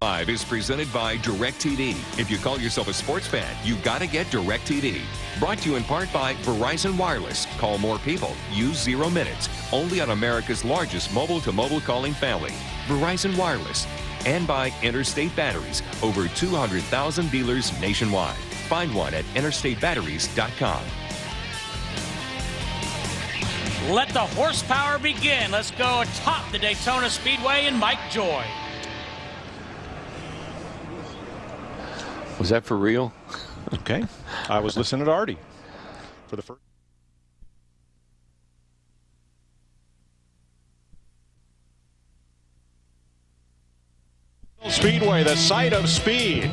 5 is presented by DirecTV. If you call yourself a sports fan, you gotta get DirecTV. Brought to you in part by Verizon Wireless. Call more people. Use 0 minutes. Only on America's largest mobile-to-mobile calling family. Verizon Wireless. And by Interstate Batteries. Over 200,000 dealers nationwide. Find one at interstatebatteries.com. Let the horsepower begin. Let's go atop the Daytona Speedway and Mike Joy. Was that for real? Okay. I was listening to Artie for the first. Speedway, the site of speed.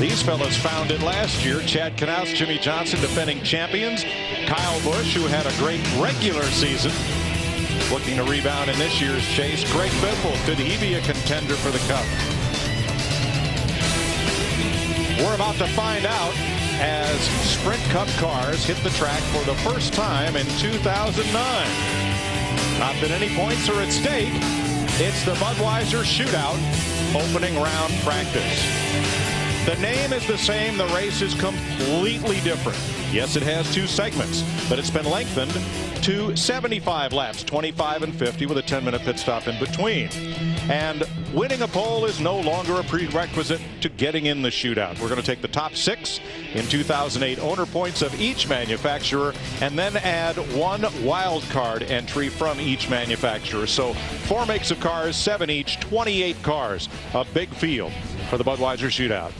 These fellas found it last year. Chad Knaus, Jimmy Johnson, defending champions. Kyle Busch, who had a great regular season, looking to rebound in this year's chase. Greg Biffle, could he be a contender for the Cup? We're about to find out as Sprint Cup cars hit the track for the first time in 2009. Not that any points are at stake. It's the Budweiser Shootout opening round practice. The name is the same. The race is completely different. Yes, it has 2 segments, but it's been lengthened to 75 laps, 25 and 50 with a 10-minute pit stop in between. And winning a pole is no longer a prerequisite to getting in the shootout. We're going to take the top 6 in 2008 owner points of each manufacturer and then add 1 wild card entry from each manufacturer. So 4 makes of cars, 7 each, 28 cars. A big field for the Budweiser Shootout.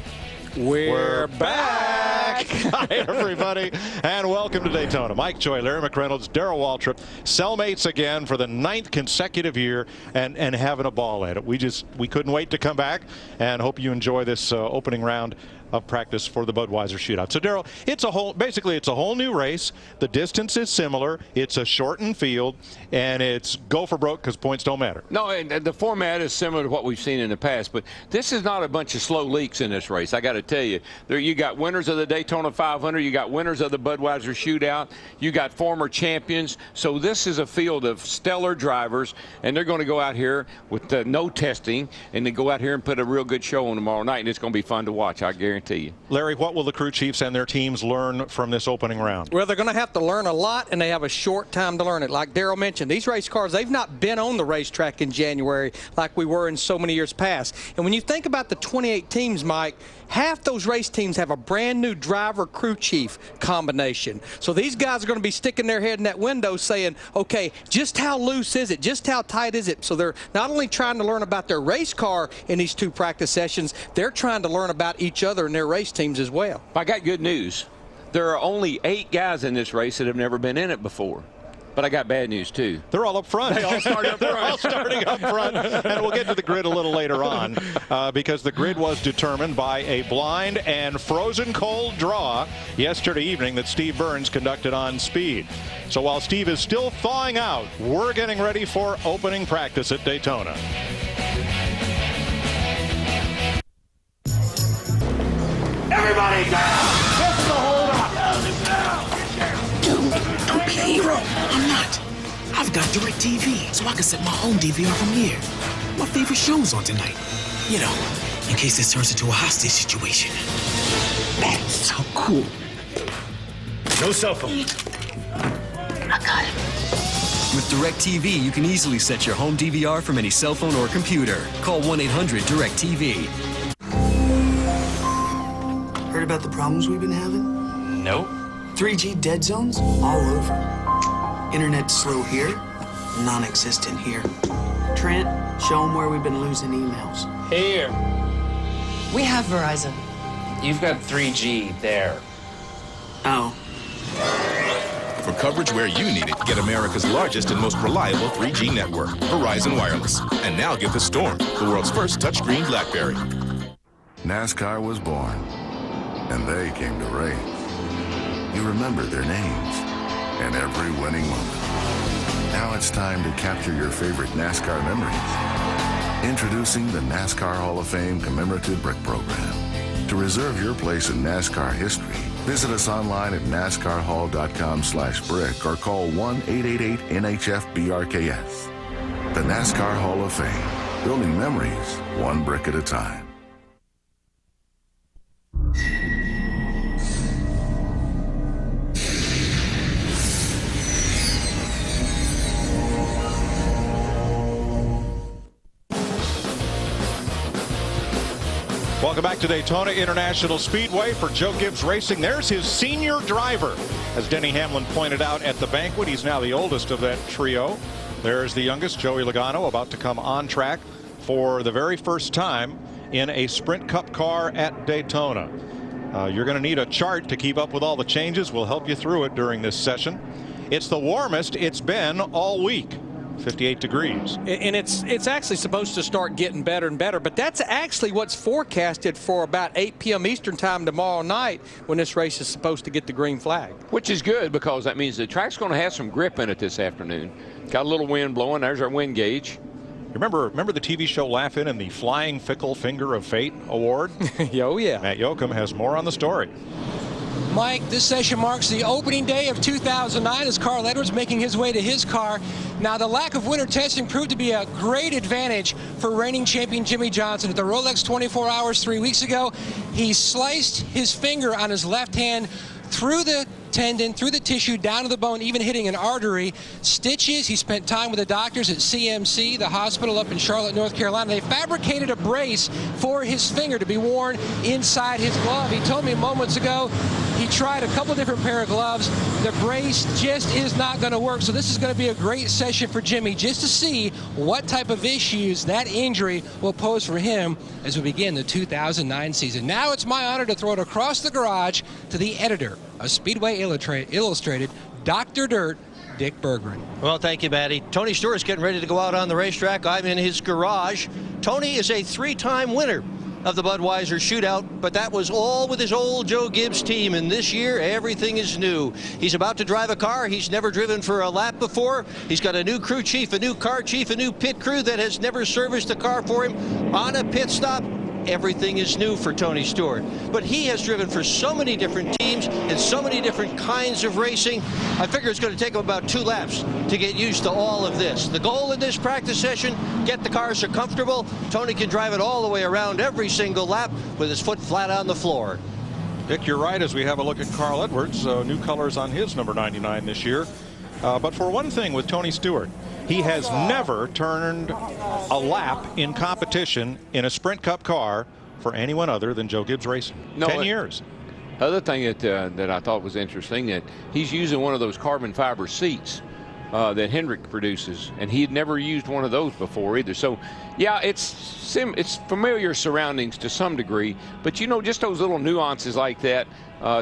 We're back. Hi, everybody, and welcome to Daytona. Mike Joy, Larry McReynolds, Darrell Waltrip, cellmates again for the 9th consecutive year, and having a ball at it. We couldn't wait to come back, and hope you enjoy this opening round of practice for the Budweiser Shootout. So, Darrell, basically it's a whole new race. The distance is similar. It's a shortened field, and it's go for broke because points don't matter. No, and the format is similar to what we've seen in the past, but this is not a bunch of slow leaks in this race. I got to tell you, you got winners of the Daytona 500, you got winners of the Budweiser Shootout, you got former champions. So this is a field of stellar drivers, and they're going to go out here with no testing, and they go out here and put a real good show on tomorrow night, and it's going to be fun to watch, I guarantee you. Larry, what will the crew chiefs and their teams learn from this opening round? Well, they're going to have to learn a lot, and they have a short time to learn it. Like Darrell mentioned, these race cars, they've not been on the racetrack in January like we were in so many years past. And when you think about the 28 teams, Mike, half those race teams have a brand new driver crew chief combination. So these guys are going to be sticking their head in that window saying, okay, just how loose is it? Just how tight is it? So they're not only trying to learn about their race car in these 2 practice sessions, they're trying to learn about each other and their race teams as well. I got good news. There are only 8 guys in this race that have never been in it before. But I got bad news, too. They're all up front. They all start up front. They're all starting up front. And we'll get to the grid a little later on because the grid was determined by a blind and frozen cold draw yesterday evening that Steve Burns conducted on Speed. So while Steve is still thawing out, we're getting ready for opening practice at Daytona. Everybody down! What's the hold up? Don't be a hero. I'm not. I've got DirecTV, so I can set my own DVR from here. My favorite show's on tonight. You know, in case this turns into a hostage situation. That's so cool. No cell phone. I got it. With DirecTV, you can easily set your home DVR from any cell phone or computer. Call 1-800-DirecTV. Heard about the problems we've been having? Nope. 3G dead zones all over. Internet slow here, non-existent here. Trent, show them where we've been losing emails. Here. We have Verizon. You've got 3G there. Oh. For coverage where you need it, get America's largest and most reliable 3G network, Verizon Wireless. And now get the Storm, the world's first touchscreen BlackBerry. NASCAR was born, and they came to race. You remember their names and every winning moment. Now it's time to capture your favorite NASCAR memories. Introducing the NASCAR Hall of Fame Commemorative Brick Program. To reserve your place in NASCAR history, visit us online at NASCARHall.com/brick or call 1-888-NHF-BRKS. The NASCAR Hall of Fame, building memories one brick at a time. Welcome back to Daytona International Speedway for Joe Gibbs Racing. There's his senior driver. As Denny Hamlin pointed out at the banquet, he's now the oldest of that trio. There's the youngest, Joey Logano, about to come on track for the very first time in a Sprint Cup car at Daytona. You're going to need a chart to keep up with all the changes. We'll help you through it during this session. It's the warmest it's been all week. 58 degrees. And it's actually supposed to start getting better and better, but that's actually what's forecasted for about 8 p.m. Eastern time tomorrow night when this race is supposed to get the green flag. Which is good because that means the track's going to have some grip in it this afternoon. Got a little wind blowing. There's our wind gauge. Remember the TV show Laugh-In and the Flying Fickle Finger of Fate award? Oh, yeah. Matt Yoakum has more on the story. Mike, this session marks the opening day of 2009 as Carl Edwards making his way to his car. Now, the lack of winter testing proved to be a great advantage for reigning champion Jimmie Johnson. At the Rolex 24 Hours 3 weeks ago, he sliced his finger on his left hand through the tendon, through the tissue, down to the bone, even hitting an artery. Stitches. He spent time with the doctors at CMC, the hospital up in Charlotte, North Carolina. They fabricated a brace for his finger to be worn inside his glove. He told me moments ago he tried a couple different pair of gloves. The brace just is not going to work. So this is going to be a great session for Jimmie just to see what type of issues that injury will pose for him as we begin the 2009 season. Now it's my honor to throw it across the garage to the editor of Speedway Illustrated, Dr. Dirt, Dick Berggren. Well, thank you, Matty. Tony Stewart's getting ready to go out on the racetrack. I'm in his garage. Tony is a 3-time winner of the Budweiser Shootout, but that was all with his old Joe Gibbs team, and this year everything is new. He's about to drive a car he's never driven for a lap before. He's got a new crew chief, a new car chief, a new pit crew that has never serviced a car for him on a pit stop. Everything is new for Tony Stewart. But he has driven for so many different teams and so many different kinds of racing. I figure it's going to take him about 2 laps to get used to all of this. The goal in this practice session, get the car so comfortable Tony can drive it all the way around every single lap with his foot flat on the floor. Dick, you're right as we have a look at Carl Edwards. New colors on his number 99 this year. But for one thing with Tony Stewart, he has never turned a lap in competition in a Sprint Cup car for anyone other than Joe Gibbs Racing. 10 years. Other thing that I thought was interesting, that he's using one of those carbon fiber seats that Hendrick produces, and he had never used one of those before either. So, yeah, it's familiar surroundings to some degree, but you know, just those little nuances like that.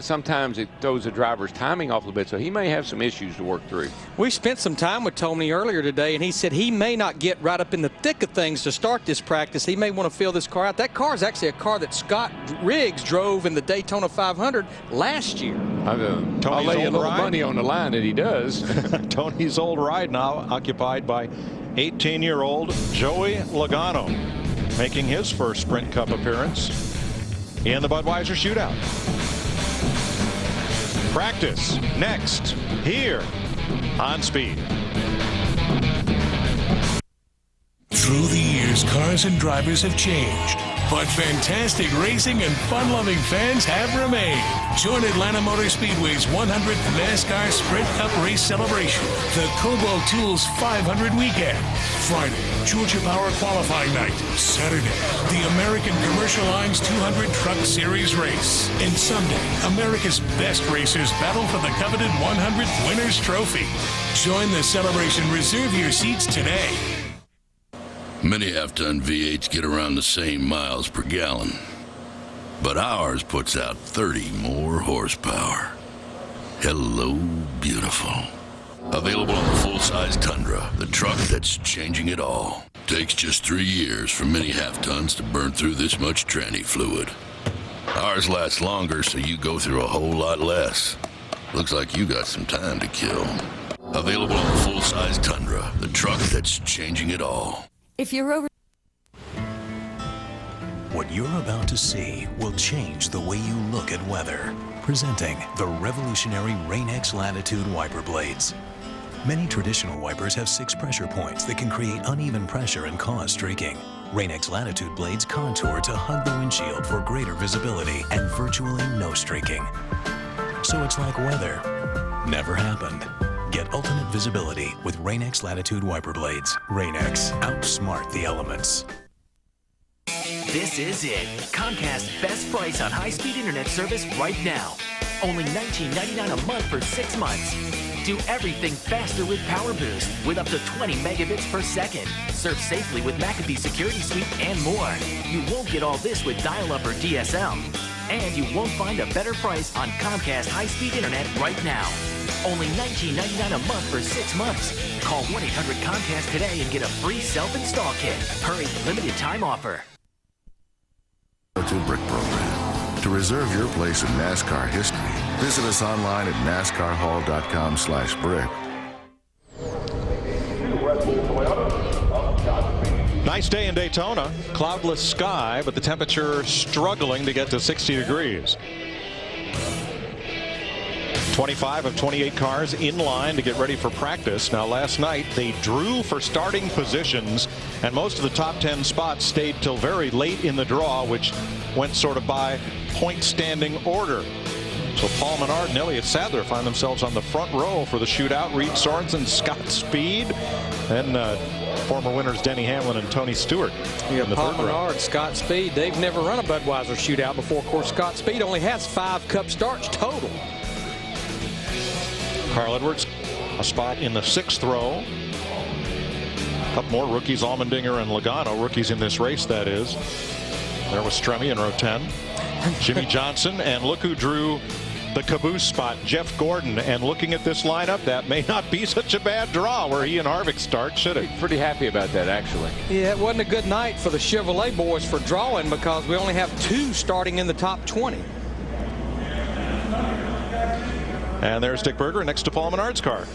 Sometimes it throws the driver's timing off a little bit, so he may have some issues to work through. We spent some time with Tony earlier today, and he said he may not get right up in the thick of things to start this practice. He may want to feel this car out. That car is actually a car that Scott Riggs drove in the Daytona 500 last year. I'll lay a little money on the line that he does. Tony's old ride now occupied by 18-year-old Joey Logano, making his first Sprint Cup appearance in the Budweiser Shootout. Practice next here on Speed. Through the years, cars and drivers have changed, but fantastic racing and fun-loving fans have remained. Join Atlanta Motor Speedway's 100th NASCAR Sprint Cup race celebration, the Cobo Tools 500 weekend. Friday, Georgia Power qualifying night. Saturday, the American Commercial Lines 200 Truck Series race. And Sunday, America's best racers battle for the coveted 100th Winners Trophy. Join the celebration. Reserve your seats today. Many half-ton V8s get around the same miles per gallon, but ours puts out 30 more horsepower. Hello, beautiful. Available on the full-size Tundra, the truck that's changing it all. Takes just 3 years for many half-tons to burn through this much tranny fluid. Ours lasts longer, so you go through a whole lot less. Looks like you got some time to kill. Available on the full-size Tundra, the truck that's changing it all. If you're over... What you're about to see will change the way you look at weather. Presenting the revolutionary Rain-X Latitude wiper blades. Many traditional wipers have 6 pressure points that can create uneven pressure and cause streaking. Rain-X Latitude blades contour to hug the windshield for greater visibility and virtually no streaking. So it's like weather never happened. Get ultimate visibility with Rain-X Latitude wiper blades. Rain-X, outsmart the elements. This is it. Comcast's best price on high-speed internet service right now. Only $19.99 a month for 6 months. Do everything faster with Power Boost with up to 20 megabits per second. Surf safely with McAfee Security Suite and more. You won't get all this with dial-up or DSL. And you won't find a better price on Comcast high-speed internet right now. Only $19.99 a month for 6 months. Call 1-800-COMCAST today and get a free self-install kit. Hurry, limited time offer. Brick program. To reserve your place in NASCAR history, visit us online at NASCARHall.com/brick. Nice day in Daytona. Cloudless sky, but the temperature struggling to get to 60 degrees. 25 of 28 cars in line to get ready for practice. Now, last night they drew for starting positions, and most of the top 10 spots stayed till very late in the draw, which went sort of by point standing order. So Paul Menard and Elliott Sadler find themselves on the front row for the shootout. Reed Sorensen, Scott Speed, and former winners Denny Hamlin and Tony Stewart. Paul Menard, Scott Speed, they've never run a Budweiser shootout before. Of course, Scott Speed only has 5 Cup starts total. Carl Edwards, a spot in the 6th row. A couple more rookies, Allmendinger and Logano, rookies in this race, that is. There was Stremme in row 10. Jimmy Johnson, and look who drew the caboose spot, Jeff Gordon. And looking at this lineup, that may not be such a bad draw where he and Harvick start, should it? Pretty happy about that, actually. Yeah, it wasn't a good night for the Chevrolet boys for drawing because we only have 2 starting in the top 20. And there's Dick Berger next to Paul Menard's car.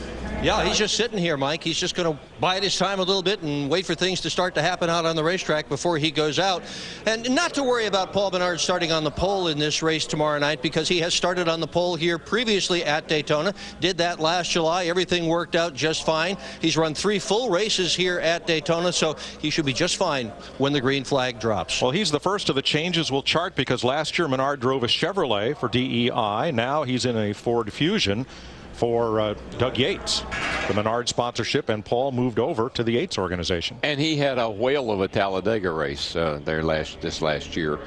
Yeah, he's just sitting here, Mike. He's just going to bide his time a little bit and wait for things to start to happen out on the racetrack before he goes out. And not to worry about Paul Menard starting on the pole in this race tomorrow night, because he has started on the pole here previously at Daytona. Did that last July. Everything worked out just fine. He's run 3 full races here at Daytona, so he should be just fine when the green flag drops. Well, he's the first of the changes we'll chart, because last year Menard drove a Chevrolet for DEI. Now he's in a Ford Fusion for Doug Yates, the Menard sponsorship, and Paul moved over to the Yates organization. And he had a whale of a Talladega race this last year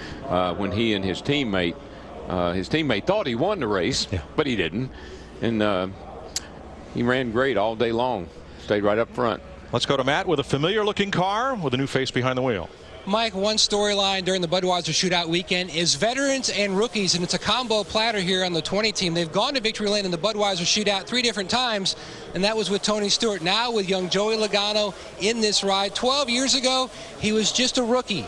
when he and his teammate thought he won the race, but he didn't. And he ran great all day long, stayed right up front. Let's go to Matt with a familiar looking car with a new face behind the wheel. Mike, one storyline during the Budweiser Shootout weekend is veterans and rookies, and it's a combo platter here on the 20 team. They've gone to victory lane in the Budweiser Shootout 3 different times, and that was with Tony Stewart. Now with young Joey Logano in this ride. 12 years ago, he was just a rookie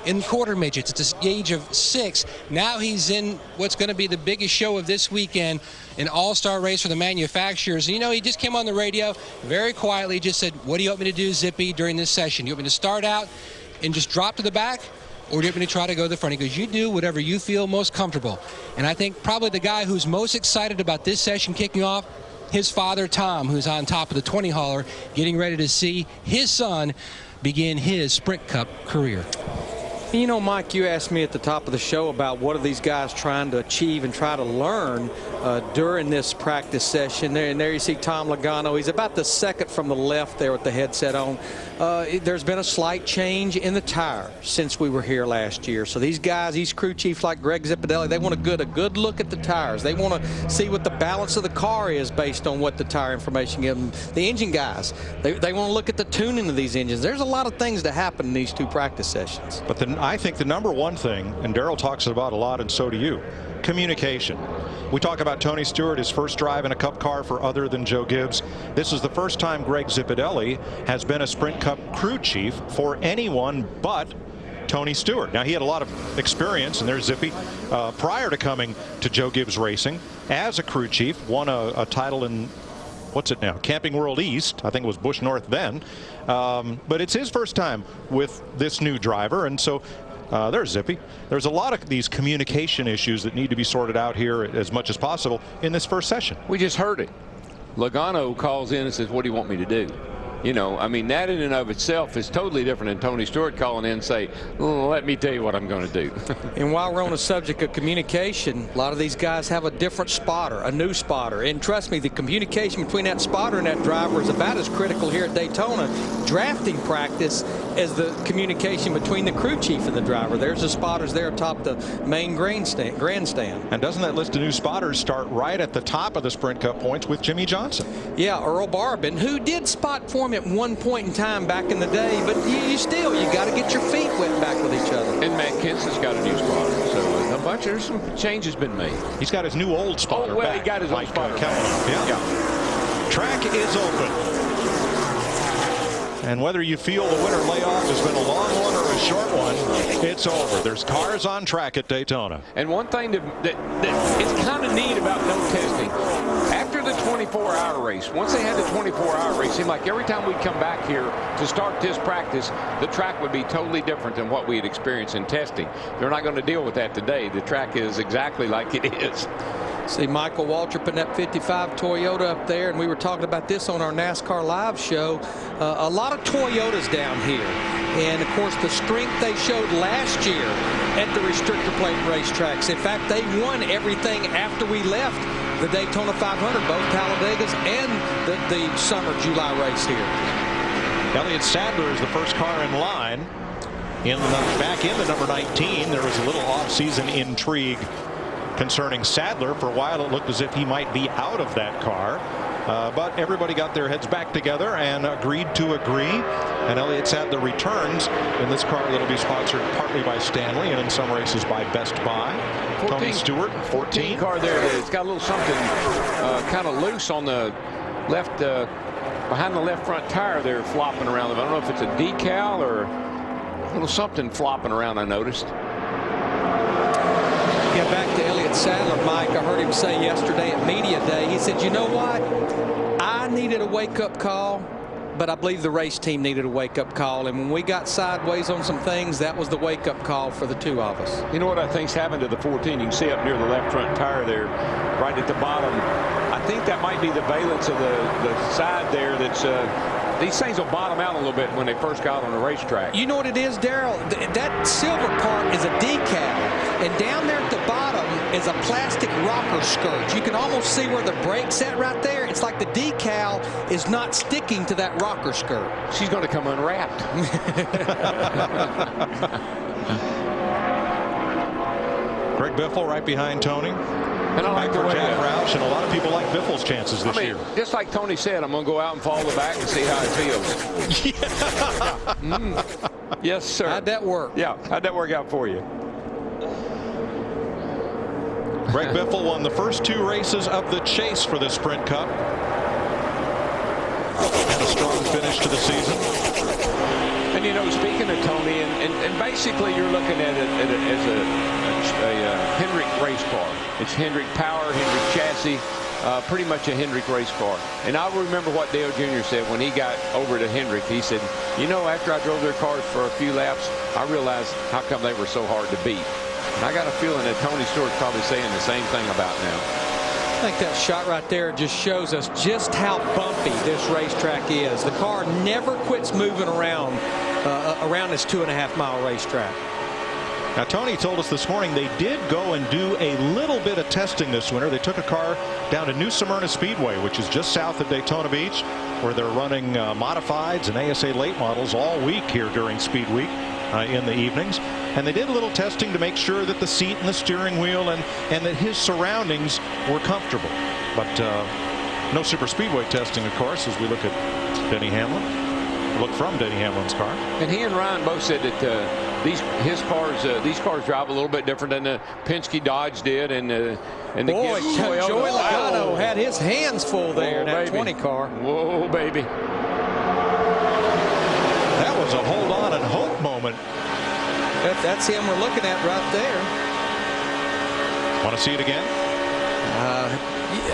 in quarter midgets at the age of 6. Now he's in what's going to be the biggest show of this weekend, an all-star race for the manufacturers. You know, he just came on the radio very quietly, just said, what do you want me to do, Zippy, during this session? You want me to start out and just drop to the back, or do you want me to try to go to the front? He goes, you do whatever you feel most comfortable. And I think probably the guy who's most excited about this session kicking off, his father, Tom, who's on top of the 20 hauler, getting ready to see his son begin his Sprint Cup career. You know, Mike, you asked me at the top of the show about what are these guys trying to achieve and try to learn during this practice session. And there you see Tom Logano. He's about the second from the left there with the headset on. There's been a slight change in the tire since we were here last year. So these guys, these crew chiefs like Greg Zipadelli, they want a good look at the tires. They want to see what the balance of the car is based on what the tire information gives them. The engine guys, they want to look at the tuning of these engines. There's a lot of things that happen in these 2 practice sessions. But I think the number one thing, and Darrell talks about a lot, and so do you, communication. We talk about Tony Stewart, his first drive in a Cup car for other than Joe Gibbs. This is the first time Greg Zipadelli has been a Sprint Cup crew chief for anyone but Tony Stewart. Now, he had a lot of experience, and there's Zippy, prior to coming to Joe Gibbs Racing as a crew chief, won a title in, what's it now, Camping World East. I think it was Busch North then. But it's his first time with this new driver, and so there's Zippy. There's a lot of these communication issues that need to be sorted out here as much as possible in this first session. We just heard it. Logano calls in and says, what do you want me to do? You know, I mean, that in and of itself is totally different than Tony Stewart calling in and say, let me tell you what I'm going to do. And while we're on the subject of communication, a lot of these guys have a different spotter, a new spotter. And trust me, the communication between that spotter and that driver is about as critical here at Daytona drafting practice as the communication between the crew chief and the driver. There's the spotters there atop the main grandstand. And doesn't that list of new spotters start right at the top of the Sprint Cup points with Jimmy Johnson? Yeah, Earl Barbin, who did spot for him at one point in time back in the day, but you got to get your feet wet back with each other. And Matt Kenseth's got a new spotter, so a bunch of some changes been made. He's got his new old spotter. Oh, well, back, he got his old spotter. Yeah. Track is open. And whether you feel the winter layoff has been a long one or a short one, it's over. There's cars on track at Daytona. And one thing that it's kind of neat about no testing, after the 24-hour race, once they had the 24-hour race, it seemed like every time we'd come back here to start this practice, the track would be totally different than what we had experienced in testing. They're not going to deal with that today. The track is exactly like it is. See Michael Waltrip in that 55 Toyota up there, and we were talking about this on our NASCAR live show. A lot of Toyotas down here, and of course the strength they showed last year at the restrictor plate racetracks. In fact, they won everything after we left the Daytona 500, both Talladegas and the summer July race here. Elliott Sadler is the first car in line. Back in the number 19, there was a little off-season intrigue concerning Sadler. For a while, it looked as if he might be out of that car. But everybody got their heads back together and agreed to agree. And Elliott Sadler returns in this car that'll be sponsored partly by Stanley and in some races by Best Buy. 14, Tony Stewart, 14 car there. It's got a little something kind of loose on the left, behind the left front tire there, flopping around. I don't know if it's a decal or a little something flopping around, I noticed. Yeah, back to Elliott Sadler, Mike. I heard him say yesterday at Media Day, he said, you know what? I needed a wake-up call, but I believe the race team needed a wake-up call. And when we got sideways on some things, that was the wake-up call for the two of us. You know what I think's happened to the 14? You can see up near the left front tire there, right at the bottom. I think that might be the valence of the side there that's these things will bottom out a little bit when they first got on the racetrack. You know what it is, Darrell? That silver part is a decal, and down there at the bottom is a plastic rocker skirt. You can almost see where the brake's at right there. It's like the decal is not sticking to that rocker skirt. She's going to come unwrapped. Greg Biffle right behind Tony. And I like the way Jack Roush, and a lot of people like Biffle's chances this year. Just like Tony said, I'm going to go out and follow the back and see how it feels. Yes, sir. How'd that work? Yeah, how'd that work out for you? Greg Biffle won the first two races of the chase for the Sprint Cup. And a strong finish to the season. And, you know, speaking of Tony, and basically you're looking at it as a Hendrick race car. It's Hendrick power, Hendrick chassis, pretty much a Hendrick race car. And I remember what Dale Jr. said when he got over to Hendrick. He said, you know, after I drove their cars for a few laps, I realized how come they were so hard to beat. And I got a feeling that Tony Stewart's probably saying the same thing about now. I think that shot right there just shows us just how bumpy this racetrack is. The car never quits moving around this 2.5-mile racetrack. Now, Tony told us this morning they did go and do a little bit of testing this winter. They took a car down to New Smyrna Speedway, which is just south of Daytona Beach, where they're running modifieds and ASA late models all week here during Speed Week in the evenings. And they did a little testing to make sure that the seat and the steering wheel and that his surroundings were comfortable. But no super speedway testing, of course, as we look at Denny Hamlin. Look from Denny Hamlin's car. And he and Ryan both said that these cars drive a little bit different than the Penske Dodge did, and the boy, Joey Logano had his hands full there in that 20 car. Whoa, baby! That was a hold on and hope moment. That's him we're looking at right there. Want to see it again?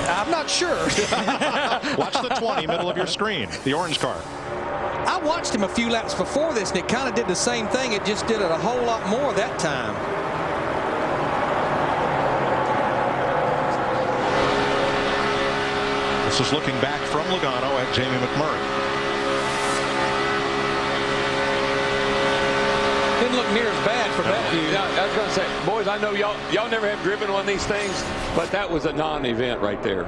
I'm not sure. Watch the 20, middle of your screen, the orange car. I watched him a few laps before this, and it kind of did the same thing. It just did it a whole lot more that time. This is looking back from Logano at Jamie McMurray. didn't look near as bad from that view. Yeah, I was going to say, boys, I know y'all never have driven one of these things, but that was a non-event right there.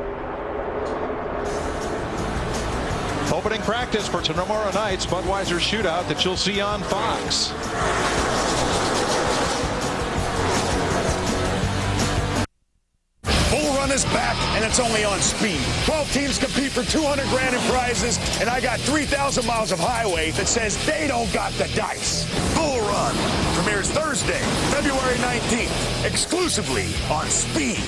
Opening practice for tomorrow night's Budweiser Shootout that you'll see on Fox. Bull Run is back, and it's only on speed. 12 teams compete for 200 grand in prizes, and I got 3,000 miles of highway that says they don't got the dice. Bull Run premieres Thursday, February 19th, exclusively on Speed.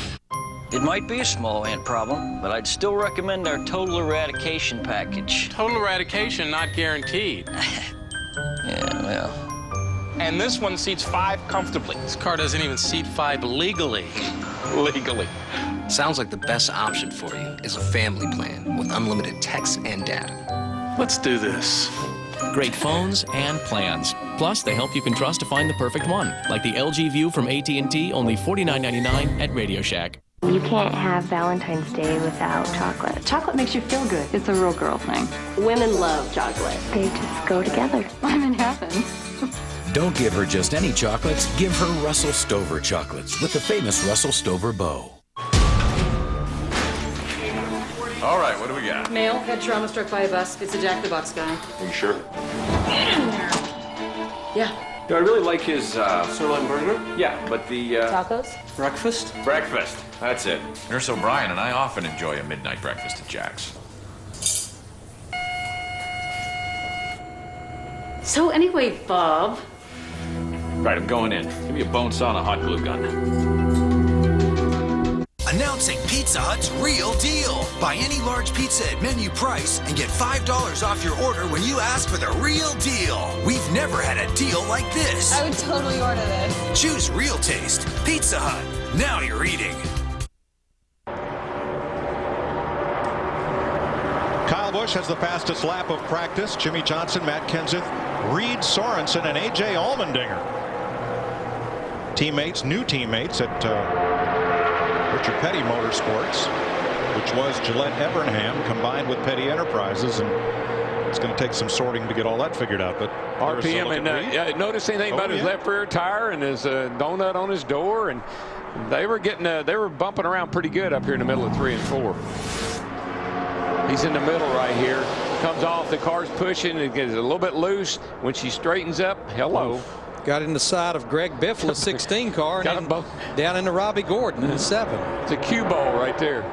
It might be a small ant problem, but I'd still recommend our total eradication package. Total eradication not guaranteed. Yeah, well. And this one seats 5 comfortably. This car doesn't even seat 5 legally. Legally. Sounds like the best option for you is a family plan with unlimited text and data. Let's do this. Great phones and plans. Plus, they help you can trust to find the perfect one, like the LG View from AT&T, only $49.99 at Radio Shack. You can't have Valentine's Day without chocolate. Chocolate makes you feel good. It's a real girl thing. Women love chocolate. They just go together. I'm in heaven. Don't give her just any chocolates. Give her Russell Stover chocolates with the famous Russell Stover bow. All right, what do we got? Male, had trauma struck by a bus. It's a Jack in the Box guy. Are you sure? Yeah. Do I really like his sirloin burger? Yeah, but the... Tacos? Breakfast? Breakfast. That's it. Nurse O'Brien and I often enjoy a midnight breakfast at Jack's. So anyway, Bob. Right, I'm going in. Give me a bone saw and a hot glue gun. Announcing Pizza Hut's Real Deal. Buy any large pizza at menu price and get $5 off your order when you ask for the Real Deal. We've never had a deal like this. I would totally order this. Choose Real Taste. Pizza Hut. Now you're eating. Kyle Busch has the fastest lap of practice. Jimmy Johnson, Matt Kenseth, Reed Sorensen, and A.J. Allmendinger. New teammates at Richard Petty Motorsports, which was Gillette Evernham combined with Petty Enterprises, and it's going to take some sorting to get all that figured out. But RPM, and notice anything about his left rear tire and his donut on his door, and they were bumping around pretty good up here in the middle of 3 and 4. He's in the middle right here. Comes off, the car's pushing, it gets a little bit loose. When she straightens up, hello. Got in the side of Greg Biffle's 16 car and down into Robbie Gordon in 7. It's a cue ball right there.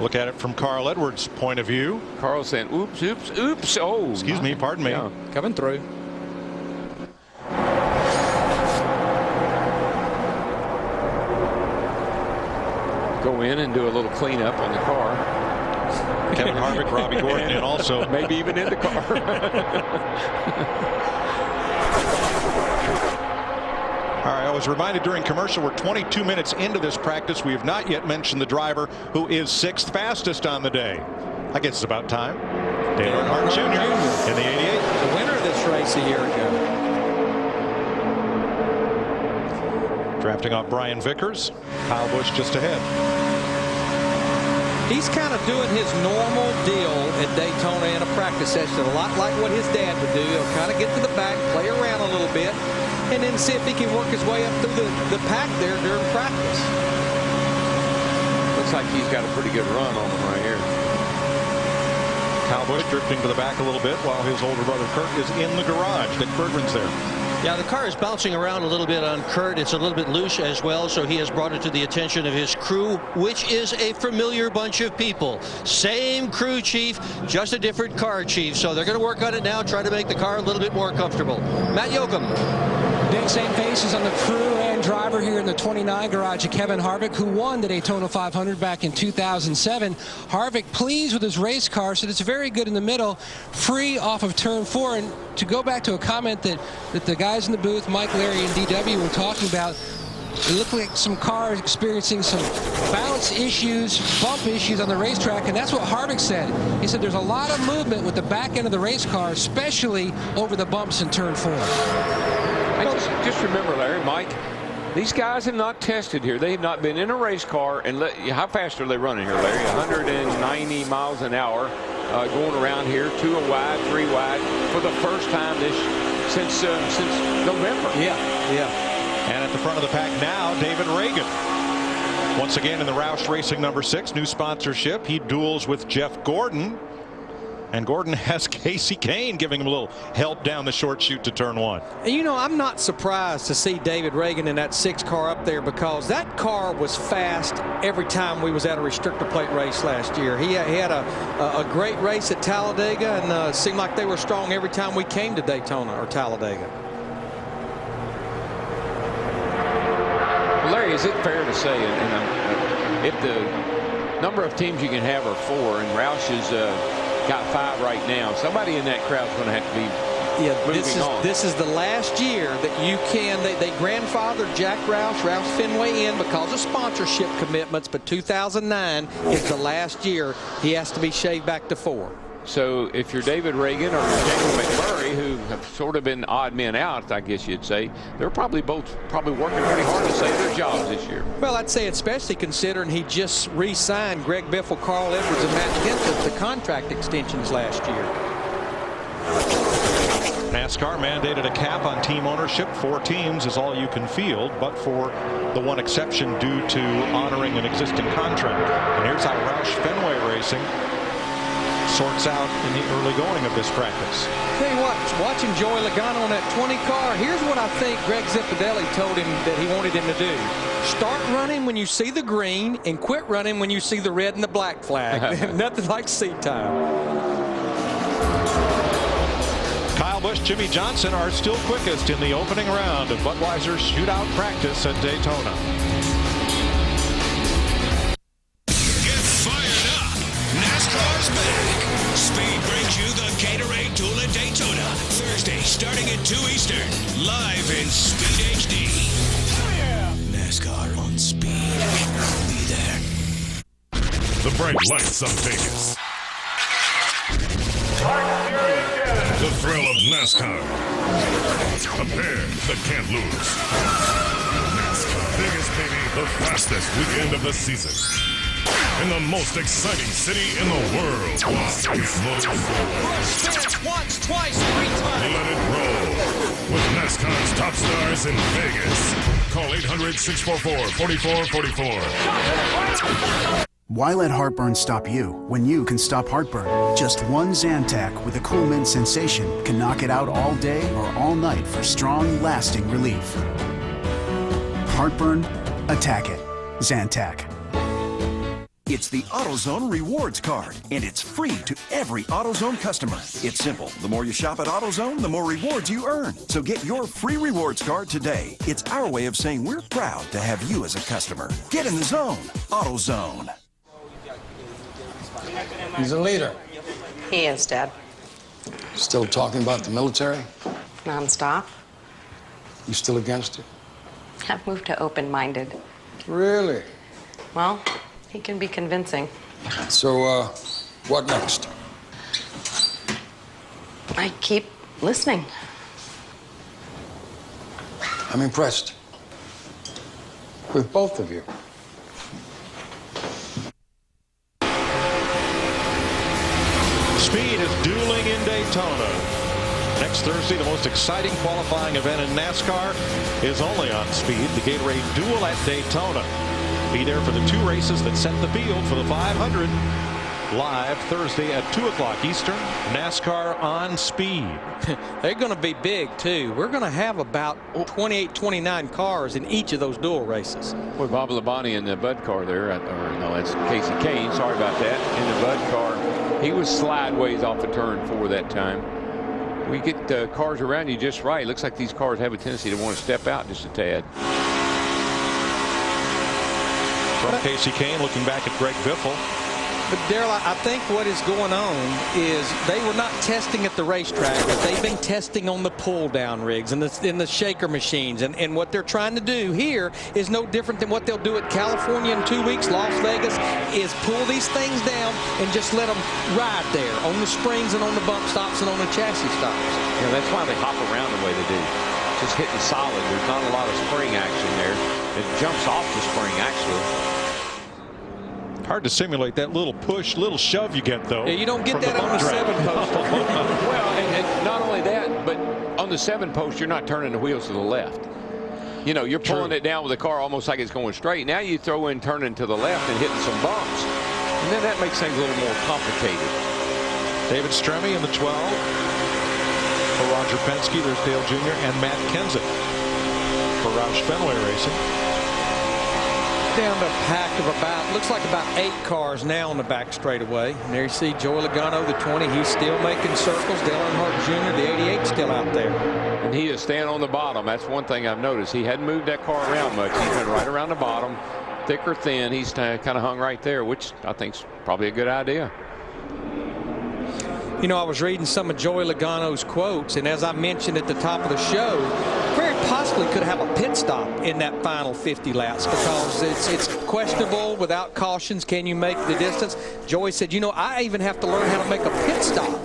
Look at it from Carl Edwards' point of view. Carl saying, oops, oops, oops. Oh, excuse me, pardon me. Yeah. Coming through. Go in and do a little cleanup on the car. Kevin Harvick, Robbie Gordon, and also maybe even in the car. All right, I was reminded during commercial we're 22 minutes into this practice. We have not yet mentioned the driver who is 6th fastest on the day. I guess it's about time. Dale Earnhardt Jr. in the 88. The winner of this race a year ago. Drafting off Brian Vickers. Kyle Busch just ahead. He's kind of doing his normal deal at Daytona in a practice session, a lot like what his dad would do. He'll kind of get to the back, play around a little bit, and then see if he can work his way up through the pack there during practice. Looks like he's got a pretty good run on him right here. Kyle Busch drifting to the back a little bit while his older brother Kurt is in the garage. Dick Bergman's there. Yeah, the car is bouncing around a little bit on Kurt. It's a little bit loose as well, so he has brought it to the attention of his crew, which is a familiar bunch of people. Same crew chief, just a different car chief. So they're going to work on it now, try to make the car a little bit more comfortable. Matt Yoakum. Big same faces on the crew and driver here in the 29 garage of Kevin Harvick, who won the Daytona 500 back in 2007. Harvick pleased with his race car, said it's very good in the middle, free off of turn 4. And to go back to a comment that the guys in the booth, Mike, Larry, and DW were talking about, it looked like some cars experiencing some bounce issues, bump issues on the racetrack, and that's what Harvick said. He said there's a lot of movement with the back end of the race car, especially over the bumps in turn 4. Just remember, Larry, Mike, these guys have not tested here. They have not been in a race car. And how fast are they running here, Larry? 190 miles an hour going around here, 2 wide, 3 wide, for the first time this since November. Yeah. And at the front of the pack now, David Reagan. Once again in the Roush Racing number 6, new sponsorship. He duels with Jeff Gordon. And Gordon has Casey Kane giving him a little help down the short chute to turn 1. And you know, I'm not surprised to see David Reagan in that 6 car up there, because that car was fast every time we was at a restrictor plate race last year. He had a great race at Talladega, and seemed like they were strong every time we came to Daytona or Talladega. Larry, is it fair to say, if the number of teams you can have are 4, and Roush is got 5 right now, somebody in that crowd is going to have to be moving on. This is the last year that you can. They grandfathered Jack Roush Fenway in because of sponsorship commitments, but 2009 is the last year he has to be shaved back to 4. So if you're David Reagan or Jamie McMurray, who have sort of been odd men out, I guess you'd say, they're probably both working pretty hard to save their jobs this year. Well, I'd say especially considering he just re-signed Greg Biffle, Carl Edwards, and Matt Kenseth to contract extensions last year. NASCAR mandated a cap on team ownership. 4 teams is all you can field, but for the one exception due to honoring an existing contract. And here's how Roush Fenway Racing sorts out in the early going of this practice. Tell you what, watching Joey Logano on that 20 car, here's what I think Greg Zipadelli told him that he wanted him to do. Start running when you see the green and quit running when you see the red and the black flag. Nothing like seat time. Kyle Busch, Jimmy Johnson are still quickest in the opening round of Budweiser Shootout practice at Daytona. Get fired up. NASCAR's back. Speed brings you the Gatorade Duel at Daytona. Thursday, starting at 2 Eastern. Live in Speed HD. NASCAR on Speed. Be there. The bright lights of Vegas. The thrill of NASCAR. A pair that can't lose. NASCAR. Biggest baby, the fastest weekend of the season. In the most exciting city in the world. It's Once, twice, 3 times. Let it roll. With NASCAR's top stars in Vegas. Call 800-644-4444. Why let heartburn stop you when you can stop heartburn? Just one Zantac with a cool mint sensation can knock it out all day or all night for strong, lasting relief. Heartburn? Attack it. Zantac. It's the AutoZone Rewards Card, and it's free to every AutoZone customer. It's simple. The more you shop at AutoZone, the more rewards you earn. So get your free rewards card today. It's our way of saying we're proud to have you as a customer. Get in the zone. AutoZone. He's a leader. He is, Dad. Still talking about the military? Non-stop. You still against it? I've moved to open-minded. Really? Well, he can be convincing. So, what next? I keep listening. I'm impressed. With both of you. Speed is dueling in Daytona. Next Thursday, the most exciting qualifying event in NASCAR is only on Speed, the Gatorade Duel at Daytona. Be there for the 2 races that set the field for the 500. Live Thursday at 2 o'clock Eastern, NASCAR on Speed. They're going to be big, too. We're going to have about 28, 29 cars in each of those dual races. Boy, Bob Labonte in the Bud car there, or no, that's Casey Kane. Sorry about that. In the Bud car, he was slideways off of turn 4 that time. We get cars around you just right. Looks like these cars have a tendency to want to step out just a tad. From Casey Kane, looking back at Greg Biffle. But, Darrell, I think what is going on is they were not testing at the racetrack, but they've been testing on the pull-down rigs and the shaker machines. And what they're trying to do here is no different than what they'll do at California in 2 weeks, Las Vegas, is pull these things down and just let them ride there on the springs and on the bump stops and on the chassis stops. Yeah, that's why they hop around the way they do. Just hitting solid. There's not a lot of spring action there. It jumps off the spring, actually. Hard to simulate that little push, little shove you get, though. Yeah, you don't get that on a 7-poster. Well, and not only that, but on on the 7-post, you're not turning the wheels to the left. You know, you're pulling it down with the car almost like it's going straight. Now you throw in turning to the left and hitting some bumps. And then that makes things a little more complicated. David Stremme in the 12. For Roger Penske, there's Dale Jr. and Matt Kenseth for Roush Fenway Racing. Down to a pack of looks like about 8 cars now on the back straightaway. And there you see Joey Logano, the 20. He's still making circles. Dale Earnhardt Jr., the 88, still out there. And he is staying on the bottom. That's one thing I've noticed. He hadn't moved that car around much. He's been right around the bottom, thick or thin. He's kind of hung right there, which I think is probably a good idea. You know, I was reading some of Joey Logano's quotes, and as I mentioned at the top of the show, very possibly could have a pit stop in that final 50 laps because it's questionable without cautions. Can you make the distance? Joey said, you know, I even have to learn how to make a pit stop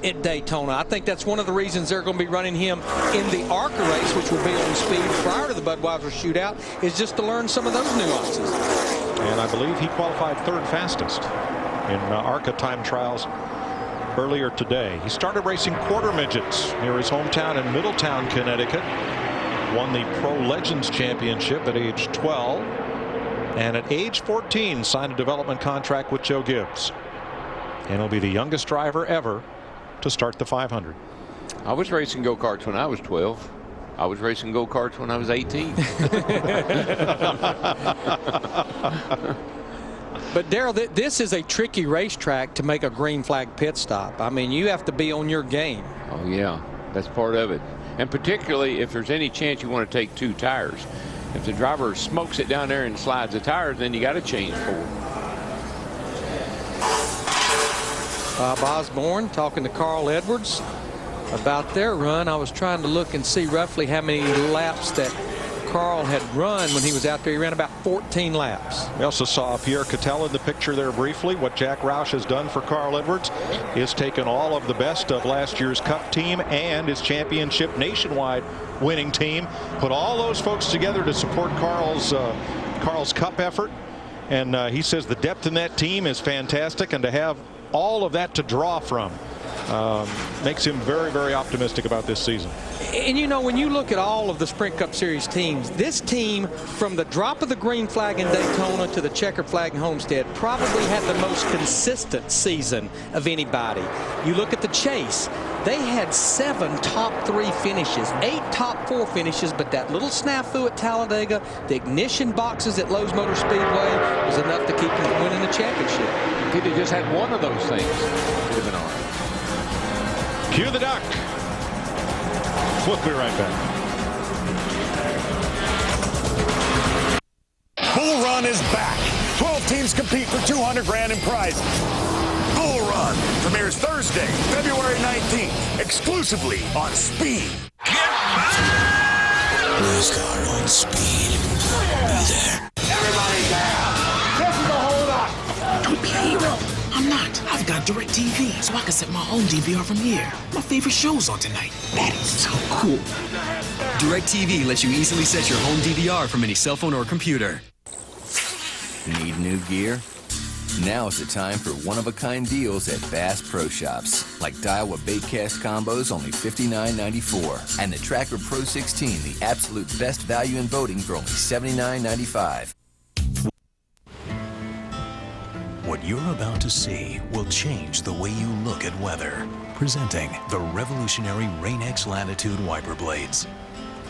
at Daytona. I think that's one of the reasons they're going to be running him in the ARCA race, which will be on speed prior to the Budweiser Shootout, is just to learn some of those nuances. And I believe he qualified 3rd fastest in ARCA time trials earlier today. He started racing quarter midgets near his hometown in Middletown, Connecticut. Won the Pro Legends Championship at age 12. And at age 14 signed a development contract with Joe Gibbs. And he'll be the youngest driver ever to start the 500. I was racing go-karts when I was 12. I was racing go-karts when I was 18. But Darrell, this is a tricky racetrack to make a green flag pit stop. I mean, you have to be on your game. Oh, yeah, that's part of it. And particularly if there's any chance you want to take 2 tires. If the driver smokes it down there and slides the tires, then you got to change 4. Bob Osborne talking to Carl Edwards about their run. I was trying to look and see roughly how many laps that Carl had run when he was out there. He ran about 14 laps. We also saw Pierre Cattell in the picture there briefly. What Jack Roush has done for Carl Edwards is taken all of the best of last year's Cup team and his championship nationwide winning team, put all those folks together to support Carl's Cup effort. And he says the depth in that team is fantastic, and to have all of that to draw from makes him very, very optimistic about this season. And you know, when you look at all of the Sprint Cup Series teams, this team, from the drop of the green flag in Daytona to the checkered flag in Homestead, probably had the most consistent season of anybody. You look at the Chase, they had 7 top 3 finishes, 8 top 4 finishes, but that little snafu at Talladega, the ignition boxes at Lowe's Motor Speedway, was enough to keep them from winning the championship. If he just had one of those things, it would have been all right. Cue the duck. We'll be right back. Bull Run is back. 12 teams compete for $200,000 in prizes. Bull Run premieres Thursday, February 19th, exclusively on Speed. NASCAR on Speed. Be there. Everybody down. This is a hold-up. Don't be a hero. I'm not. I've got DirecTV, so I can set my own DVR from here. My favorite show's on tonight. That is so cool. DirecTV lets you easily set your home DVR from any cell phone or computer. Need new gear? Now is the time for one-of-a-kind deals at Bass Pro Shops, like Daiwa Baitcast combos, only $59.94, and the Tracker Pro 16, the absolute best value in boating, for only $79.95. What you're about to see will change the way you look at weather. Presenting the revolutionary Rain-X Latitude wiper blades.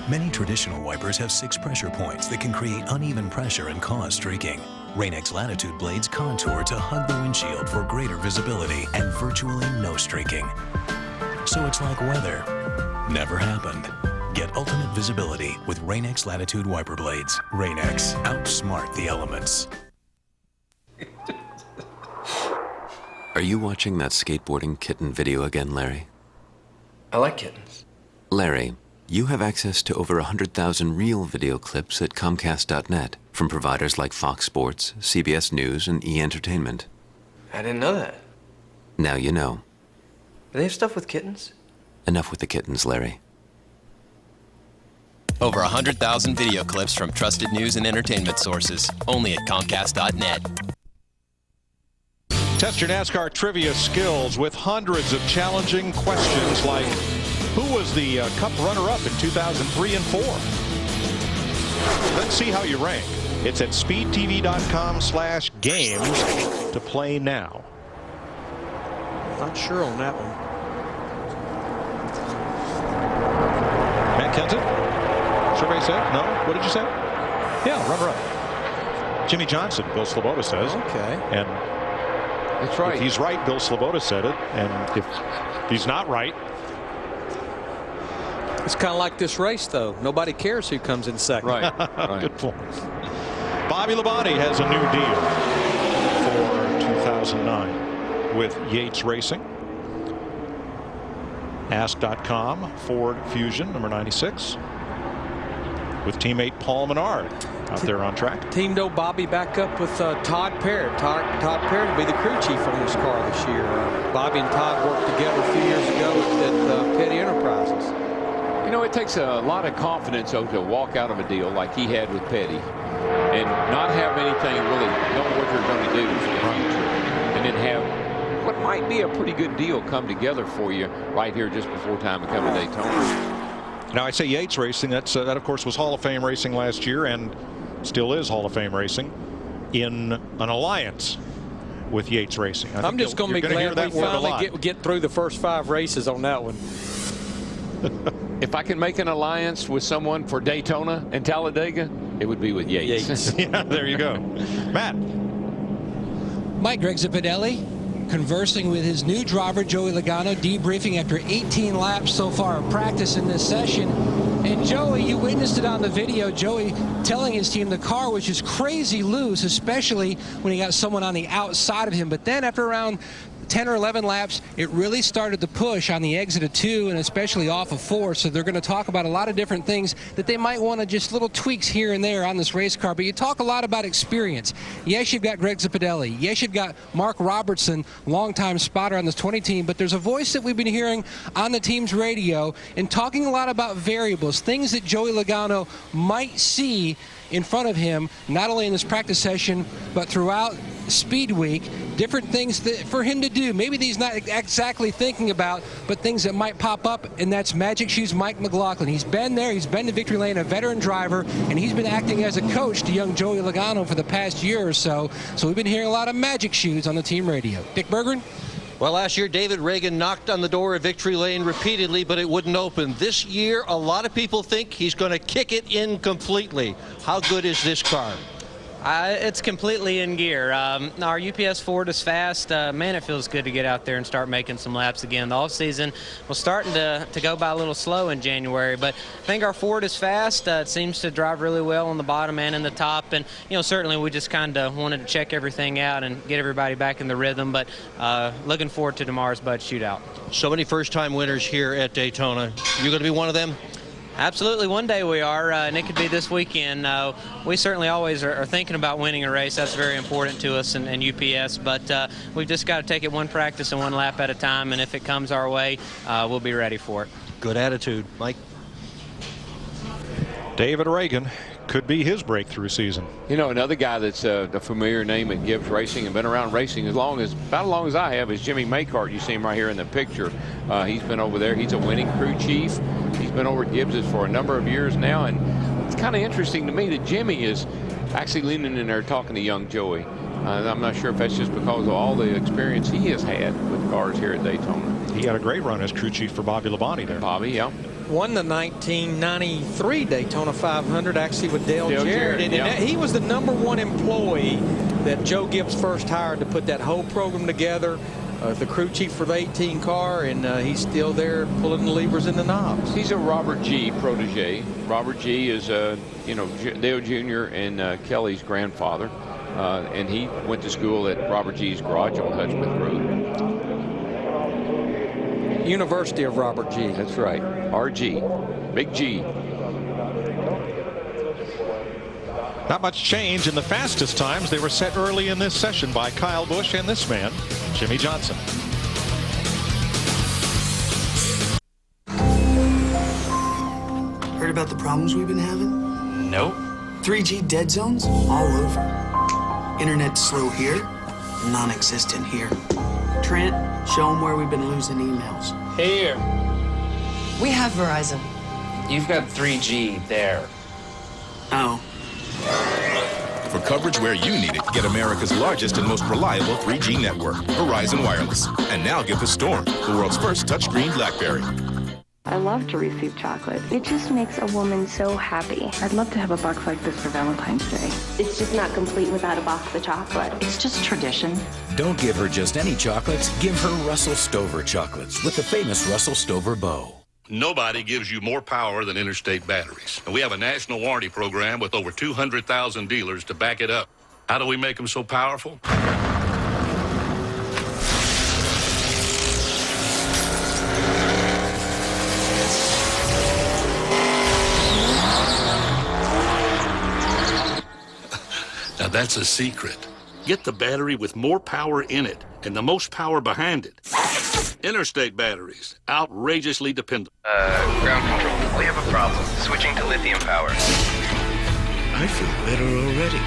Many traditional wipers have 6 pressure points that can create uneven pressure and cause streaking. Rain-X Latitude blades contour to hug the windshield for greater visibility and virtually no streaking. So it's like weather never happened. Get ultimate visibility with Rain-X Latitude wiper blades. Rain-X, outsmart the elements. Are you watching that skateboarding kitten video again, Larry? I like kittens. Larry, you have access to over 100,000 real video clips at Comcast.net from providers like Fox Sports, CBS News, and E! Entertainment. I didn't know that. Now you know. Do they have stuff with kittens? Enough with the kittens, Larry. Over 100,000 video clips from trusted news and entertainment sources, only at Comcast.net. Test your NASCAR trivia skills with hundreds of challenging questions like, Who was the Cup runner-up in 2003 and 4? Let's see how you rank. It's at speedtv.com/games to play now. Not sure on that one. Matt Kenton? Survey said? No? What did you say? Yeah, runner-up. Jimmy Johnson, Bill Sloboda says. Okay. And that's right. If he's right, Bill Sloboda said it. And if he's not right. It's kind of like this race, though. Nobody cares who comes in second. Right. Good point. Bobby Labonte has a new deal for 2009 with Yates Racing. Ask.com, Ford Fusion, number 96. With teammate Paul Menard out there on track. Teamed old Bobby back up with Todd Parrott. Todd Parrott will be the crew chief on this car this year. Bobby and Todd worked together a few years ago at Petty Enterprises. You know, it takes a lot of confidence, though, to walk out of a deal like he had with Petty and not have anything really know what you're going to do for the future, and then have what might be a pretty good deal come together for you right here just before time to come to Daytona. Now, I say Yates Racing. That of course was Hall of Fame racing last year and still is Hall of Fame racing in an alliance with Yates Racing. I'm just going to be glad we finally get through the first 5 races on that one. If I can make an alliance with someone for Daytona and Talladega, it would be with Yates. Yeah, there you go. Matt. Mike, Greg Zipadelli conversing with his new driver, Joey Logano, debriefing after 18 laps so far of practice in this session. And Joey, you witnessed it on the video, Joey telling his team the car was just crazy loose, especially when he got someone on the outside of him. But then after around 10 or 11 laps, it really started to push on the exit of 2 and especially off of 4. So they're going to talk about a lot of different things that they might want to just little tweaks here and there on this race car. But you talk a lot about experience. Yes, you've got Greg Zipadelli. Yes, you've got Mark Robertson, longtime spotter on this 20 team. But there's a voice that we've been hearing on the team's radio and talking a lot about variables, things that Joey Logano might see in front of him, not only in this practice session, but throughout Speed Week, different things for him to do. Maybe he's not exactly thinking about, but things that might pop up, and that's Magic Shoes Mike McLaughlin. He's been there. He's been to Victory Lane, a veteran driver, and he's been acting as a coach to young Joey Logano for the past year or so. So we've been hearing a lot of Magic Shoes on the team radio. Dick Berggren? Well, last year, David Reagan knocked on the door of Victory Lane repeatedly, but it wouldn't open. This year, a lot of people think he's going to kick it in completely. How good is this car? It's completely in gear. Our UPS Ford is fast. Man, it feels good to get out there and start making some laps again. The off-season was starting to go by a little slow in January, but I think our Ford is fast. It seems to drive really well on the bottom and in the top, and certainly we just kind of wanted to check everything out and get everybody back in the rhythm, but looking forward to tomorrow's Bud Shootout. So many first-time winners here at Daytona. You going to be one of them? Absolutely. One day we are, and it could be this weekend. We certainly always are thinking about winning a race. That's very important to us and UPS, but we've just got to take it one practice and one lap at a time, and if it comes our way, we'll be ready for it. Good attitude. Mike? David Reagan could be his breakthrough season. Another guy that's a familiar name at Gibbs Racing and been around racing about as long as I have is Jimmy Makart. You see him right here in the picture. He's been over there. He's a winning crew chief. He's been over at Gibbs's for a number of years now, and it's kind of interesting to me that Jimmy is actually leaning in there talking to young Joey. I'm not sure if that's just because of all the experience he has had with cars here at Daytona. He had a great run as crew chief for Bobby Labonte there. Bobby, yeah. Won the 1993 Daytona 500 actually with Dale Jarrett. And yeah. He was the #1 employee that Joe Gibbs first hired to put that whole program together. The crew chief for the 18 car, and he's still there pulling the levers and the knobs. He's a Robert G. protege. Robert G. is, Dale Jr. and Kelly's grandfather, and he went to school at Robert G.'s garage on Hudspeth Road. University of Robert G. That's right. RG. Big G. Not much change in the fastest times. They were set early in this session by Kyle Busch and this man, Jimmy Johnson. Heard about the problems we've been having? Nope. 3G dead zones all over. Internet slow here, non-existent here. Trent, show them where we've been losing emails. Here. We have Verizon. You've got 3G there. Oh. For coverage where you need it, get America's largest and most reliable 3G network, Verizon Wireless. And now get the Storm, the world's first touchscreen BlackBerry. I love to receive chocolate. It just makes a woman so happy. I'd love to have a box like this for Valentine's Day. It's just not complete without a box of chocolate. It's just tradition. Don't give her just any chocolates. Give her Russell Stover chocolates with the famous Russell Stover bow. Nobody gives you more power than Interstate Batteries. And we have a national warranty program with over 200,000 dealers to back it up. How do we make them so powerful? Now that's a secret. Get the battery with more power in it and the most power behind it. Interstate Batteries, outrageously dependable. Ground control, we have a problem. Switching to lithium power. I feel better already.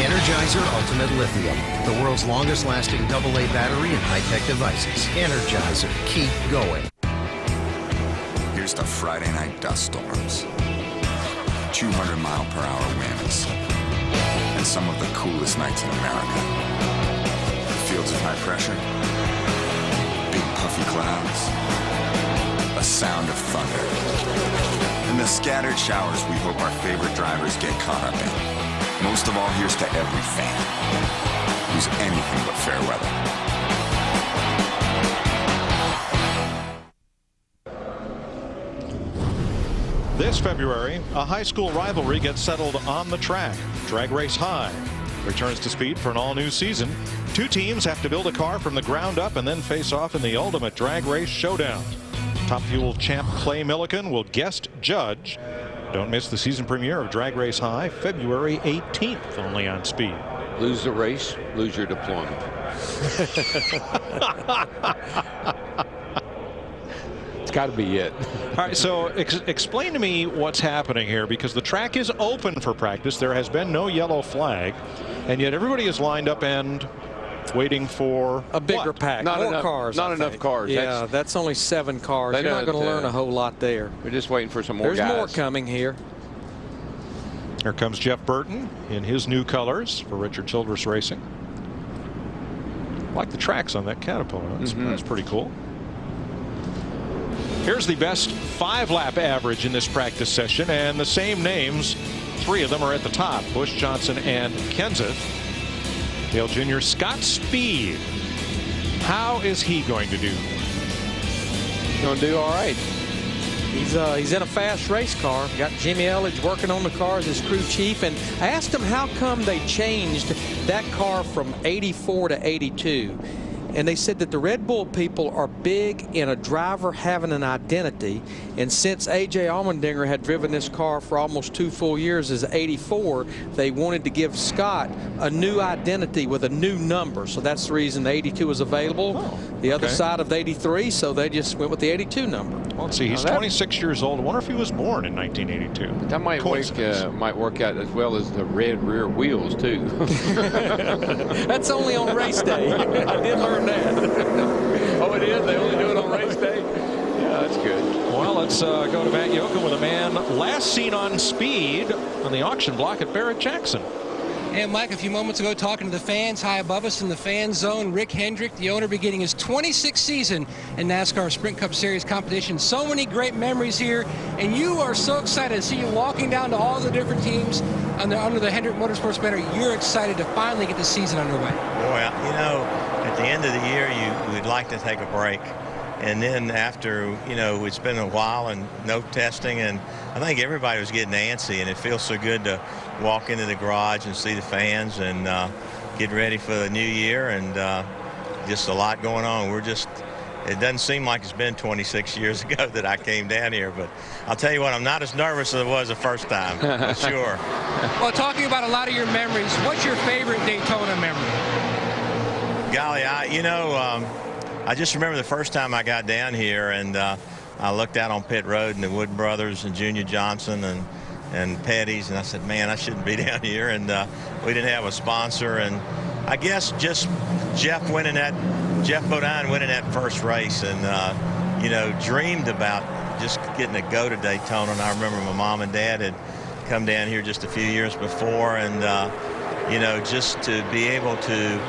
Energizer Ultimate Lithium, the world's longest lasting AA battery and high-tech devices. Energizer, keep going. Here's to Friday night dust storms, 200-mile-per-hour winds, and some of the coolest nights in America. Fields of high pressure, big puffy clouds, a sound of thunder, and the scattered showers we hope our favorite drivers get caught up in. Most of all, here's to every fan who's anything but fair weather. This February, a high school rivalry gets settled on the track. Drag Race High returns to speed for an all-new season. Two teams have to build a car from the ground up and then face off in the ultimate drag race showdown. Top Fuel champ Clay Millican will guest judge. Don't miss the season premiere of Drag Race High, February 18th, only on Speed. Lose the race, lose your deployment. It's got to be it. All right, so explain to me what's happening here, because the track is open for practice. There has been no yellow flag, and yet everybody is lined up and waiting for a bigger pack, more cars. Not enough cars. Yeah, that's only 7 cars. You're not going to learn a whole lot there. We're just waiting for some more guys. There's more coming here. Here comes Jeff Burton in his new colors for Richard Childress Racing. I like the tracks on that Caterpillar. That's pretty cool. Here's the best 5-lap average in this practice session, and the same names, 3 of them are at the top, Bush, Johnson, and Kenseth. Dale Jr. Scott Speed. How is he going to do? Going to do all right. He's in a fast race car. Got Jimmy Elledge working on the car as his crew chief, and I asked him how come they changed that car from 84 to 82. And they said that the Red Bull people are big in a driver having an identity. And since A.J. Allmendinger had driven this car for almost 2 full years as 84, they wanted to give Scott a new identity with a new number. So that's the reason the 82 was available. The other side of the 83, so they just went with the 82 number. Well, let's see, he's 26 years old. I wonder if he was born in 1982. That might work out as well as the red rear wheels, too. That's only on race day. I did learn that. Oh, it is? They only do it on race day? Yeah, that's good. Well, let's go to Matt Yoakum with a man last seen on Speed on the auction block at Barrett-Jackson. And Mike, a few moments ago, talking to the fans high above us in the fan zone, Rick Hendrick, the owner, beginning his 26th season in NASCAR Sprint Cup Series competition. So many great memories here, and you are so excited to see you walking down to all the different teams under the Hendrick Motorsports banner. You're excited to finally get the season underway. Boy, you know, at the end of the year, we'd like to take a break. And then after, you know, it's been a while and no testing, and I think everybody was getting antsy, and it feels so good to walk into the garage and see the fans and get ready for the new year, and just a lot going on. It doesn't seem like it's been 26 years ago that I came down here, but I'll tell you what, I'm not as nervous as I was the first time, for sure. Well, talking about a lot of your memories, what's your favorite Daytona memory? Golly, I just remember the first time I got down here, and I looked out on pit road and the Wood Brothers and Junior Johnson and Petty's, and I said, man, I shouldn't be down here. And we didn't have a sponsor, and I guess just Jeff Bodine winning that first race, and dreamed about just getting to go to Daytona. And I remember my mom and dad had come down here just a few years before, and just to be able to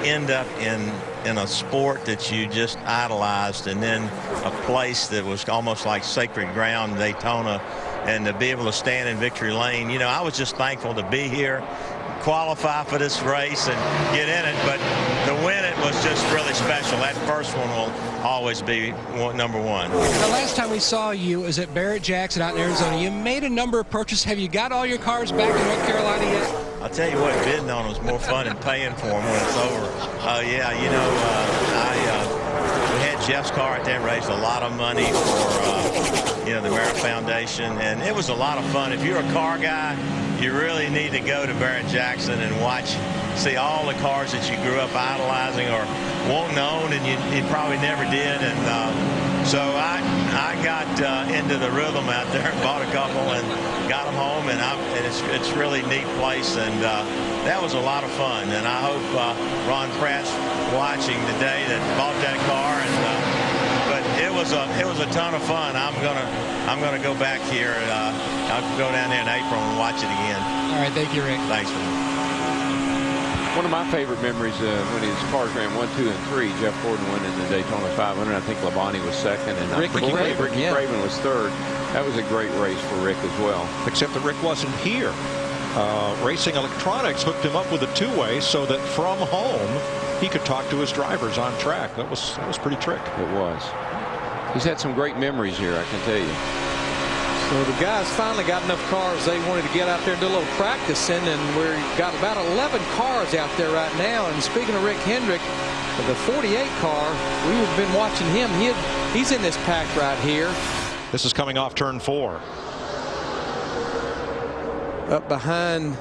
end up in a sport that you just idolized, and then a place that was almost like sacred ground, Daytona, and to be able to stand in victory lane. I was just thankful to be here, qualify for this race and get in it, but to win it was just really special. That first one will always be number one. The last time we saw you was at Barrett-Jackson out in Arizona. You made a number of purchases. Have you got all your cars back in North Carolina yet? I'll tell you what, bidding on them is more fun than paying for them when it's over. We had Jeff's car at that race, a lot of money for the Barrett Foundation, and it was a lot of fun. If you're a car guy, you really need to go to Barrett-Jackson and see all the cars that you grew up idolizing or wanting to own, and you probably never did. And so I got into the rhythm out there and bought a couple and got them home, and it's really neat place, and that was a lot of fun. And I hope Ron Pratt's watching today that bought that car. But it was a ton of fun. I'm gonna go back here. I'll go down there in April and watch it again. All right, thank you, Rick. Thanks, man. One of my favorite memories when his cars ran 1, 2, and 3, Jeff Gordon won in the Daytona 500. I think Labonte was second, and Ricky Craven was third. That was a great race for Rick as well. Except that Rick wasn't here. Racing Electronics hooked him up with a two-way so that from home he could talk to his drivers on track. That was pretty trick. It was. He's had some great memories here, I can tell you. So the guys finally got enough cars they wanted to get out there and do a little practicing, and we've got about 11 cars out there right now. And speaking of Rick Hendrick, the 48 car, we've been watching him. He's in this pack right here. This is coming off turn 4. Up behind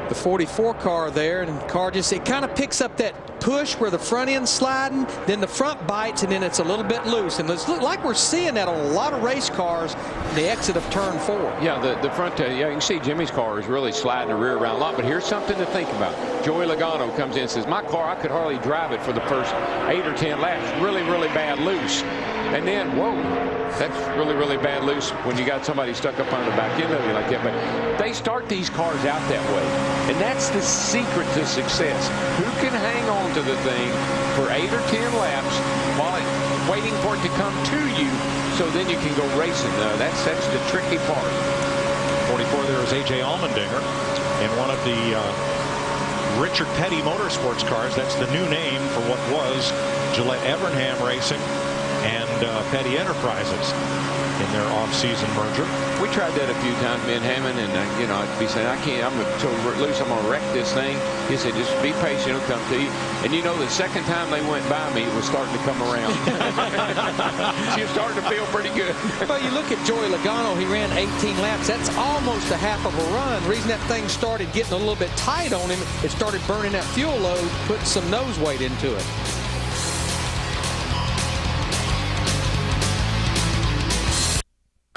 the 44 car there, and the car it kind of picks up that push where the front end's sliding, then the front bites, and then it's a little bit loose. And it's like we're seeing that on a lot of race cars in the exit of turn 4. Yeah, the front, you can see Jimmy's car is really sliding the rear around a lot. But here's something to think about. Joey Logano comes in and says, my car, I could hardly drive it for the first 8 or 10 laps. Really, really bad loose. And then, whoa, that's really, really bad loose when you got somebody stuck up on the back end of you like that. But they start these cars out that way. And that's the secret to success. Who can hang on to the thing for 8 or 10 laps while waiting for it to come to you, so then you can go racing. That's the tricky part. 44 there is A.J. Allmendinger in one of the Richard Petty Motorsports cars. That's the new name for what was Gillette Evernham Racing and Petty Enterprises in their off-season merger. We tried that a few times, me and Hammond, and I'd be saying, I can't, I'm so loose, I'm going to wreck this thing. He said, just be patient, it'll come to you. And the second time they went by me, it was starting to come around. She was starting to feel pretty good. Well, you look at Joey Logano, he ran 18 laps. That's almost a half of a run. The reason that thing started getting a little bit tight on him, it started burning that fuel load, putting some nose weight into it.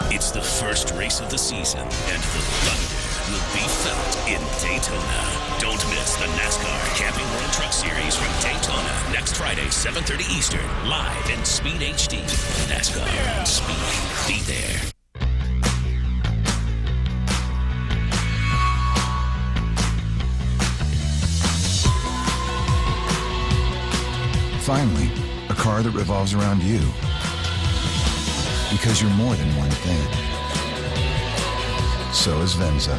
It's the first race of the season, and the thunder will be felt in Daytona. Don't miss the NASCAR Camping World Truck Series from Daytona next Friday, 7:30 Eastern, live in Speed HD. NASCAR on Speed. Be there. Finally, a car that revolves around you. Because you're more than one thing. So is Venza.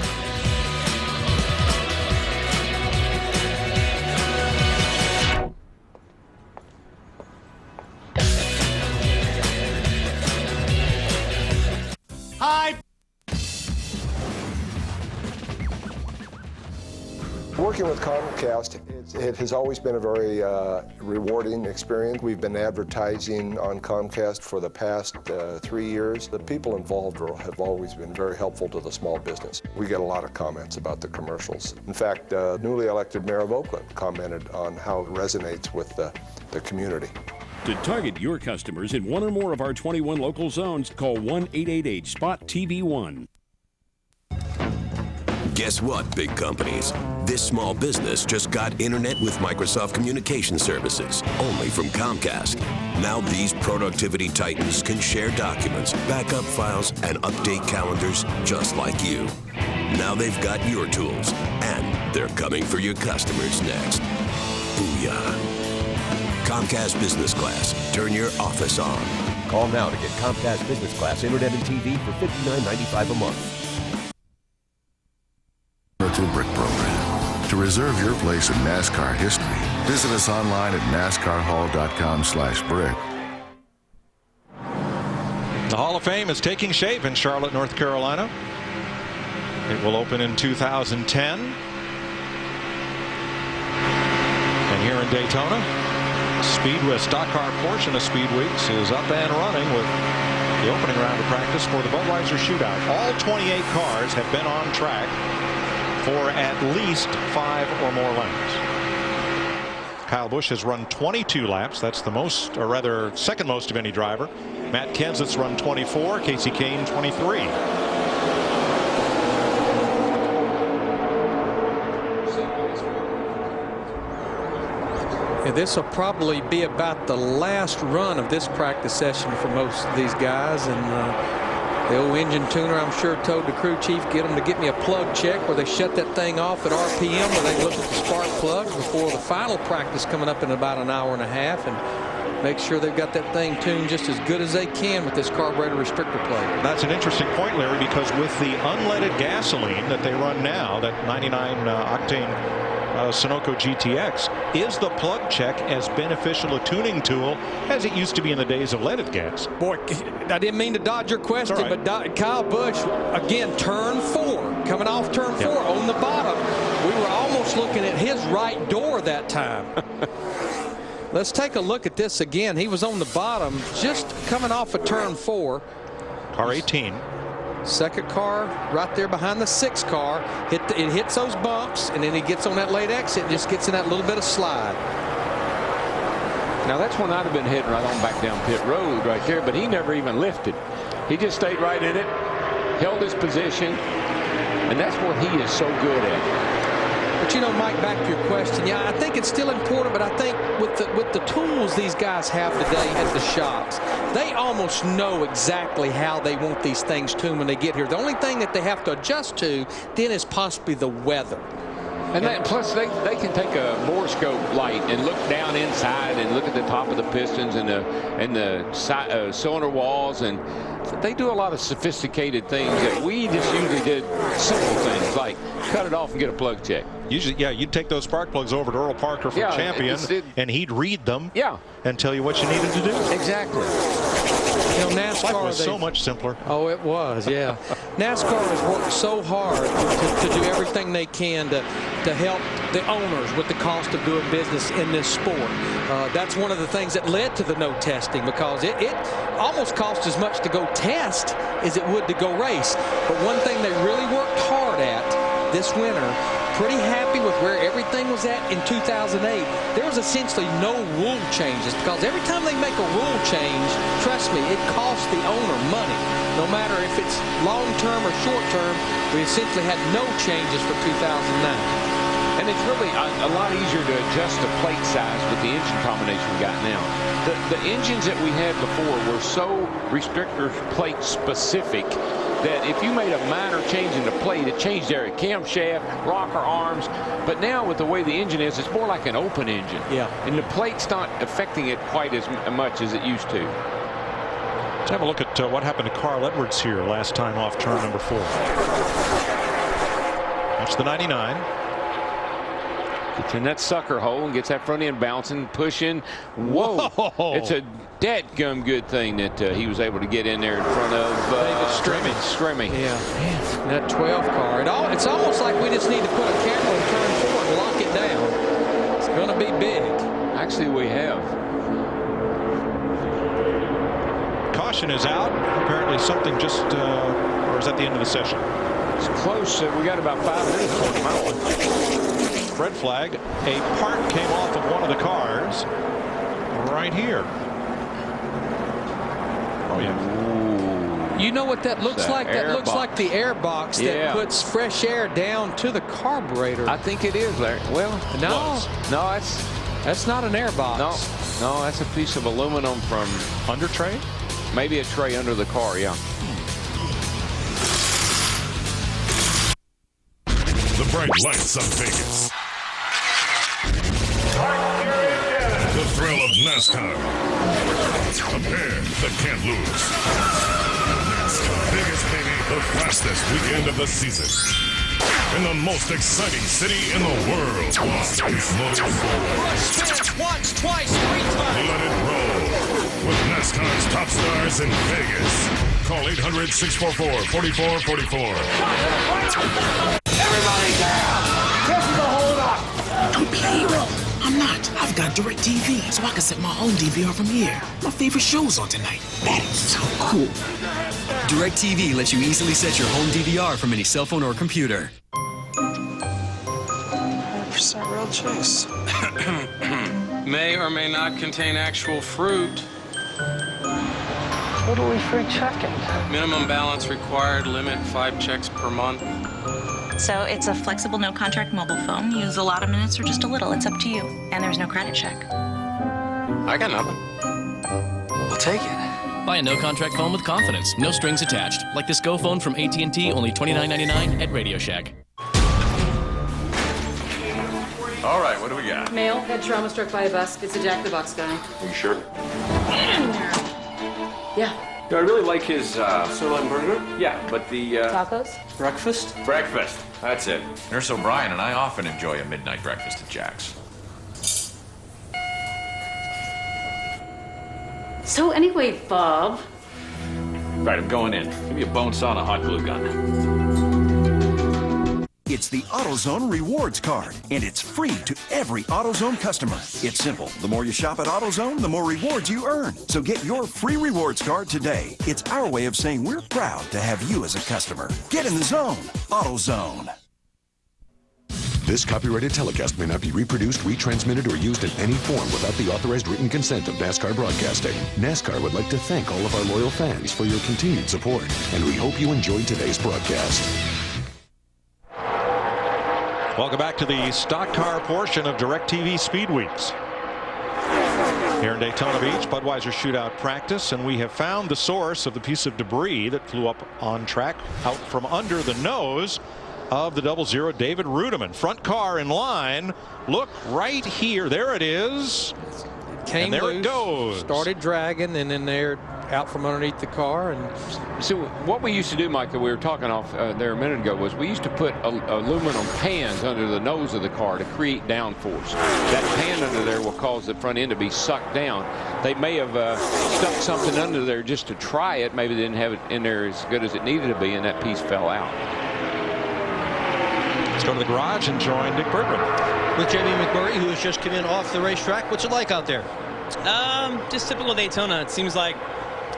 Hi. Working with Comcast, it has always been a very rewarding experience. We've been advertising on Comcast for the past 3 years. The people involved have always been very helpful to the small business. We get a lot of comments about the commercials. In fact, newly elected mayor of Oakland commented on how it resonates with the community. To target your customers in one or more of our 21 local zones, call 1-888-SPOT-TV1. Guess what, big companies? This small business just got internet with Microsoft Communication Services, only from Comcast. Now these productivity titans can share documents, back up files, and update calendars just like you. Now they've got your tools, and they're coming for your customers next. Booyah. Comcast Business Class. Turn your office on. Call now to get Comcast Business Class Internet and TV for $59.95 a month. Brick Program. To reserve your place in NASCAR history, visit us online at NASCARHall.com/brick. The Hall of Fame is taking shape in Charlotte, North Carolina. It will open in 2010. And here in Daytona, Stock Car portion of Speed Weeks is up and running with the opening round of practice for the Budweiser Shootout. All 28 cars have been on track for at least 5 or more laps. Kyle Busch has run 22 laps. That's the most, or rather second most of any driver. Matt Kenseth's run 24, Casey Kane 23. This will probably be about the last run of this practice session for most of these guys, and the old engine tuner, I'm sure, told the crew chief, get them to get me a plug check where they shut that thing off at RPM, where they look at the spark plugs before the final practice coming up in about an hour and a half, and make sure they've got that thing tuned just as good as they can with this carburetor restrictor plate. That's an interesting point, Larry, because with the unleaded gasoline that they run now, that 99 octane Sunoco GTX, is the plug check as beneficial a tuning tool as it used to be in the days of leaded gas? Boy, I didn't mean to dodge your question, right. but Kyle Busch, again, turn 4, coming off turn 4 on the bottom. We were almost looking at his right door that time. Let's take a look at this again. He was on the bottom, just coming off of turn 4. Car 18. Second car right there behind the 6th car. It hits those bumps, and then he gets on that late exit and just gets in that little bit of slide. Now that's when I'd have been heading right on back down pit road right there, but he never even lifted. He just stayed right in it, held his position, and that's what he is so good at. But you know, Mike, back to your question, yeah, I think it's still important, but I think with the tools these guys have today at the shops, they almost know exactly how they want these things tuned when they get here. The only thing that they have to adjust to then is possibly the weather. And plus, they can take a borescope light and look down inside and look at the top of the pistons and the cylinder walls, and they do a lot of sophisticated things that we just usually did simple things like cut it off and get a plug check. Usually, yeah, you'd take those spark plugs over to Earl Parker from Champion, and he'd read them and tell you what you needed to do. Exactly. You know, NASCAR was so much simpler. Oh, it was, yeah. NASCAR has worked so hard to do everything they can to help the owners with the cost of doing business in this sport. That's one of the things that led to the no testing, because it almost cost as much to go test as it would to go race. But one thing they really worked hard at this winter, pretty happy with where everything was at in 2008. There was essentially no rule changes, because every time they make a rule change, trust me, it costs the owner money. No matter if it's long-term or short-term, we essentially had no changes for 2009. And it's really a lot easier to adjust the plate size with the engine combination we got now. The engines that we had before were so restrictor plate specific that if you made a minor change in the plate, it changed their camshaft, rocker arms. But now with the way the engine is, it's more like an open engine. Yeah. And the plate's not affecting it quite as much as it used to. Let's have a look at what happened to Carl Edwards here last time off turn number 4. That's the 99. Gets in that sucker hole and gets that front end bouncing, pushing. Whoa. It's a dadgum good thing that he was able to get in there in front of Stremme. Yeah. Man, that 12 car. It's almost like we just need to put a camera in turn 4 and lock it down. It's going to be big. Actually, we have. Caution is out. Apparently something just, or is that the end of the session? It's close. We got about 5 minutes on the mountain. Red flag. A part came off of one of the cars right here. Oh, yeah. You know what that looks like? That looks box. like the air box that puts fresh air down to the carburetor. I think it is there. Well, no, that's not an air box. No, that's a piece of aluminum from under tray. Maybe a tray under the car. Yeah. The bright lights of Vegas. The thrill of NASCAR. A pair that can't lose. NASCAR. Vegas, baby. The fastest weekend of the season. In the most exciting city in the world. Once, twice, 3 times. Let it roll. With NASCAR's top stars in Vegas. Call 800-644-4444. Everybody down. This is a hold-up. Don't be a hero. I'm not. I've got DirecTV, so I can set my own DVR from here. My favorite show's on tonight. That is so cool. DirecTV lets you easily set your home DVR from any cell phone or computer. 100% real juice. May or may not contain actual fruit. Totally free checking. Minimum balance required, limit 5 checks per month. So it's a flexible, no-contract mobile phone. Use a lot of minutes or just a little. It's up to you. And there's no credit check. I got nothing. We'll take it. Buy a no-contract phone with confidence. No strings attached. Like this Go phone from AT&T, only $29.99 at Radio Shack. All right, what do we got? Male, had trauma struck by a bus. It's a Jack the Box guy. Are you sure? Yeah. I really like his sirloin burger. Yeah, but the Tacos? Breakfast? Breakfast. That's it. Nurse O'Brien and I often enjoy a midnight breakfast at Jack's. So anyway, Bob. Right, I'm going in. Give me a bone saw and a hot glue gun. It's the AutoZone Rewards Card, and it's free to every AutoZone customer. It's simple. The more you shop at AutoZone, the more rewards you earn. So get your free rewards card today. It's our way of saying we're proud to have you as a customer. Get in the zone. AutoZone. This copyrighted telecast may not be reproduced, retransmitted, or used in any form without the authorized written consent of NASCAR Broadcasting. NASCAR would like to thank all of our loyal fans for your continued support, and we hope you enjoyed today's broadcast. Welcome back to the stock car portion of DirecTV Speed Weeks. Here in Daytona Beach, Budweiser Shootout practice, and we have found the source of the piece of debris that flew up on track out from under the nose of the 00 David Rudiman. Front car in line. Look right here. There it is. It came and there loose, it goes. Started dragging, and then they're out from underneath the car. And so what we used to do, Mike, that we were talking off there a minute ago, was we used to put aluminum pans under the nose of the car to create downforce. That pan under there will cause the front end to be sucked down. They may have stuck something under there just to try it. Maybe they didn't have it in there as good as it needed to be, and that piece fell out. Let's go to the garage and join Dick Bergman. With Jamie McMurray, who has just come in off the racetrack. What's it like out there? Just typical Daytona. It seems like,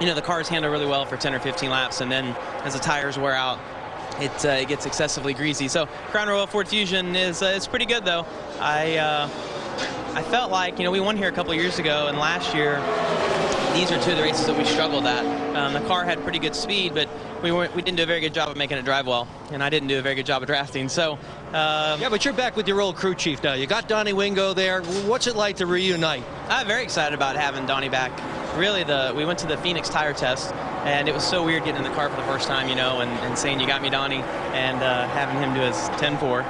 you know, the cars handle really well for 10 or 15 laps, and then as the tires wear out, it gets excessively greasy. So Crown Royal Ford Fusion is it's pretty good, though. I felt like, you know, we won here a couple years ago, and last year these are two of the races that we struggled at. The car had pretty good speed, but we didn't do a very good job of making it drive well, and I didn't do a very good job of drafting. So yeah, but you're back with your old crew chief now. You got Donnie Wingo there. What's it like to reunite? I'm very excited about having Donnie back. Really, we went to the Phoenix tire test, and it was so weird getting in the car for the first time, you know, and saying, "You got me, Donnie," and having him do his 10-4.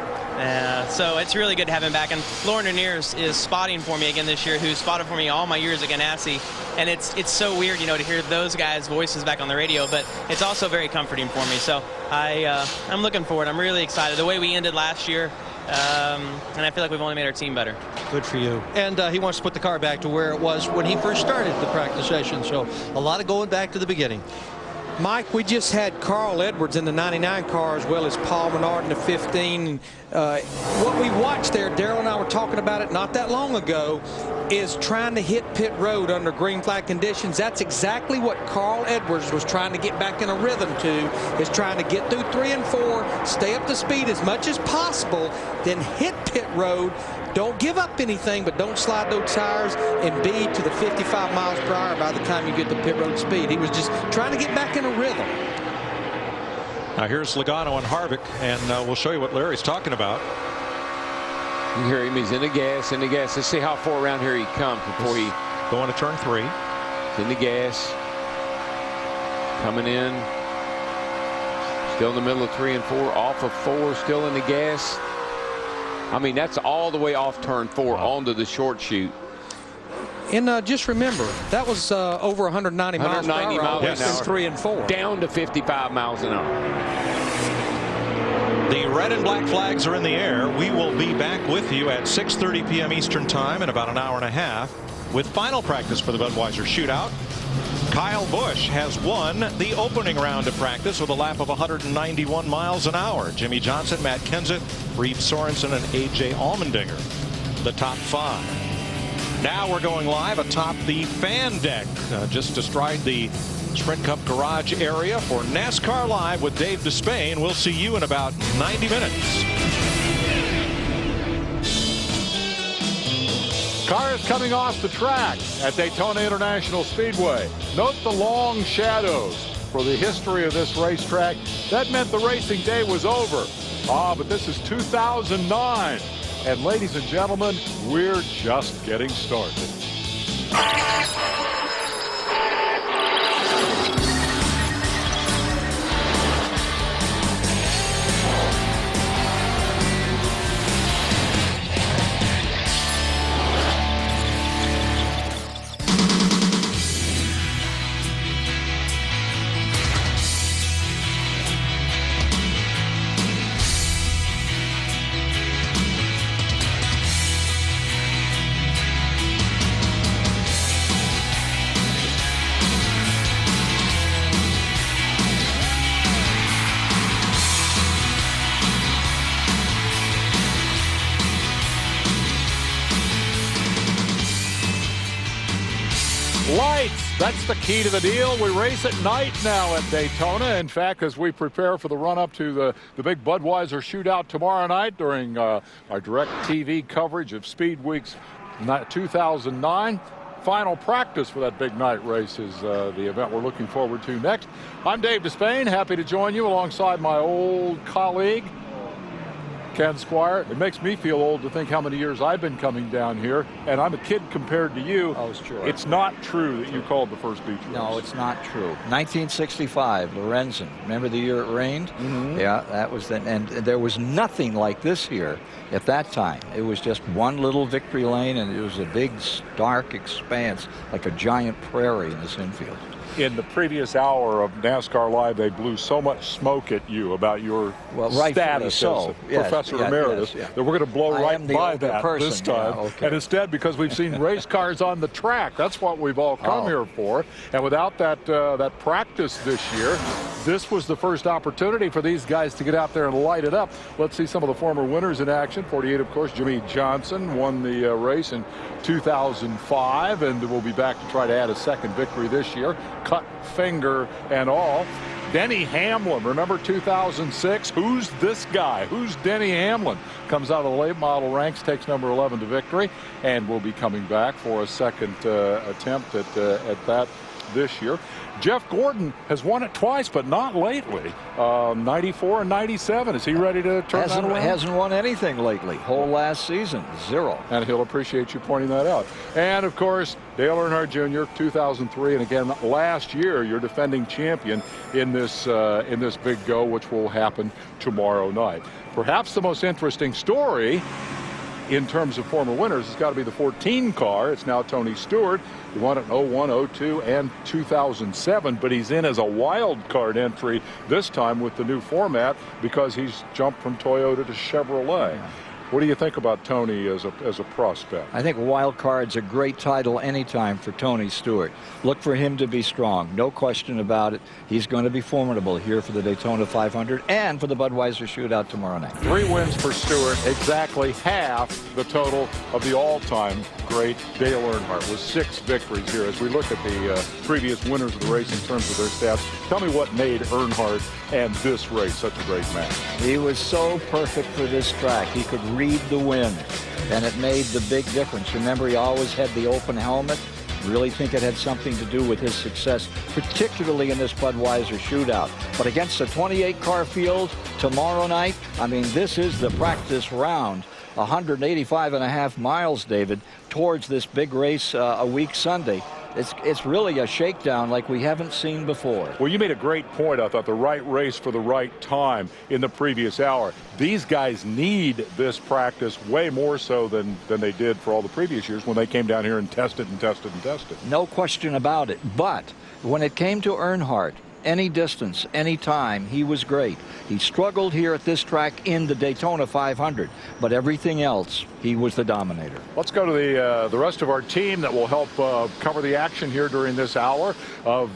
So it's really good to have him back. And Lauren Reniers is spotting for me again this year, who spotted for me all my years at Ganassi. And it's so weird, you know, to hear those guys' voices back on the radio, but it's also very comforting for me. So I'm looking forward. I'm really excited. The way we ended last year, and I feel like we've only made our team better. Good for you. And he wants to put the car back to where it was when he first started the practice session. So a lot of going back to the beginning. Mike, we just had Carl Edwards in the 99 car as well as Paul Menard in the 15. What we watched there, Darrell and I were talking about it not that long ago, is trying to hit pit road under green flag conditions. That's exactly what Carl Edwards was trying to get back in a rhythm to, is trying to get through 3 and 4, stay up to speed as much as possible, then hit pit road, don't give up anything, but don't slide those tires, and B, to the 55 miles per hour by the time you get to pit road speed. He was just trying to get back in a rhythm. Now here's Logano and Harvick, and we'll show you what Larry's talking about. You hear him, he's in the gas, in the gas. Let's see how far around here he comes before he... Going to turn 3. He's in the gas. Coming in. Still in the middle of 3 and 4. Off of 4, still in the gas. I mean, that's all the way off turn 4 onto the short chute. And just remember, that was over 190 miles per hour. Yes. 3 and 4. Down to 55 miles an hour. The red and black flags are in the air. We will be back with you at 6:30 p.m. Eastern Time in about an hour and a half with final practice for the Budweiser Shootout. Kyle Busch has won the opening round of practice with a lap of 191 miles an hour. Jimmy Johnson, Matt Kenseth, Reeve Sorensen, and A.J. Allmendinger, the top 5. Now we're going live atop the fan deck, just astride the Sprint Cup garage area for NASCAR Live with Dave Despain. We'll see you in about 90 minutes. Cars coming off the track at Daytona International Speedway. Note the long shadows. For the history of this racetrack, that meant the racing day was over. But this is 2009. And ladies and gentlemen, we're just getting started. Lights, that's the key to the deal. We race at night now at Daytona. In fact, as we prepare for the run-up to the big Budweiser Shootout tomorrow night during our direct TV coverage of Speed Weeks 2009, final practice for that big night race is the event we're looking forward to next. I'm Dave Despain, happy to join you alongside my old colleague, Ken Squire. It makes me feel old to think how many years I've been coming down here, and I'm a kid compared to you. Oh, sure. It's not true that you called the first beach race. No, it's not true. 1965, Lorenzen. Remember the year it rained? Mm-hmm. Yeah, that was then. And there was nothing like this here at that time. It was just one little victory lane, and it was a big, stark expanse, like a giant prairie in this infield. In the previous hour of NASCAR Live, they blew so much smoke at you about your status as Professor Emeritus that we're going to blow right by that this time. Yeah, okay. And instead, because we've seen race cars on the track, that's what we've all come here for. And without that practice this year, this was the first opportunity for these guys to get out there and light it up. Let's see some of the former winners in action. 48, of course, Jimmy Johnson won the race in 2005, and we'll be back to try to add a second victory this year. Cut finger and all. Denny Hamlin, remember 2006? Who's this guy? Who's Denny Hamlin? Comes out of the late model ranks, takes number 11 to victory, and will be coming back for a second attempt at that this year. Jeff Gordon has won it twice, but not lately. 94 and 97. Is he ready to turn that around? Hasn't won anything lately. Whole last season, 0. And he'll appreciate you pointing that out. And, of course, Dale Earnhardt Jr., 2003. And, again, last year, your defending champion in this big go, which will happen tomorrow night. Perhaps the most interesting story in terms of former winners, it's got to be the 14 car. It's now Tony Stewart. He won it in 01, 02, and 2007, but he's in as a wild card entry this time with the new format because he's jumped from Toyota to Chevrolet. What do you think about Tony as a prospect? I think wild card's a great title anytime for Tony Stewart. Look for him to be strong. No question about it. He's going to be formidable here for the Daytona 500 and for the Budweiser Shootout tomorrow night. 3 wins for Stewart, exactly half the total of the all-time great great Dale Earnhardt with 6 victories here. As we look at the previous winners of the race in terms of their stats, tell me what made Earnhardt and this race such a great match. He was so perfect for this track. He could read the wind, and it made the big difference. Remember, he always had the open helmet. Really think it had something to do with his success, particularly in this Budweiser Shootout. But against a 28-car field tomorrow night, I mean, this is the practice round. 185.5 miles, David, towards this big race a week Sunday. It's really a shakedown like we haven't seen before. Well, you made a great point. I thought the right race for the right time in the previous hour. These guys need this practice way more so than they did for all the previous years when they came down here and tested and tested and tested. No question about it. But when it came to Earnhardt, any distance, any time, he was great. He struggled here at this track in the Daytona 500, but everything else, he was the dominator. Let's go to the rest of our team that will help cover the action here during this hour of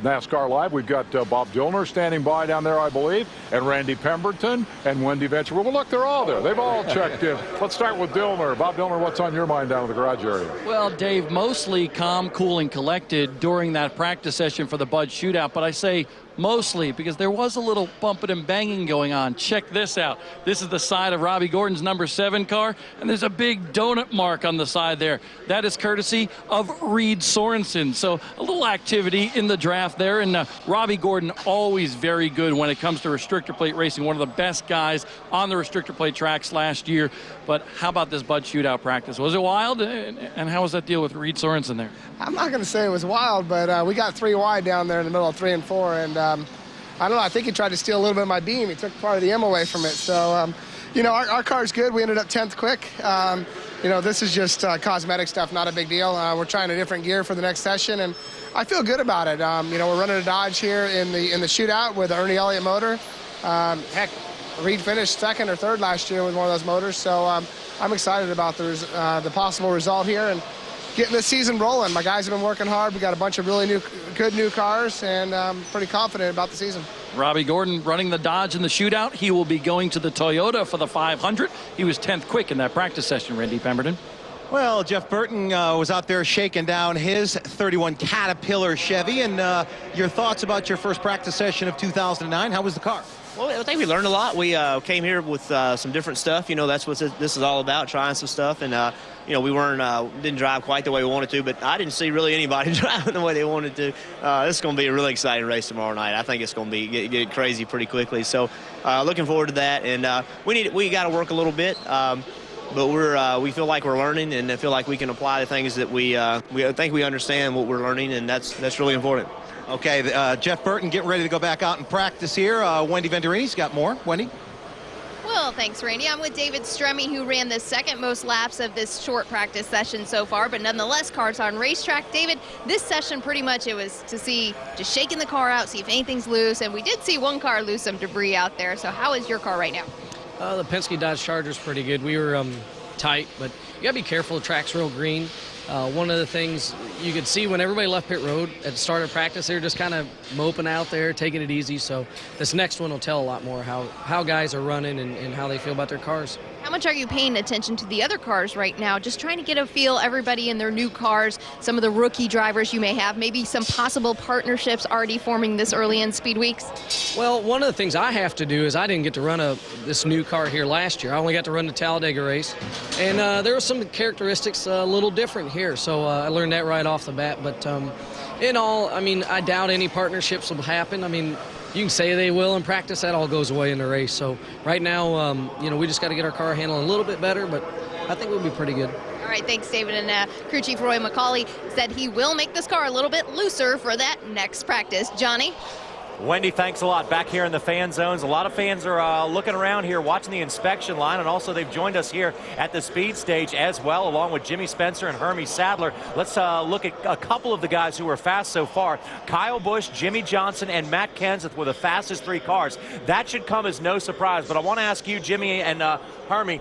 NASCAR Live. We've got Bob Dillner standing by down there, I believe, and Randy Pemberton and Wendy Venture. Well, look, they're all there. They've all checked in. Let's start with Dillner. Bob Dillner, what's on your mind down in the garage area? Well, Dave, mostly calm, cool, and collected during that practice session for the Bud Shootout, but I say mostly because there was a little bumping and banging going on. Check this out. This is the side of Robbie Gordon's number 7 car, and there's a big donut mark on the side there. That is courtesy of Reed Sorensen. So a little activity in the draft there, and Robbie Gordon always very good when it comes to restrictor plate racing, one of the best guys on the restrictor plate tracks last year. But how about this Bud Shootout practice? Was it wild? And how was that deal with Reed Sorensen there? I'm not going to say it was wild, but we got 3 wide down there in the middle of 3 and 4, and I don't know, I think he tried to steal a little bit of my beam. He took part of the M away from it. So, you know, our car's good. We ended up 10th quick. You know, this is just cosmetic stuff, not a big deal. We're trying a different gear for the next session, and I feel good about it. You know, we're running a Dodge here in the shootout with the Ernie Elliott motor. Heck, Reed finished 2nd or 3rd last year with one of those motors. So I'm excited about the possible result here and getting this season rolling. My guys have been working hard. We got a bunch of really good new cars, and I'm pretty confident about the season. Robbie Gordon running the Dodge in the shootout. He will be going to the Toyota for the 500. He was 10th quick in that practice session, Randy Pemberton. Well, Jeff Burton was out there shaking down his 31 Caterpillar Chevy. And your thoughts about your first practice session of 2009? How was the car? Well, I think we learned a lot. We came here with some different stuff. You know, that's what this is all about, trying some stuff. And, you know, we didn't drive quite the way we wanted to, but I didn't see really anybody driving the way they wanted to. This is going to be a really exciting race tomorrow night. I think it's going to be get crazy pretty quickly. So looking forward to that. And we got to work a little bit. But we feel like we're learning, and I feel like we can apply the things that we think we understand what we're learning, and that's really important. Okay, Jeff Burton getting ready to go back out and practice here. Wendy Venturini's got more. Wendy? Well, thanks, Randy. I'm with David Stremme, who ran the 2nd most laps of this short practice session so far, but nonetheless, cars on racetrack. David, this session pretty much it was to see, just shaking the car out, see if anything's loose, and we did see one car lose some debris out there. So how is your car right now? The Penske Dodge Charger's pretty good. We were tight, but you got to be careful. The track's real green. One of the things you could see when everybody left pit road at the start of practice, they were just kind of moping out there, taking it easy. So this next one will tell a lot more how guys are running and how they feel about their cars. How much are you paying attention to the other cars right now? Just trying to get a feel, everybody in their new cars, some of the rookie drivers you may have, maybe some possible partnerships already forming this early in speed weeks? Well, one of the things I have to do is I didn't get to run this new car here last year. I only got to run the Talladega race. And there were some characteristics a little different here. So I learned that right off the bat. But in all, I mean, I doubt any partnerships will happen. I mean, you can say they will in practice. That all goes away in the race. So right now, you know, we just got to get our car handling a little bit better, but I think we'll be pretty good. All right, thanks, David. And crew chief Roy McCauley said he will make this car a little bit looser for that next practice. Johnny? Wendy, thanks a lot. Back here in the fan zones, a lot of fans are looking around here, watching the inspection line, and also they've joined us here at the speed stage as well, along with Jimmy Spencer and Hermie Sadler. Let's look at a couple of the guys who are fast so far. Kyle Busch, Jimmy Johnson, and Matt Kenseth were the fastest 3 cars. That should come as no surprise, but I want to ask you, Jimmy and Hermie,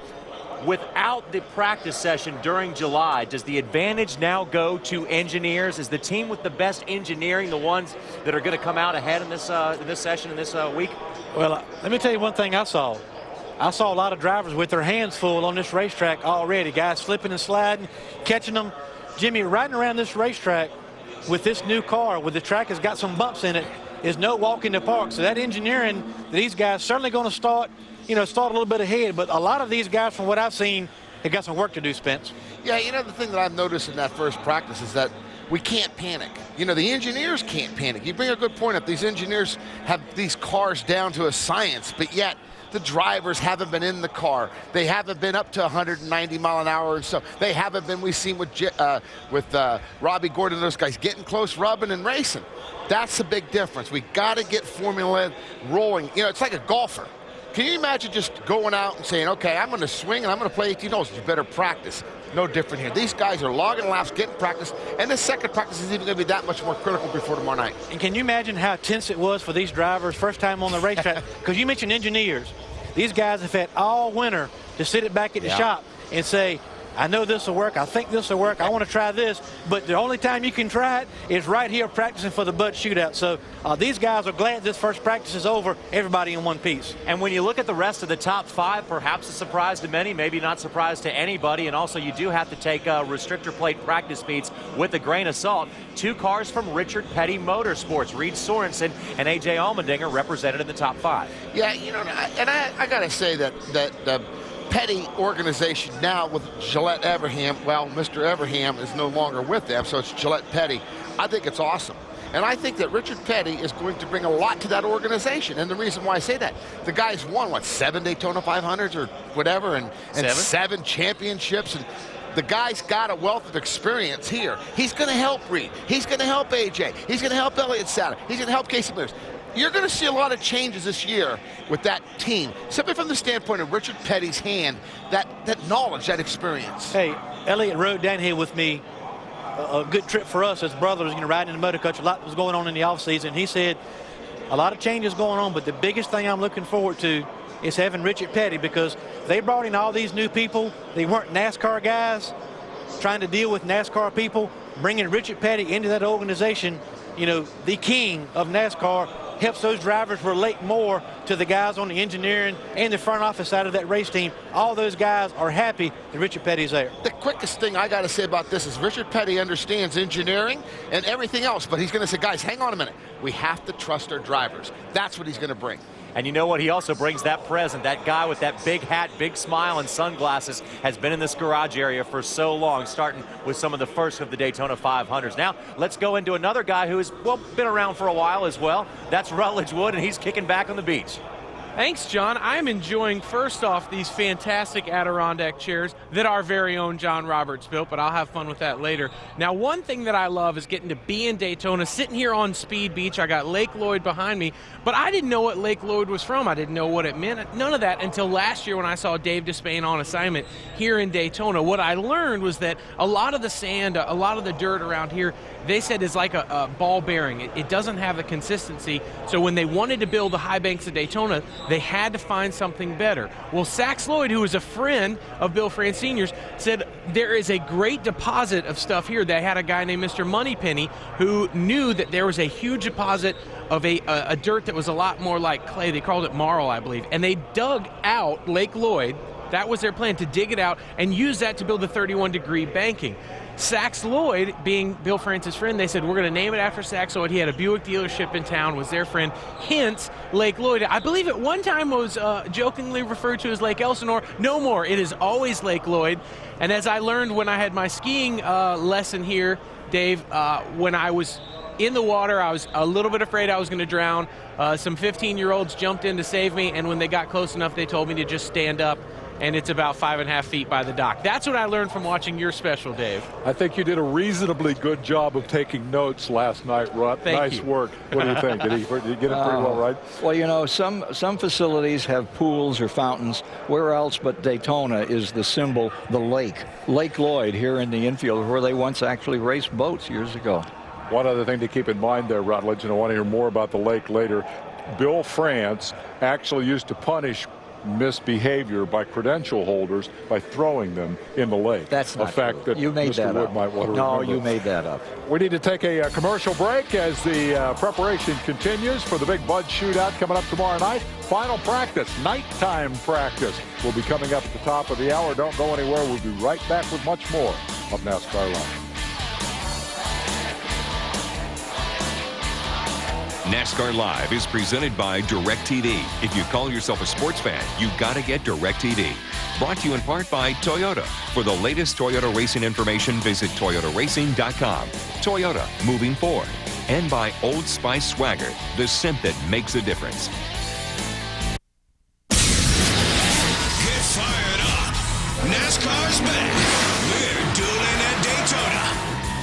without the practice session during July, does the advantage now go to engineers? Is the team with the best engineering the ones that are going to come out ahead in this session, in this week? Well, let me tell you one thing I saw. I saw a lot of drivers with their hands full on this racetrack already. Guys slipping and sliding, catching them. Jimmy, riding around this racetrack with this new car, with the track has got some bumps in it, is no walk in the park. So that engineering, these guys certainly going to start a little bit ahead. But a lot of these guys, from what I've seen, have got some work to do, Spence. Yeah, the thing that I've noticed in that first practice is that we can't panic. The engineers can't panic. You bring a good point up. These engineers have these cars down to a science, but yet the drivers haven't been in the car. They haven't been up to 190 mile an hour, and so they haven't been. We've seen with Robbie Gordon, those guys getting close, rubbing and racing. That's a big difference. We got to get Formula rolling. It's like a golfer. Can you imagine just going out and saying, okay, I'm going to swing and I'm going to play 18 holes? You better practice. No different here. These guys are logging laps, getting practice, and the second practice is even going to be that much more critical before tomorrow night. And can you imagine how tense it was for these drivers first time on the racetrack? Because you mentioned engineers. These guys have had all winter to sit it back at the shop and say, I know this will work. I think this will work. I want to try this. But the only time you can try it is right here practicing for the Bud Shootout. So these guys are glad this first practice is over. Everybody in one piece. And when you look at the rest of the top 5, perhaps a surprise to many, maybe not surprise to anybody. And also you do have to take restrictor plate practice speeds with a grain of salt. 2 cars from Richard Petty Motorsports. Reed Sorensen and A.J. Allmendinger represented in the top 5. Yeah, and I got to say that the Petty organization now with Gillette Everham. Well, Mr. Everham is no longer with them, so it's Gillette Petty. I think it's awesome. And I think that Richard Petty is going to bring a lot to that organization. And the reason why I say that, the guy's won, 7 Daytona 500s or whatever, and 7 championships. And the guy's got a wealth of experience here. He's going to help Reed. He's going to help AJ. He's going to help Elliott Sadler. He's going to help Casey Mears. You're going to see a lot of changes this year with that team, simply from the standpoint of Richard Petty's hand, that knowledge, that experience. Hey, Elliott rode down here with me, a good trip for us as brothers, riding in the motor coach. A lot was going on in the offseason. He said a lot of changes going on, but the biggest thing I'm looking forward to is having Richard Petty, because they brought in all these new people. They weren't NASCAR guys trying to deal with NASCAR people. Bringing Richard Petty into that organization, the king of NASCAR, helps those drivers relate more to the guys on the engineering and the front office side of that race team. All those guys are happy that Richard Petty's there. The quickest thing I got to say about this is Richard Petty understands engineering and everything else, but he's going to say, guys, hang on a minute. We have to trust our drivers. That's what he's going to bring. And you know what? He also brings that present. That guy with that big hat, big smile, and sunglasses has been in this garage area for so long, starting with some of the first of the Daytona 500s. Now, let's go into another guy who has, been around for a while as well. That's Rutledge Wood, and he's kicking back on the beach. Thanks, John. I'm enjoying, first off, these fantastic Adirondack chairs that our very own John Roberts built, but I'll have fun with that later. Now, one thing that I love is getting to be in Daytona, sitting here on Speed Beach. I got Lake Lloyd behind me, but I didn't know what Lake Lloyd was from. I didn't know what it meant. None of that until last year when I saw Dave Despain on assignment here in Daytona. What I learned was that a lot of the sand, a lot of the dirt around here, they said is like a ball bearing. It doesn't have the consistency. So when they wanted to build the high banks of Daytona, they had to find something better. Well, Sax Lloyd, who was a friend of Bill France Sr.'s, said there is a great deposit of stuff here. They had a guy named Mr. Moneypenny who knew that there was a huge deposit of a dirt that was a lot more like clay. They called it marl, I believe. And they dug out Lake Lloyd. That was their plan, to dig it out and use that to build the 31-degree banking. Sax Lloyd, being Bill France's friend, they said, we're going to name it after Sax Lloyd. He had a Buick dealership in town, was their friend, hence Lake Lloyd. I believe at one time was jokingly referred to as Lake Elsinore. No more. It is always Lake Lloyd. And as I learned when I had my skiing lesson here, Dave, when I was in the water, I was a little bit afraid I was going to drown. Some 15-year-olds jumped in to save me, and when they got close enough, they told me to just stand up. And it's about 5.5 feet by the dock. That's what I learned from watching your special, Dave. I think you did a reasonably good job of taking notes last night, Rutt. Nice work. What do you think? Did you get it pretty well right? Well, some facilities have pools or fountains. Where else but Daytona is the symbol, the lake. Lake Lloyd here in the infield, where they once actually raced boats years ago. One other thing to keep in mind there, Rutledge, and I want to hear more about the lake later. Bill France actually used to punish misbehavior by credential holders by throwing them in the lake. That's not a fact true. that You made Mr. that Wood up. might want to No, remember. you made that up. We need to take a commercial break as the preparation continues for the big Bud Shootout coming up tomorrow night. final practice, nighttime practice, will be coming up at the top of the hour. Don't go anywhere. We'll be right back with much more of NASCAR Live. NASCAR Live is presented by DirecTV. If you call yourself a sports fan, you gotta get DirecTV. Brought to you in part by Toyota. For the latest Toyota racing information, visit toyotaracing.com. Toyota, moving forward. And by Old Spice Swagger, the scent that makes a difference. Get fired up. NASCAR's back. We're dueling at Daytona.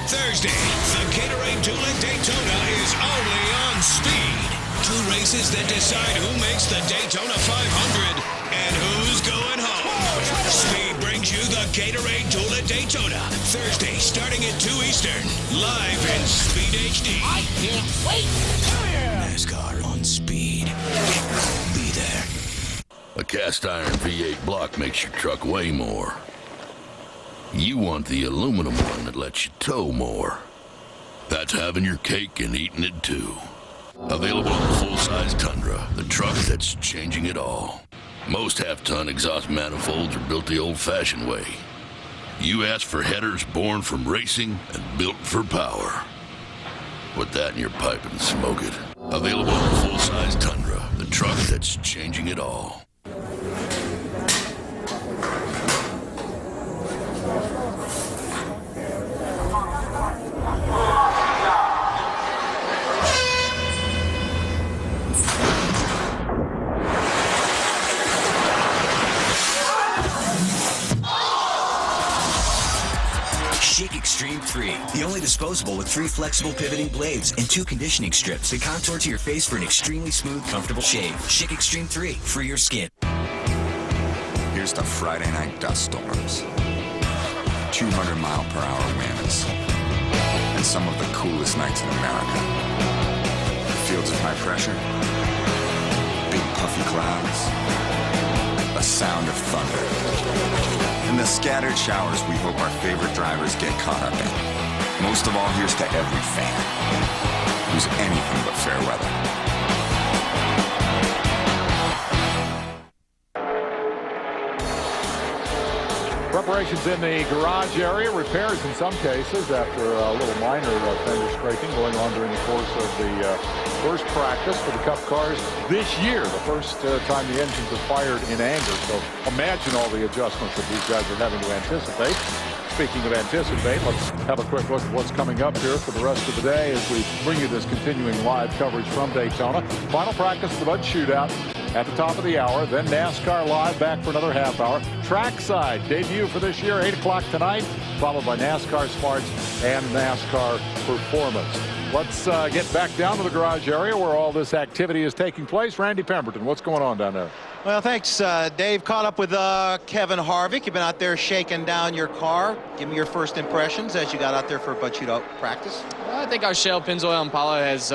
Thursday, the Gatorade Duel at Daytona is only on Speed. 2 races that decide who makes the Daytona 500 and who's going home. Speed brings you the Gatorade Duel at Daytona. Thursday, starting at 2 Eastern. Live in Speed HD. I can't wait. NASCAR on Speed. Be there. A cast iron V8 block makes your truck weigh more. You want the aluminum one that lets you tow more. That's having your cake and eating it too. Available in the full-size Tundra, the truck that's changing it all. Most half-ton exhaust manifolds are built the old-fashioned way. You asked for headers born from racing and built for power. Put that in your pipe and smoke it. Available in the full-size Tundra, the truck that's changing it all. Schick Extreme 3, the only disposable with 3 flexible pivoting blades and 2 conditioning strips that contour to your face for an extremely smooth, comfortable shave. Schick Extreme 3, free your skin. Here's to Friday night dust storms, 200-mile-per-hour winds, and some of the coolest nights in America. Fields of high pressure, big puffy clouds, a sound of thunder, and the scattered showers we hope our favorite drivers get caught up in. Most of all, here's to every fan who's anything but fair weather. Preparations in the garage area, repairs in some cases after a little minor fender scraping going on during the course of the first practice for the Cup cars this year, the first time the engines are fired in anger. So imagine all the adjustments that these guys are having to anticipate. Speaking of anticipate, let's have a quick look at what's coming up here for the rest of the day as we bring you this continuing live coverage from Daytona. Final practice of the Bud Shootout at the top of the hour, then NASCAR Live back for another half hour. Trackside debut for this year, 8 o'clock tonight, followed by NASCAR Smarts and NASCAR Performance. Let's get back down to the garage area where all this activity is taking place. Randy Pemberton, what's going on down there? Well, thanks, Dave. Caught up with Kevin Harvick. You've been out there shaking down your car. Give me your first impressions as you got out there for a Bud Shootout practice. Well, I think our shell Pennzoil Impala has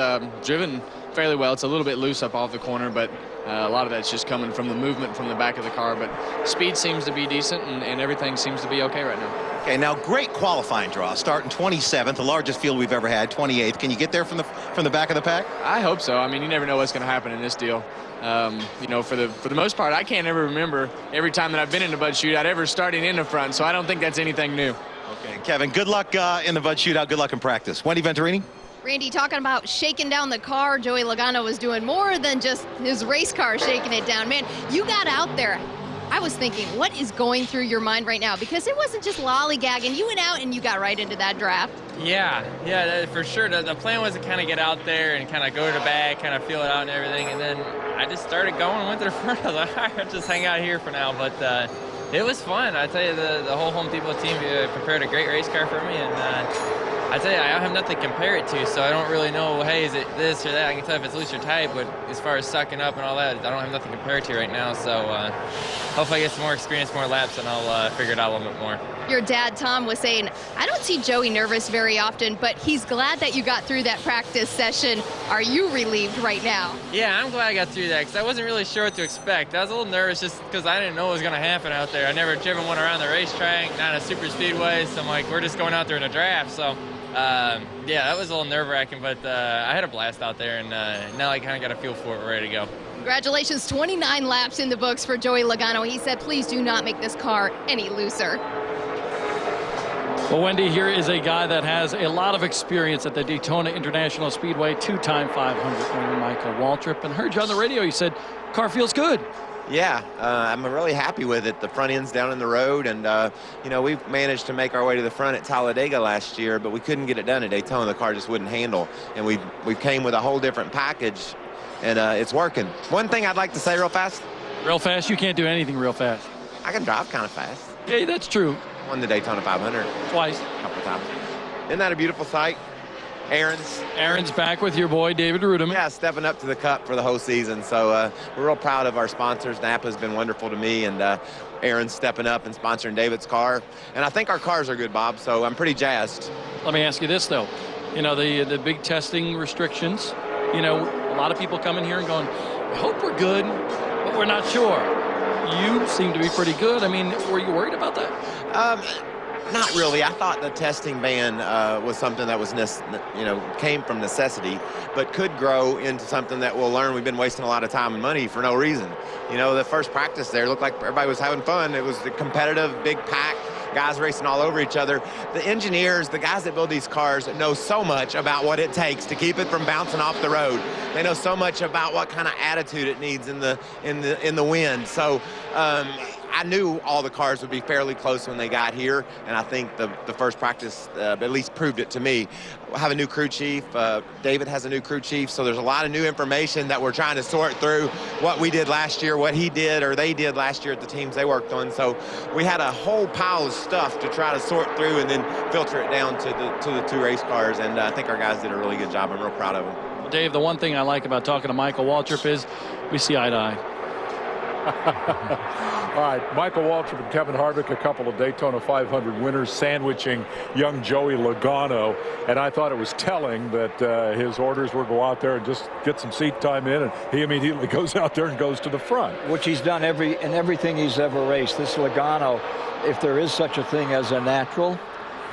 driven fairly well. It's a little bit loose up off the corner, but a lot of that's just coming from the movement from the back of the car. But speed seems to be decent, and everything seems to be okay right now. Okay, now great qualifying draw. Starting 27th, the largest field we've ever had, 28th. Can you get there from the back of the pack? I hope so. I mean, you never know what's going to happen in this deal. You know, for the most part, I can't ever remember every time that I've been in a Bud Shootout ever starting in the front, so I don't think that's anything new. Okay, Kevin, good luck in the Bud Shootout. Good luck in practice. Wendy Venturini? Randy, talking about shaking down the car, Joey Logano was doing more than just his race car shaking it down. Man, you got out there. I was thinking, what is going through your mind right now? Because it wasn't just lollygagging. You went out and you got right into that draft. Yeah, for sure. The plan was to kind of get out there and kind of go to the back, kind of feel it out and everything. And then I just started going and went to the front. I was like, all right, I'll just hang out here for now. But it was fun. I tell you, the whole Home Depot team prepared a great race car for me. And I tell you, I have nothing to compare it to, so I don't really know, hey, is it this or that? I can tell if it's loose or tight, but as far as sucking up and all that, I don't have nothing to compare it to right now. So hopefully I get some more experience, more laps, and I'll figure it out a little bit more. Your dad, Tom, was saying, I don't see Joey nervous very often, but he's glad that you got through that practice session. Are you relieved right now? Yeah, I'm glad I got through that because I wasn't really sure what to expect. I was a little nervous just because I didn't know what was going to happen out there. I never driven one around the racetrack, not a super speedway, so I'm like, we're just going out there in a draft. So, yeah, that was a little nerve-wracking, but I had a blast out there, and now I kind of got a feel for it. We're ready to go. Congratulations, 29 laps in the books for Joey Logano. He said, please do not make this car any looser. Well, Wendy, here is a guy that has a lot of experience at the Daytona International Speedway, two-time 500 winner Michael Waltrip. And heard you on the radio, you said, car feels good. Yeah, I'm really happy with it. The front end's down in the road, and you know, we've managed to make our way to the front at Talladega last year, but we couldn't get it done at Daytona. The car just wouldn't handle, and we came with a whole different package, and it's working. One thing I'd like to say real fast. Real fast? You can't do anything real fast. I can drive kind of fast. Yeah, that's true. Won the Daytona 500. Twice. A couple times. Isn't that a beautiful sight? Aaron's back with your boy, David Rudeman. Yeah, stepping up to the cup for the whole season. So we're real proud of our sponsors. Napa's been wonderful to me, and Aaron's stepping up and sponsoring David's car. And I think our cars are good, Bob, so I'm pretty jazzed. Let me ask you this, though. You know, the big testing restrictions, you know, a lot of people come in here and going, I hope we're good, but we're not sure. You seem to be pretty good. I mean, were you worried about that? Not really. I thought the testing ban was something that was, came from necessity, but could grow into something that we'll learn. We've been wasting a lot of time and money for no reason. You know, the first practice there looked like everybody was having fun. It was a competitive, big pack, guys racing all over each other. The engineers, the guys that build these cars, know so much about what it takes to keep it from bouncing off the road. They know so much about what kind of attitude it needs in the wind. So I knew all the cars would be fairly close when they got here, and I think the first practice at least proved it to me. I have a new crew chief. David has a new crew chief, so there's a lot of new information that we're trying to sort through what we did last year, what he did or they did last year at the teams they worked on. So we had a whole pile of stuff to try to sort through and then filter it down to the two race cars, and I think our guys did a really good job. I'm real proud of them. Well, Dave, the one thing I like about talking to Michael Waltrip is we see eye to eye. All right, Michael Waltrip and Kevin Harvick, a couple of Daytona 500 winners, sandwiching young Joey Logano, and I thought it was telling that his orders were go out there and just get some seat time in, and he immediately goes out there and goes to the front. Which he's done in everything he's ever raced. This Logano, if there is such a thing as a natural,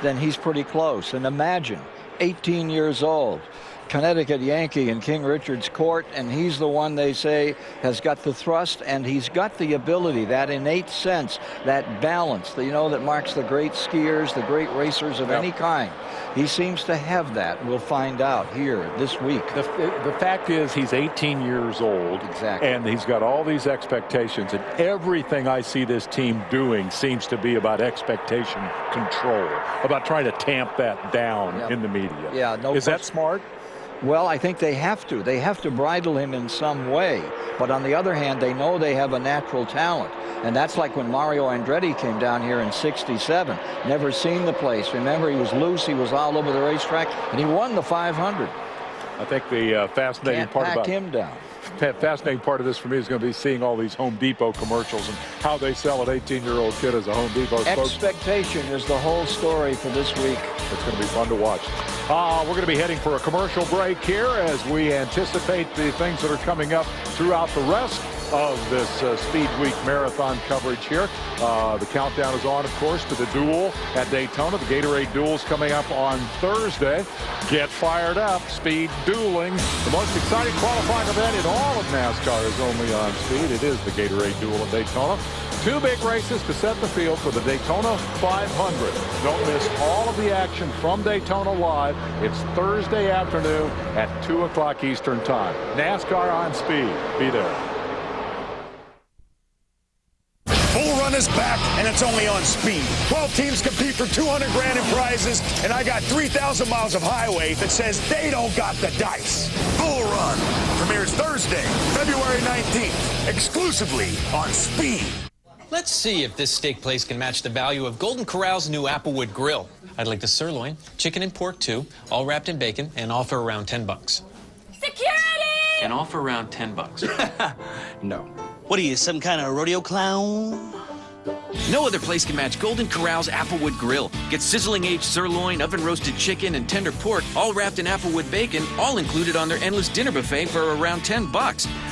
then he's pretty close. And imagine, 18 years old, Connecticut Yankee in King Richard's Court, and he's the one they say has got the thrust, and he's got the ability, that innate sense, that balance, that, you know, that marks the great skiers, the great racers of any kind. He seems to have that. We'll find out here this week. The fact is he's 18 years old. Exactly. And he's got all these expectations, and everything I see this team doing seems to be about expectation control, about trying to tamp that down in the media. Yeah, no. Is that smart? Well, I think they have to. They have to bridle him in some way. But on the other hand, they know they have a natural talent. And that's like when Mario Andretti came down here in -- Never seen the place. Remember, he was loose. He was all over the racetrack. And he won the 500. I think the fascinating Can't part pack about him down. Fascinating part of this for me is going to be seeing all these Home Depot commercials and how they sell an 18-year-old kid as a Home Depot spokesman. Expectation is the whole story for this week. It's going to be fun to watch. We're going to be heading for a commercial break here as we anticipate the things that are coming up throughout the rest of this Speed Week marathon coverage here. The countdown is on, of course, to the duel at Daytona. The Gatorade Duel's coming up on Thursday. Get fired up. Speed dueling. The most exciting qualifying event in all of NASCAR is only on speed. It is the Gatorade Duel at Daytona. Two big races to set the field for the Daytona 500. Don't miss all of the action from Daytona Live. It's Thursday afternoon at 2 o'clock Eastern Time. NASCAR on speed. Be there. Bull Run is back, and it's only on speed. 12 teams compete for 200 grand in prizes, and I got 3,000 miles of highway that says they don't got the dice. Bull Run premieres Thursday, February 19th, exclusively on Speed. Let's see if this steak place can match the value of Golden Corral's new Applewood Grill. I'd like the sirloin, chicken and pork too, all wrapped in bacon, and all for around $10. Security! And all for around $10. No. What are you, some kind of rodeo clown? No other place can match Golden Corral's Applewood Grill. Get sizzling aged sirloin, oven roasted chicken, and tender pork, all wrapped in Applewood bacon, all included on their endless dinner buffet for around $10.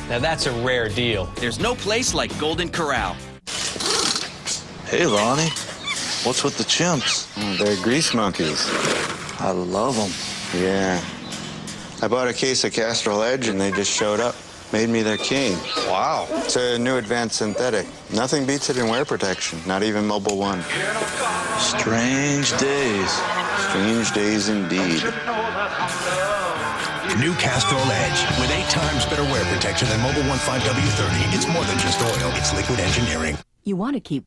Now that's a rare deal. There's no place like Golden Corral. Hey, Lonnie. What's with the chimps? They're grease monkeys. I love them. Yeah. I bought a case of Castrol Edge and they just showed up. Made me their king. Wow. It's a new advanced synthetic. Nothing beats it in wear protection, not even Mobile One. Strange days. Strange days indeed. New Castrol Edge. With 8 times better wear protection than Mobile One 5W30, it's more than just oil. It's liquid engineering. You want to keep...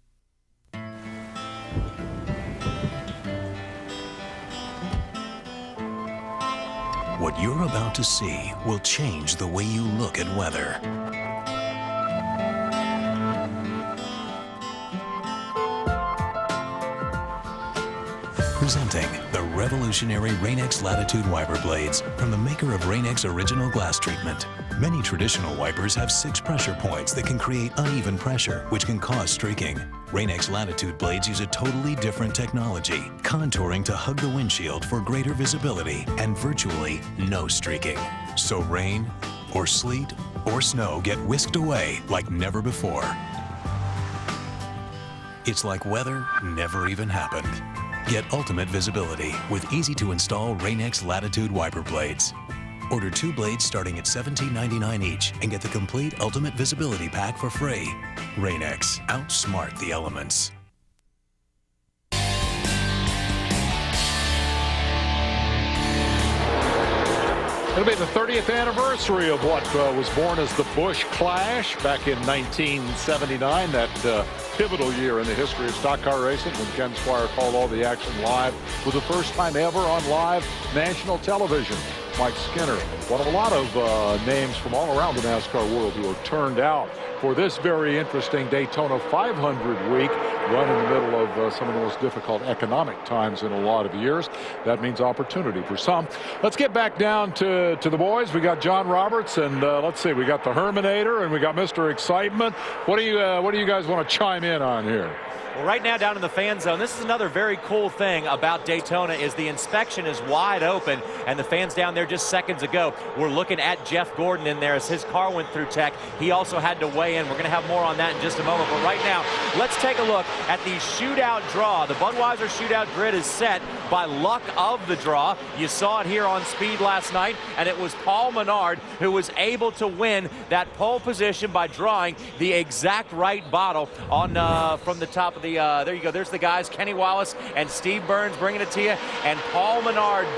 What you're about to see will change the way you look at weather. Presenting the revolutionary Rain-X Latitude wiper blades from the maker of Rain-X Original Glass Treatment. Many traditional wipers have 6 pressure points that can create uneven pressure, which can cause streaking. Rain-X Latitude blades use a totally different technology, contouring to hug the windshield for greater visibility and virtually no streaking. So rain or sleet or snow get whisked away like never before. It's like weather never even happened. Get ultimate visibility with easy-to-install Rain-X Latitude wiper blades. Order 2 blades starting at $17.99 each and get the complete Ultimate Visibility Pack for free. Rain-X, outsmart the elements. It'll be the 30th anniversary of what was born as the Busch Clash back in 1979, that pivotal year in the history of stock car racing when Ken Squire called all the action live for the first time ever on live national television. Mike Skinner, one of a lot of names from all around the NASCAR world who have turned out for this very interesting Daytona 500 week, run in the middle of some of the most difficult economic times in a lot of years. That means opportunity for some. Let's get back down to the boys. We got John Roberts, and let's see, we got the Herminator, and we got Mr. Excitement. What do you guys want to chime in on here? Well, right now down in the fan zone, this is another very cool thing about Daytona is the inspection is wide open, and the fans down there just seconds ago were looking at Jeff Gordon in there as his car went through tech. He also had to weigh in. We're going to have more on that in just a moment, but right now, let's take a look at the shootout draw. The Budweiser Shootout grid is set by luck of the draw. You saw it here on Speed last night, and it was Paul Menard who was able to win that pole position by drawing the exact right bottle on from the top of the there you go. There's the guys, Kenny Wallace and Steve Burns bringing it to you. And Paul Menard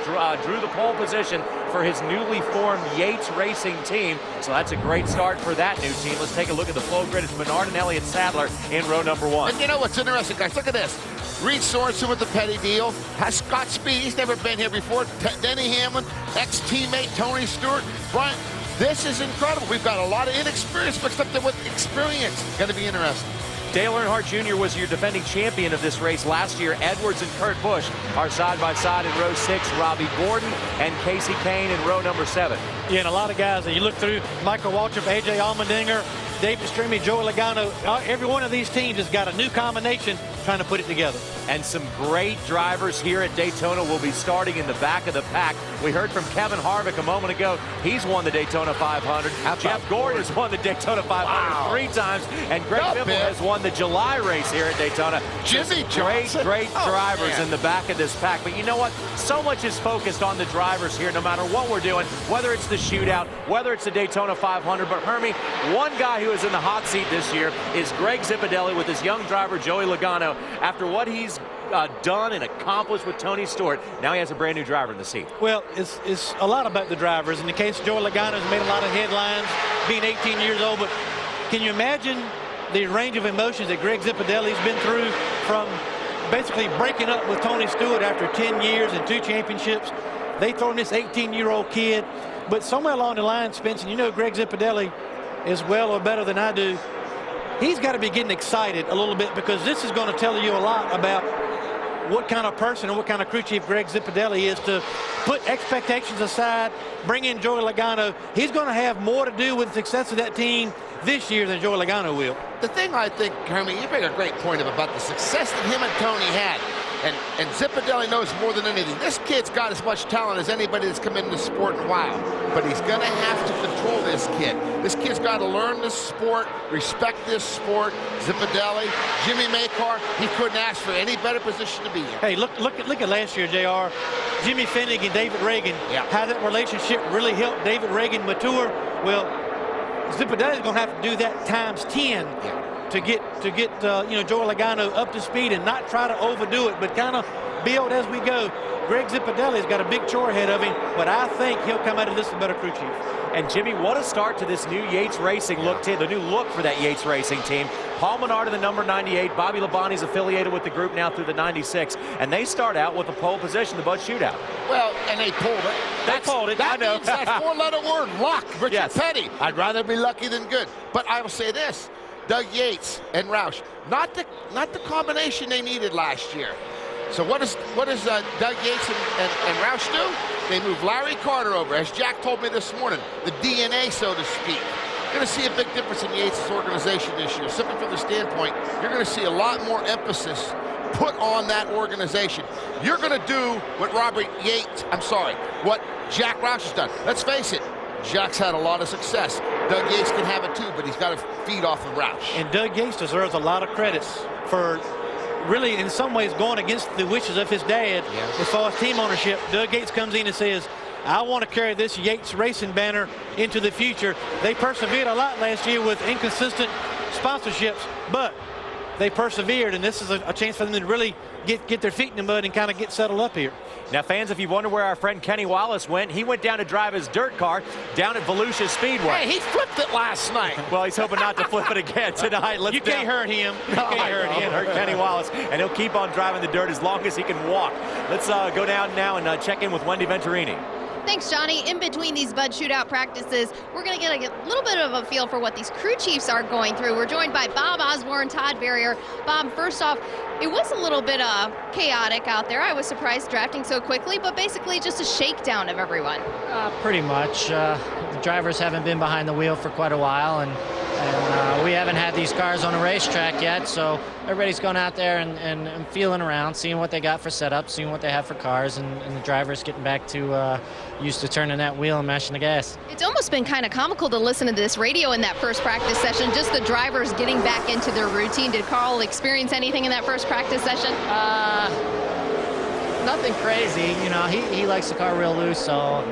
drew the pole position for his newly formed Yates Racing team. So that's a great start for that new team. Let's take a look at the flow grid. It's Menard and Elliott Sadler in row number 1. And you know what's interesting, guys? Look at this. Reed Sorensen with the Petty deal. Has Scott Speed. He's never been here before. Denny Hamlin, ex-teammate Tony Stewart. Brian, this is incredible. We've got a lot of inexperience mixed up there with experience. Going to be interesting. Dale Earnhardt Jr. was your defending champion of this race last year. Edwards and Kurt Busch are side by side in row 6. Robbie Gordon and Casey Kane in row number 7. Yeah, and a lot of guys that you look through, Michael Waltrip, A.J. Allmendinger, David Stremme, Joey Logano, every one of these teams has got a new combination trying to put it together. And some great drivers here at Daytona will be starting in the back of the pack. We heard from Kevin Harvick a moment ago. He's won the Daytona 500. Jeff Gordon has won the Daytona 500 3 times. And Greg Biffle has won the July race here at Daytona. Jimmy Johnson. Great drivers in the back of this pack. But you know what? So much is focused on the drivers here, no matter what we're doing, whether it's the shootout, whether it's the Daytona 500. But Hermie, one guy who is in the hot seat this year is Greg Zipadelli with his young driver, Joey Logano. After what he's done and accomplished with Tony Stewart, now he has a brand new driver in the seat. Well, it's a lot about the drivers. In the case of Joey Logano, has made a lot of headlines, being 18 years old. But can you imagine the range of emotions that Greg Zipadelli's been through from basically breaking up with Tony Stewart after 10 years and 2 championships? They throw in this 18-year-old kid. But somewhere along the line, Spence, and you know Greg Zipadelli as well or better than I do, he's got to be getting excited a little bit, because this is going to tell you a lot about what kind of person and what kind of crew chief Greg Zipadelli is. To put expectations aside, bring in Joey Logano. He's going to have more to do with the success of that team this year than Joey Logano will. The thing I think, Hermie, you bring a great point about the success that him and Tony had. And Zipadelli knows more than anything. This kid's got as much talent as anybody that's come into the sport in a while. But he's going to have to control this kid. This kid's got to learn this sport, respect this sport. Zipadelli, Jimmy Makar, he couldn't ask for any better position to be in. Hey, look at last year, JR. Jimmy Finnick and David Reagan. Yeah. How that relationship really helped David Reagan mature. Well, Zipadelli's going to have to do that times 10 to get Joey Logano up to speed and not try to overdo it, but kind of build as we go. Greg Zipadelli's got a big chore ahead of him, but I think he'll come out of this a better crew chief. And Jimmy, what a start to this new Yates Racing look, the new look for that Yates Racing team. Paul Menard in the number 98. Bobby Labonte's affiliated with the group now through the 96. And they start out with the pole position, the Bud Shootout. Well, and they pulled it. They pulled it, I know. Means that four-letter word, luck. Richard Petty. I'd rather be lucky than good. But I will say this. Doug Yates and Roush, not the combination they needed last year. So what does Doug Yates and Roush do? They move Larry Carter over, as Jack told me this morning, the DNA, so to speak. You're going to see a big difference in Yates' organization this year. Simply from the standpoint, you're going to see a lot more emphasis put on that organization. You're going to do what what Jack Roush has done. Let's face it, Jack's had a lot of success. Doug Yates can have it too, but he's got to feed off of Roush. And Doug Yates deserves a lot of credits for really, in some ways, going against the wishes of his dad as far as team ownership. Doug Yates comes in and says, I want to carry this Yates Racing banner into the future. They persevered a lot last year with inconsistent sponsorships, but they persevered, and this is a chance for them to really get their feet in the mud and kind of get settled up here. Now, fans, if you wonder where our friend Kenny Wallace went, he went down to drive his dirt car down at Volusia Speedway. Hey, he flipped it last night. Well, he's hoping not to flip it again tonight. You can't hurt him. You can't hurt Kenny Wallace, and he'll keep on driving the dirt as long as he can walk. Let's go down now and check in with Wendy Venturini. Thanks, Johnny. In between these Bud Shootout practices, we're going to get a little bit of a feel for what these crew chiefs are going through. We're joined by Bob Osborne, Todd Barrier. Bob, first off, it was a little bit chaotic out there. I was surprised drafting so quickly, but basically just a shakedown of everyone. Pretty much. The drivers haven't been behind the wheel for quite a while, and we haven't had these cars on a racetrack yet, so everybody's going out there and feeling around, seeing what they got for setup, seeing what they have for cars, and the drivers getting back to used to turning that wheel and mashing the gas. It's almost been kind of comical to listen to this radio in that first practice session, just the drivers getting back into their routine. Did Carl experience anything in that first practice session? Nothing crazy. You know, he likes the car real loose, so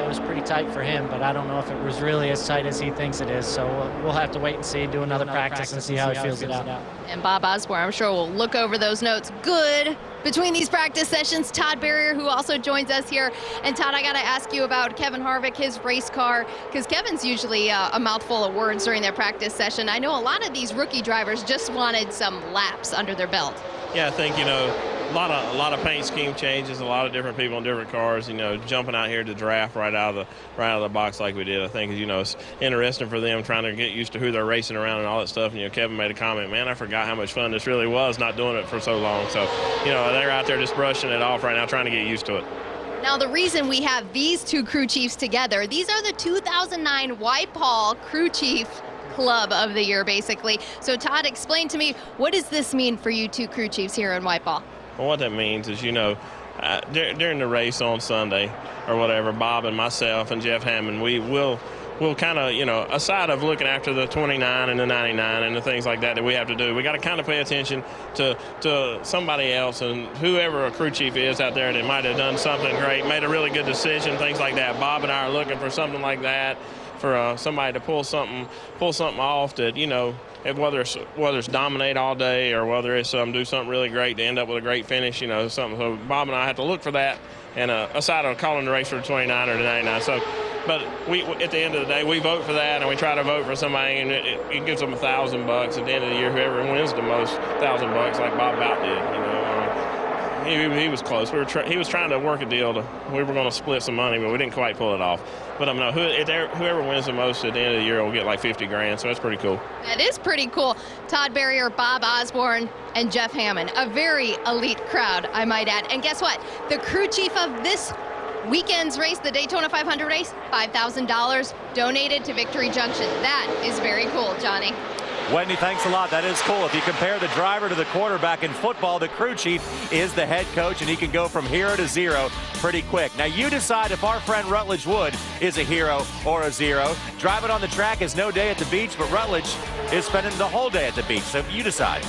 it was pretty tight for him, but I don't know if it was really as tight as he thinks it is, so we'll have to wait and see, do another practice and see how he feels it out. And Bob Osborne, I'm sure, will look over those notes good between these practice sessions. Todd Barrier, who also joins us here. And Todd, I got to ask you about Kevin Harvick, his race car, because Kevin's usually a mouthful of words during their practice session. I know a lot of these rookie drivers just wanted some laps under their belt. Yeah, I think, you know, a lot of paint scheme changes, a lot of different people in different cars, you know, jumping out here to draft right out of the box like we did. I think, you know, it's interesting for them trying to get used to who they're racing around and all that stuff. And, you know, Kevin made a comment, man, I forgot how much fun this really was not doing it for so long. So, you know, they're out there just brushing it off right now, trying to get used to it. Now, the reason we have these two crew chiefs together, these are the 2009 Whitehall Crew Chief Club of the Year, basically. So, Todd, explain to me, what does this mean for you two crew chiefs here in Whitehall? Well, what that means is, you know, during the race on Sunday or whatever, Bob and myself and Jeff Hammond, we'll kind of, you know, aside of looking after the 29 and the 99 and the things like that we have to do, we got to kind of pay attention to somebody else, and whoever a crew chief is out there that might have done something great, made a really good decision, things like that. Bob and I are looking for something like that, for somebody to pull something off that, you know, whether it's dominate all day or whether it's do something really great to end up with a great finish, you know, something. So Bob and I have to look for that, and aside of calling the race for the 29 or the 99. So, but we, at the end of the day, we vote for that, and we try to vote for somebody, and it gives them $1,000 at the end of the year. Whoever wins the most, $1,000, like Bob Bout did. You know, he was close. He was trying to work a deal we were going to split some money, but we didn't quite pull it off. But I mean, whoever wins the most at the end of the year will get like $50,000. So that's pretty cool. That is pretty cool. Todd Barrier, Bob Osborne, and Jeff Hammond, a very elite crowd, I might add. And guess what? The crew chief of this weekend's race, the Daytona 500 race, $5,000 donated to Victory Junction. That is very cool, Johnny. Wendy, thanks a lot. That is cool. If you compare the driver to the quarterback in football, the crew chief is the head coach, and he can go from hero to zero pretty quick. Now, you decide if our friend Rutledge Wood is a hero or a zero. Driving on the track is no day at the beach, but Rutledge is spending the whole day at the beach. So you decide.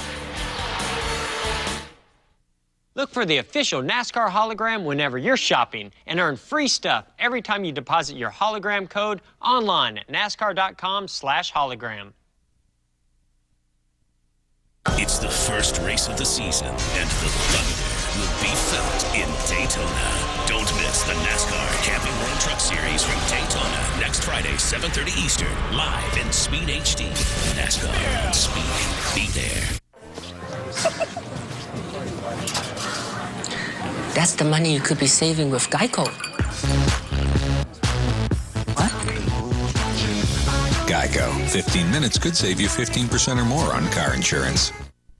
Look for the official NASCAR hologram whenever you're shopping and earn free stuff every time you deposit your hologram code online at NASCAR.com/hologram. It's the first race of the season, and the thunder will be felt in Daytona. Don't miss the NASCAR Camping World Truck Series from Daytona next Friday, 7:30 Eastern, live in Speed HD. NASCAR on Speed. Be there. That's the money you could be saving with Geico. What? Geico. 15 minutes could save you 15% or more on car insurance.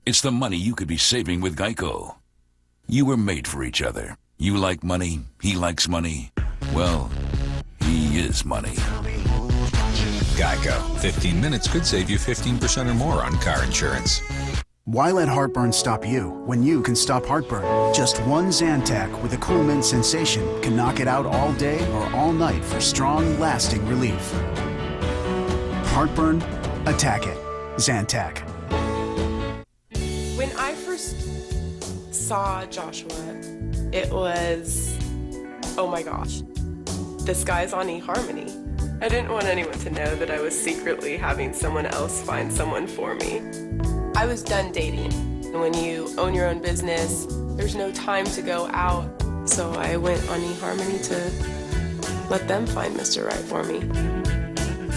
It's the money you could be saving with Geico. You were made for each other. You like money, he likes money. Well, he is money. Geico. 15 minutes could save you 15% or more on car insurance. Why let heartburn stop you when you can stop heartburn? Just one Zantac with a cool mint sensation can knock it out all day or all night for strong, lasting relief. Heartburn? Attack it. Zantac. When I first saw Joshua, it was, oh my gosh, this guy's on eHarmony. I didn't want anyone to know that I was secretly having someone else find someone for me. I was done dating. And when you own your own business, there's no time to go out. So I went on eHarmony to let them find Mr. Right for me.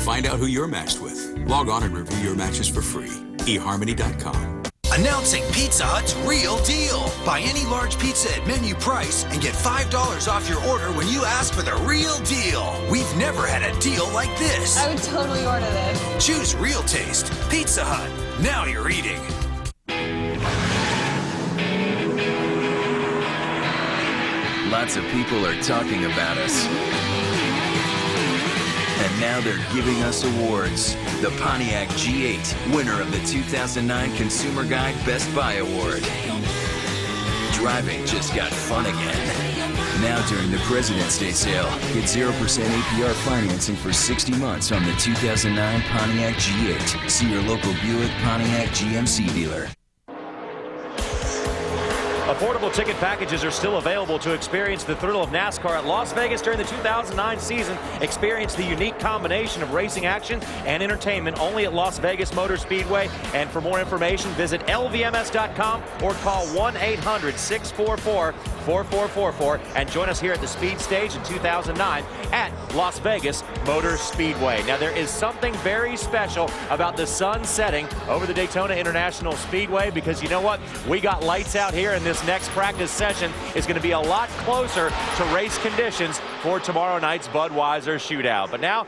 Find out who you're matched with. Log on and review your matches for free. eHarmony.com. Announcing Pizza Hut's Real Deal. Buy any large pizza at menu price and get $5 off your order when you ask for the Real Deal. We've never had a deal like this. I would totally order this. Choose Real Taste. Pizza Hut. Now you're eating. Lots of people are talking about us. And now they're giving us awards. The Pontiac G8, winner of the 2009 Consumer Guide Best Buy Award. Driving just got fun again. Now during the President's Day sale, get 0% APR financing for 60 months on the 2009 Pontiac G8. See your local Buick Pontiac GMC dealer. Affordable ticket packages are still available to experience the thrill of NASCAR at Las Vegas during the 2009 season. Experience the unique combination of racing action and entertainment only at Las Vegas Motor Speedway. And for more information, visit lvms.com or call 1-800-644-4444 and join us here at the Speed Stage in 2009 at Las Vegas Motor Speedway. Now, there is something very special about the sun setting over the Daytona International Speedway because you know what? We got lights out here, and this next practice session is going to be a lot closer to race conditions for tomorrow night's Budweiser Shootout. But now,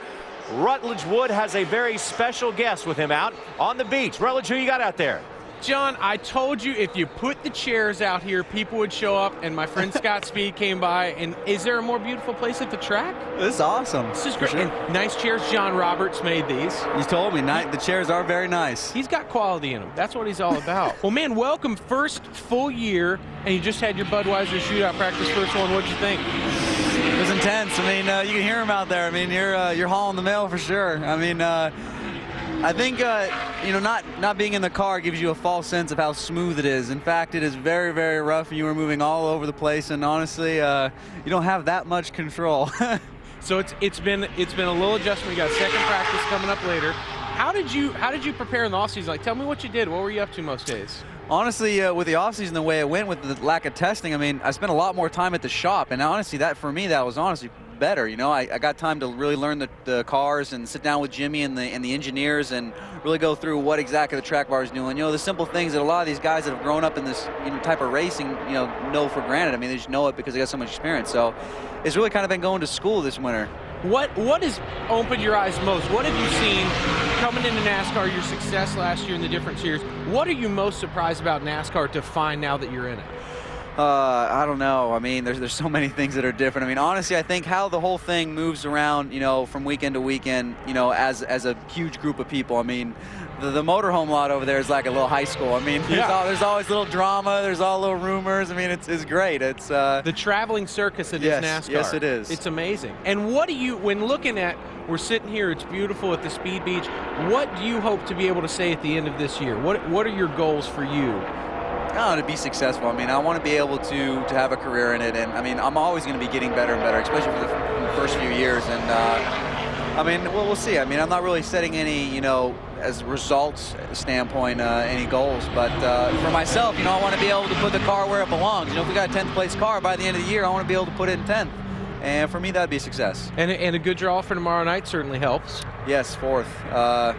Rutledge Wood has a very special guest with him out on the beach. Rutledge, who you got out there? John, I told you if you put the chairs out here, people would show up, and my friend Scott Speed came by. And is there a more beautiful place at the track? This is awesome. This is great. Sure. And nice chairs. John Roberts made these. You told me the chairs are very nice. He's got quality in them. That's what he's all about. Well, man, welcome. First full year, and you just had your Budweiser Shootout practice, first one. What'd you think? It was intense. I mean, you can hear him out there. I mean, you're hauling the mail for sure. I mean, I think, you know, not being in the car gives you a false sense of how smooth it is. In fact, it is very, very rough, and you were moving all over the place, and honestly, you don't have that much control. So it's been a little adjustment. You got a second practice coming up later. How did you prepare in the offseason? Like, tell me what you did. What were you up to most days? Honestly, with the offseason, the way it went with the lack of testing, I mean, I spent a lot more time at the shop, and honestly, for me, that was honestly better. You know, I got time to really learn the cars and sit down with Jimmy and the engineers and really go through what exactly the track bar is doing. You know, the simple things that a lot of these guys that have grown up in this type of racing, know for granted. I mean, they just know it because they got so much experience. So it's really kind of been going to school this winter. What has opened your eyes most? What have you seen coming into NASCAR, your success last year in the different series? What are you most surprised about NASCAR to find now that you're in it? I don't know. I mean, there's so many things that are different. I mean, honestly, I think how the whole thing moves around, from weekend to weekend, as a huge group of people. I mean, the motorhome lot over there is like a little high school. I mean, there's always little drama. There's all little rumors. I mean, it's great. It's the traveling circus that is NASCAR. Yes, it is. It's amazing. And what do you, when looking at, we're sitting here, it's beautiful at the Speed Beach. What do you hope to be able to say at the end of this year? What are your goals for you No, to be successful. I mean, I want to be able to have a career in it, and I mean, I'm always going to be getting better and better, especially for the first few years. And I mean, we'll see. I mean, I'm not really setting any, you know, as results standpoint, any goals. But for myself, you know, I want to be able to put the car where it belongs. You know, if we got a 10th place car by the end of the year, I want to be able to put it in 10th. And for me, that'd be a success. And a good draw for tomorrow night certainly helps. Yes, 4th. I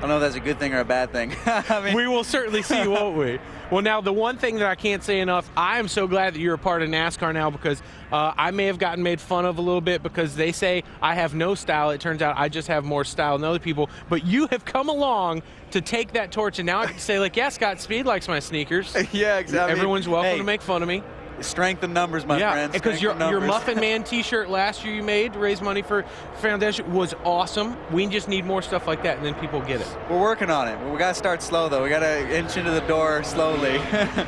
don't know if that's a good thing or a bad thing. I mean, we will certainly see, won't we? Well, now, the one thing that I can't say enough, I am so glad that you're a part of NASCAR now, because I may have gotten made fun of a little bit because they say I have no style. It turns out I just have more style than other people. But you have come along to take that torch, and now I can say, like, yeah, Scott Speed likes my sneakers. Yeah, exactly. Everyone's welcome to make fun of me. Strength in numbers, my friend. Yeah, because your Muffin Man t-shirt last year you made to raise money for Foundation was awesome. We just need more stuff like that, and then people get it. We're working on it. We got to start slow, though. We got to inch into the door slowly.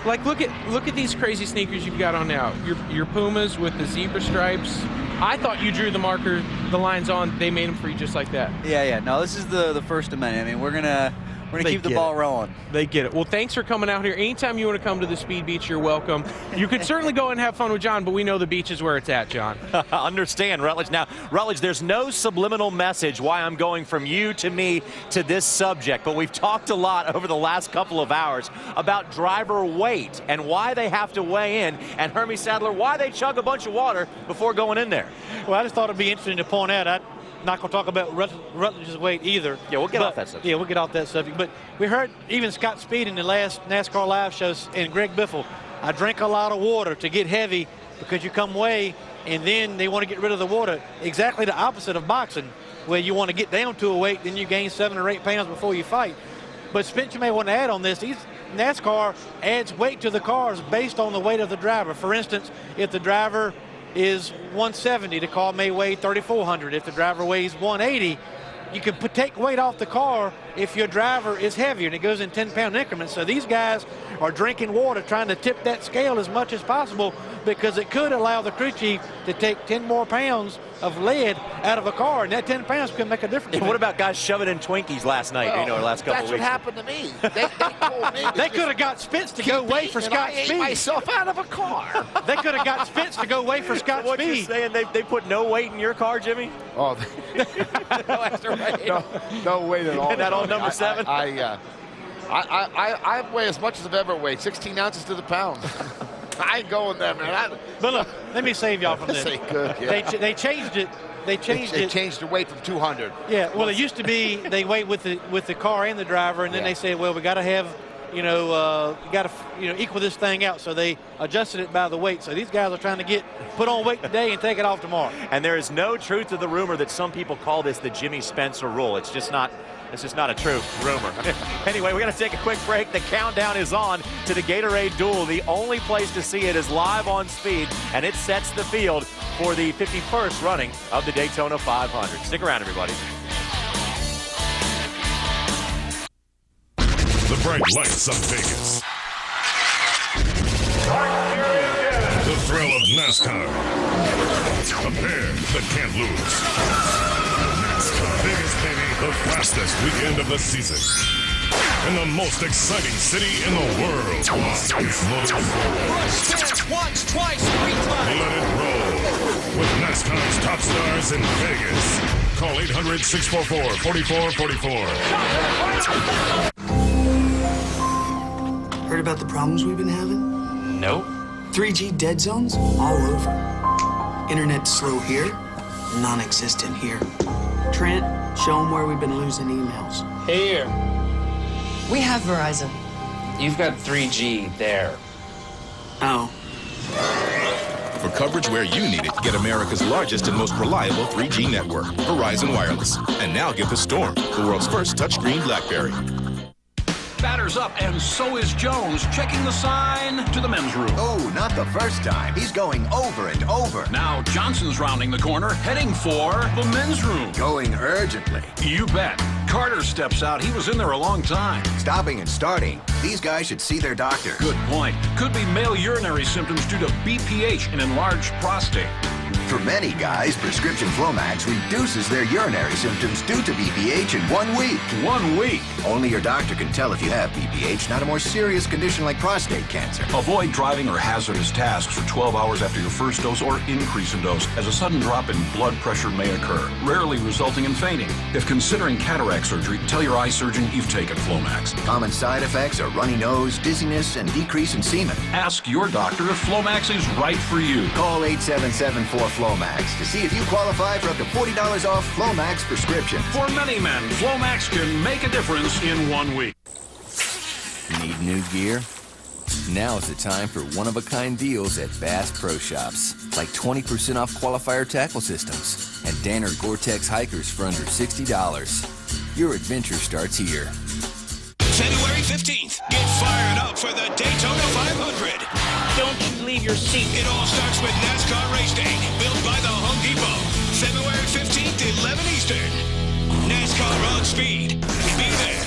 Like, look at these crazy sneakers you've got on now. Your Pumas with the zebra stripes. I thought you drew the lines on. They made them for you just like that. Yeah. No, this is the first of many. I mean, we're gonna keep the ball rolling. They get it. Well, thanks for coming out here. Anytime you want to come to the Speed Beach, you're welcome. You can certainly go and have fun with John, but we know the beach is where it's at, John. Understand, Rutledge. Now, Rutledge, there's no subliminal message why I'm going from you to me to this subject, but we've talked a lot over the last couple of hours about driver weight and why they have to weigh in, and Hermie Sadler, why they chug a bunch of water before going in there. Well, I just thought it'd be interesting to point out, not going to talk about Rutledge's weight either. Yeah, we'll get off that subject. Yeah, we'll get off that subject. But we heard even Scott Speed in the last NASCAR live shows, and Greg Biffle, I drink a lot of water to get heavy because you come weigh, and then they want to get rid of the water. Exactly the opposite of boxing, where you want to get down to a weight, then you gain 7 or 8 pounds before you fight. But Spence, you may want to add on this. NASCAR adds weight to the cars based on the weight of the driver. For instance, if the driver is 170, the car may weigh 3,400. If the driver weighs 180, you can take weight off the car if your driver is heavier, and it goes in 10-pound increments. So these guys are drinking water, trying to tip that scale as much as possible, because it could allow the crew chief to take 10 more pounds of lead out of a car, and that 10 pounds could make a difference. And what about guys shoving in Twinkies last night, last couple of weeks? That's what happened to me. They told me. They could have got Spence to go weigh for Scott Speed. I ate myself out of a car. They could have got Spence to go weigh for Scott What Speed. you're saying, they put no weight in your car, Jimmy? Oh, No extra weight. no weight at all. And that on number 7? I weigh as much as I've ever weighed, 16 ounces to the pound. I ain't going there, man. But look, let me save y'all from this. This ain't good. Yeah. They changed it. They changed the weight from 200. Yeah, well, it used to be they weigh with the car and the driver, and then they said, well, we got to have, you got to equal this thing out. So they adjusted it by the weight. So these guys are trying to put on weight today and take it off tomorrow. And there is no truth to the rumor that some people call this the Jimmy Spencer rule. It's just not a true rumor. Anyway, we're going to take a quick break. The countdown is on to the Gatorade Duel. The only place to see it is live on Speed, and it sets the field for the 51st running of the Daytona 500. Stick around, everybody. The bright lights of Vegas. The thrill of NASCAR. A pair that can't lose. NASCAR Vegas, baby. The fastest weekend of the season. In the most exciting city in the world. It's Once, twice, 3 times. Let it roll. With NASCAR's top stars in Vegas. Call 800-644-4444. Heard about the problems we've been having? Nope. 3G dead zones all over. Internet slow here, non-existent here. Trent, show them where we've been losing emails. Here. We have Verizon. You've got 3G there. Oh. For coverage where you need it, get America's largest and most reliable 3G network, Verizon Wireless. And now get the Storm, the world's first touchscreen BlackBerry. Batter's up, and so is Jones, checking the sign to the men's room. Oh, not the first time. He's going over and over. Now Johnson's rounding the corner, heading for the men's room. Going urgently. You bet. Carter steps out. He was in there a long time. Stopping and starting. These guys should see their doctor. Good point. Could be male urinary symptoms due to BPH and enlarged prostate. For many guys, prescription Flomax reduces their urinary symptoms due to BPH in 1 week. 1 week. Only your doctor can tell if you have BPH, not a more serious condition like prostate cancer. Avoid driving or hazardous tasks for 12 hours after your first dose or increase in dose, as a sudden drop in blood pressure may occur, rarely resulting in fainting. If considering cataract surgery, tell your eye surgeon you've taken Flomax. Common side effects are runny nose, dizziness, and decrease in semen. Ask your doctor if Flomax is right for you. Call 877-4FLOMAX to see if you qualify for up to $40 off Flomax prescription. For many men, Flomax can make a difference in 1 week. Need new gear? Now is the time for one-of-a-kind deals at Bass Pro Shops, like 20% off qualifier tackle systems and Danner Gore-Tex hikers for under $60. Your adventure starts here. February 15th, get fired up for the Daytona 500. Don't you leave your seat. It all starts with NASCAR Race Day, built by the Home Depot. February 15th, 11 Eastern. NASCAR on speed. Be there.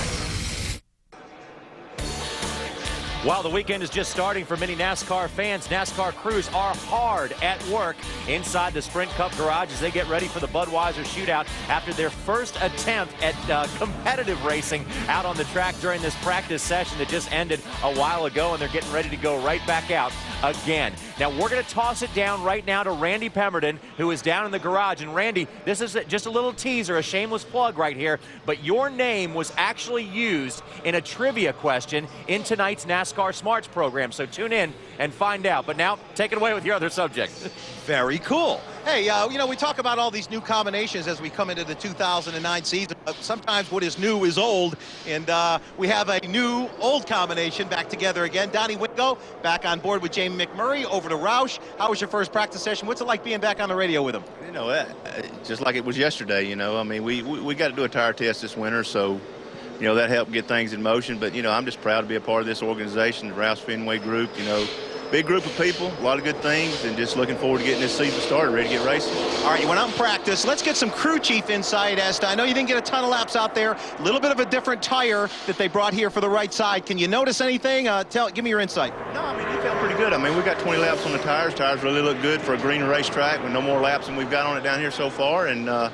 While the weekend is just starting for many NASCAR fans, NASCAR crews are hard at work inside the Sprint Cup garage as they get ready for the Budweiser Shootout after their first attempt at competitive racing out on the track during this practice session that just ended a while ago, and they're getting ready to go right back out again. Now, we're going to toss it down right now to Randy Pemberton, who is down in the garage. And Randy, this is just a little teaser, a shameless plug right here, but your name was actually used in a trivia question in tonight's NASCAR Smarts program. So tune in and find out. But now, take it away with your other subject. Very cool. Hey, you know, we talk about all these new combinations as we come into the 2009 season. Sometimes what is new is old, and we have a new old combination back together again. Donnie Wingo back on board with Jamie McMurray over to Roush. How was your first practice session? What's it like being back on the radio with him? You know, just like it was yesterday, you know. I mean, we got to do a tire test this winter, so, you know, that helped get things in motion. But, you know, I'm just proud to be a part of this organization, the Roush Fenway group, you know. Big group of people, a lot of good things, and just looking forward to getting this season started, ready to get racing. All right, you went out in practice. Let's get some crew chief insight as to, I know you didn't get a ton of laps out there, a little bit of a different tire that they brought here for the right side. Can you notice anything? Give me your insight. No, I mean, it felt pretty good. I mean, we got 20 laps on the tires. Tires really look good for a green racetrack with no more laps than we've got on it down here so far. And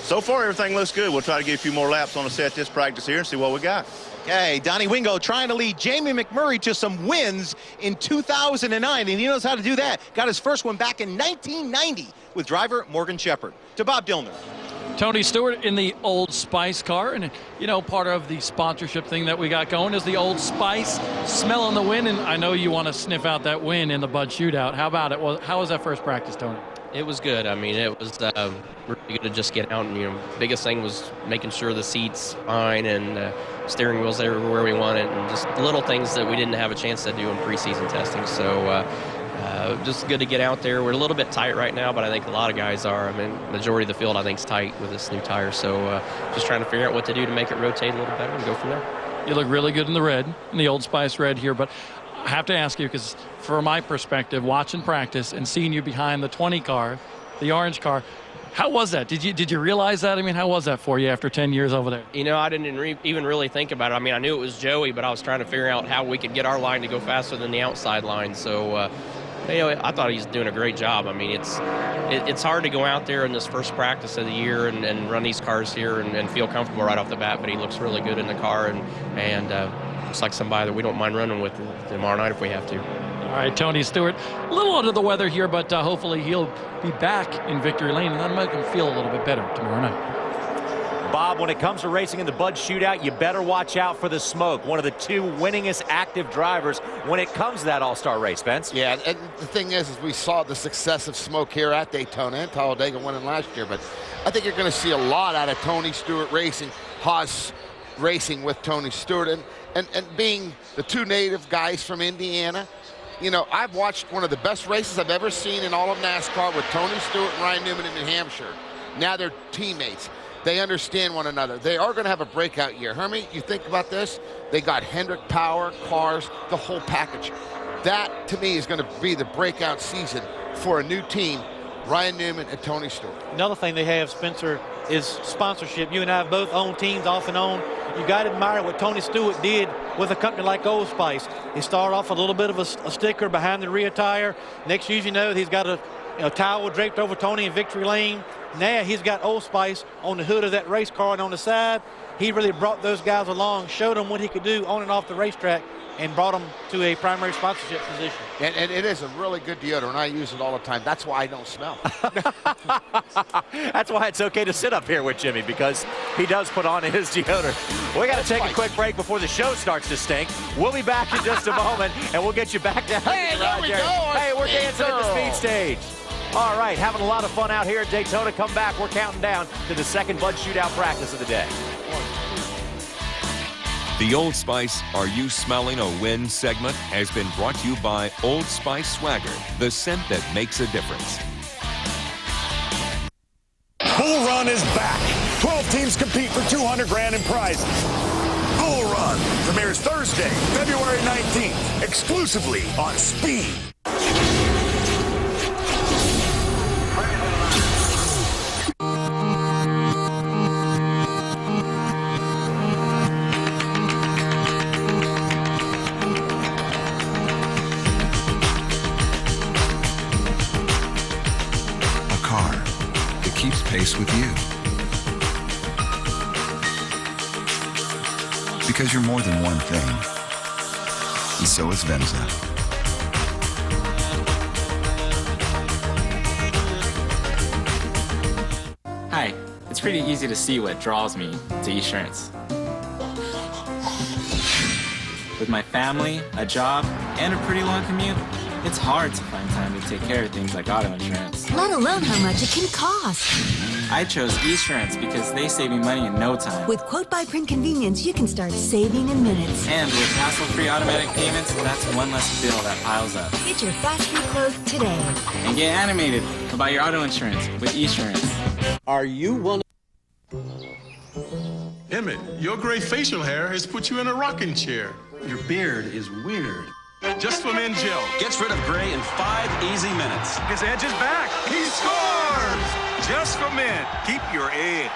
so far, everything looks good. We'll try to get a few more laps on the set this practice here and see what we got. Okay, Donnie Wingo trying to lead Jamie McMurray to some wins in 2009, and he knows how to do that. Got his first one back in 1990 with driver Morgan Shepherd. To Bob Dillner. Tony Stewart in the Old Spice car, and you know, part of the sponsorship thing that we got going is the Old Spice smelling the win, and I know you want to sniff out that win in the Bud Shootout. How about it? Well, how was that first practice, Tony? It was good. I mean, it was really good to just get out, and, you know, biggest thing was making sure the seat's fine and steering wheels there where we want it, and just little things that we didn't have a chance to do in preseason testing. So just good to get out there. We're a little bit tight right now, but I think a lot of guys are. I mean, majority of the field I think is tight with this new tire. So just trying to figure out what to do to make it rotate a little better and go from there. You look really good in the red, in the Old Spice red here, but I have to ask you, because from my perspective, watching practice and seeing you behind the 20 car, the orange car, how was that? Did you realize that? I mean, how was that for you after 10 years over there? You know, I didn't even really think about it. I mean, I knew it was Joey, but I was trying to figure out how we could get our line to go faster than the outside line. So, you know, I thought he's doing a great job. I mean, it's hard to go out there in this first practice of the year and run these cars here and feel comfortable right off the bat, but he looks really good in the car and looks like somebody that we don't mind running with tomorrow night if we have to. All right, Tony Stewart, a little under the weather here, but hopefully he'll be back in victory lane, and that'll make him feel a little bit better tomorrow night. Bob, when it comes to racing in the Bud Shootout, you better watch out for the smoke. One of the two winningest active drivers when it comes to that all-star race, Spence. Yeah, and the thing is we saw the success of Smoke here at Daytona and Talladega winning last year, but I think you're going to see a lot out of Tony Stewart racing, Haas racing with Tony Stewart, and being the two native guys from Indiana. You know, I've watched one of the best races I've ever seen in all of NASCAR with Tony Stewart and Ryan Newman in New Hampshire. Now they're teammates. They understand one another. They are going to have a breakout year. Hermie, you think about this? They got Hendrick Power, cars, the whole package. That, to me, is going to be the breakout season for a new team, Ryan Newman and Tony Stewart. Another thing they have, Spencer, is sponsorship. You and I have both owned teams off and on. You got to admire what Tony Stewart did with a company like Old Spice. He started off with a little bit of a sticker behind the rear tire. Next year, you know, he's got a towel draped over Tony in victory lane. Now he's got Old Spice on the hood of that race car and on the side. He really brought those guys along, showed them what he could do on and off the racetrack, and brought them to a primary sponsorship position. And it is a really good deodorant. I use it all the time. That's why I don't smell. That's why it's okay to sit up here with Jimmy, because he does put on his deodorant. We got to take a quick break before the show starts to stink. We'll be back in just a moment, and we'll get you back down. Hey, there we go. Hey, we're dancing at the speed stage. All right, having a lot of fun out here at Daytona. Come back. We're counting down to the second Bud Shootout practice of the day. The Old Spice Are You Smelling a Win segment has been brought to you by Old Spice Swagger, the scent that makes a difference. Bull Run is back. 12 teams compete for $200,000 in prizes. Bull Run premieres Thursday, February 19th, exclusively on Speed. Keeps pace with you. Because you're more than one thing. And so is Venza. Hi, it's pretty easy to see what draws me to Esurance. With my family, a job, and a pretty long commute, it's hard to find time to take care of things like auto insurance. Let alone how much it can cost. I chose Esurance because they save me money in no time. With quote-by-print convenience, you can start saving in minutes. And with hassle-free automatic payments, that's one less bill that piles up. Get your fast quote today. And get animated about your auto insurance with Esurance. Are you one? Emmett, your gray facial hair has put you in a rocking chair. Your beard is weird. Just for Men Gel gets rid of gray in 5 easy minutes. His edge is back. He scores! Just for Men. Keep your edge.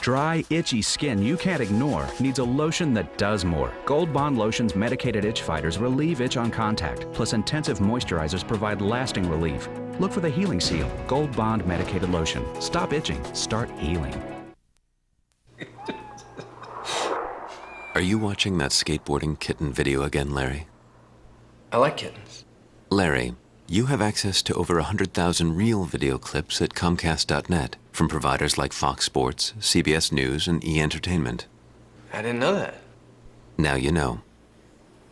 Dry, itchy skin you can't ignore needs a lotion that does more. Gold Bond Lotion's medicated itch fighters relieve itch on contact, plus intensive moisturizers provide lasting relief. Look for the healing seal, Gold Bond Medicated Lotion. Stop itching, start healing. Are you watching that skateboarding kitten video again, Larry? I like kittens. Larry, you have access to over 100,000 real video clips at Comcast.net from providers like Fox Sports, CBS News, and E! Entertainment. I didn't know that. Now you know.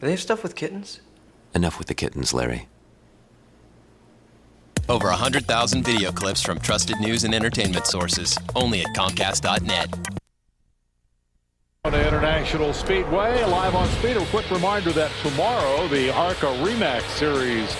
Do they have stuff with kittens? Enough with the kittens, Larry. Over 100,000 video clips from trusted news and entertainment sources, only at Comcast.net. On the International Speedway, live on Speed. A quick reminder that tomorrow the ARCA REMAX Series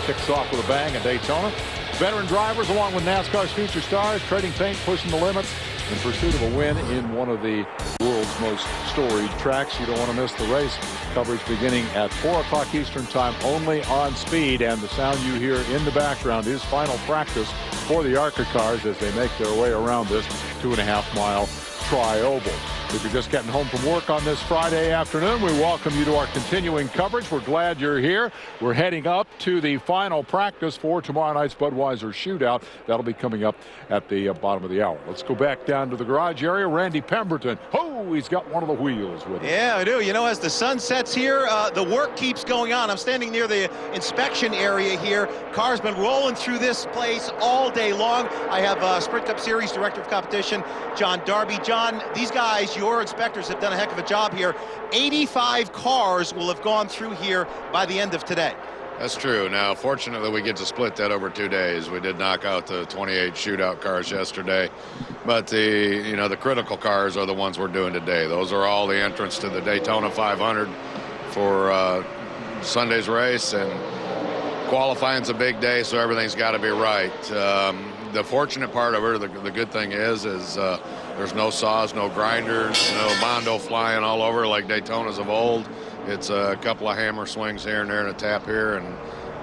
kicks off with a bang at Daytona. Veteran drivers along with NASCAR's future stars trading paint, pushing the limits in pursuit of a win in one of the world's most storied tracks. You don't want to miss the race. Coverage beginning at 4 o'clock Eastern time only on Speed. And the sound you hear in the background is final practice for the ARCA cars as they make their way around this 2.5-mile tri-oval. If you're just getting home from work on this Friday afternoon, we welcome you to our continuing coverage. We're glad you're here. We're heading up to the final practice for tomorrow night's Budweiser Shootout. That'll be coming up at the bottom of the hour. Let's go back down to the garage area. Randy Pemberton. Oh, he's got one of the wheels with him. Yeah, I do. You know, as the sun sets here, the work keeps going on. I'm standing near the inspection area here. Cars been rolling through this place all day long. I have Sprint Cup Series Director of Competition, John Darby. John, these guys, your inspectors, have done a heck of a job here. 85 cars will have gone through here by the end of today. That's true. Now, fortunately, we get to split that over 2 days. We did knock out the 28 shootout cars yesterday, but the critical cars are the ones we're doing today. Those are all the entrants to the Daytona 500 for Sunday's race, and qualifying's a big day, so everything's got to be right. The fortunate part of it, the good thing is there's no saws, no grinders, no Mondo flying all over like Daytonas of old. It's a couple of hammer swings here and there and a tap here, and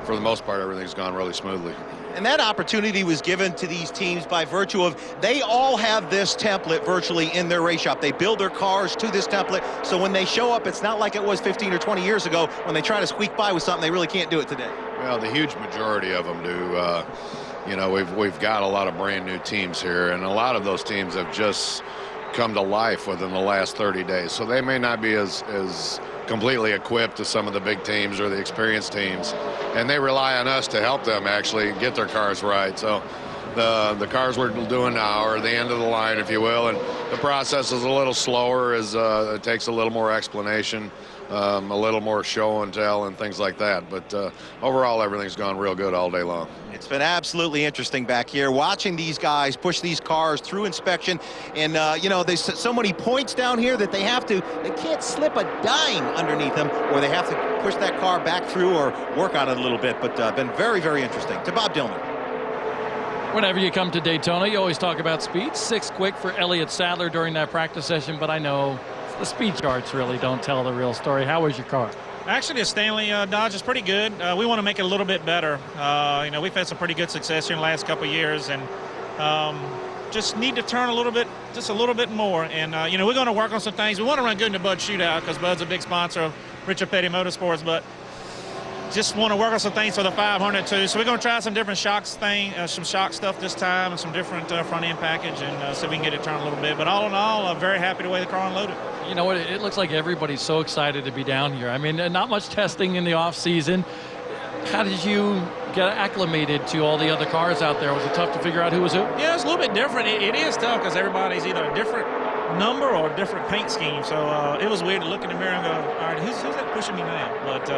for the most part, everything's gone really smoothly. And that opportunity was given to these teams by virtue of they all have this template virtually in their race shop. They build their cars to this template, so when they show up, it's not like it was 15 or 20 years ago when they try to squeak by with something. They really can't do it today. Well, the huge majority of them do. you know, we've got a lot of brand new teams here, and a lot of those teams have just come to life within the last 30 days. So they may not be as completely equipped as some of the big teams or the experienced teams, and they rely on us to help them actually get their cars right. So the cars we're doing now are the end of the line, if you will, and the process is a little slower as it takes a little more explanation, a little more show and tell and things like that. But overall, everything's gone real good all day long. It's been absolutely interesting back here watching these guys push these cars through inspection. And, you know, there's so many points down here that they can't slip a dime underneath them, or they have to push that car back through or work on it a little bit. But been very, very interesting. To Bob Dillman. Whenever you come to Daytona, you always talk about speed. 6 quick for Elliott Sadler during that practice session, but I know the speed charts really don't tell the real story. How was your car? Actually, the Stanley Dodge is pretty good. We want to make it a little bit better. You know, we've had some pretty good success here in the last couple of years, and just need to turn a little bit more. And, you know, we're going to work on some things. We want to run good in the Bud Shootout because Bud's a big sponsor of Richard Petty Motorsports, but just want to work on some things for the 500 too. So we're going to try some different some shock stuff this time, and some different front end package, and see if we can get it turned a little bit. But all in all, I'm very happy the way the car unloaded. You know what? It looks like everybody's so excited to be down here. I mean, not much testing in the off season. How did you get acclimated to all the other cars out there? Was it tough to figure out who was who? Yeah, it's a little bit different. It is tough because everybody's either a different number or a different paint scheme. So it was weird to look in the mirror and go, all right, who's that pushing me now? But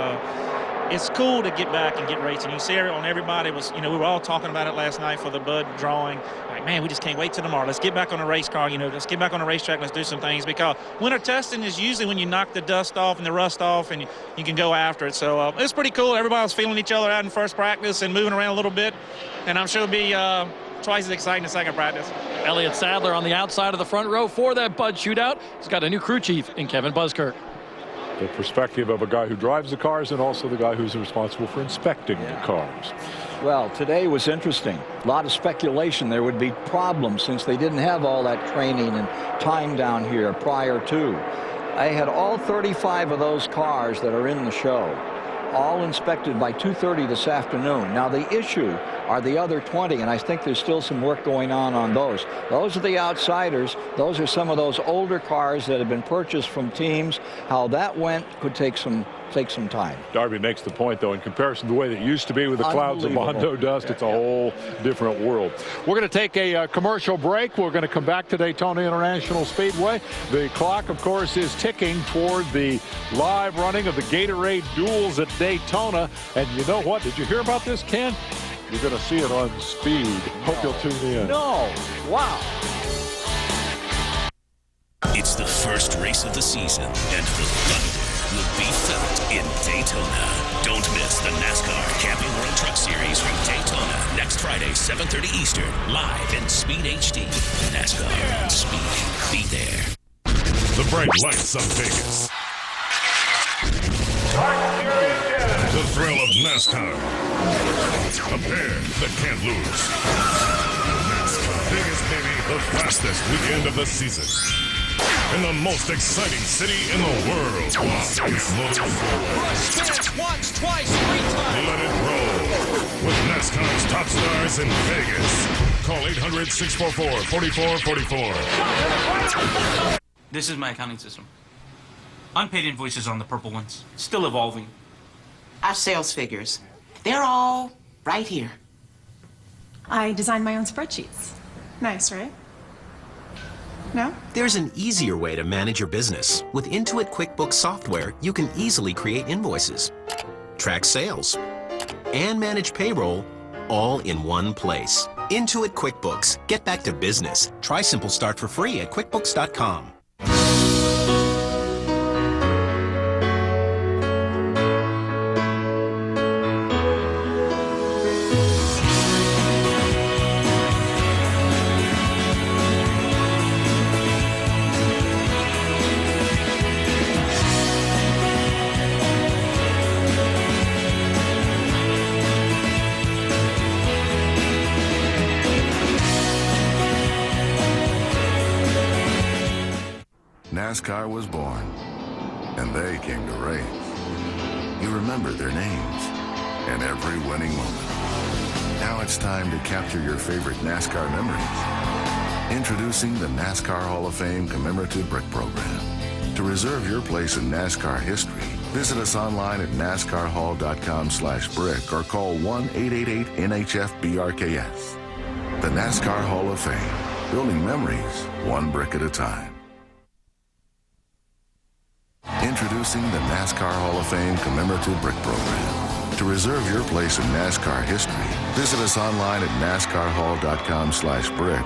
it's cool to get back and get racing. You see it on everybody. You know, we were all talking about it last night for the Bud drawing. Like, man, we just can't wait till tomorrow. Let's get back on the race car. You know, let's get back on the racetrack. Let's do some things, because winter testing is usually when you knock the dust off and the rust off, and you can go after it. So it's pretty cool. Everybody was feeling each other out in first practice and moving around a little bit, and I'm sure it'll be twice as exciting in second practice. Elliott Sadler on the outside of the front row for that Bud Shootout. He's got a new crew chief in Kevin Buskirk. The perspective of a guy who drives the cars and also the guy who's responsible for inspecting the cars. Well, today was interesting. A lot of speculation there would be problems since they didn't have all that training and time down here prior to. I had all 35 of those cars that are in the show all inspected by 2:30 this afternoon. Now the issue are the other 20, and I think there's still some work going on those. Those are the outsiders. Those are some of those older cars that have been purchased from teams. How that went could take some time. Darby makes the point, though, in comparison to the way that it used to be with the clouds of Mondo dust, it's a whole different world. We're going to take a commercial break. We're going to come back to Daytona International Speedway. The clock, of course, is ticking toward the live running of the Gatorade Duels at Daytona. And you know what? Did you hear about this, Ken? You're going to see it on Speed. Hope you'll tune in. No. Wow. It's the first race of the season, and the thunder will be felt in Daytona. Don't miss the NASCAR Camping World Truck Series from Daytona next Friday, 7:30 Eastern, live in Speed HD. NASCAR on Speed. Be there. The bright lights of Vegas. The thrill of NASCAR. A pair that can't lose. NASCAR. Biggest baby, the fastest weekend of the season. In the most exciting city in the world. It's motorsport. Once, twice, 3 times. Let it roll with NASCAR's top stars in Vegas. Call 800-644-4444. This is my accounting system. Unpaid invoices on the purple ones. Still evolving. Our sales figures, they're all right here. I designed my own spreadsheets. Nice, right? No? There's an easier way to manage your business. With Intuit QuickBooks software, you can easily create invoices, track sales, and manage payroll all in one place. Intuit QuickBooks. Get back to business. Try Simple Start for free at QuickBooks.com. NASCAR was born, and they came to race. You remember their names and every winning moment. Now it's time to capture your favorite NASCAR memories. Introducing the NASCAR Hall of Fame Commemorative Brick Program. To reserve your place in NASCAR history, visit us online at NASCARHall.com/brick or call 1-888-NHF-BRKS. The NASCAR Hall of Fame, building memories one brick at a time. Introducing the NASCAR Hall of Fame Commemorative Brick Program. To reserve your place in NASCAR history, visit us online at NASCARHall.com/brick.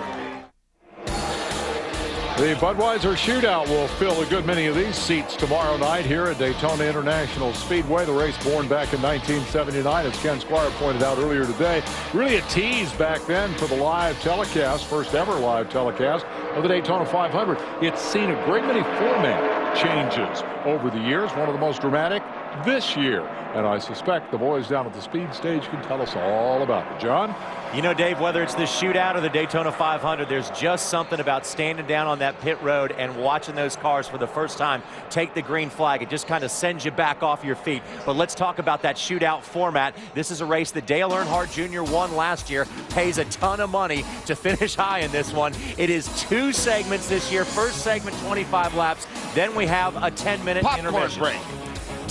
The Budweiser Shootout will fill a good many of these seats tomorrow night here at Daytona International Speedway. The race born back in 1979, as Ken Squire pointed out earlier today. Really a tease back then for the live telecast, first ever live telecast of the Daytona 500. It's seen a great many format changes over the years, one of the most dramatic this year. And I suspect the boys down at the speed stage can tell us all about it. John? You know, Dave, whether it's the shootout or the Daytona 500, there's just something about standing down on that pit road and watching those cars for the first time take the green flag. It just kind of sends you back off your feet. But let's talk about that shootout format. This is a race that Dale Earnhardt Jr. won last year, pays a ton of money to finish high in this one. It is 2 segments this year. First segment, 25 laps. Then we have a 10-minute intermission. Break.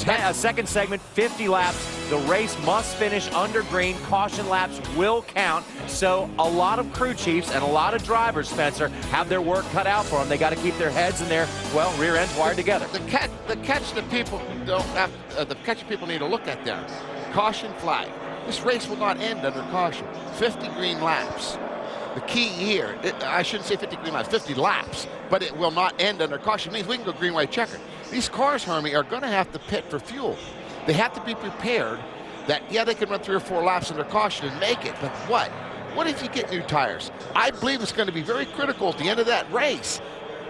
A second segment, 50 laps. The race must finish under green. Caution laps will count. So a lot of crew chiefs and a lot of drivers, Spencer, have their work cut out for them. They got to keep their heads and their, well, rear ends wired together. The catch that people don't have, the catch people need to look at there. Caution flag. This race will not end under caution. 50 green laps. The key here, I shouldn't say 50 green laps, 50 laps, but it will not end under caution. It means we can go green, white, checker. These cars, Hermie, are going to have to pit for fuel. They have to be prepared that, yeah, they can run 3 or 4 laps under caution and make it, but what? What if you get new tires? I believe it's going to be very critical at the end of that race.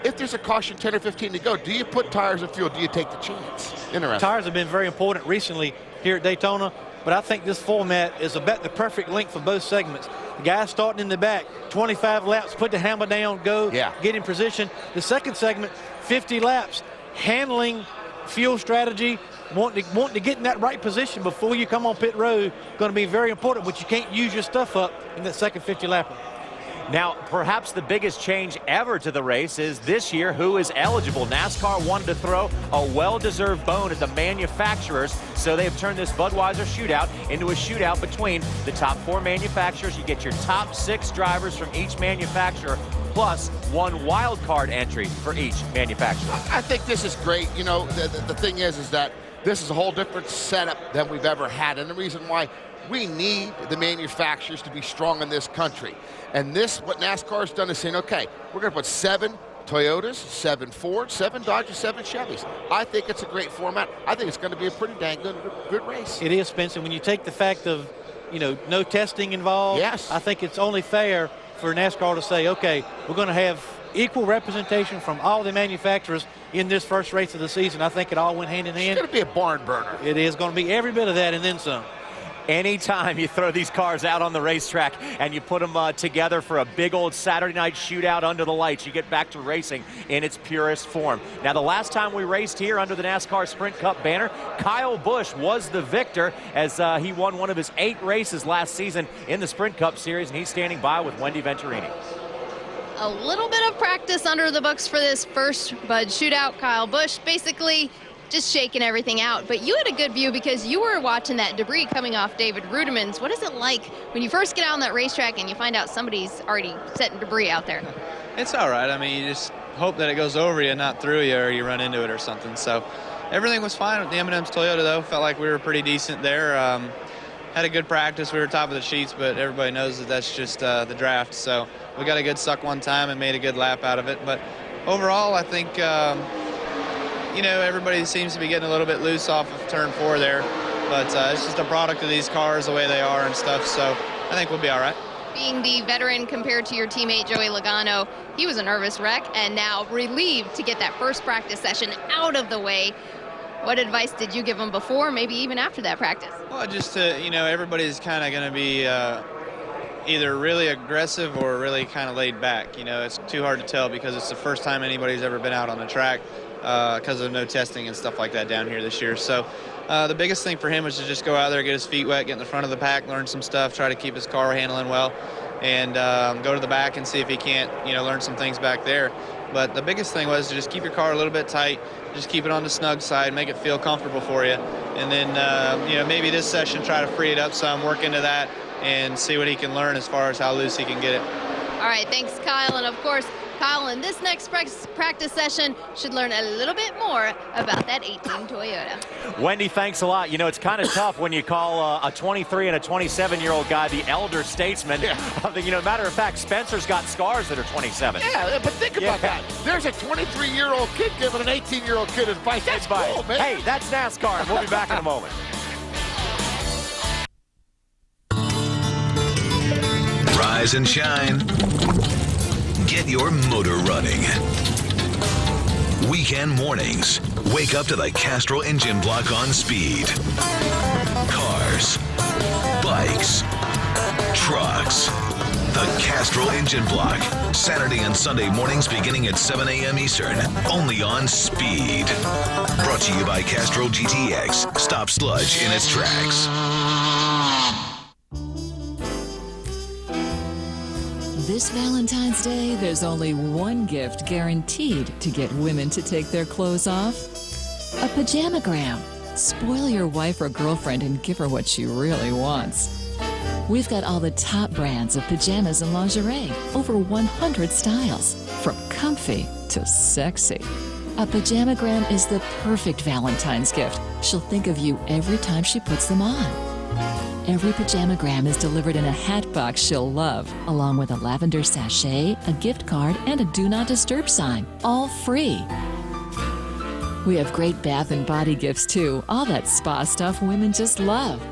If there's a caution 10 or 15 to go, do you put tires in fuel? Do you take the chance? Interesting. Tires have been very important recently here at Daytona, but I think this format is about the perfect length for both segments. The guy starting in the back, 25 laps, put the hammer down, go, get in position. The second segment, 50 laps, handling fuel strategy, wanting to get in that right position before you come on pit road, going to be very important, but you can't use your stuff up in that second 50 lapper. Now, perhaps the biggest change ever to the race is this year who is eligible. NASCAR wanted to throw a well-deserved bone at the manufacturers, so they've turned this Budweiser Shootout into a shootout between the top 4 manufacturers. You get your top 6 drivers from each manufacturer, plus 1 wild card entry for each manufacturer. I think this is great. You know, the thing is that this is a whole different setup than we've ever had, and the reason why we need the manufacturers to be strong in this country. And this, what NASCAR's done is saying, okay, we're going to put 7 Toyotas, 7 Fords, 7 Dodges, 7 Chevys. I think it's a great format. I think it's going to be a pretty dang good race. It is, Spencer. When you take the fact of, you know, no testing involved, yes, I think it's only fair for NASCAR to say, okay, we're going to have equal representation from all the manufacturers in this first race of the season. I think it all went hand in hand. It's going to be a barn burner. It is going to be every bit of that and then some. Anytime you throw these cars out on the racetrack and you put them together for a big old Saturday night shootout under the lights, you get back to racing in its purest form. Now, the last time we raced here under the NASCAR Sprint Cup banner, Kyle Busch was the victor as he won one of his 8 races last season in the Sprint Cup Series, and he's standing by with Wendy Venturini. A little bit of practice under the books for this first Bud Shootout. Kyle Busch basically just shaking everything out. But you had a good view because you were watching that debris coming off David Rudiman's. What is it like when you first get out on that racetrack and you find out somebody's already setting debris out there? It's all right. I mean, you just hope that it goes over you, not through you, or you run into it or something. So everything was fine with the M&M's Toyota, though. Felt like we were pretty decent there. Had a good practice. We were top of the sheets, but everybody knows that that's just the draft. So we got a good suck one time and made a good lap out of it. But overall, I think you know, everybody seems to be getting a little bit loose off of turn 4 there, but it's just a product of these cars, the way they are and stuff, so I think we'll be all right. Being the veteran compared to your teammate Joey Logano, he was a nervous wreck and now relieved to get that first practice session out of the way. What advice did you give him before, maybe even after that practice? Well, just to, you know, everybody's kind of going to be either really aggressive or really kind of laid back. You know, it's too hard to tell because it's the first time anybody's ever been out on the track because of no testing and stuff like that down here this year. So The biggest thing for him was to just go out there, get his feet wet, get in the front of the pack, learn some stuff, try to keep his car handling well, and go to the back and see if he can't, learn some things back there. But the biggest thing was to just keep your car a little bit tight, just keep it on the snug side, make it feel comfortable for you. And then, maybe this session, try to free it up some, work into that, and see what he can learn as far as how loose he can get it. All right, thanks, Kyle. And of course, Kyle, in this next practice session, should learn a little bit more about that 18 Toyota. Wendy, thanks a lot. It's kind of tough when you call a 23 and a 27-year-old guy the elder statesman. Yeah. Matter of fact, Spencer's got scars that are 27. Yeah, but think about that. There's a 23-year-old kid giving an 18-year-old kid advice. That's cool, man. Hey, that's NASCAR, and we'll be back in a moment. Rise and shine. Get your motor running. Weekend mornings. Wake up to the Castrol engine block on speed. Cars. Bikes. Trucks. The Castrol engine block. Saturday and Sunday mornings beginning at 7 a.m. Eastern. Only on Speed. Brought to you by Castrol GTX. Stop sludge in its tracks. This Valentine's Day, there's only one gift guaranteed to get women to take their clothes off. A pajamagram. Spoil your wife or girlfriend and give her what she really wants. We've got all the top brands of pajamas and lingerie, over 100 styles, from comfy to sexy. A pajamagram is the perfect Valentine's gift. She'll think of you every time she puts them on. Every pajamagram is delivered in a hat box she'll love, along with a lavender sachet, a gift card, and a Do Not Disturb sign, all free. We have great bath and body gifts too, all that spa stuff women just love.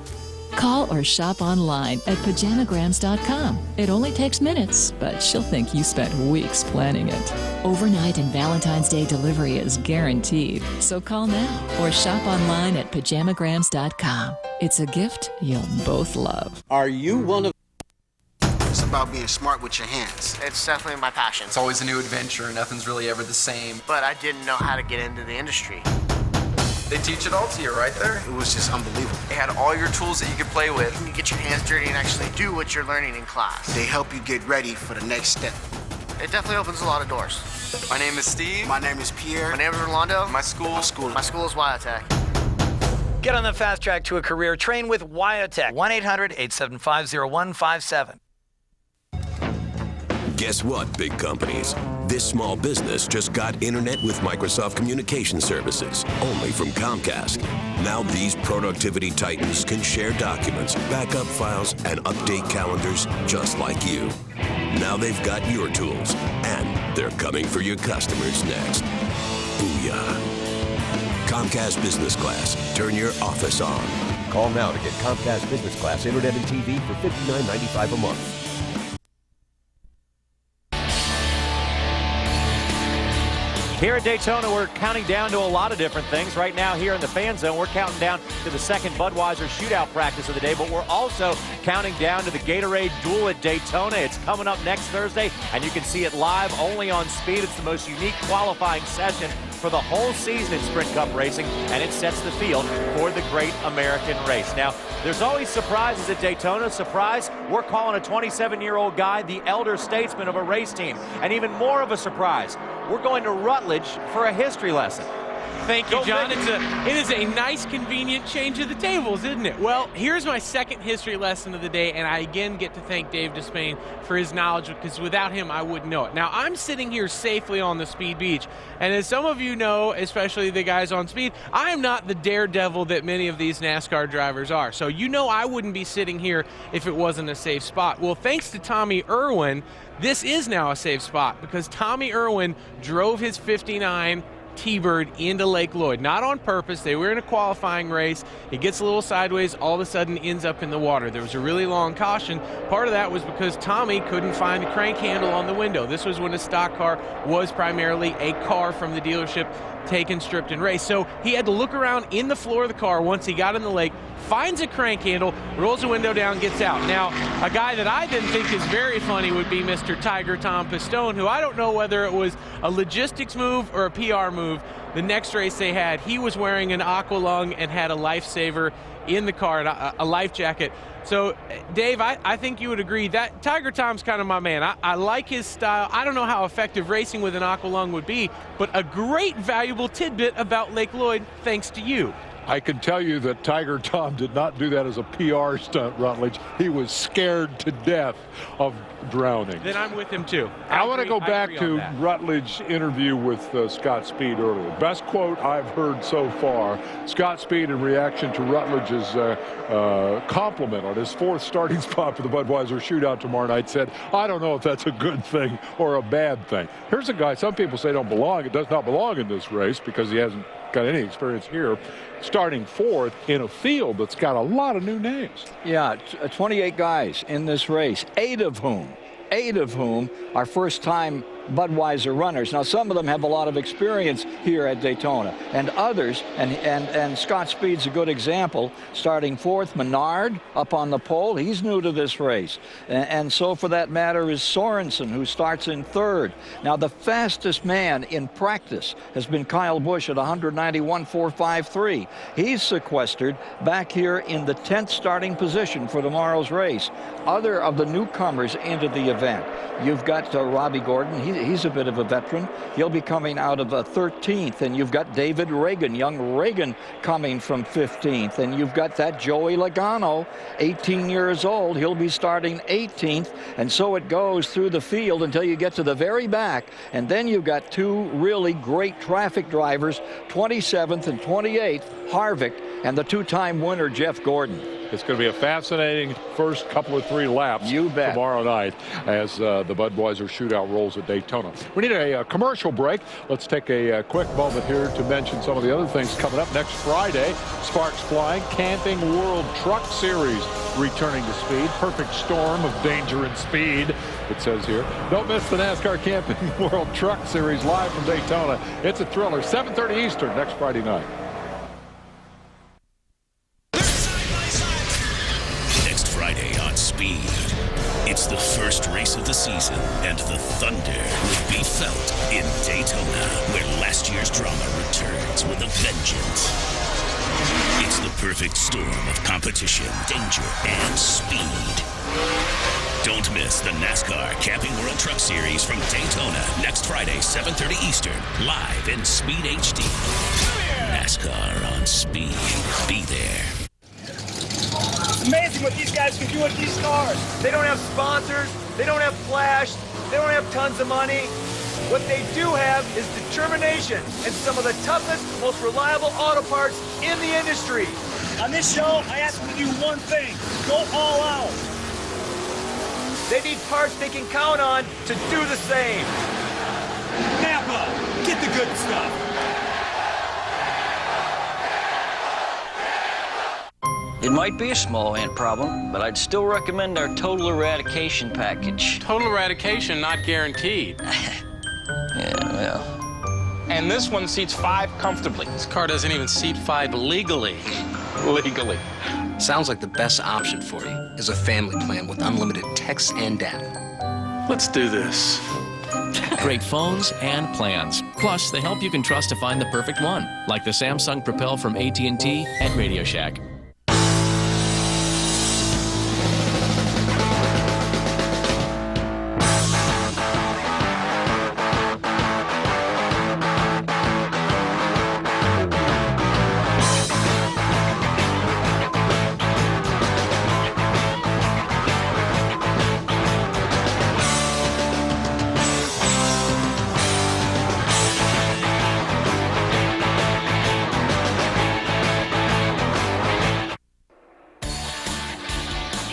Call or shop online at pajamagrams.com. It only takes minutes, but she'll think you spent weeks planning it. Overnight and Valentine's Day delivery is guaranteed, so call now or shop online at pajamagrams.com. It's a gift you'll both love. Are you one of... It's about being smart with your hands. It's definitely my passion. It's always a new adventure. Nothing's really ever the same. But I didn't know how to get into the industry. They teach it all to you right there. It was just unbelievable. They had all your tools that you could play with. You can get your hands dirty and actually do what you're learning in class. They help you get ready for the next step. It definitely opens a lot of doors. My name is Steve. My name is Pierre. My name is Rolando. My school is Wyotech. Get on the fast track to a career. Train with Wyotech. 1-800-875-0157. Guess what, big companies? This small business just got internet with Microsoft Communication Services, only from Comcast. Now these productivity titans can share documents, backup files, and update calendars just like you. Now they've got your tools, and they're coming for your customers next. Booyah. Comcast Business Class. Turn your office on. Call now to get Comcast Business Class Internet and TV for $59.95 a month. Here at Daytona, we're counting down to a lot of different things. Right now, here in the fan zone, we're counting down to the second Budweiser Shootout practice of the day, but we're also counting down to the Gatorade Duel at Daytona. It's coming up next Thursday, and you can see it live only on Speed. It's the most unique qualifying session for the whole season in Sprint Cup racing, and it sets the field for the Great American Race. Now, there's always surprises at Daytona. Surprise, we're calling a 27-year-old guy the elder statesman of a race team. And even more of a surprise, we're going to Rutledge for a history lesson. Thank you, John. It is a nice, convenient change of the tables, isn't it? Well, here's my second history lesson of the day, and I again get to thank Dave Despain for his knowledge, because without him, I wouldn't know it. Now, I'm sitting here safely on the Speed Beach, and as some of you know, especially the guys on Speed, I am not the daredevil that many of these NASCAR drivers are. So you know I wouldn't be sitting here if it wasn't a safe spot. Well, thanks to Tommy Irwin, this is now a safe spot, because Tommy Irwin drove his 59 T-Bird into Lake Lloyd. Not on purpose. They were in a qualifying race. It gets a little sideways, all of a sudden ends up in the water. There was a really long caution. Part of that was because Tommy couldn't find the crank handle on the window. This was when a stock car was primarily a car from the dealership taken, stripped, and raced. So he had to look around in the floor of the car once he got in the lake, finds a crank handle, rolls the window down, gets out. Now, A guy that I didn't think is very funny would be Mr. Tiger Tom Pistone, who I don't know whether it was a logistics move or a PR move. The next race they had, he was wearing an aqua lung and had a lifesaver in the car, a life jacket. So, Dave, I think you would agree that Tiger Tom's kind of my man. I like his style. I don't know how effective racing with an aqua lung would be, but a great valuable tidbit about Lake Lloyd thanks to you. I can tell you that Tiger Tom did not do that as a PR stunt, Rutledge. He was scared to death of drowning. Then I'm with him, too. I want to go back to Rutledge's interview with Scott Speed earlier. Best quote I've heard so far. Scott Speed, in reaction to Rutledge's compliment on his 4th starting spot for the Budweiser Shootout tomorrow night, said, I don't know if that's a good thing or a bad thing. Here's a guy some people say don't belong. It does not belong in this race because he hasn't got any experience here, starting 4th in a field that's got a lot of new names. Yeah, 28 guys in this race, 8 of whom are first-time Budweiser runners. Now, some of them have a lot of experience here at Daytona, and others, and Scott Speed's a good example, starting 4th, Menard up on the pole. He's new to this race. And so, for that matter, is Sorensen, who starts in 3rd. Now, the fastest man in practice has been Kyle Busch at 191.453. He's sequestered back here in the 10th starting position for tomorrow's race. Other of the newcomers into the event, you've got Robbie Gordon. He's a bit of a veteran. He'll be coming out of 13th. And you've got David Reagan, young Reagan, coming from 15th. And you've got that Joey Logano, 18 years old. He'll be starting 18th. And so it goes through the field until you get to the very back. And then you've got 2 really great traffic drivers, 27th and 28th, Harvick, and the 2-time winner, Jeff Gordon. It's going to be a fascinating first couple of 3 laps tomorrow night as the Budweiser Shootout rolls at Daytona. We need a commercial break. Let's take a quick moment here to mention some of the other things coming up. Next Friday, Sparks Flying Camping World Truck Series returning to speed. Perfect storm of danger and speed, it says here. Don't miss the NASCAR Camping World Truck Series live from Daytona. It's a thriller. 7:30 Eastern next Friday night. Friday on Speed. It's the first race of the season, and the thunder will be felt in Daytona, where last year's drama returns with a vengeance. It's the perfect storm of competition, danger, and speed. Don't miss the NASCAR Camping World Truck Series from Daytona next Friday, 7:30 Eastern, live in Speed HD. NASCAR on Speed. Be there. It's amazing what these guys can do with these cars. They don't have sponsors, they don't have flash, they don't have tons of money. What they do have is determination and some of the toughest, most reliable auto parts in the industry. On this show, I ask them to do one thing: go all out. They need parts they can count on to do the same. Napa, get the good stuff. It might be a small ant problem, but I'd still recommend our total eradication package. Total eradication not guaranteed. Yeah, well. And this one seats 5 comfortably. This car doesn't even seat 5 legally. Legally. Sounds like the best option for you is a family plan with unlimited text and data. Let's do this. Great phones and plans. Plus, they help you can trust to find the perfect one, like the Samsung Propel from AT&T and Radio Shack.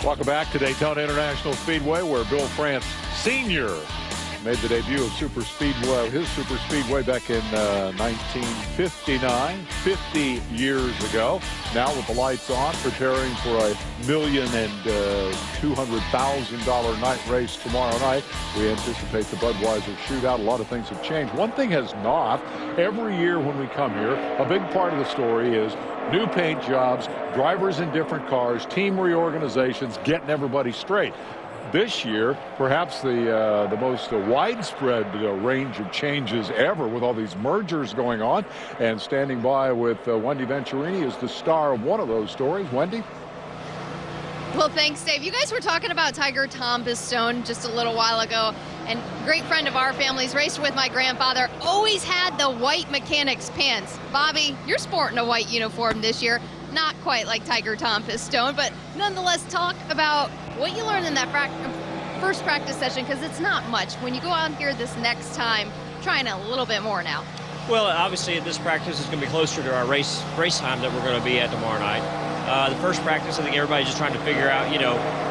Welcome back to Daytona International Speedway, where Bill France Sr. made the debut of his Super Speedway back in 1959, 50 years ago. Now with the lights on, preparing for a $1,200,000 night race tomorrow night. We anticipate the Budweiser Shootout. A lot of things have changed. One thing has not. Every year when we come here, a big part of the story is new paint jobs, drivers in different cars, team reorganizations, getting everybody straight. This year, perhaps the most widespread range of changes ever, with all these mergers going on. And standing by with Wendy Venturini is the star of one of those stories. Wendy? Well, thanks, Dave. You guys were talking about Tiger Tom Pistone just a little while ago, and great friend of our family's, raced with my grandfather, always had the white mechanics pants. Bobby, you're sporting a white uniform this year. Not quite like Tiger Tom Pistone, but nonetheless, talk about what you learned in that first practice session, because it's not much. When you go out here this next time, trying a little bit more now. Well, obviously, this practice is going to be closer to our race time that we're going to be at tomorrow night. The first practice, I think everybody's just trying to figure out,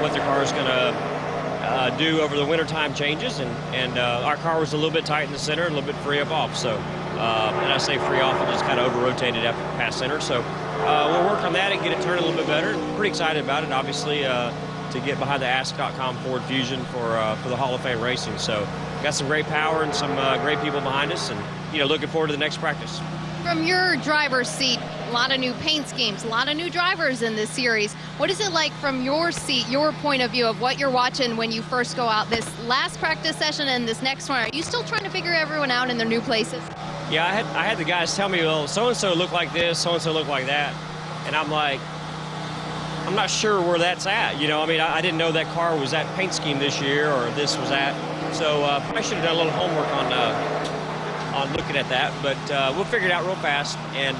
what their car is going to do over the wintertime changes. And our car was a little bit tight in the center, a little bit free up off. So, and I say free off, and just kind of over-rotated after past center. So we'll work on that and get it turned a little bit better. Pretty excited about it, obviously, to get behind the Ask.com Ford Fusion for the Hall of Fame racing. So got some great power and some great people behind us, and, looking forward to the next practice. From your driver's seat, a lot of new paint schemes, a lot of new drivers in this series. What is it like from your seat, your point of view of what you're watching when you first go out this last practice session and this next one? Are you still trying to figure everyone out in their new places? Yeah, I had the guys tell me, well, so-and-so looked like this, so-and-so looked like that. And I'm like, I'm not sure where that's at. I didn't know that car was that paint scheme this year or this was that. So I should have done a little homework on looking at that, but we'll figure it out real fast, and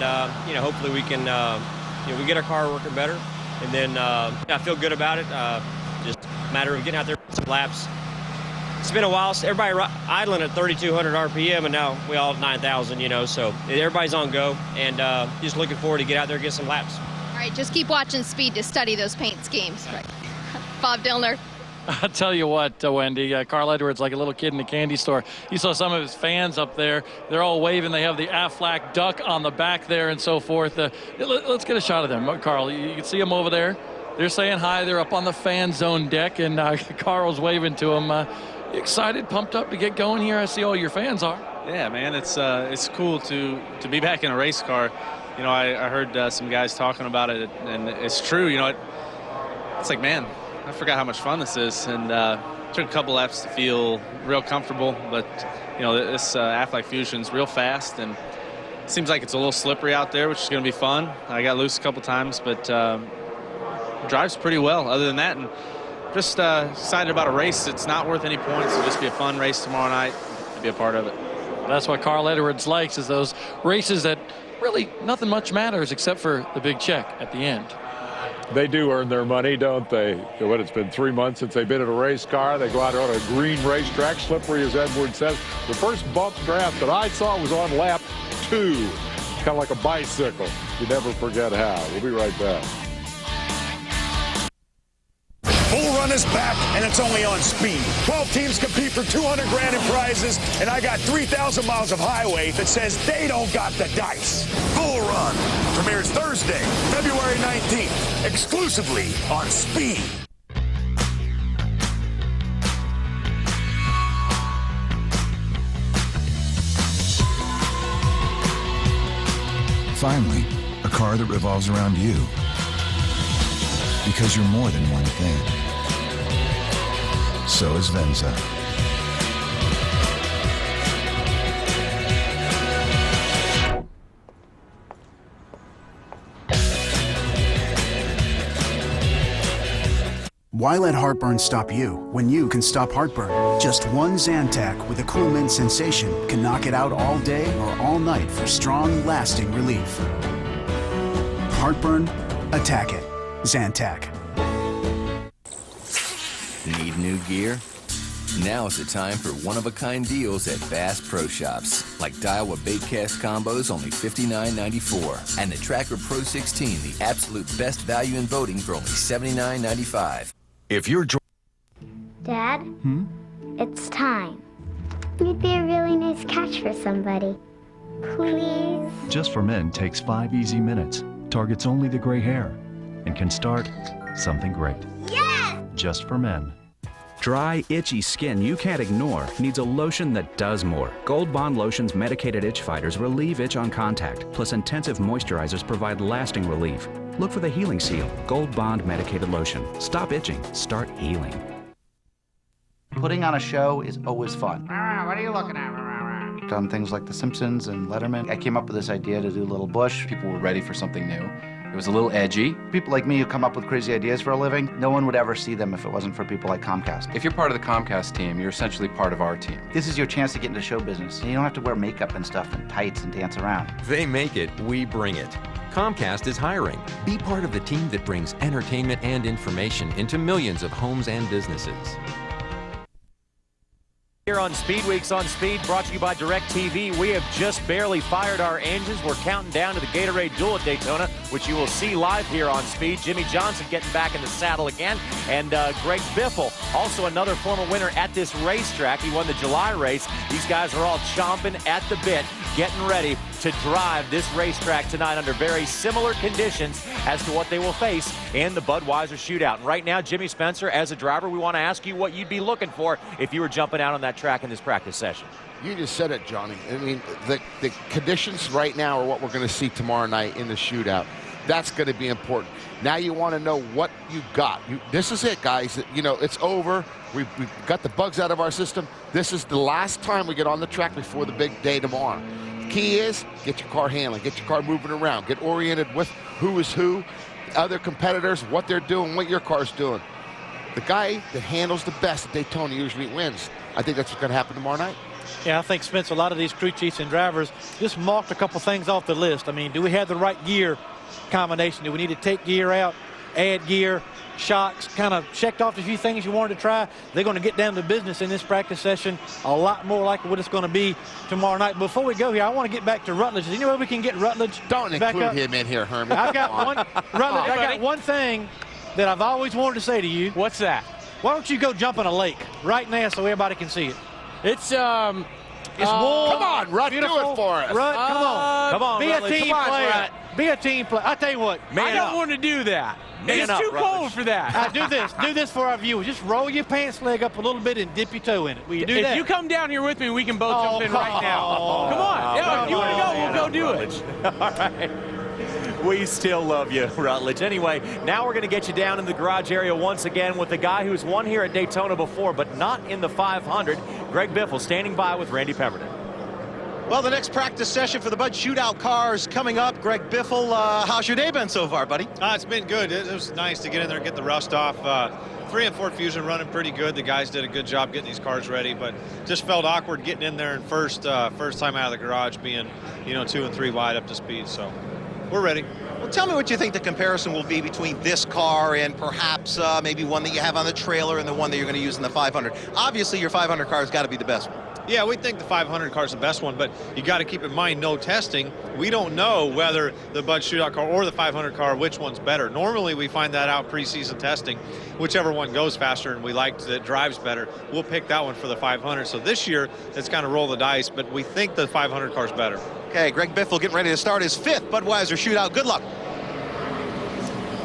hopefully we can we get our car working better, and then I feel good about it. Just a matter of getting out there for some laps. It's been a while. Everybody idling at 3,200 RPM, and now we all have 9,000. So everybody's on go, and just looking forward to get out there and get some laps. All right, just keep watching speed to study those paint schemes. Right. Bob Dillner. I'll tell you what, Wendy, Carl Edwards, like a little kid in a candy store. You saw some of his fans up there. They're all waving. They have the Aflac duck on the back there and so forth. Let's get a shot of them. Carl, you can see them over there. They're saying hi. They're up on the fan zone deck, and Carl's waving to them. Excited, pumped up to get going here? I see all your fans are. Yeah, man, it's cool to be back in a race car. I heard some guys talking about it, and it's true. It's like, man, I forgot how much fun this is, and took a couple laps to feel real comfortable. But this Aflac Fusion's real fast, and it seems like it's a little slippery out there, which is going to be fun. I got loose a couple times, but drives pretty well. Other than that, and just excited about a race that's not worth any points. It'll just be a fun race tomorrow night to be a part of it. That's what Carl Edwards likes, is those races that really nothing much matters except for the big check at the end. They do earn their money, don't they? It's been 3 months since they've been in a race car. They go out on a green racetrack, slippery as Edwards says. The first bump draft that I saw was on lap 2. Kind of like a bicycle. You never forget how. We'll be right back. Bull Run is back, and it's only on speed. 12 teams compete for $200 grand in prizes, and I got 3,000 miles of highway that says they don't got the dice. Bull Run premieres Thursday, February 19th, exclusively on Speed. Finally, a car that revolves around you. Because you're more than one thing. So is Venza. Why let heartburn stop you when you can stop heartburn? Just one Zantac with a cool mint sensation can knock it out all day or all night for strong, lasting relief. Heartburn? Attack it. Zantac. Need new gear? Now is the time for one-of-a-kind deals at Bass Pro Shops, like Daiwa Baitcast combos, only $59.94, and the Tracker Pro 16, the absolute best value in boating, for only $79.95. If you're... Dad? It's time. You'd be a really nice catch for somebody. Please? Just for Men takes 5 easy minutes, targets only the gray hair, and can start something great. Yes! Just for Men. Dry, itchy skin you can't ignore needs a lotion that does more. Gold Bond Lotion's medicated itch fighters relieve itch on contact, plus intensive moisturizers provide lasting relief. Look for the healing seal, Gold Bond Medicated Lotion. Stop itching, start healing. Putting on a show is always fun. What are you looking at? Done things like The Simpsons and Letterman. I came up with this idea to do Little Bush. People were ready for something new. It was a little edgy. People like me who come up with crazy ideas for a living, no one would ever see them if it wasn't for people like Comcast. If you're part of the Comcast team, you're essentially part of our team. This is your chance to get into show business. And you don't have to wear makeup and stuff and tights and dance around. They make it, we bring it. Comcast is hiring. Be part of the team that brings entertainment and information into millions of homes and businesses. Here on Speed Weeks on Speed, brought to you by DirecTV. We have just barely fired our engines. We're counting down to the Gatorade Duel at Daytona, which you will see live here on Speed. Jimmy Johnson getting back in the saddle again, and Greg Biffle, also another former winner at this racetrack. He won the July race. These guys are all chomping at the bit, getting ready to drive this racetrack tonight under very similar conditions as to what they will face in the Budweiser Shootout. And right now, Jimmy Spencer, as a driver, we want to ask you what you'd be looking for if you were jumping out on that track in this practice session. You just said it, Johnny. I mean, the conditions right now are what we're going to see tomorrow night in the shootout. That's going to be important. Now you want to know what you got. This is it, guys. You know, it's over. We've got the bugs out of our system. This is the last time we get on the track before the big day tomorrow. The key is get your car handling, get your car moving around, get oriented with who is who, other competitors, what they're doing, what your car's doing. The guy that handles the best at Daytona usually wins. I think that's what's going to happen tomorrow night. Yeah, I think, Spence, a lot of these crew chiefs and drivers just marked a couple things off the list. I mean, do we have the right gear combination? Do we need to take gear out, add gear, shocks, kind of checked off a few things you wanted to try? They're going to get down to business in this practice session a lot more like what it's going to be tomorrow night. Before we go here, I want to get back to Rutledge. Is there any way we can get Rutledge Don't back include up? him in here, Herman. I've got one, Rutledge, I got one thing that I've always wanted to say to you. What's that? Why don't you go jump in a lake right now so everybody can see it? It's warm. Come on, Rut, beautiful. do it for us. Rut, come on. Come on, Be Rutledge. a team Come on, player. Rut. Be a team player. I tell you what. I don't want to do that. It's too cold for that. Do this. Do this for our viewers. Just roll your pants leg up a little bit and dip your toe in it. Will you do that? If you come down here with me, we can both jump in right now. Come on. Yeah, if you want to go, we'll go do it. All right. We still love you, Rutledge. Anyway, now we're going to get you down in the garage area once again with the guy who's won here at Daytona before, but not in the 500. Greg Biffle standing by with Randy Pemberton. Well, the next practice session for the Bud Shootout cars coming up. Greg Biffle, how's your day been so far, buddy? It's been good. It was nice to get in there and get the rust off. 3 and 4 Fusion running pretty good. The guys did a good job getting these cars ready, but just felt awkward getting in there and first time out of the garage being, 2 and 3 wide up to speed. So we're ready. Well, tell me what you think the comparison will be between this car and perhaps maybe one that you have on the trailer and the one that you're going to use in the 500. Obviously, your 500 car has got to be the best one. Yeah, we think the 500 car is the best one, but you got to keep in mind, no testing. We don't know whether the Bud Shootout car or the 500 car, which one's better. Normally, we find that out preseason testing. Whichever one goes faster and we like that drives better, we'll pick that one for the 500. So this year, it's kind of roll the dice, but we think the 500 car is better. Okay, Greg Biffle getting ready to start his 5th Budweiser Shootout. Good luck.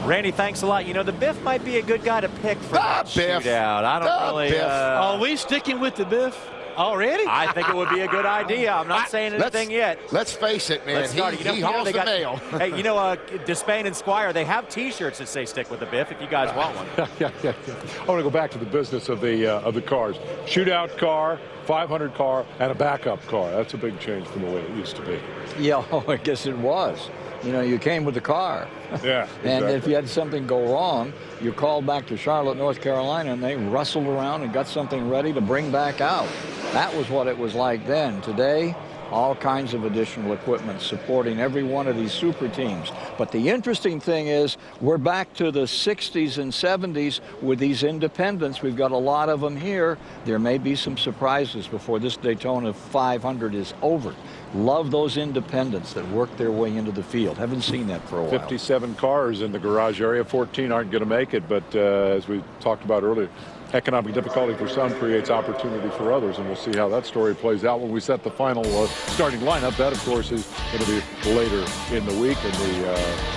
Randy, thanks a lot. The Biff might be a good guy to pick for that shootout. I don't really. Are we sticking with the Biff already? I think it would be a good idea. I'm not saying anything yet. Let's face it, man. He hauls the mail. Hey, Despain and Squire, they have T-shirts that say "Stick with the Biff" if you guys want one. Yeah. I want to go back to the business of the cars. Shootout car, 500 car, and a backup car. That's a big change from the way it used to be. Yeah, I guess it was. You came with the car. Yeah, exactly. And if you had something go wrong, you called back to Charlotte, North Carolina, and they rustled around and got something ready to bring back out. That was what it was like then. Today, all kinds of additional equipment supporting every one of these super teams. But the interesting thing is we're back to the 60s and 70s with these independents. We've got a lot of them here. There may be some surprises before this Daytona 500 is over. Love those independents that work their way into the field. Haven't seen that for a while. 57 cars in the garage area. 14 aren't going to make it, but as we talked about earlier, economic difficulty for some creates opportunity for others, and we'll see how that story plays out when we set the final starting lineup. That, of course, is going to be later in the week in the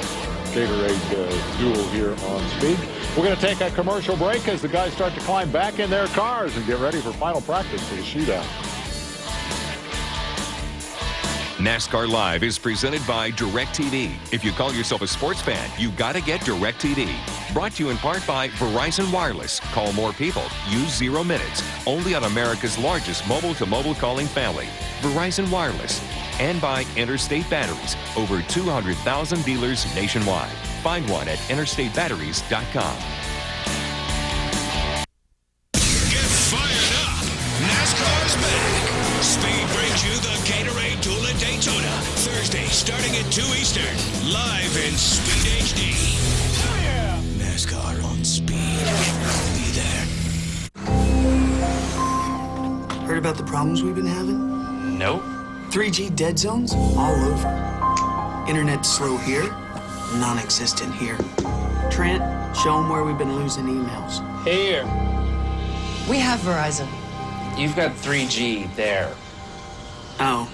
Gatorade Duel here on Speed. We're going to take a commercial break as the guys start to climb back in their cars and get ready for final practice for the shootout. NASCAR Live is presented by DirecTV. If you call yourself a sports fan, you got to get DirecTV. Brought to you in part by Verizon Wireless. Call more people. Use 0 minutes. Only on America's largest mobile-to-mobile calling family. Verizon Wireless. And by Interstate Batteries. Over 200,000 dealers nationwide. Find one at interstatebatteries.com. Get fired up. NASCAR's back. Speed brings you the Gatorade Duel at Daytona. Thursday, starting at 2 Eastern. Live in Speed HD. Oh, yeah. NASCAR on Speed. I'll be there. Heard about the problems we've been having? Nope. 3G dead zones all over. Internet slow here, non-existent here. Trent, show them where we've been losing emails. Here. We have Verizon. You've got 3G there. Oh.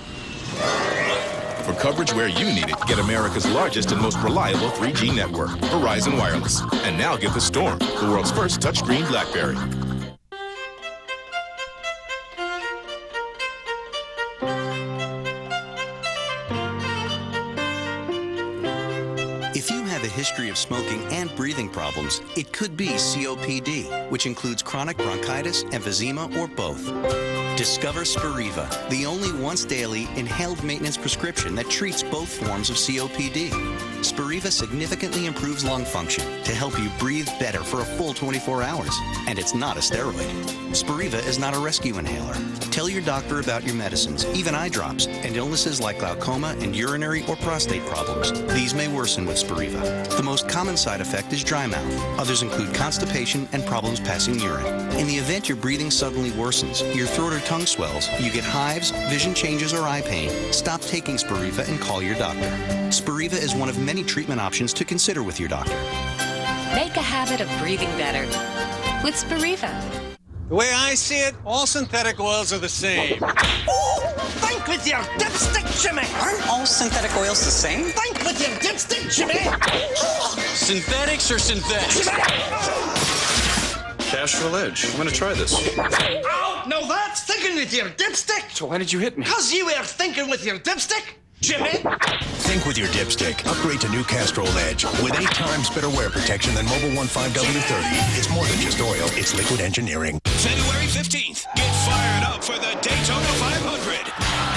For coverage where you need it, get America's largest and most reliable 3G network, Verizon Wireless. And now get the Storm, the world's first touchscreen BlackBerry. If you have a history of smoking and breathing problems, it could be COPD, which includes chronic bronchitis, emphysema, or both. Discover Spiriva, the only once-daily inhaled maintenance prescription that treats both forms of COPD. Spiriva significantly improves lung function to help you breathe better for a full 24 hours. And it's not a steroid. Spiriva is not a rescue inhaler. Tell your doctor about your medicines, even eye drops, and illnesses like glaucoma and urinary or prostate problems. These may worsen with Spiriva. The most common side effect is dry mouth. Others include constipation and problems passing urine. In the event your breathing suddenly worsens, your throat or tongue swells, you get hives, vision changes, or eye pain, stop taking Spiriva and call your doctor. Spiriva is one of many treatment options to consider with your doctor. Make a habit of breathing better with Spiriva. The way I see it, all synthetic oils are the same. Oh, think with your dipstick, Jimmy! Aren't all synthetic oils the same? Think with your dipstick, Jimmy! Synthetics or synthetics? Castrol Edge. I'm going to try this. Oh, no, that's thinking with your dipstick! So why did you hit me? Because you were thinking with your dipstick, Jimmy! Think with your dipstick. Upgrade to new Castrol Edge with 8 times better wear protection than Mobile 15W30. It's more than just oil. It's liquid engineering. February 15th. Get fired up for the Daytona 500.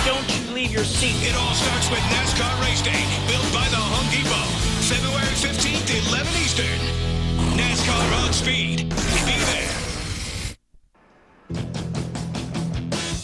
Don't you leave your seat. It all starts with NASCAR Race Day, built by the Home Depot. February 15th, 11 Eastern. NASCAR on Speed. Be there.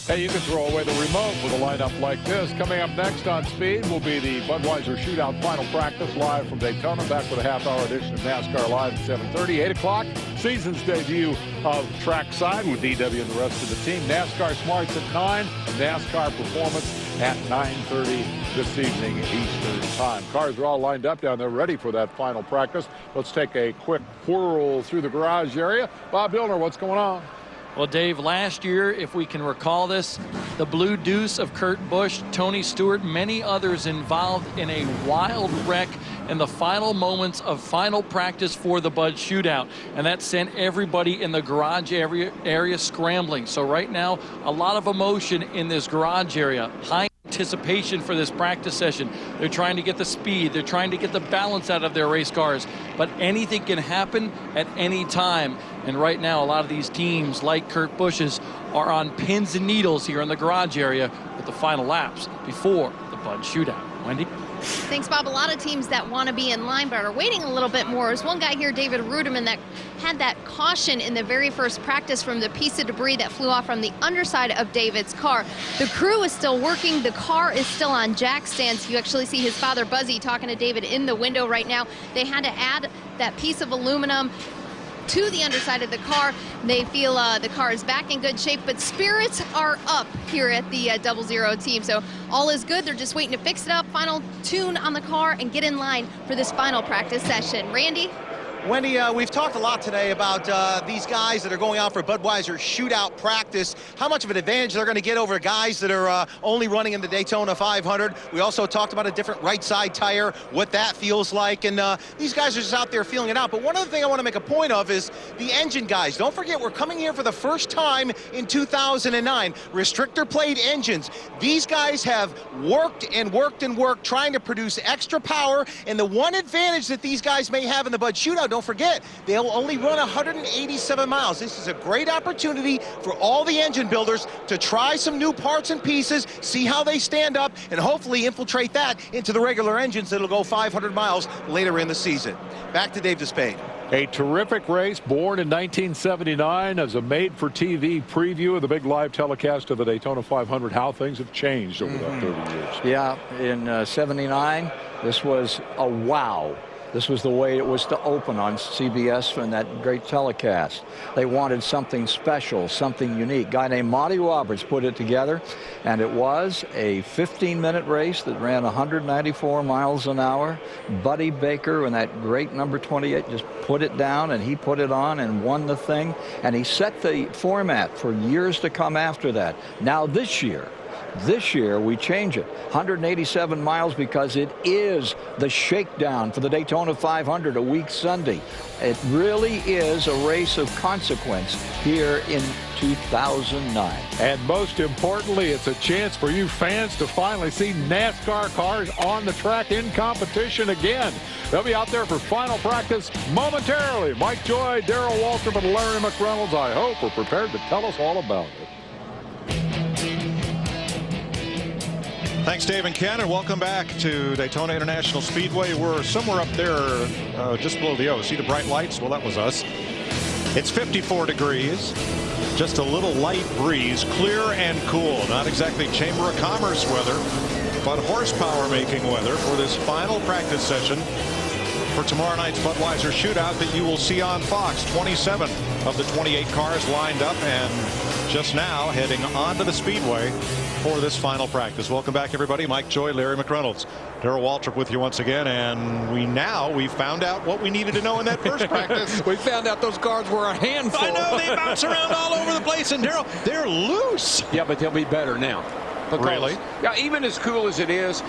Hey, you can throw away the remote with a lineup like this. Coming up next on Speed will be the Budweiser Shootout final practice live from Daytona. Back with a half-hour edition of NASCAR Live at 7:30. 8 o'clock, season's debut of Trackside with DW and the rest of the team. NASCAR Smarts at 9, NASCAR Performance at 9:30 this evening Eastern Time. Cars are all lined up down there ready for that final practice. Let's take a quick whirl through the garage area. Bob Billner, what's going on? Well, Dave, last year, if we can recall this, the Blue Deuce of Kurt Busch, Tony Stewart, many others involved in a wild wreck in the final moments of final practice for the Bud Shootout. And that sent everybody in the garage area scrambling. So right now, a lot of emotion in this garage area. High anticipation for this practice session. They're trying to get the speed. They're trying to get the balance out of their race cars. But anything can happen at any time. And right now, a lot of these teams, like Kurt Busch's, are on pins and needles here in the garage area with the final laps before the Bud Shootout. Wendy? Thanks, Bob. A lot of teams that want to be in line but are waiting a little bit more. There's one guy here, David Ruderman, that had that caution in the very first practice from the piece of debris that flew off from the underside of David's car. The crew is still working. The car is still on jack stands. You actually see his father, Buzzy, talking to David in the window right now. They had to add that piece of aluminum to the underside of the car. They feel the car is back in good shape, but spirits are up here at the 00 team. So all is good. They're just waiting to fix it up, final tune on the car, and get in line for this final practice session. Randy? Wendy, we've talked a lot today about these guys that are going out for Budweiser Shootout practice, how much of an advantage they're going to get over guys that are only running in the Daytona 500. We also talked about a different right side tire, what that feels like, and these guys are just out there feeling it out. But one other thing I want to make a point of is the engine guys. Don't forget, we're coming here for the first time in 2009. Restrictor plate engines. These guys have worked and worked and worked trying to produce extra power, and the one advantage that these guys may have in the Bud Shootout, don't forget, they'll only run 187 miles. This is a great opportunity for all the engine builders to try some new parts and pieces, see how they stand up, and hopefully infiltrate that into the regular engines that'll go 500 miles later in the season. Back to Dave Despain. A terrific race, born in 1979 as a made-for-TV preview of the big live telecast of the Daytona 500. How things have changed over that 30 years. Yeah, in 79, this was a wow. This was the way it was to open on CBS in that great telecast. They wanted something special, something unique. A guy named Monty Roberts put it together, and it was a 15-minute race that ran 194 miles an hour. Buddy Baker and that great number 28 just put it down, and he put it on and won the thing. And he set the format for years to come after that. Now this year we change it. 187 miles because it is the shakedown for the Daytona 500 a week Sunday. It really is a race of consequence here in 2009. And most importantly, it's a chance for you fans to finally see NASCAR cars on the track in competition again. They'll be out there for final practice momentarily. Mike Joy, Darrell Waltrip, and Larry McReynolds, I hope, are prepared to tell us all about it. Thanks, Dave and Ken, and welcome back to Daytona International Speedway. We're somewhere up there just below the O. See the bright lights? Well, that was us. It's 54 degrees, just a little light breeze, clear and cool. Not exactly Chamber of Commerce weather, but horsepower-making weather for this final practice session for tomorrow night's Budweiser Shootout that you will see on Fox. 27 of the 28 cars lined up, and just now heading onto the speedway for this final practice. Welcome back, everybody. Mike Joy, Larry McReynolds, Darrell Waltrip with you once again, and we found out what we needed to know in that first practice. We found out those cars were a handful. I know, they bounce around all over the place, and Darrell, they're loose. Yeah, but they'll be better now. Because, really? Yeah, even as cool as it is,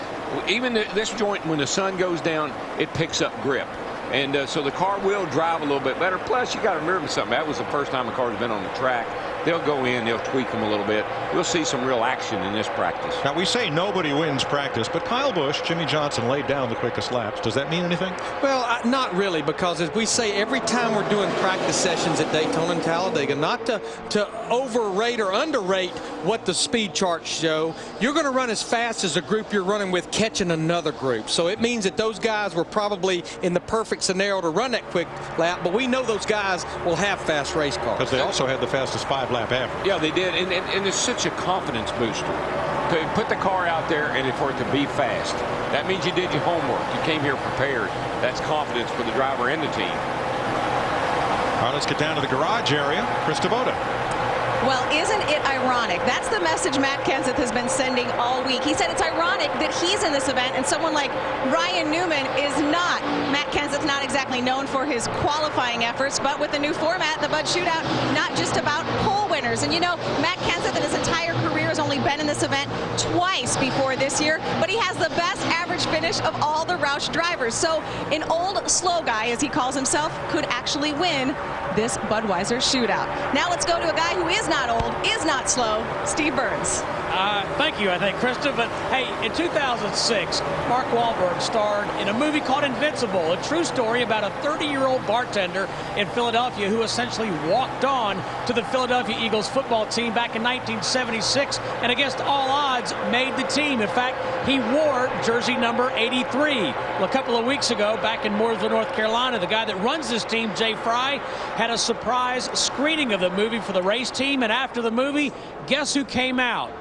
even this joint, when the sun goes down, it picks up grip. And so the car will drive a little bit better. Plus, you got to remember something. That was the first time a car's been on the track. They'll go in, they'll tweak them a little bit. We'll see some real action in this practice. Now, we say nobody wins practice, but Kyle Busch, Jimmy Johnson laid down the quickest laps. Does that mean anything? Well, not really, because as we say every time we're doing practice sessions at Daytona and Talladega, not to overrate or underrate what the speed charts show, you're going to run as fast as a group you're running with catching another group. So it means that those guys were probably in the perfect scenario to run that quick lap, but we know those guys will have fast race cars. Because they also had the fastest 5-lap average. Yeah, they did, and it's such a confidence booster to put the car out there and for it to be fast. That means you did your homework. You came here prepared. That's confidence for the driver and the team. All right, let's get down to the garage area. Chris Kubota. Well, isn't it ironic? That's the message Matt Kenseth has been sending all week. He said it's ironic that he's in this event and someone like Ryan Newman is not. Matt Kenseth's not exactly known for his qualifying efforts, but with the new format, the Bud Shootout, not just about pole winners. And you know, Matt Kenseth in his entire career has only been in this event twice before this year, but he has the best average finish of all the Roush drivers. So an old slow guy, as he calls himself, could actually win this Budweiser Shootout. Now let's go to a guy who is not old, is not slow, Steve Burns. Thank you, I think, Krista. But hey, in 2006, Mark Wahlberg starred in a movie called Invincible, a true story about a 30-year-old bartender in Philadelphia who essentially walked on to the Philadelphia Eagles football team back in 1976 and against all odds made the team. In fact, he wore jersey number 83. Well, a couple of weeks ago, back in Mooresville, North Carolina, the guy that runs this team, Jay Fry, had a surprise screening of the movie for the race team, and after the movie, guess who came out?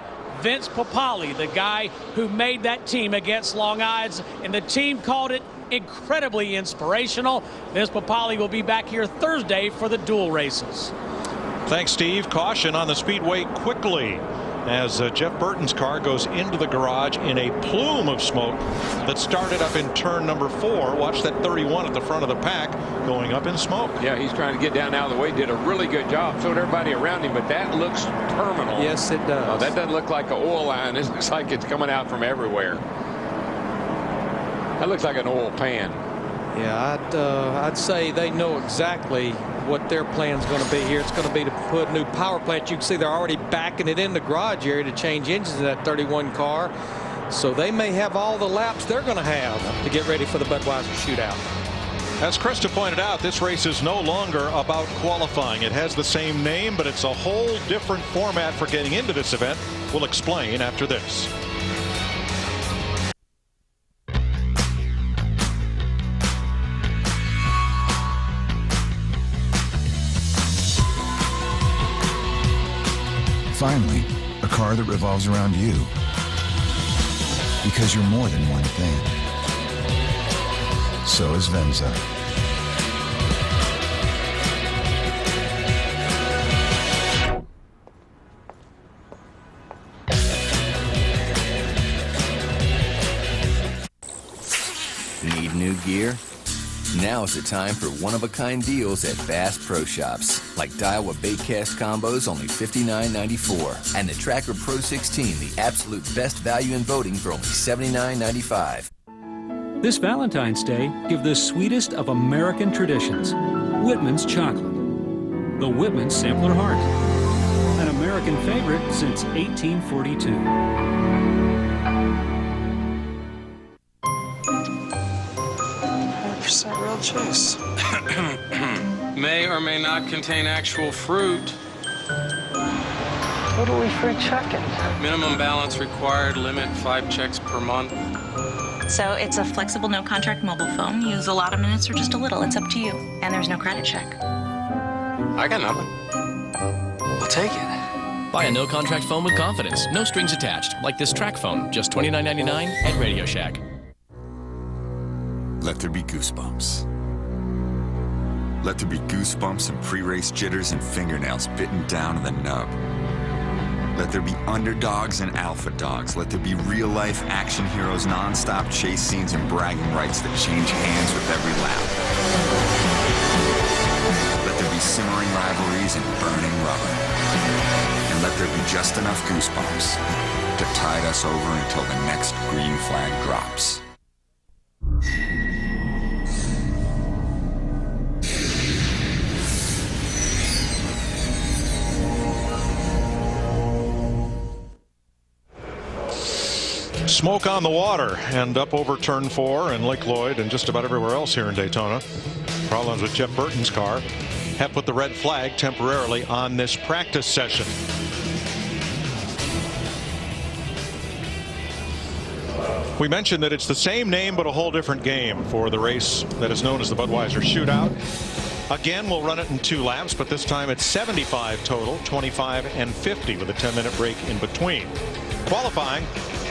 Vince Papale, the guy who made that team against long odds, and the team called it incredibly inspirational. Vince Papale will be back here Thursday for the dual races. Thanks, Steve. Caution on the speedway quickly. as Jeff Burton's car goes into the garage in a plume of smoke that started up in turn number 4. Watch that 31 at the front of the pack going up in smoke. Yeah, he's trying to get down out of the way. Did a really good job. So did everybody around him, but that looks terminal. Yes, it does. Oh, that doesn't look like an oil line. It looks like it's coming out from everywhere. That looks like an oil pan. Yeah, I'd say they know exactly what their plan's going to be here. It's going to be to put a new power plant. You can see they're already backing it in the garage area to change engines in that 31 car. So they may have all the laps they're going to have to get ready for the Budweiser Shootout. As Krista pointed out, this race is no longer about qualifying. It has the same name, but it's a whole different format for getting into this event. We'll explain after this. Finally, a car that revolves around you. Because you're more than one thing. So is Venza. Need new gear? Now is the time for one-of-a-kind deals at Bass Pro Shops, like Daiwa Baitcast combos only $59.94, and the Tracker Pro 16, the absolute best value in boating for only $79.95. This Valentine's Day, give the sweetest of American traditions, Whitman's chocolate. The Whitman Sampler Heart, an American favorite since 1842. 100% real juice. May or may not contain actual fruit. Totally free checking. Minimum balance required, limit 5 checks per month. So it's a flexible, no-contract mobile phone. Use a lot of minutes or just a little. It's up to you. And there's no credit check. I got nothing. We'll take it. Buy a no-contract phone with confidence. No strings attached. Like this track phone. Just $29.99 at Radio Shack. Let there be goosebumps. Let there be goosebumps and pre-race jitters and fingernails bitten down to the nub. Let there be underdogs and alpha dogs. Let there be real-life action heroes, non-stop chase scenes, and bragging rights that change hands with every lap. Let there be simmering rivalries and burning rubber. And let there be just enough goosebumps to tide us over until the next green flag drops. Smoke on the water and up over turn 4 and Lake Lloyd and just about everywhere else here in Daytona. Problems with Jeff Burton's car have put the red flag temporarily on this practice session. We mentioned that it's the same name but a whole different game for the race that is known as the Budweiser Shootout. Again, we'll run it in 2 laps, but this time it's 75 total, 25 and 50 with a 10-minute break in between. Qualifying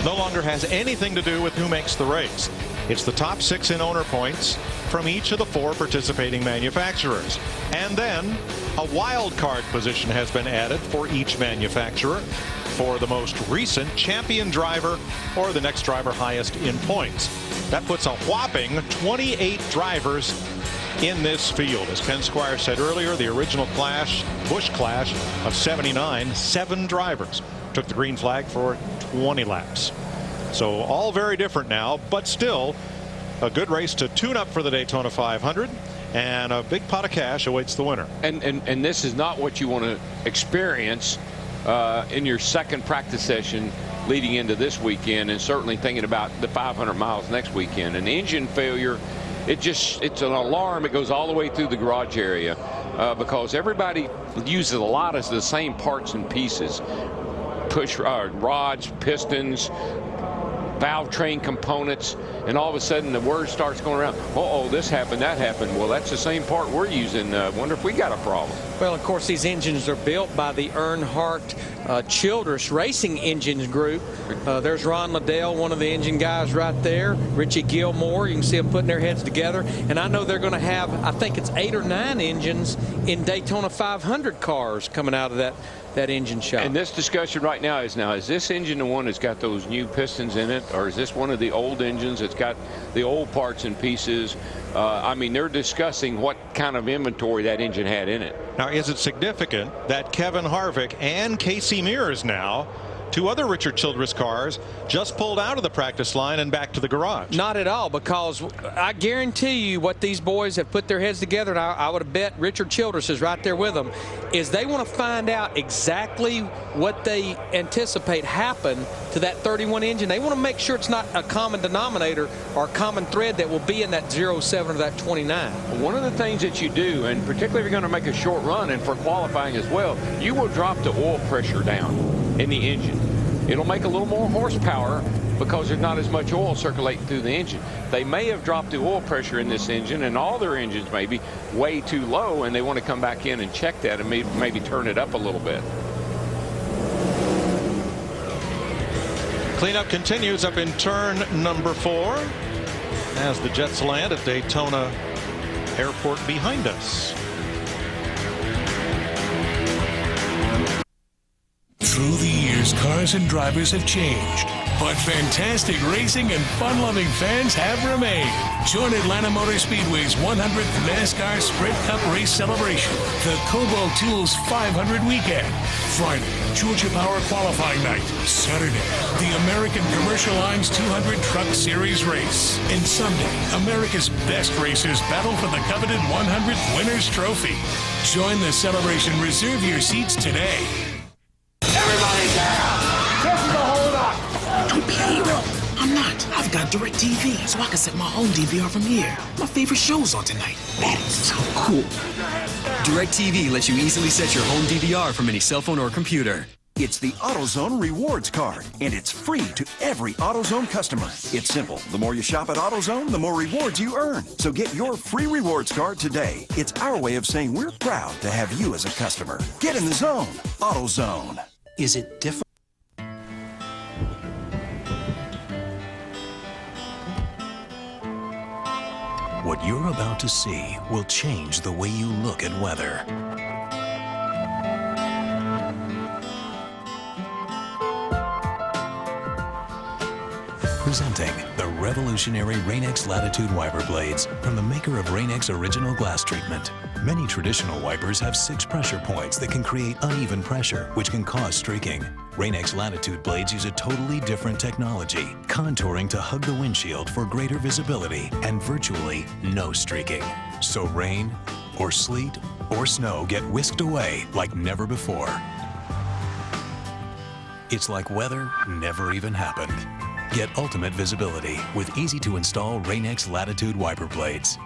no longer has anything to do with who makes the race. It's the top 6 in owner points from each of the 4 participating manufacturers. And then a wild card position has been added for each manufacturer for the most recent champion driver or the next driver highest in points. That puts a whopping 28 drivers in this field. As Ken Squire said earlier, the original clash, Busch Clash of 79, 7 drivers took the green flag for 20 laps. So all very different now, but still a good race to tune up for the Daytona 500, and a big pot of cash awaits the winner. And this is not what you want to experience in your second practice session leading into this weekend, and certainly thinking about the 500 miles next weekend. An engine failure, it's an alarm. It goes all the way through the garage area because everybody uses a lot of the same parts and pieces. Push rods, pistons, valve train components, and all of a sudden the word starts going around, uh-oh, this happened, that happened. Well, that's the same part we're using. Wonder if we got a problem. Well, of course, these engines are built by the Earnhardt Childress Racing Engines Group. There's Ron Liddell, one of the engine guys right there. Richie Gilmore, you can see them putting their heads together. And I know they're going to have, I think it's 8 or 9 engines in Daytona 500 cars coming out of that that engine shop. And this discussion right now, is this engine the one that's got those new pistons in it, or is this one of the old engines that's got the old parts and pieces? I mean, they're discussing what kind of inventory that engine had in it. Now, is it significant that Kevin Harvick and Casey Mears now, two other Richard Childress cars, just pulled out of the practice line and back to the garage? Not at all, because I guarantee you what these boys have put their heads together, and I would have bet Richard Childress is right there with them, is they want to find out exactly what they anticipate happen to that 31 engine. They want to make sure it's not a common denominator or a common thread that will be in that 07 or that 29. One of the things that you do, and particularly if you're going to make a short run and for qualifying as well, you will drop the oil pressure down in the engine. It'll make a little more horsepower because there's not as much oil circulating through the engine. They may have dropped the oil pressure in this engine, and all their engines may be way too low, and they want to come back in and check that and maybe turn it up a little bit. Cleanup continues up in turn number 4 as the Jets land at Daytona Airport behind us. Through the years, cars and drivers have changed, but fantastic racing and fun-loving fans have remained. Join Atlanta Motor Speedway's 100th NASCAR Sprint Cup race celebration, the Cobalt Tools 500 weekend. Friday, Georgia Power qualifying night. Saturday, the American Commercial Lines 200 Truck Series race. And Sunday, America's best racers battle for the coveted 100th Winners Trophy. Join the celebration. Reserve your seats today. Everybody down! This is a hold-up! Don't be a hero. I'm not. I've got DirecTV, so I can set my home DVR from here. My favorite show's on tonight. That is so cool. DirecTV lets you easily set your home DVR from any cell phone or computer. It's the AutoZone Rewards Card, and it's free to every AutoZone customer. It's simple. The more you shop at AutoZone, the more rewards you earn. So get your free rewards card today. It's our way of saying we're proud to have you as a customer. Get in the zone. AutoZone. Is it different? What you're about to see will change the way you look at weather. Presenting the revolutionary Rain-X Latitude wiper blades from the maker of Rain-X Original Glass Treatment. Many traditional wipers have 6 pressure points that can create uneven pressure, which can cause streaking. Rain-X Latitude blades use a totally different technology, contouring to hug the windshield for greater visibility and virtually no streaking. So rain or sleet or snow get whisked away like never before. It's like weather never even happened. Get ultimate visibility with easy-to-install Rain-X Latitude wiper blades.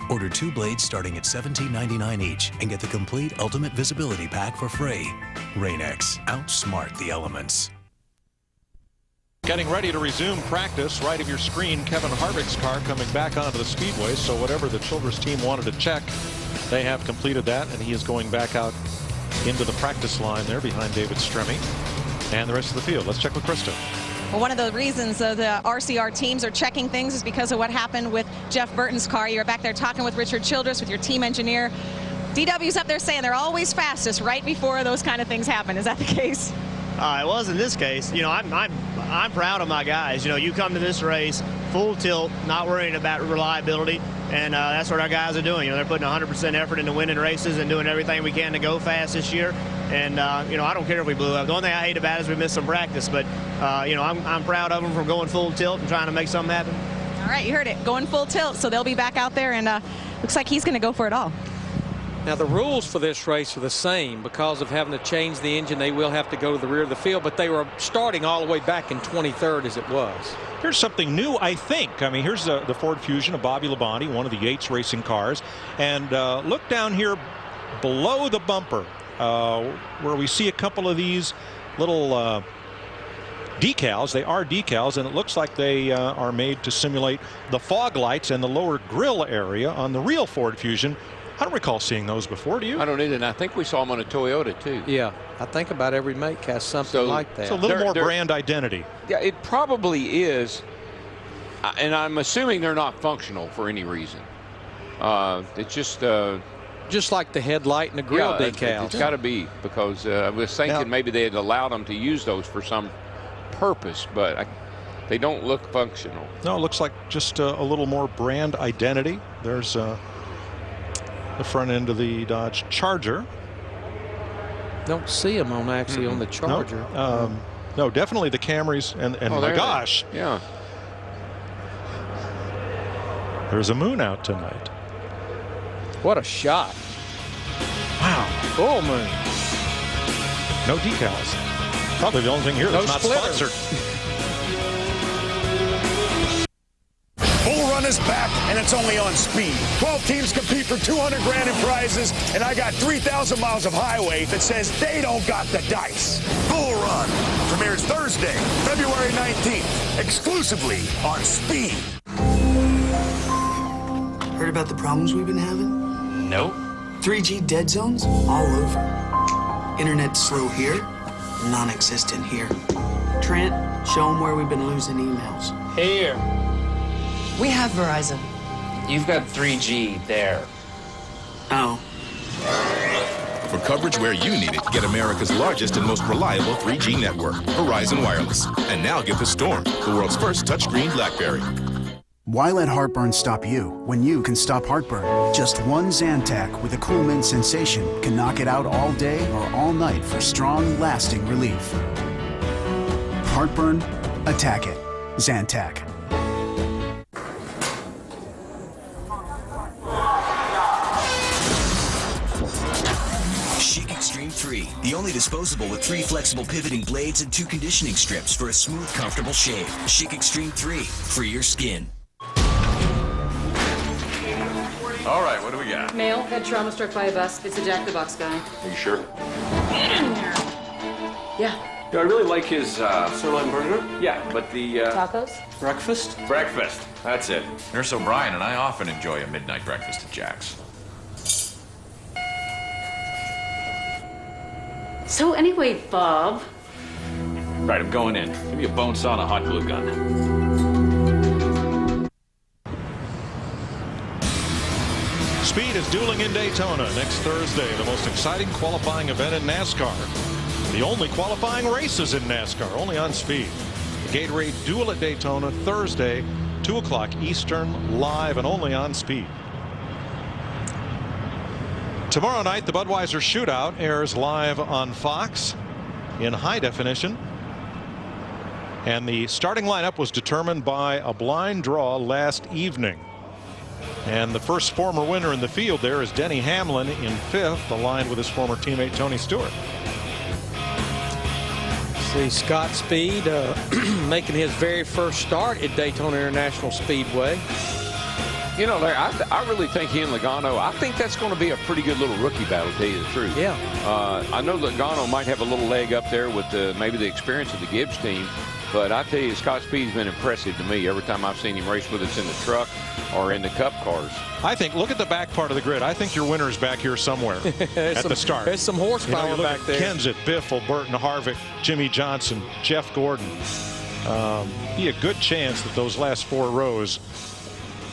Order 2 blades starting at $17.99 each and get the complete ultimate visibility pack for free. Rain-X, outsmart the elements. Getting ready to resume practice. Right of your screen, Kevin Harvick's car coming back onto the speedway. So whatever the Childress team wanted to check, they have completed that, and he is going back out into the practice line there behind David Stremme and the rest of the field. Let's check with Krista. Well, one of the reasons the RCR teams are checking things is because of what happened with Jeff Burton's car. You're back there talking with Richard Childress, with your team engineer. DW's up there saying they're always fastest right before those kind of things happen. Is that the case? It was in this case. You know, I'm proud of my guys. You know, you come to this race full tilt, not worrying about reliability, and that's what our guys are doing. You know, they're putting 100% effort into winning races and doing everything we can to go fast this year. And you know, I don't care if we blew up. The only thing I hate about it is we missed some practice. But you know, I'm proud of them for going full tilt and trying to make something happen. All right, you heard it. Going full tilt, so they'll be back out there, and looks like he's going to go for it all. Now, the rules for this race are the same. Because of having to change the engine, they will have to go to the rear of the field, but they were starting all the way back in 23rd as it was. Here's something new, I think. I mean, here's the Ford Fusion of Bobby Labonte, one of the Yates racing cars. And look down here below the bumper where we see a couple of these little decals. They are decals, and it looks like they are made to simulate the fog lights and the lower grill area on the real Ford Fusion. I don't recall seeing those before, do you? I don't either, and I think we saw them on a Toyota too. Yeah, I think about every make has something like that. It's a little more brand identity. Yeah, it probably is, and I'm assuming they're not functional for any reason. It's just just like the headlight and the grill decals. It's got to be, because I was thinking maybe they had allowed them to use those for some purpose, but they don't look functional. No, it looks like just a little more brand identity. There's the front end of the Dodge Charger. Don't see them on the Charger. No, definitely the Camrys, and my gosh. Yeah. There's a moon out tonight. What a shot. Wow. Full moon. No decals. Probably the only thing here that's not sponsored. Bull Run is back, and it's only on speed. 12 teams compete for $200 grand in prizes, and I got 3,000 miles of highway that says they don't got the dice. Bull Run premieres Thursday, February 19th, exclusively on Speed. Heard about the problems we've been having? Nope. 3G dead zones all over. Internet slow here, non-existent here. Trent, show them where we've been losing emails. Here. We have Verizon. You've got 3G there. Oh. For coverage where you need it, get America's largest and most reliable 3G network, Verizon Wireless. And now get the Storm, the world's first touchscreen BlackBerry. Why let heartburn stop you when you can stop heartburn? Just one Zantac with a cool mint sensation can knock it out all day or all night for strong, lasting relief. Heartburn? Attack it. Zantac. Chic Extreme 3, the only disposable with 3 flexible pivoting blades and 2 conditioning strips for a smooth, comfortable shave. Chic Extreme 3, for your skin. All right, what do we got? Male, head trauma struck by a bus. It's a Jack the Box guy. Are you sure? Yeah. I really like his sirloin burger. Yeah, but the... Tacos? Breakfast? Breakfast. That's it. Nurse O'Brien and I often enjoy a midnight breakfast at Jack's. So anyway, Bob. Right, I'm going in. Give me a bone saw and a hot glue gun. Speed is dueling in Daytona next Thursday, the most exciting qualifying event in NASCAR. The only qualifying races in NASCAR, only on Speed. The Gatorade Duel at Daytona Thursday, 2 o'clock Eastern, live and only on Speed. Tomorrow night, the Budweiser Shootout airs live on Fox in high definition. And the starting lineup was determined by a blind draw last evening. And the first former winner in the field there is Denny Hamlin in 5th, aligned with his former teammate Tony Stewart. See Scott Speed making his very first start at Daytona International Speedway. You know, Larry, I really think he and Logano, I think that's going to be a pretty good little rookie battle, to tell you the truth. Yeah. I know Logano might have a little leg up there with maybe the experience of the Gibbs team, but I tell you, Scott Speed's been impressive to me every time I've seen him race with us in the truck or in the Cup cars. I think, look at the back part of the grid. I think your winner's back here somewhere at the start. There's some horsepower back there. Kenseth, Biffle, Burton, Harvick, Jimmy Johnson, Jeff Gordon. Be a good chance that those last 4 rows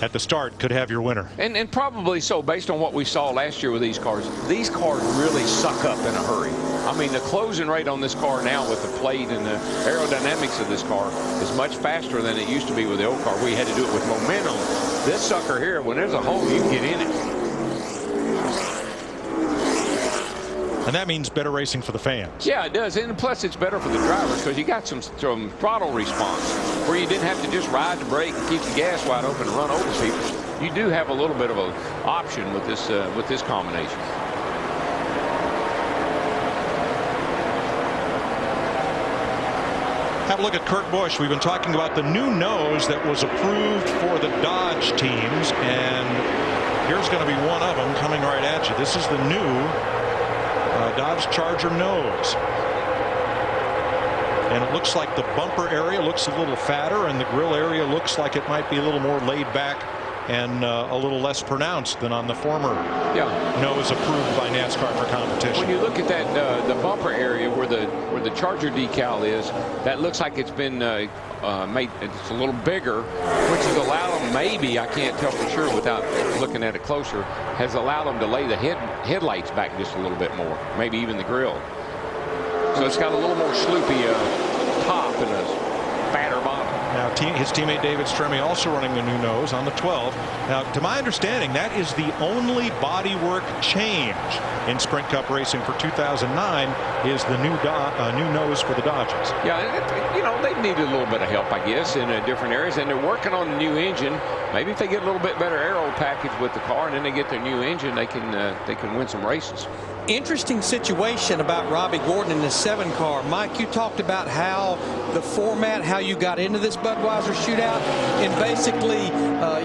at the start could have your winner. And probably so, based on what we saw last year with these cars really suck up in a hurry. I mean, the closing rate on this car now with the plate and the aerodynamics of this car is much faster than it used to be with the old car. We had to do it with momentum. This sucker here, when there's a hole, you can get in it. And that means better racing for the fans. Yeah, it does. And plus, it's better for the drivers because you got some throttle response where you didn't have to just ride the brake and keep the gas wide open and run over people. You do have a little bit of an option with this combination. Have a look at Kurt Busch. We've been talking about the new nose that was approved for the Dodge teams, and here's going to be one of them coming right at you. This is the new Dodge Charger nose. And it looks like the bumper area looks a little fatter, and the grill area looks like it might be a little more laid back and a little less pronounced than on the former nose approved by NASCAR for competition. When you look at that the bumper area where the Charger decal is, that looks like it's been made. It's a little bigger, which has allowed them, maybe, I can't tell for sure without looking at it closer, has allowed them to lay the headlights back just a little bit more, maybe even the grill. So it's got a little more sloopy top and a fatter bottom. Now, his teammate David Stremme also running the new nose on the 12. Now, to my understanding, that is the only bodywork change in Sprint Cup racing for 2009 is the new nose for the Dodges. Yeah, you know, they needed a little bit of help, I guess, in different areas, and they're working on the new engine. Maybe if they get a little bit better aero package with the car and then they get their new engine, they can win some races. Interesting situation about Robbie Gordon in the 7 car. Mike, you talked about how the format, how you got into this Budweiser Shootout, and basically,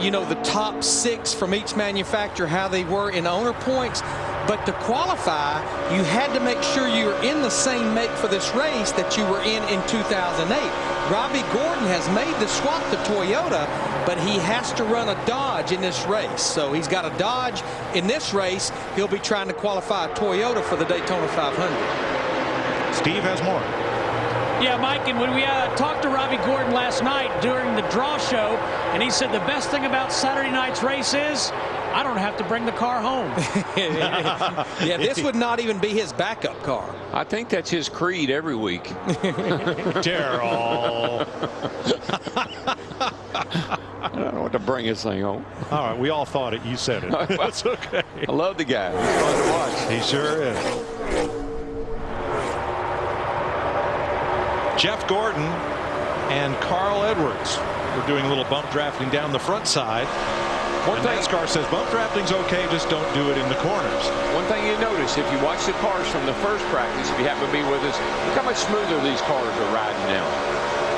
you know, the top 6 from each manufacturer, how they were in owner points. But to qualify, you had to make sure you were in the same make for this race that you were in 2008. Robbie Gordon has made the swap to Toyota, but he has to run a Dodge in this race. So he's got a Dodge in this race. He'll be trying to qualify a Toyota for the Daytona 500. Steve has more. Yeah, Mike, and when we talked to Robbie Gordon last night during the draw show, and he said the best thing about Saturday night's race is I don't have to bring the car home. Yeah, this would not even be his backup car. I think that's his creed every week. Darryl. I don't know what to bring his thing home. All right, we all thought it. You said it. That's okay. I love the guy. He's fun to watch. He sure is. Jeff Gordon and Carl Edwards were doing a little bump drafting down the front side. NASCAR says bump drafting's okay, just don't do it in the corners. One thing you notice, if you watch the cars from the first practice, if you happen to be with us, look how much smoother these cars are riding now.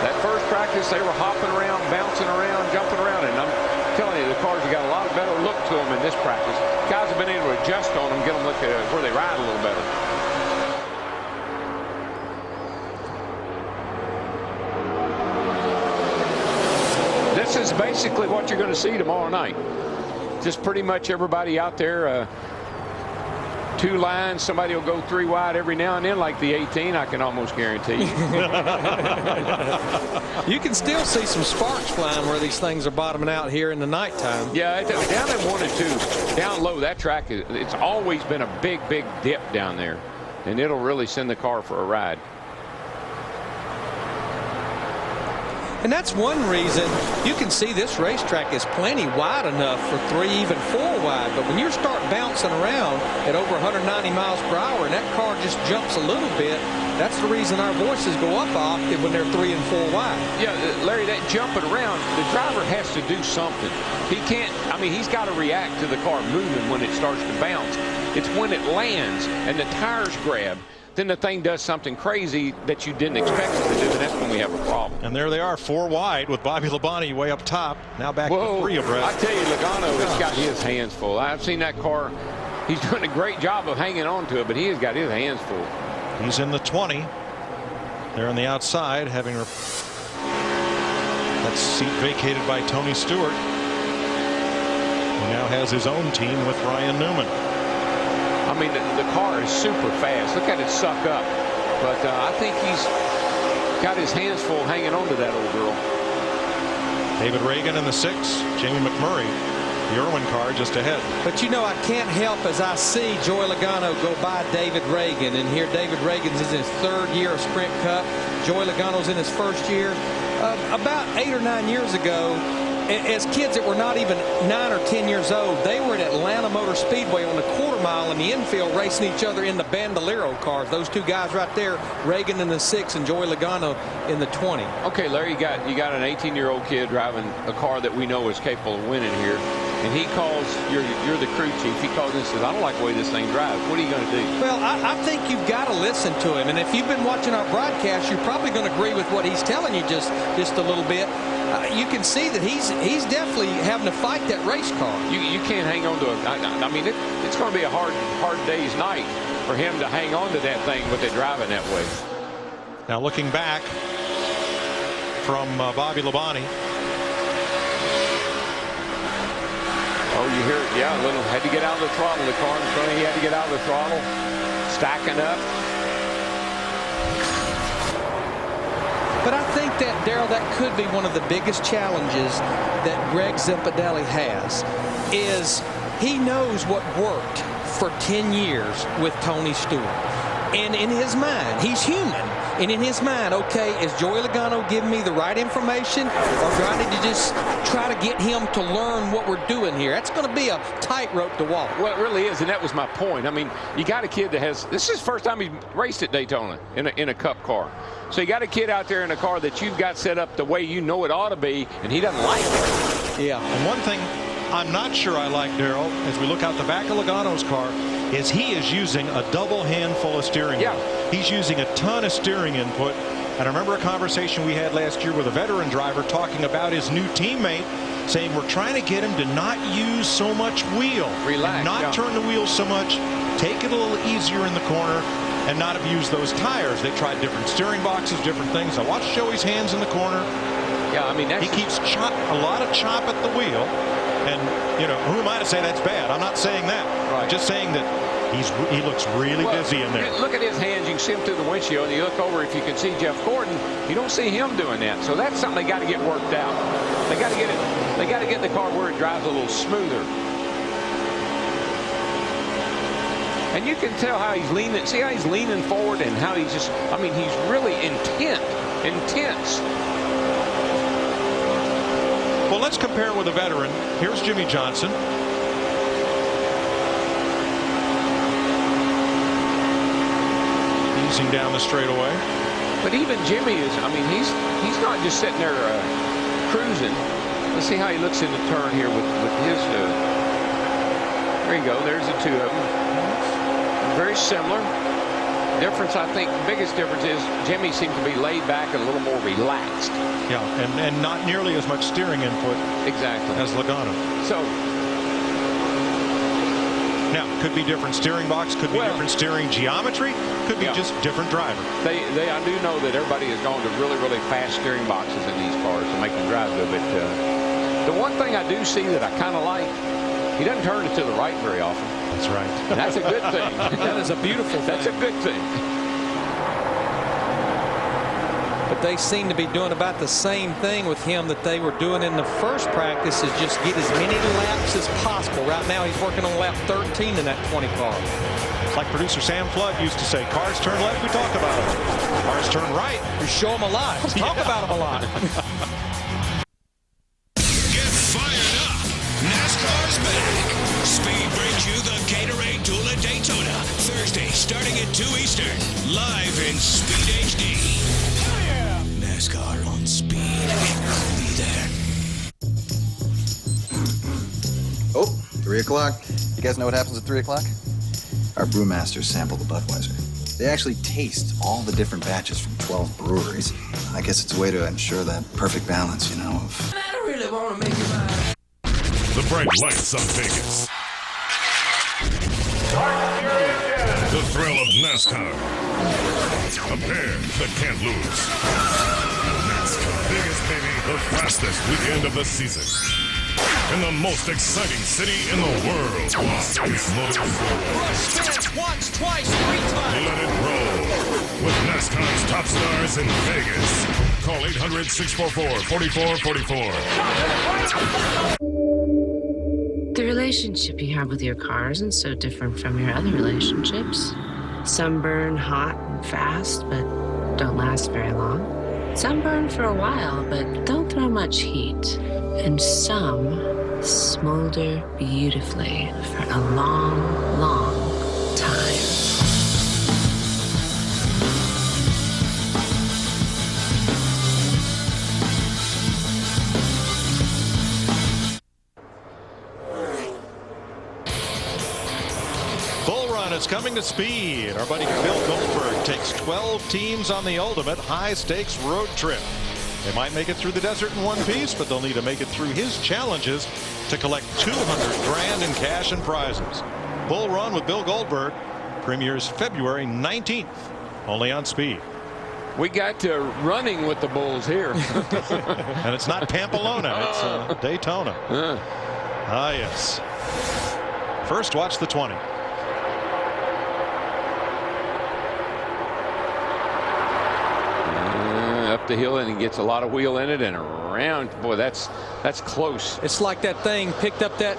That first practice, they were hopping around, bouncing around, jumping around, and I'm telling you, the cars have got a lot better look to them in this practice. Guys have been able to adjust on them, get them look at where they ride a little better. This is basically what you're going to see tomorrow night. Just pretty much everybody out there, 2 lines. Somebody will go 3 wide every now and then, like the 18. I can almost guarantee you. You can still see some sparks flying where these things are bottoming out here in the nighttime. Yeah, down at 1 and 2, down low, that track, it's always been a big dip down there, and it'll really send the car for a ride. And that's one reason you can see this racetrack is plenty wide enough for 3, even 4 wide. But when you start bouncing around at over 190 miles per hour and that car just jumps a little bit, that's the reason our voices go up an octave when they're 3 and 4 wide. Yeah, Larry, that jumping around, the driver has to do something. He can't, I mean, he's got to react to the car moving when it starts to bounce. It's when it lands and the tires grab, then the thing does something crazy that you didn't expect it to do, and that's when we have a problem. And there they are, 4 wide with Bobby Labonte way up top. Now back to 3 abreast. I tell you, Logano has got his hands full. I've seen that car. He's doing a great job of hanging on to it, but he has got his hands full. He's in the 20. They're on the outside, having that seat vacated by Tony Stewart, who now has his own team with Ryan Newman. I mean, the car is super fast. Look at it suck up. But I think he's got his hands full hanging on to that old girl. David Reagan in the 6. Jamie McMurray, the Irwin car, just ahead. But, you know, I can't help as I see Joey Logano go by David Reagan. And here David Reagan's in his 3rd year of Sprint Cup. Joey Logano's in his 1st year. About 8 or 9 years ago, as kids that were not even 9 or 10 years old, they were at Atlanta Motor Speedway on the quarter mile in the infield racing each other in the Bandolero cars. Those 2 guys right there, Reagan in the 6 and Joey Logano in the 20. Okay, Larry, you got an 18-year-old kid driving a car that we know is capable of winning here, and he calls, you're the crew chief, he calls and says, I don't like the way this thing drives. What are you going to do? Well, I think you've got to listen to him, and if you've been watching our broadcast, you're probably going to agree with what he's telling you just a little bit. You can see that he's definitely having to fight that race car. You can't hang on to it. I mean, it's going to be a hard day's night for him to hang on to that thing with it driving that way. Now looking back from Bobby Labonte. Oh, you hear it? Yeah, a little. Had to get out of the throttle. The car in front of you had to get out of the throttle. Stacking up. But I think that, Darrell, that could be one of the biggest challenges that Greg Zipadelli has, is he knows what worked for 10 years with Tony Stewart. And in his mind, he's human. And in his mind, okay, is Joey Logano giving me the right information, or do I need to just try to get him to learn what we're doing here? That's going to be a tightrope to walk. Well, it really is, and that was my point. I mean, you got a kid that has, this is the first time he's raced at Daytona in a Cup car. So you got a kid out there in a car that you've got set up the way you know it ought to be, and he doesn't like it. Yeah. And one thing I'm not sure I like, Darrell, as we look out the back of Logano's car, is he is using a double handful of steering wheel. He's using a ton of steering input. And I remember a conversation we had last year with a veteran driver talking about his new teammate, saying we're trying to get him to not use so much wheel. Relax. Not turn the wheel so much. Take it a little easier in the corner and not abuse those tires. They tried different steering boxes, different things. I watched Joey's hands in the corner. Yeah, I mean, he keeps a lot of chop at the wheel. And, you know, who am I to say that's bad? I'm not saying that. Right. I'm just saying that he looks really busy in there. Look at his hands. You can see him through the windshield, and you look over, if you can see Jeff Gordon, you don't see him doing that. So that's something they got to get worked out. They got to get it. They got to get the car where it drives a little smoother. And you can tell how he's leaning. See how he's leaning forward and how he's just, I mean, he's really intense. Well, let's compare with a veteran. Here's Jimmy Johnson. Easing down the straightaway. But even Jimmy is, I mean, he's not just sitting there cruising. Let's see how he looks in the turn here with his, there you go, there's the two of them. Very similar. Difference, I think, the biggest difference is Jimmy seems to be laid back and a little more relaxed. Yeah, and not nearly as much steering input as Logano. So now, could be different steering box, could be different steering geometry, could be just different driver. I do know that everybody has gone to really, really fast steering boxes in these cars to make them drive a little bit. The one thing I do see that I kind of like, he doesn't turn it to the right very often. That's right. That's a good thing. That is a beautiful thing. That's a good thing. But they seem to be doing about the same thing with him that they were doing in the first practice, is just get as many laps as possible. Right now he's working on lap 13 in that 20 car. It's like producer Sam Flood used to say, cars turn left, we talk about them. Cars turn right, we show them a lot. Talk about them a lot. Get fired up. NASCAR's back. Speed brings you the Gatorade Duel at Daytona. Thursday, starting at 2 Eastern. Live in Speed HD. NASCAR on Speed. Be there. Oh, 3 o'clock. You guys know what happens at 3 o'clock? Our brewmasters sample the Budweiser. They actually taste all the different batches from 12 breweries. I guess it's a way to ensure that perfect balance, you know, of... I don't really want to make it mine. The bright lights of Vegas. The thrill of NASCAR. A pair that can't lose. NASCAR. Biggest, baby. The fastest weekend of the season. In the most exciting city in the world. It's motorsport. Rush spins once, twice, 3 times. Let it roll. With NASCAR's top stars in Vegas. Call 800-644-4444. The relationship you have with your car isn't so different from your other relationships. Some burn hot and fast, but don't last very long. Some burn for a while, but don't throw much heat. And some smolder beautifully for a long, long time. It's coming to speed. Our buddy Bill Goldberg takes 12 teams on the ultimate high-stakes road trip. They might make it through the desert in one piece, but they'll need to make it through his challenges to collect $200 grand in cash and prizes. Bull Run with Bill Goldberg premieres February 19th, only on Speed. We got to running with the Bulls here. And it's not Pamplona, it's Daytona. Ah, yes. First, watch the 20. Up the hill, and he gets a lot of wheel in it and around. Boy, that's close. It's like that thing picked up that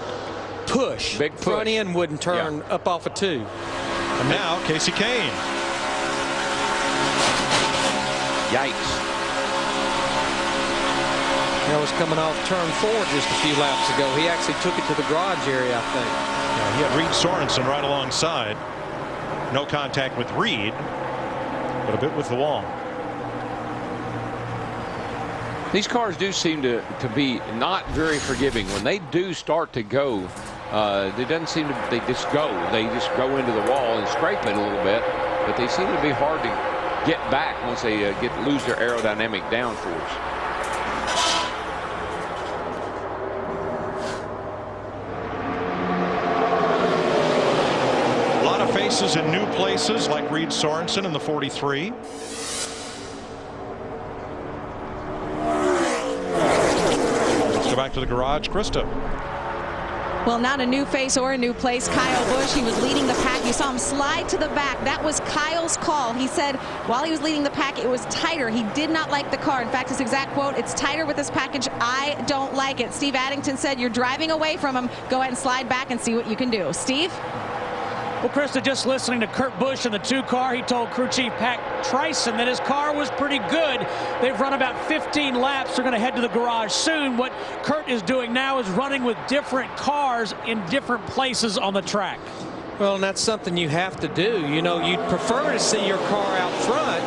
push. Big push. Front end wouldn't turn up off of 2. And now Casey Kane. Yikes. That was coming off turn 4 just a few laps ago. He actually took it to the garage area, I think. Yeah, he had Reed Sorensen right alongside. No contact with Reed, but a bit with the wall. These cars do seem to be not very forgiving. When they do start to go, it doesn't seem to, they just go. They just go into the wall and scrape it a little bit, but they seem to be hard to get back once they lose their aerodynamic downforce. A lot of faces in new places like Reed Sorensen in the 43. Back to the garage, Krista. Well, not a new face or a new place. Kyle Busch, he was leading the pack. You saw him slide to the back. That was Kyle's call. He said while he was leading the pack, it was tighter. He did not like the car. In fact, his exact quote, "It's tighter with this package. I don't like it." Steve Addington said, "You're driving away from him. Go ahead and slide back and see what you can do." Steve? Well, Krista, just listening to Kurt Busch in the 2 car, he told crew chief Pat Tryson that his car was pretty good. They've run about 15 laps. They're going to head to the garage soon. What Kurt is doing now is running with different cars in different places on the track. Well, and that's something you have to do. You know, you'd prefer to see your car out front,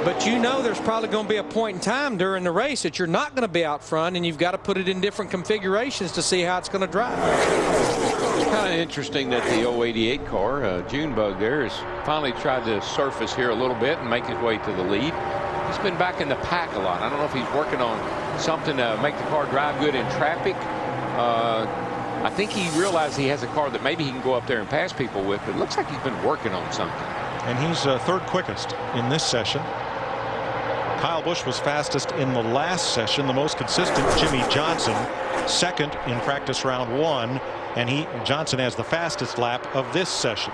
but you know there's probably going to be a point in time during the race that you're not going to be out front, and you've got to put it in different configurations to see how it's going to drive. It's kind of interesting that the 088 car, Junebug there, has finally tried to surface here a little bit and make his way to the lead. He's been back in the pack a lot. I don't know if he's working on something to make the car drive good in traffic. I think he realized he has a car that maybe he can go up there and pass people with, but it looks like he's been working on something. And he's third quickest in this session. Kyle Busch was fastest in the last session. The most consistent, Jimmy Johnson, second in practice round 1, and Johnson has the fastest lap of this session.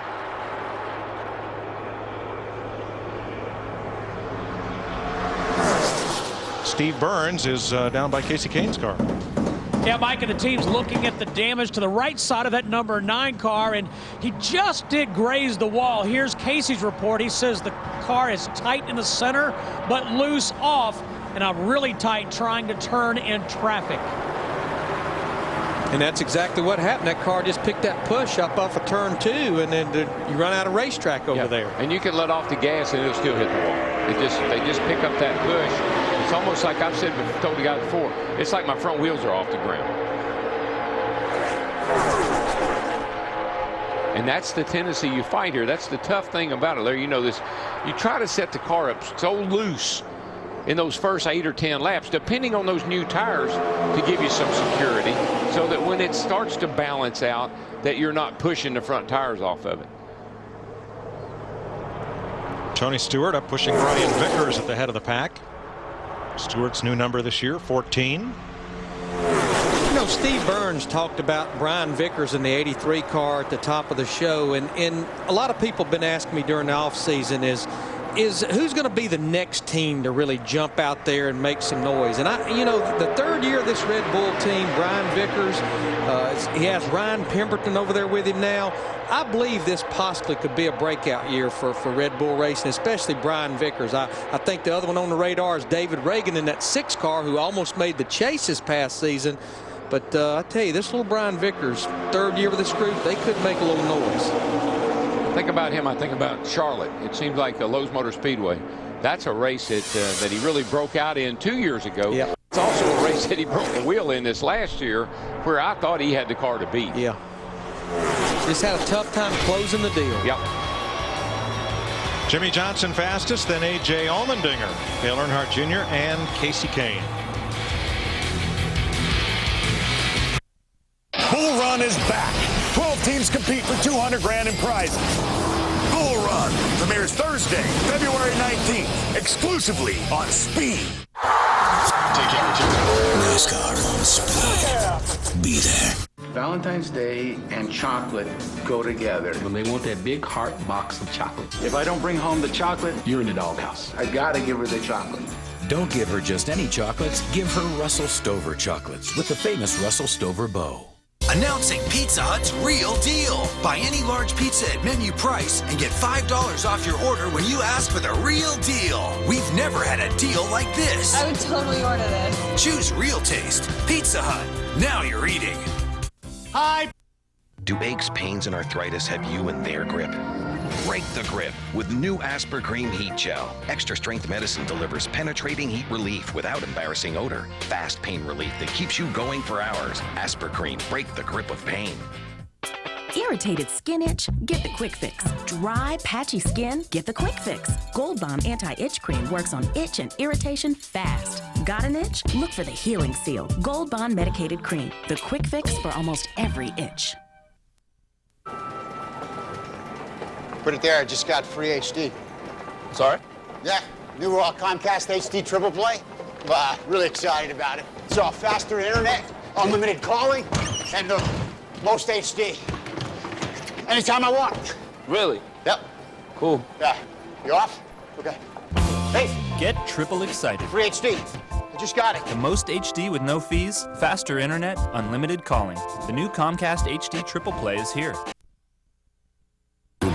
Steve Burns is down by Casey Kane's car. Yeah, Mike, and the team's looking at the damage to the right side of that number 9 car, and he just did graze the wall. Here's Casey's report. He says the car is tight in the center, but loose off, and I'm really tight trying to turn in traffic. And that's exactly what happened. That car just picked that push up off of turn 2, and then you run out of racetrack over there. And you can let off the gas and it'll still hit the wall. They just pick up that push. It's almost like I've told the guy before. It's like my front wheels are off the ground. And that's the tendency you fight here. That's the tough thing about it, Larry. You know this. You try to set the car up so loose in those first 8 or 10 laps, depending on those new tires, to give you some security, so that when it starts to balance out, that you're not pushing the front tires off of it. Tony Stewart up pushing Brian Vickers at the head of the pack. Stewart's new number this year, 14. You know, Steve Burns talked about Brian Vickers in the 83 car at the top of the show, and a lot of people have been asking me during the offseason is who's going to be the next team to really jump out there and make some noise. And you know, the 3rd year of this Red Bull team, Brian Vickers, he has Ryan Pemberton over there with him now. I believe this possibly could be a breakout year for Red Bull Racing, especially Brian Vickers. I think the other one on the radar is David Reagan in that 6 car, who almost made the chase this past season. But I tell you, this little Brian Vickers, 3rd year with this group, they could make a little noise. Think about him. I think about Charlotte. It seems like Lowe's Motor Speedway. That's a race that he really broke out in 2 years ago. Yep. It's also a race that he broke the wheel in this last year, where I thought he had the car to beat. Yeah. Just had a tough time closing the deal. Yep. Jimmy Johnson fastest, then A.J. Allmendinger, Dale Earnhardt Jr., and Casey Kane. Bull Run is back. 12 teams compete for $200,000 in prizes. Bull Run premieres Thursday, February 19th, exclusively on Speed. NASCAR on Speed. Be there. Valentine's Day and chocolate go together. When they want that big heart box of chocolate. If I don't bring home the chocolate, you're in the doghouse. I gotta give her the chocolate. Don't give her just any chocolates. Give her Russell Stover chocolates with the famous Russell Stover bow. Announcing Pizza Hut's Real Deal. Buy any large pizza at menu price and get $5 off your order when you ask for the Real Deal. We've never had a deal like this. I would totally order this. Choose Real Taste. Pizza Hut. Now you're eating. Hi. Do aches, pains, and arthritis have you in their grip? Break the grip with new Aspercream Heat Gel. Extra strength medicine delivers penetrating heat relief without embarrassing odor. Fast pain relief that keeps you going for hours. Aspercream, break the grip of pain. Irritated skin itch? Get the Quick Fix. Dry, patchy skin? Get the Quick Fix. Gold Bomb Anti-Itch Cream works on itch and irritation fast. Got an itch? Look for the Healing Seal. Gold Bond Medicated Cream. The Quick Fix for almost every itch. Put it there, I just got free HD. Sorry? Yeah, new Comcast HD triple play. Really excited about it. It's all faster internet, unlimited calling, and the most HD. Anytime I want. Really? Yep. Cool. Yeah. You off? Okay. Hey. Get triple excited. Free HD. I just got it. The most HD with no fees, faster internet, unlimited calling. The new Comcast HD triple play is here.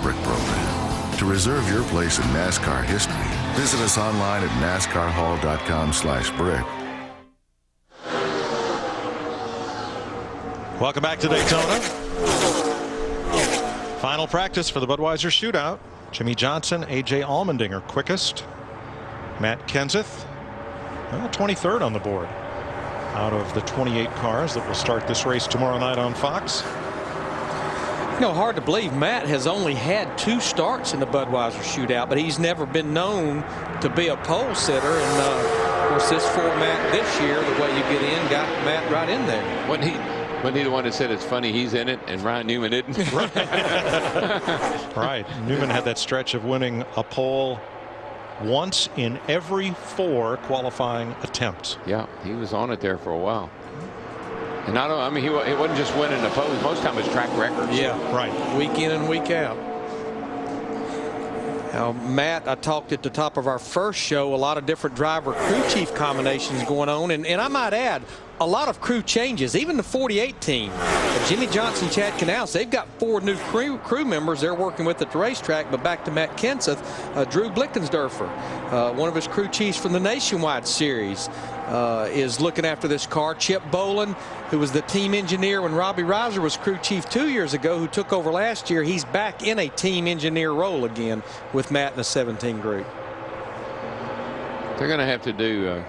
Brick program. To reserve your place in NASCAR history, visit us online at NASCARHall.com/brick. Welcome back to Daytona. Final practice for the Budweiser Shootout. Jimmy Johnson, A.J. Allmendinger quickest. Matt Kenseth, 23rd on the board out of the 28 cars that will start this race tomorrow night on Fox. You know, hard to believe Matt has only had 2 starts in the Budweiser Shootout, but he's never been known to be a pole sitter. And of course, this format this year, the way you get in, got Matt right in there. Wasn't he the one that said it's funny he's in it and Ryan Newman isn't? Right. Newman had that stretch of winning a pole once in every 4 qualifying attempts. Yeah, he was on it there for a while. And I mean, it wasn't just winning the pole. Most time it's track records. Yeah, right. Week in and week out. Now, Matt, I talked at the top of our first show, a lot of different driver crew chief combinations going on. And I might add, a lot of crew changes, even the 48 team. Jimmy Johnson, Chad Knaus, they've got 4 new crew members they're working with at the racetrack. But back to Matt Kenseth, Drew Blickensderfer, one of his crew chiefs from the Nationwide Series, is looking after this car. Chip Boland, who was the team engineer when Robbie Reiser was crew chief 2 years ago, who took over last year, he's back in a team engineer role again with Matt in the 17 group. They're going to have to do,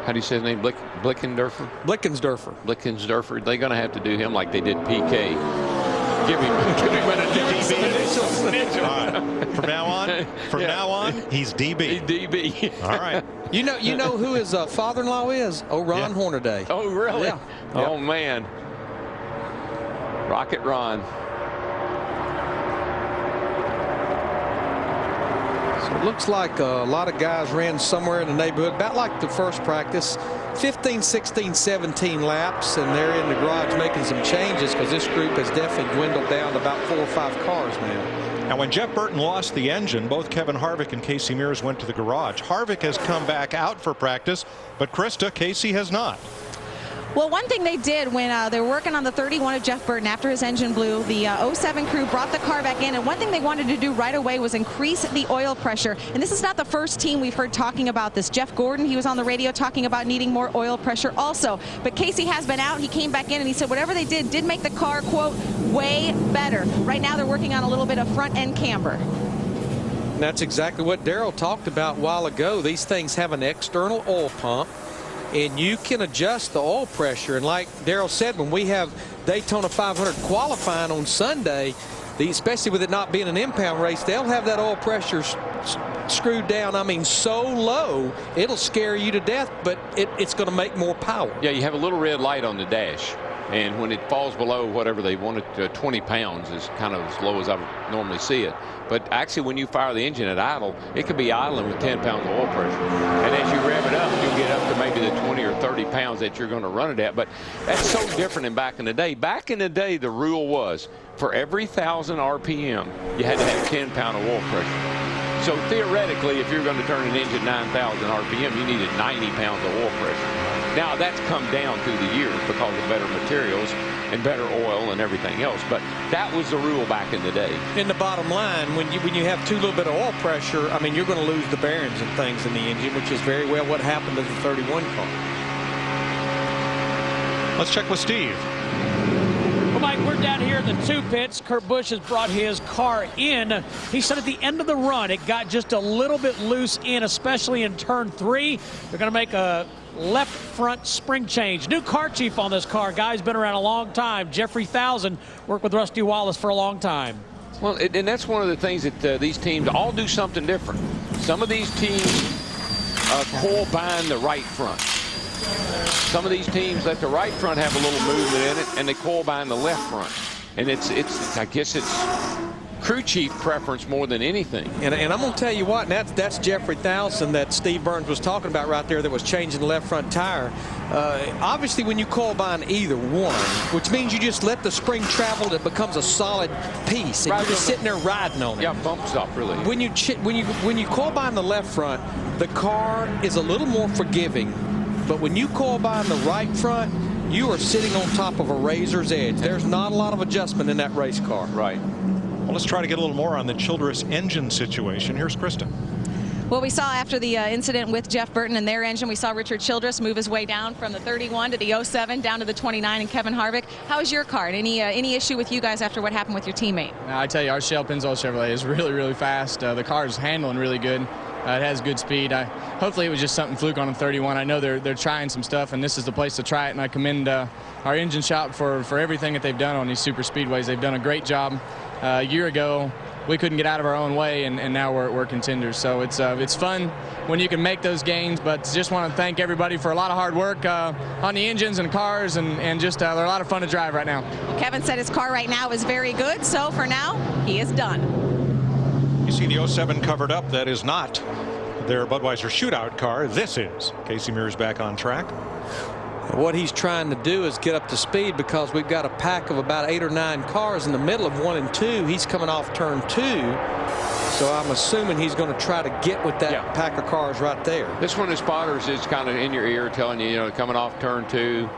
how do you say his name? Blickensderfer? Blickensderfer. They're going to have to do him like they did PK. Give him an initial. All right. From now on, he's DB. He's DB. All right. You know who his father-in-law is? Ron Hornaday. Oh, really? Yeah. Oh, man. Rocket Ron. So it looks like a lot of guys ran somewhere in the neighborhood, about like the first practice, 15, 16, 17 laps, and they're in the garage making some changes because this group has definitely dwindled down to about 4 or 5 cars now. Now, when Jeff Burton lost the engine, both Kevin Harvick and Casey Mears went to the garage. Harvick has come back out for practice, but Krista, Casey has not. Well, one thing they did when they were working on the 31 of Jeff Burton after his engine blew, the 07 crew brought the car back in, and one thing they wanted to do right away was increase the oil pressure. And this is not the first team we've heard talking about this. Jeff Gordon, he was on the radio talking about needing more oil pressure also. But Casey has been out. He came back in and he said whatever they did make the car, quote, way better. Right now they're working on a little bit of front end camber. And that's exactly what Darrell talked about a while ago. These things have an external oil pump, and you can adjust the oil pressure. And like Darrell said, when we have Daytona 500 qualifying on Sunday, especially with it not being an impound race, they'll have that oil pressure screwed down. I mean, so low, it'll scare you to death, but it's going to make more power. Yeah, you have a little red light on the dash. And when it falls below whatever they want it, 20 pounds is kind of as low as I would normally see it. But actually, when you fire the engine at idle, it could be idling with 10 pounds of oil pressure. And as you rev it up, you'll get up to maybe the 20 or 30 pounds that you're going to run it at. But that's so different than back in the day. Back in the day, the rule was for every 1,000 RPM, you had to have 10 pounds of oil pressure. So theoretically, if you're going to turn an engine 9,000 RPM, you needed 90 pounds of oil pressure. Now that's come down through the years because of better materials and better oil and everything else. But that was the rule back in the day. In the bottom line, when you have too little bit of oil pressure, I mean, you're going to lose the bearings and things in the engine, which is very well what happened to the 31 car. Let's check with Steve. Well, Mike, we're down here in the 2 pits. Kurt Busch has brought his car in. He said at the end of the run, it got just a little bit loose in, especially in turn 3. They're going to make a left front spring change. New car chief on this car. Guy's been around a long time. Jeffrey Thousand worked with Rusty Wallace for a long time. Well, and that's one of the things that these teams all do something different. Some of these teams coil bind the right front. Some of these teams let the right front have a little movement in it, and they coil bind the left front. And it's I guess it's crew chief preference more than anything. And I'm going to tell you what, and that's Jeffrey Thousand that Steve Burns was talking about right there that was changing the left front tire. Obviously, when you coil bind either one, which means you just let the spring travel, it becomes a solid piece. And you're just sitting there riding on it. Yeah, bump stop, really. When you coil bind the left front, the car is a little more forgiving. But when you coil bind the right front, you are sitting on top of a razor's edge. There's not a lot of adjustment in that race car. Right. Well, let's try to get a little more on the Childress engine situation. Here's Krista. Well, we saw after the incident with Jeff Burton and their engine, we saw Richard Childress move his way down from the 31 to the 07 down to the 29 and Kevin Harvick. How is your car? Any issue with you guys after what happened with your teammate? I tell you, our Shell Pennzoil Chevrolet is really, really fast. The car is handling really good. It has good speed. Hopefully it was just something fluke on the 31. I know they're trying some stuff, and this is the place to try it, and I commend our engine shop for everything that they've done on these super speedways. They've done a great job. A year ago, we couldn't get out of our own way, and now we're contenders. So it's fun when you can make those gains, but just want to thank everybody for a lot of hard work on the engines and cars, and just they're a lot of fun to drive right now. Well, Kevin said his car right now is very good, so for now, he is done. You see the 07 covered up. That is not their Budweiser Shootout car. This is. Casey Mears back on track. What he's trying to do is get up to speed because we've got a pack of about 8 or 9 cars in the middle of 1 and 2. He's coming off turn 2. So I'm assuming he's going to try to get with that pack of cars right there. This one, the spotters is kind of in your ear telling you, coming off turn 2,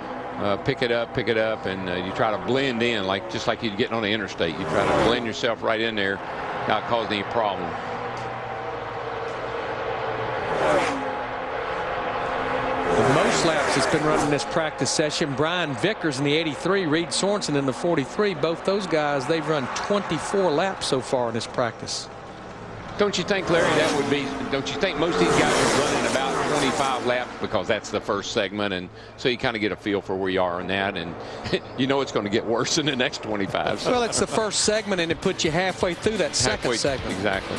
pick it up, and you try to blend in, just like you're getting on the interstate. You try to blend yourself right in there, not cause any problem. The most laps that's been running this practice session, Brian Vickers in the 83, Reed Sorensen in the 43. Both those guys, they've run 24 laps so far in this practice. Don't you think, Larry, don't you think most of these guys are running about 25 laps because that's the first segment, and so you kind of get a feel for where you are in that, and you know it's going to get worse in the next 25. So. Well, it's the first segment, and it puts you halfway through that second segment. Exactly.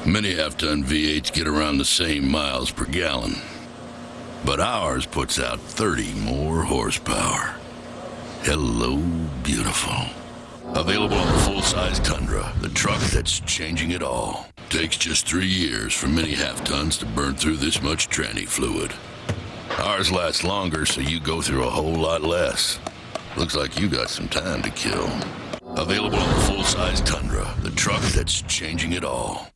Many half-ton V8s get around the same miles per gallon, but ours puts out 30 more horsepower. Hello, beautiful. Available on the full-size Tundra, the truck that's changing it all. Takes just 3 years for many half-tons to burn through this much tranny fluid. Ours lasts longer, so you go through a whole lot less. Looks like you got some time to kill. Available on the full-size Tundra, the truck that's changing it all.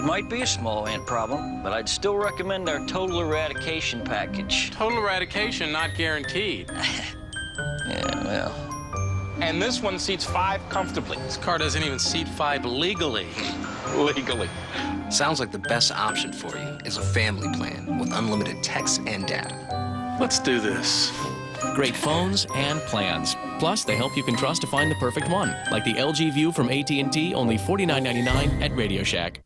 Might be a small ant problem, but I'd still recommend our total eradication package. Total eradication not guaranteed. Yeah, well, and this one seats 5 comfortably. This car doesn't even seat 5 legally. Legally. Sounds like the best option for you is a family plan with unlimited text and data. Let's do this. Great phones and plans. Plus, they help you can trust to find the perfect one, like the LG View from AT&T, only $49.99 at Radio Shack.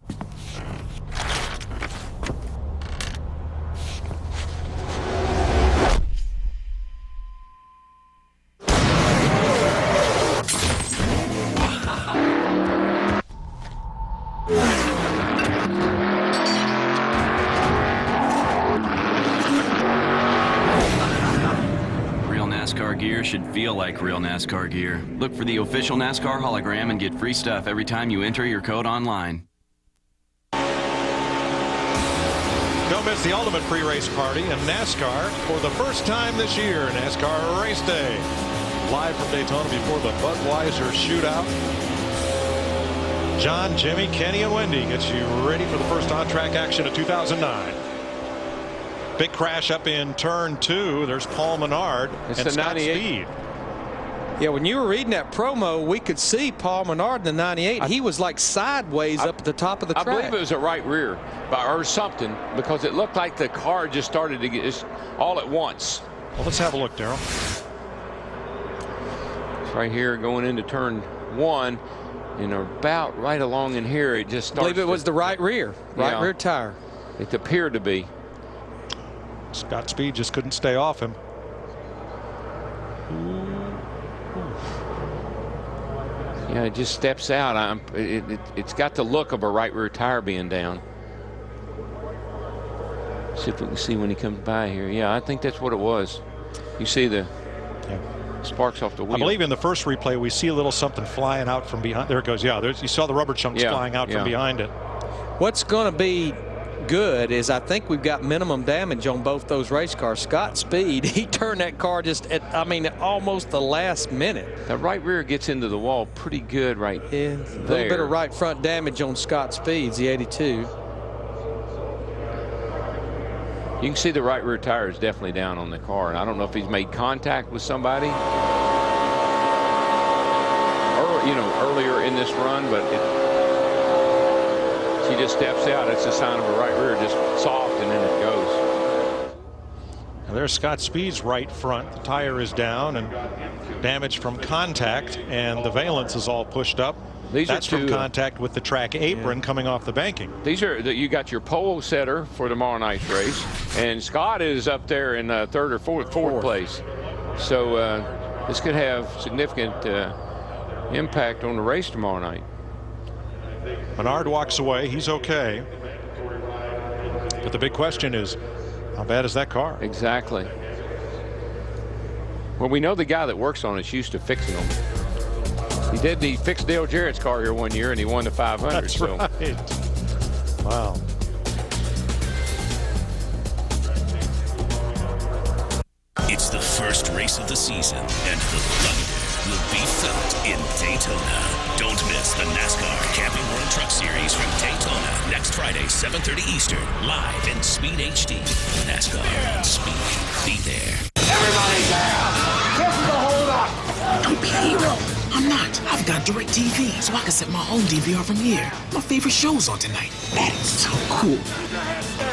Gear should feel like real NASCAR gear. Look for the official NASCAR hologram and get free stuff every time you enter your code online. Don't miss the ultimate pre-race party in NASCAR for the first time this year. NASCAR Race Day. Live from Daytona before the Budweiser Shootout. John, Jimmy, Kenny, and Wendy gets you ready for the first on-track action of 2009. Big crash up in turn 2. There's Paul Menard and the Scott 98. Speed. Yeah, when you were reading that promo, we could see Paul Menard in the 98. He was like sideways up at the top of the track. I believe it was a right rear or something, because it looked like the car just started to get just all at once. Well, let's have a look, Darrell. It's right here going into turn 1, and about right along in here, it just starts. I believe it was the right rear rear tire. It appeared to be. Scott Speed just couldn't stay off him. Yeah, it just steps out. It's got the look of a right rear tire being down. See if we can see when he comes by here. Yeah, I think that's what it was. You see the sparks off the wheel. I believe in the first replay we see a little something flying out from behind. There it goes. Yeah, you saw the rubber chunks flying out from behind it. What's going to be good is I think we've got minimum damage on both those race cars. Scott Speed, he turned that car just at, almost the last minute. The right rear gets into the wall pretty good right there. A little bit of right front damage on Scott Speed's, the 82. You can see the right rear tire is definitely down on the car, and I don't know if he's made contact with somebody earlier in this run, but he just steps out. It's a sign of a right rear, just soft, and then it goes. Now there's Scott Speed's right front. The tire is down and damage from contact, and the valence is all pushed up. That's from contact with the track apron coming off the banking. These are you got your pole setter for tomorrow night's race, and Scott is up there in third or fourth place. So this could have significant impact on the race tomorrow night. Menard walks away. He's okay. But the big question is, how bad is that car? Exactly. Well, we know the guy that works on it's used to fixing them. He fixed Dale Jarrett's car here one year, and he won the 500. That's right. Wow. It's the first race of the season, and the thunder will be felt in Daytona. Don't miss the NASCAR Camping World Truck Series from Daytona next Friday, 7:30 Eastern, live in Speed HD. NASCAR on Speed. Be there. Everybody down! This is a hold-up! Don't be a hero. I'm not. I've got DirecTV, so I can set my own DVR from here. My favorite show's on tonight. That is so cool.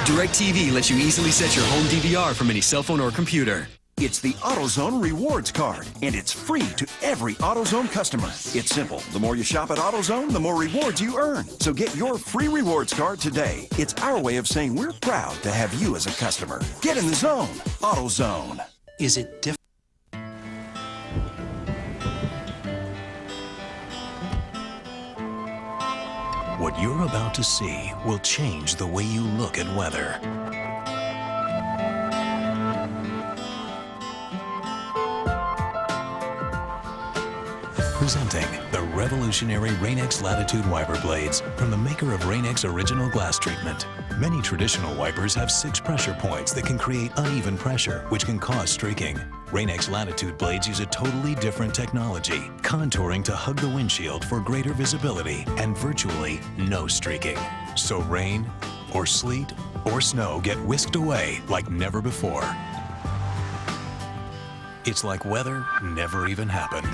DirecTV lets you easily set your home DVR from any cell phone or computer. It's the AutoZone Rewards Card, and it's free to every AutoZone customer. It's simple. The more you shop at AutoZone, the more rewards you earn. So get your free rewards card today. It's our way of saying we're proud to have you as a customer. Get in the zone. AutoZone. Is it different? What you're about to see will change the way you look at weather. Presenting the revolutionary Rain-X Latitude wiper blades from the maker of Rain-X Original Glass Treatment. Many traditional wipers have 6 pressure points that can create uneven pressure, which can cause streaking. Rain-X Latitude blades use a totally different technology, contouring to hug the windshield for greater visibility and virtually no streaking. So rain or sleet or snow get whisked away like never before. It's like weather never even happened.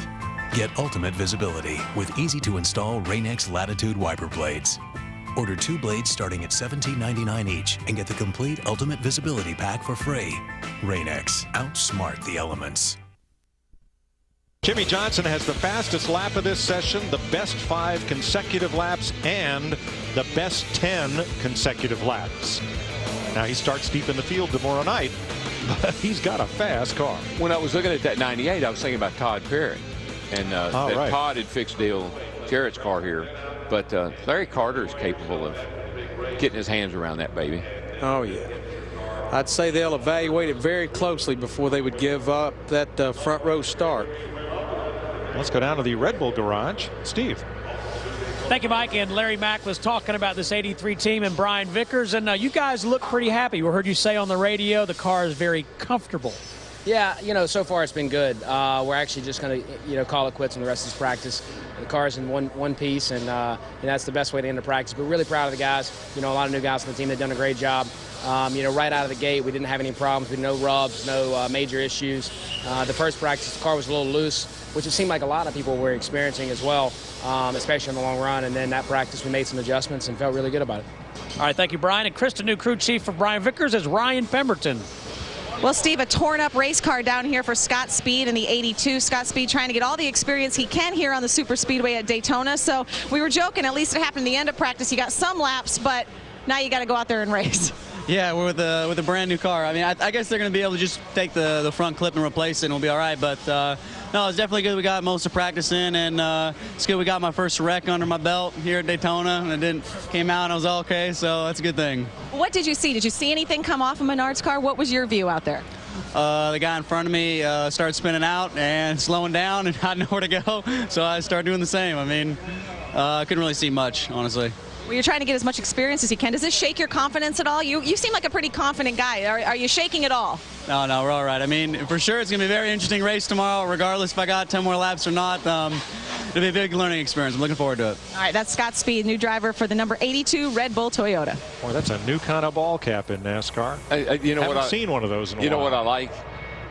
Get ultimate visibility with easy-to-install Rain-X Latitude wiper blades. Order 2 blades starting at $17.99 each and get the complete ultimate visibility pack for free. Rain-X, outsmart the elements. Jimmie Johnson has the fastest lap of this session, the best 5 consecutive laps, and the best 10 consecutive laps. Now he starts deep in the field tomorrow night, but he's got a fast car. When I was looking at that 98, I was thinking about Todd Perry. And right. Todd had fixed Dale Jarrett's car here. But Larry Carter is capable of getting his hands around that baby. Oh, yeah. I'd say they'll evaluate it very closely before they would give up that front row start. Let's go down to the Red Bull garage. Steve. Thank you, Mike. And Larry Mack was talking about this 83 team and Brian Vickers. And you guys look pretty happy. We heard you say on the radio the car is very comfortable. Yeah, you know, so far it's been good. We're actually just going to, you know, call it quits on the rest of this practice. The car's in one piece, and that's the best way to end the practice. But really proud of the guys. You know, a lot of new guys on the team. They've done a great job. You know, right out of the gate, we didn't have any problems. We had no rubs, no major issues. The first practice, the car was a little loose, which it seemed like a lot of people were experiencing as well, especially in the long run. And then that practice, we made some adjustments and felt really good about it. All right, thank you, Brian. And Chris, the new crew chief for Brian Vickers, is Ryan Pemberton. Well, Steve, a torn-up race car down here for Scott Speed in the 82. Scott Speed trying to get all the experience he can here on the super speedway at Daytona. So we were joking, at least it happened at the end of practice. You got some laps, but now you got to go out there and race. Yeah, we're with a brand new car. I mean, I guess they're going to be able to just take the front clip and replace it, and we'll be all right. But no, it's definitely good. We got most of practice in, and it's good. We got my first wreck under my belt here at Daytona, and it came out, and I was all okay. So that's a good thing. What did you see? Did you see anything come off of Menard's car? What was your view out there? The guy in front of me started spinning out and slowing down, and I didn't know where to go, so I started doing the same. I mean, I couldn't really see much, honestly. Well, you're trying to get as much experience as you can. Does this shake your confidence at all? You seem like a pretty confident guy. Are you shaking at all? No, we're all right. I mean, for sure, it's going to be a very interesting race tomorrow, regardless if I got 10 more laps or not. It'll be a big learning experience. I'm looking forward to it. All right, that's Scott Speed, new driver for the number 82 Red Bull Toyota. Boy, that's a new kind of ball cap in NASCAR. You know Haven't what? seen one of those in a while. You know what I like?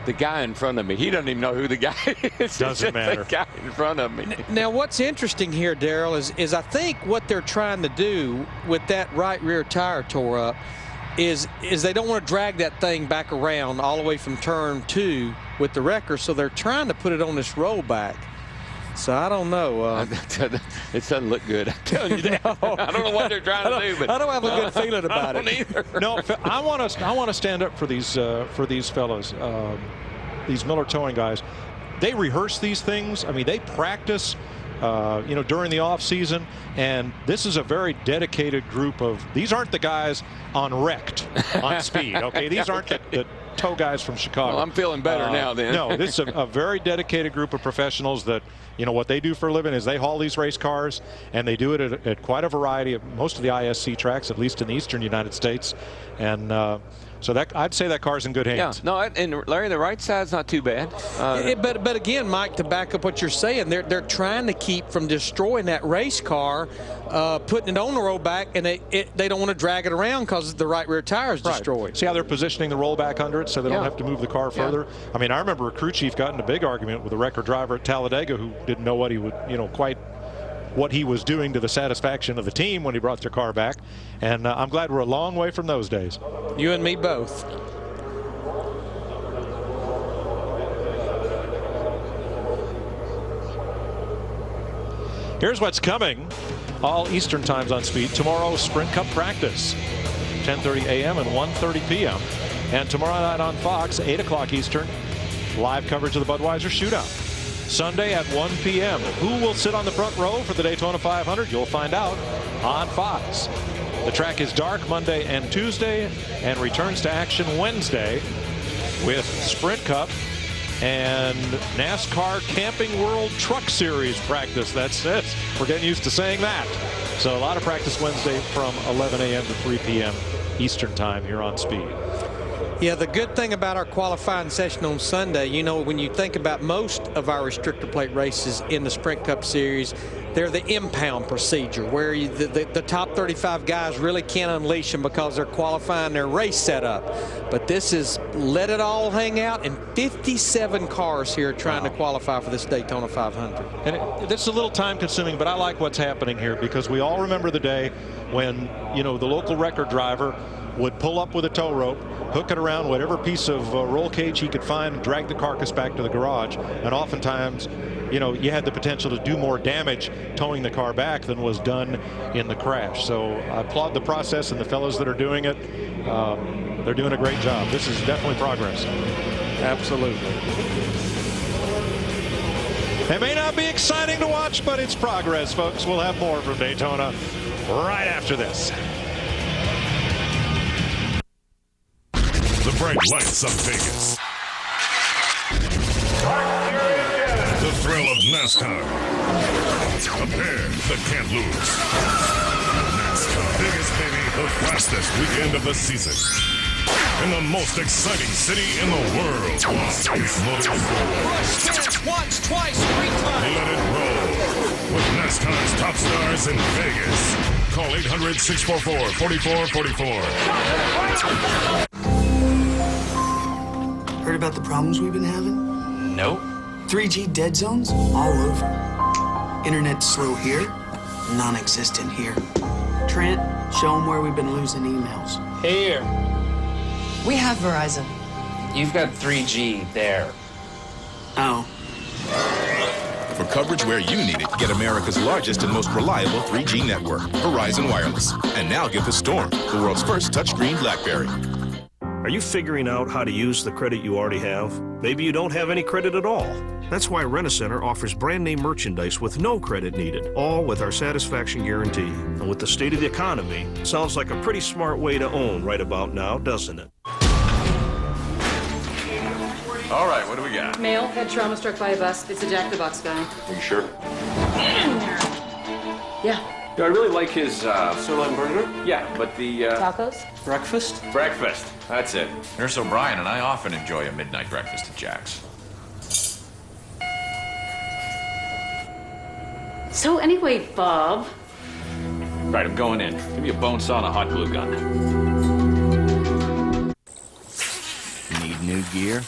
The guy in front of me, he doesn't even know who the guy is. Doesn't matter. The guy in front of me. Now, what's interesting here, Darrell, is I think what they're trying to do with that right rear tire tore up is they don't want to drag that thing back around all the way from turn 2 with the wrecker, so they're trying to put it on this rollback. So I don't know. It doesn't look good. I'm telling you that. I don't know what they're trying to do, but I don't have a good feeling about it. I don't either. No, I want to stand up for these fellows, these Miller Towing guys. They rehearse these things. I mean, they practice, you know, during the off season, and this is a very dedicated group of. These aren't the guys on Wrecked on speed. Okay, these aren't the tow guys from Chicago. Well, I'm feeling better now then. No, this is a very dedicated group of professionals that, you know, what they do for a living is they haul these race cars, and they do it at quite a variety of most of the ISC tracks, at least in the eastern United States. And so that I'd say that car's in good hands. Yeah, no, and Larry, the right side's not too bad. But again, Mike, to back up what you're saying, they're trying to keep from destroying that race car, putting it on the rollback, and they don't want to drag it around because the right rear tire is destroyed. Right. See how they're positioning the rollback under it so they don't have to move the car further? Yeah. I mean, I remember a crew chief got in a big argument with a record driver at Talladega who didn't know what he would, you know, quite what he was doing to the satisfaction of the team when he brought their car back. And I'm glad we're a long way from those days. You and me both. Here's what's coming. All Eastern times on speed. Tomorrow, Sprint Cup practice, 10:30 a.m. and 1:30 p.m. And tomorrow night on Fox, 8 o'clock Eastern, live coverage of the Budweiser Shootout. Sunday at 1 p.m. Who will sit on the front row for the Daytona 500? You'll find out on Fox. The track is dark Monday and Tuesday and returns to action Wednesday with Sprint Cup and NASCAR Camping World Truck Series practice. That's it. We're getting used to saying that. So a lot of practice Wednesday from 11 a.m. to 3 p.m. Eastern time here on Speed. Yeah, the good thing about our qualifying session on Sunday, you know, when you think about most of our restrictor plate races in the Sprint Cup Series, They're the impound procedure, where the top 35 guys really can't unleash them because they're qualifying their race setup. But this is let it all hang out, and 57 cars here trying to qualify for this Daytona 500. And it's a little time consuming, but I like what's happening here because we all remember the day when, you know, the local record driver would pull up with a tow rope, hook it around whatever piece of roll cage he could find, and drag the carcass back to the garage. And oftentimes, you know, you had the potential to do more damage towing the car back than was done in the crash. So I applaud the process and the fellows that are doing it. They're doing a great job. This is definitely progress. Absolutely. It may not be exciting to watch, but it's progress, folks. We'll have more from Daytona right after this. The bright lights of Vegas. The thrill of NASCAR. A pair that can't lose. NASCAR. Vegas, baby. The fastest weekend of the season. In the most exciting city in the world. It's motorsport. Once, twice, 3 times. Let it roll. With NASCAR's top stars in Vegas. Call 800-644-4444. Heard about the problems we've been having? Nope. 3G dead zones all over. Internet slow here, non-existent here. Trent, show them where we've been losing emails. Here. We have Verizon. You've got 3G there. Oh. For coverage where you need it, get America's largest and most reliable 3G network, Verizon Wireless. And now get the Storm, the world's first touchscreen BlackBerry. Are you figuring out how to use the credit you already have? Maybe you don't have any credit at all. That's why Rent-A-Center offers brand name merchandise with no credit needed, all with our satisfaction guarantee. And with the state of the economy, sounds like a pretty smart way to own right about now, doesn't it? All right, what do we got? Male, had trauma struck by a bus. It's a Jack the Box guy. Are you sure? Yeah. I really like his sirloin burger. Yeah, but the Tacos? breakfast. Breakfast. That's it. Nurse O'Brien and I often enjoy a midnight breakfast at Jack's. So anyway, Bob. Right, I'm going in. Give me a bone saw and a hot glue gun. Need new gear?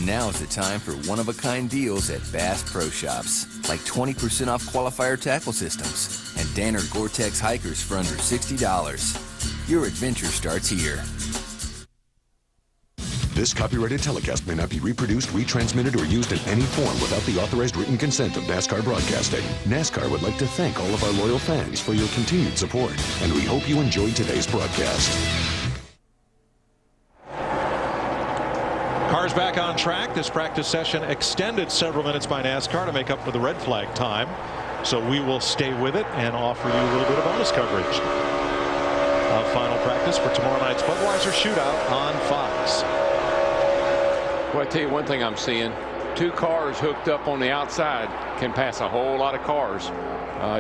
Now is the time for one-of-a-kind deals at Bass Pro Shops, like 20% off qualifier tackle systems and Danner Gore-Tex hikers for under $60. Your adventure starts here. This copyrighted telecast may not be reproduced, retransmitted, or used in any form without the authorized written consent of NASCAR Broadcasting. NASCAR would like to thank all of our loyal fans for your continued support, and we hope you enjoyed today's broadcast. Cars back on track. This practice session extended several minutes by NASCAR to make up for the red flag time. So we will stay with it and offer you a little bit of bonus coverage of final practice for tomorrow night's Budweiser Shootout on Fox. Well, I tell you one thing I'm seeing. 2 cars hooked up on the outside can pass a whole lot of cars.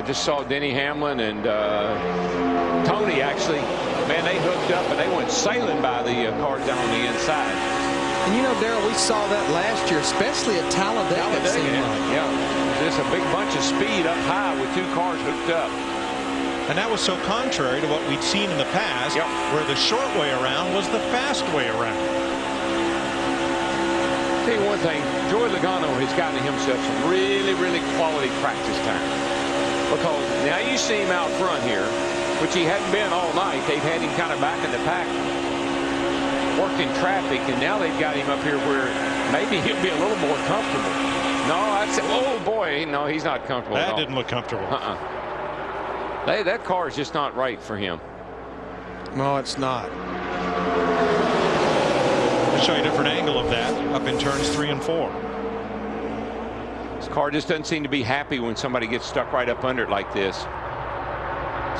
Just saw Denny Hamlin and Tony actually. Man, they hooked up and they went sailing by the cars down on the inside. And you know, Darrell, we saw that last year, especially at Talladega. Yeah, there's a big bunch of speed up high with 2 cars hooked up. And that was so contrary to what we'd seen in the past, where the short way around was the fast way around. Tell you one thing, Joey Logano has gotten himself some really, really quality practice time. Because now you see him out front here, which he hadn't been all night. They've had him kind of back in the pack, working traffic, and now they've got him up here where maybe he'll be a little more comfortable. No, I'd say, oh boy, no, he's not comfortable at all. That didn't look comfortable. That car is just not right for him. No, it's not. I'll show you a different angle of that up in turns 3 and 4. This car just doesn't seem to be happy when somebody gets stuck right up under it like this.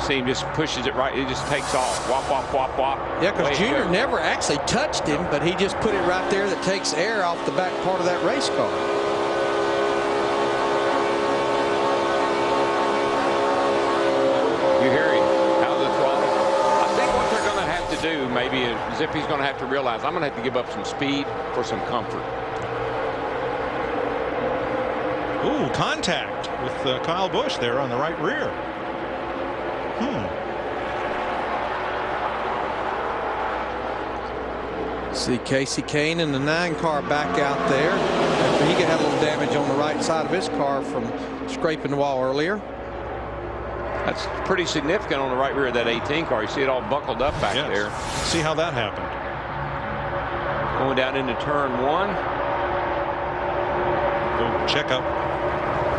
See him just pushes it right. It just takes off. Wop, wop, wop, wop. Yeah, because Junior never actually touched him, but he just put it right there that takes air off the back part of that race car. You hear him out of the throttle. I think what they're going to have to do maybe is Zippy's going to have to realize I'm going to have to give up some speed for some comfort. Ooh, contact with Kyle Busch there on the right rear. See Casey Kane in the 9 car back out there after he had a little damage on the right side of his car from scraping the wall earlier. That's pretty significant on the right rear of that 18 car. You see it all buckled up back there. See how that happened. Going down into turn 1. Go check up.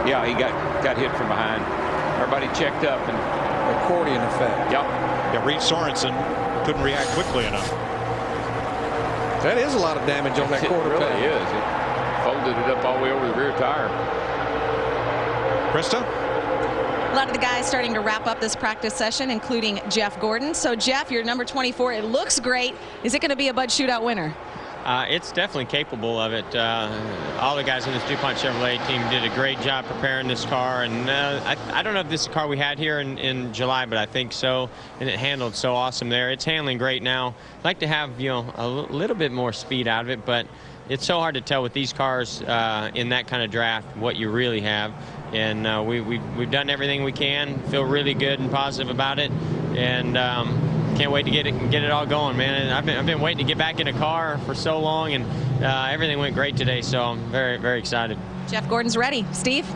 Yeah, he got hit from behind. Everybody checked up and accordion effect. Yep. Yeah, Reed Sorensen couldn't react quickly enough. That is a lot of damage on that quarter panel. panel. It really is. It folded it up all the way over the rear tire. Krista? A lot of the guys starting to wrap up this practice session, including Jeff Gordon. So, Jeff, you're number 24. It looks great. Is it going to be a Bud Shootout winner? It's definitely capable of it. All the guys in this DuPont Chevrolet team did a great job preparing this car, and I don't know if this is a car we had here in July, but I think so, and it handled so awesome there. It's handling great now. I'd like to have, you know, a little bit more speed out of it, but it's so hard to tell with these cars in that kind of draft what you really have. And we've done everything we can. Feel really good and positive about it, and can't wait to get it all going, man. And I've been waiting to get back in a car for so long, and everything went great today. So I'm very, very excited. Jeff Gordon's ready. Steve.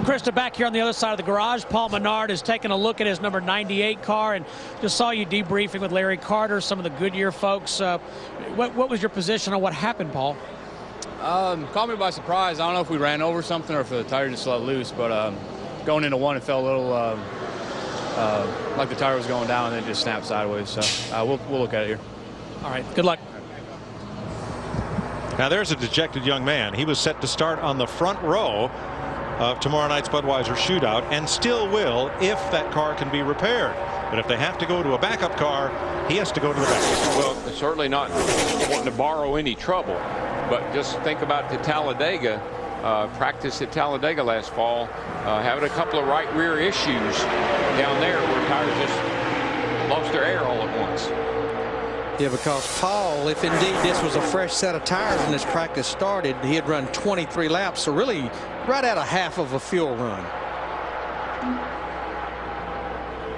Krista, back here on the other side of the garage, Paul Menard is taking a look at his number 98 car, and just saw you debriefing with Larry Carter, some of the Goodyear folks. What was your position on what happened, Paul? Caught me by surprise. I don't know if we ran over something or if the tire just let loose, but going into one, it felt a little like the tire was going down, and then it just snapped sideways. So we'll look at it here. All right, good luck. Now there's a dejected young man. He was set to start on the front row of tomorrow night's Budweiser Shootout, and still will if that car can be repaired. But if they have to go to a backup car, he has to go to the back. Well, certainly not wanting to borrow any trouble, but just think about the Talladega practice at Talladega last fall, having a couple of right rear issues down there where tires just lost their air all at once. Yeah, because Paul, if indeed this was a fresh set of tires when this practice started, he had run 23 laps, so really right at a half of a fuel run.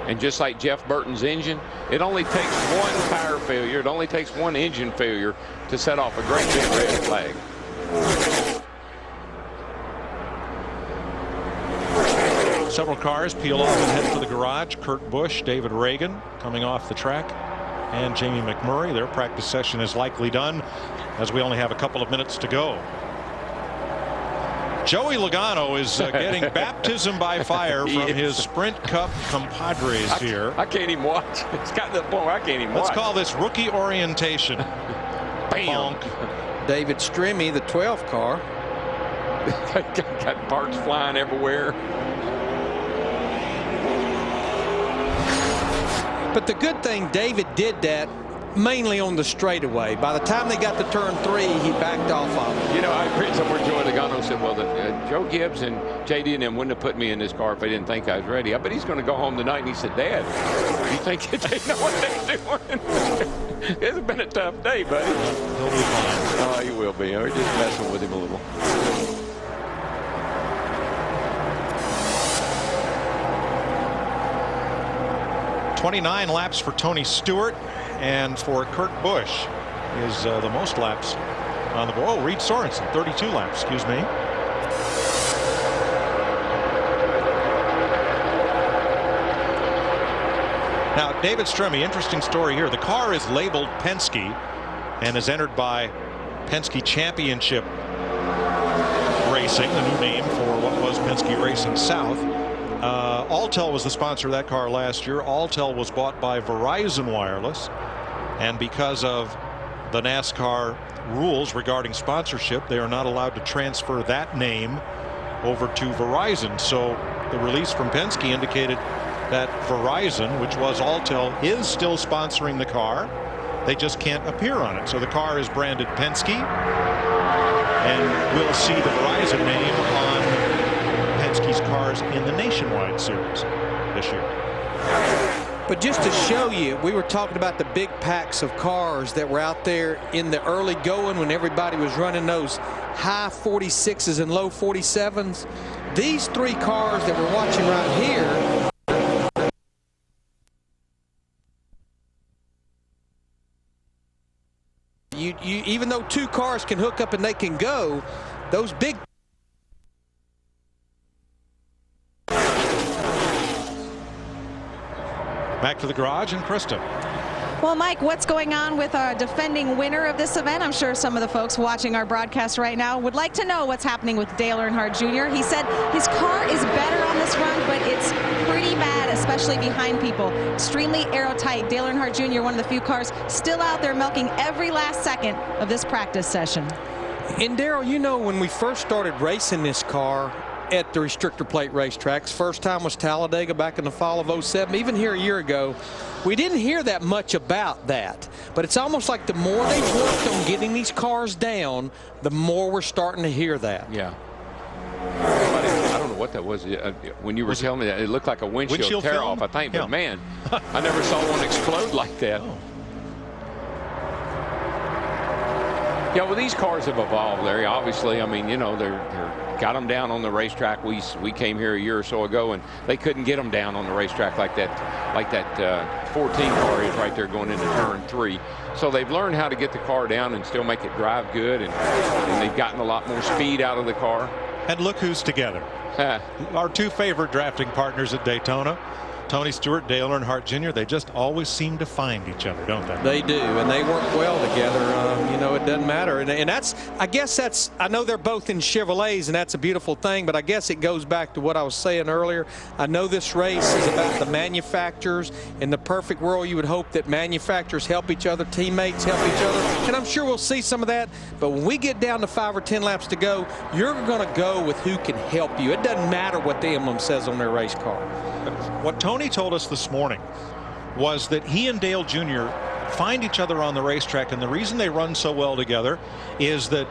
And just like Jeff Burton's engine, it only takes one tire failure, it only takes one engine failure to set off a great big red flag. Several cars peel off and head for the garage. Kurt Busch, David Reagan coming off the track, and Jamie McMurray. Their practice session is likely done as we only have a couple of minutes to go. Joey Logano is getting baptism by fire from his Sprint Cup compadres here. I can't even watch. It's got to the point where I can't even watch. Let's call this rookie orientation. Bam. David Strimmy, the 12 car. Got parts flying everywhere. But the good thing, David did that mainly on the straightaway. By the time they got to turn 3, he backed off of it. You know, I read somewhere Joey Logano said, well, Joe Gibbs and JD and them wouldn't have put me in this car if they didn't think I was ready. I bet he's going to go home tonight. And he said, Dad, you think they know what they're doing? It's been a tough day, buddy. He'll be fine. Oh, he will be. We're just messing with him a little. "29 laps for Tony Stewart, and for Kurt Busch is the most laps on the board. Oh, Reed Sorensen, 32 laps, excuse me. Now, David Stremme, interesting story here. The car is labeled Penske and is entered by Penske Championship Racing, the new name for what was Penske Racing South. Alltel was the sponsor of that car last year. Alltel was bought by Verizon Wireless, and because of the NASCAR rules regarding sponsorship, they are not allowed to transfer that name over to Verizon. So the release from Penske indicated that Verizon, which was Alltel, is still sponsoring the car. They just can't appear on it. So the car is branded Penske, and we'll see the Verizon name on Penske's cars in the Nationwide Series this year. But just to show you, we were talking about the big packs of cars that were out there in the early going when everybody was running those high 46s and low 47s. These 3 cars that we're watching right here even though 2 cars can hook up and they can go, those big back to the garage and Krista. Well, Mike, what's going on with our defending winner of this event? I'm sure some of the folks watching our broadcast right now would like to know what's happening with Dale Earnhardt Jr. He said his car is better on this run, but it's pretty bad, especially behind people. Extremely aerotight. Dale Earnhardt Jr., one of the few cars still out there milking every last second of this practice session. And Daryl, you know, when we first started racing this car at the restrictor plate racetracks, first time was Talladega back in the fall of '07. Even here a year ago, we didn't hear that much about that. But it's almost like the more they've worked on getting these cars down, the more we're starting to hear that. Yeah. I don't know what that was. When you were telling me that, it looked like a windshield tear off, I think. Yeah. But man, I never saw one explode like that. Oh. Yeah, well, these cars have evolved, Larry. Obviously, I mean, you know, they're got them down on the racetrack. We came here a year or so ago, and they couldn't get them down on the racetrack like that 14 car is right there going into turn 3. So they've learned how to get the car down and still make it drive good, and they've gotten a lot more speed out of the car. And look who's together. Our 2 favorite drafting partners at Daytona. Tony Stewart, Dale Earnhardt Jr., they just always seem to find each other, don't they? They do, and they work well together. You know, it doesn't matter. And that's, I guess that's, I know they're both in Chevrolets, and that's a beautiful thing, but I guess it goes back to what I was saying earlier. I know this race is about the manufacturers. In the perfect world, you would hope that manufacturers help each other, teammates help each other, and I'm sure we'll see some of that. But when we get down to 5 or 10 laps to go, you're going to go with who can help you. It doesn't matter what the emblem says on their race car. What Tony told us this morning was that he and Dale Jr. find each other on the racetrack, and the reason they run so well together is that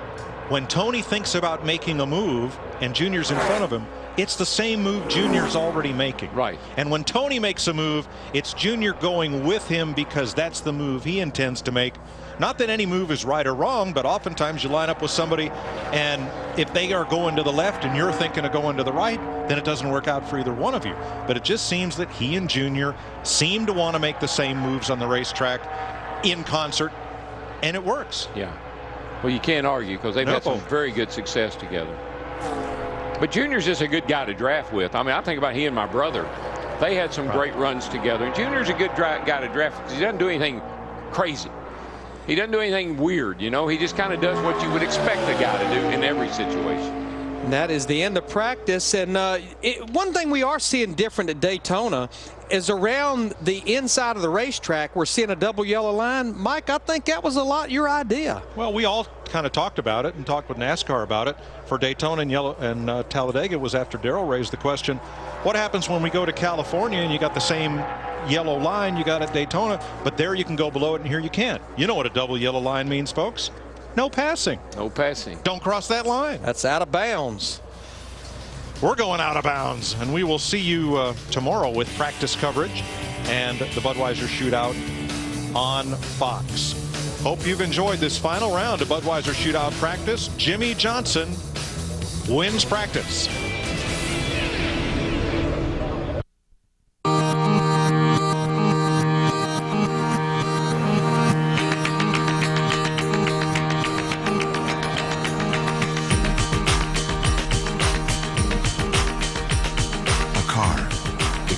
when Tony thinks about making a move and Junior's in front of him, it's the same move Junior's already making. Right. And when Tony makes a move, it's Junior going with him because that's the move he intends to make. Not that any move is right or wrong, but oftentimes you line up with somebody, and if they are going to the left and you're thinking of going to the right, then it doesn't work out for either one of you. But it just seems that he and Junior seem to want to make the same moves on the racetrack in concert, and it works. Yeah. Well, you can't argue because they've had some very good success together. But Junior's just a good guy to draft with. I mean, I think about he and my brother. They had some great runs together. And Junior's a good guy to draft because he doesn't do anything crazy. He doesn't do anything weird, you know. He just kind of does what you would expect a guy to do in every situation. And that is the end of practice. And one thing we are seeing different at Daytona is around the inside of the racetrack, we're seeing a double yellow line. Mike, I think that was a lot your idea. Well, we all kind of talked about it and talked with NASCAR about it. For Daytona and Talladega was after Darrell raised the question, what happens when we go to California and you got the same yellow line you got at Daytona, but there you can go below it and here you can't? You know what a double yellow line means, folks? No passing. No passing. Don't cross that line. That's out of bounds. We're going out of bounds, and we will see you tomorrow with practice coverage and the Budweiser Shootout on Fox. Hope you've enjoyed this final round of Budweiser Shootout practice. Jimmy Johnson wins practice.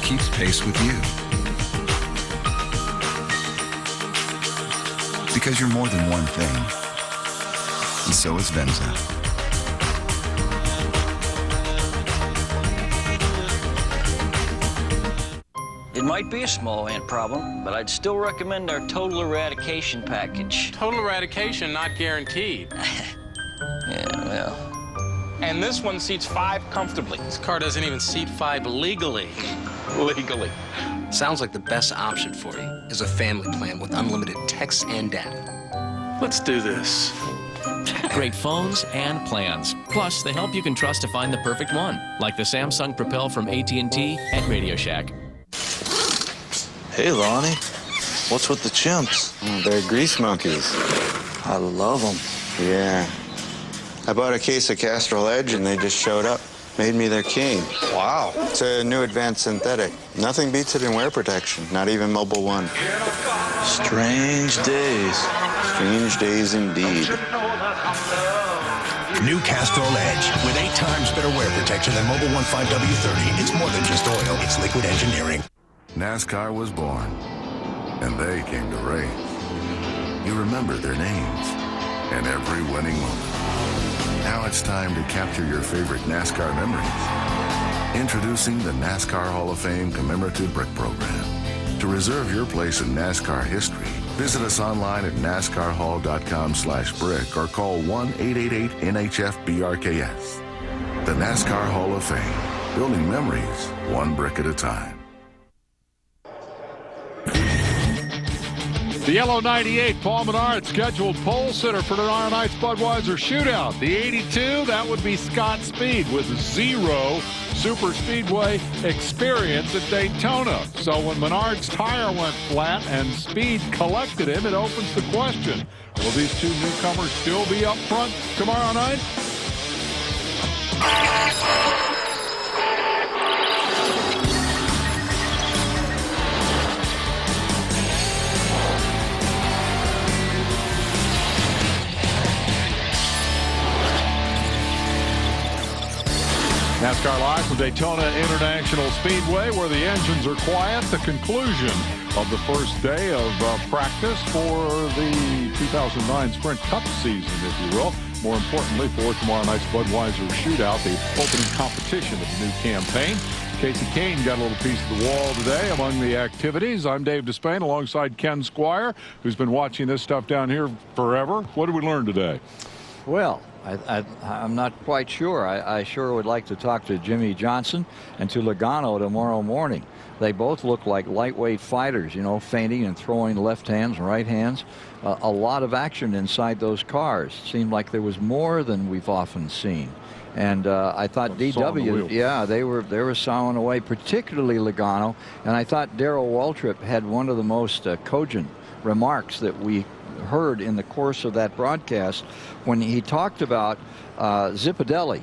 Keeps pace with you. Because you're more than one thing. And so is Venza. It might be a small ant problem, but I'd still recommend our total eradication package. Total eradication not guaranteed. Yeah, well. And this one seats 5 comfortably. This car doesn't even seat 5 legally. Legally. Sounds like the best option for you is a family plan with unlimited text and data. Let's do this. Great phones and plans. Plus, they help you can trust to find the perfect one, like the Samsung Propel from AT&T and Radio Shack. Hey, Lonnie. What's with the chimps? They're grease monkeys. I love them. Yeah. I bought a case of Castrol Edge and they just showed up. Made me their king. Wow. It's a new advanced synthetic. Nothing beats it in wear protection, not even Mobile One. Strange days. Strange days indeed. New Castrol Edge with 8 times better wear protection than Mobile One 5W30. It's more than just oil, it's liquid engineering. NASCAR was born, and they came to race. You remember their names and every winning moment. Now it's time to capture your favorite NASCAR memories. Introducing the NASCAR Hall of Fame Commemorative Brick Program. To reserve your place in NASCAR history, visit us online at NASCARHall.com/brick or call 1-888-NHF-BRKS. The NASCAR Hall of Fame, building memories one brick at a time. The yellow 98 Paul Menard scheduled pole sitter for tomorrow night's Budweiser Shootout. The 82, that would be Scott Speed with 0 super speedway experience at Daytona. So when Menard's tire went flat and Speed collected him, it opens the question, will these two newcomers still be up front tomorrow night? NASCAR Live from Daytona International Speedway, where the engines are quiet. The conclusion of the first day of practice for the 2009 Sprint Cup season, if you will. More importantly, for tomorrow night's Budweiser Shootout, the opening competition of the new campaign. Casey Kane got a little piece of the wall today among the activities. I'm Dave Despain alongside Ken Squire, who's been watching this stuff down here forever. What did we learn today? Well, I'm not quite sure. I sure would like to talk to Jimmy Johnson and to Logano tomorrow morning. They both look like lightweight fighters, you know, feinting and throwing left hands and right hands. A lot of action inside those cars. Seemed like there was more than we've often seen. And I thought DW, yeah, they were sawing away, particularly Logano. And I thought Darrell Waltrip had one of the most cogent remarks that we heard in the course of that broadcast when he talked about Zipadelli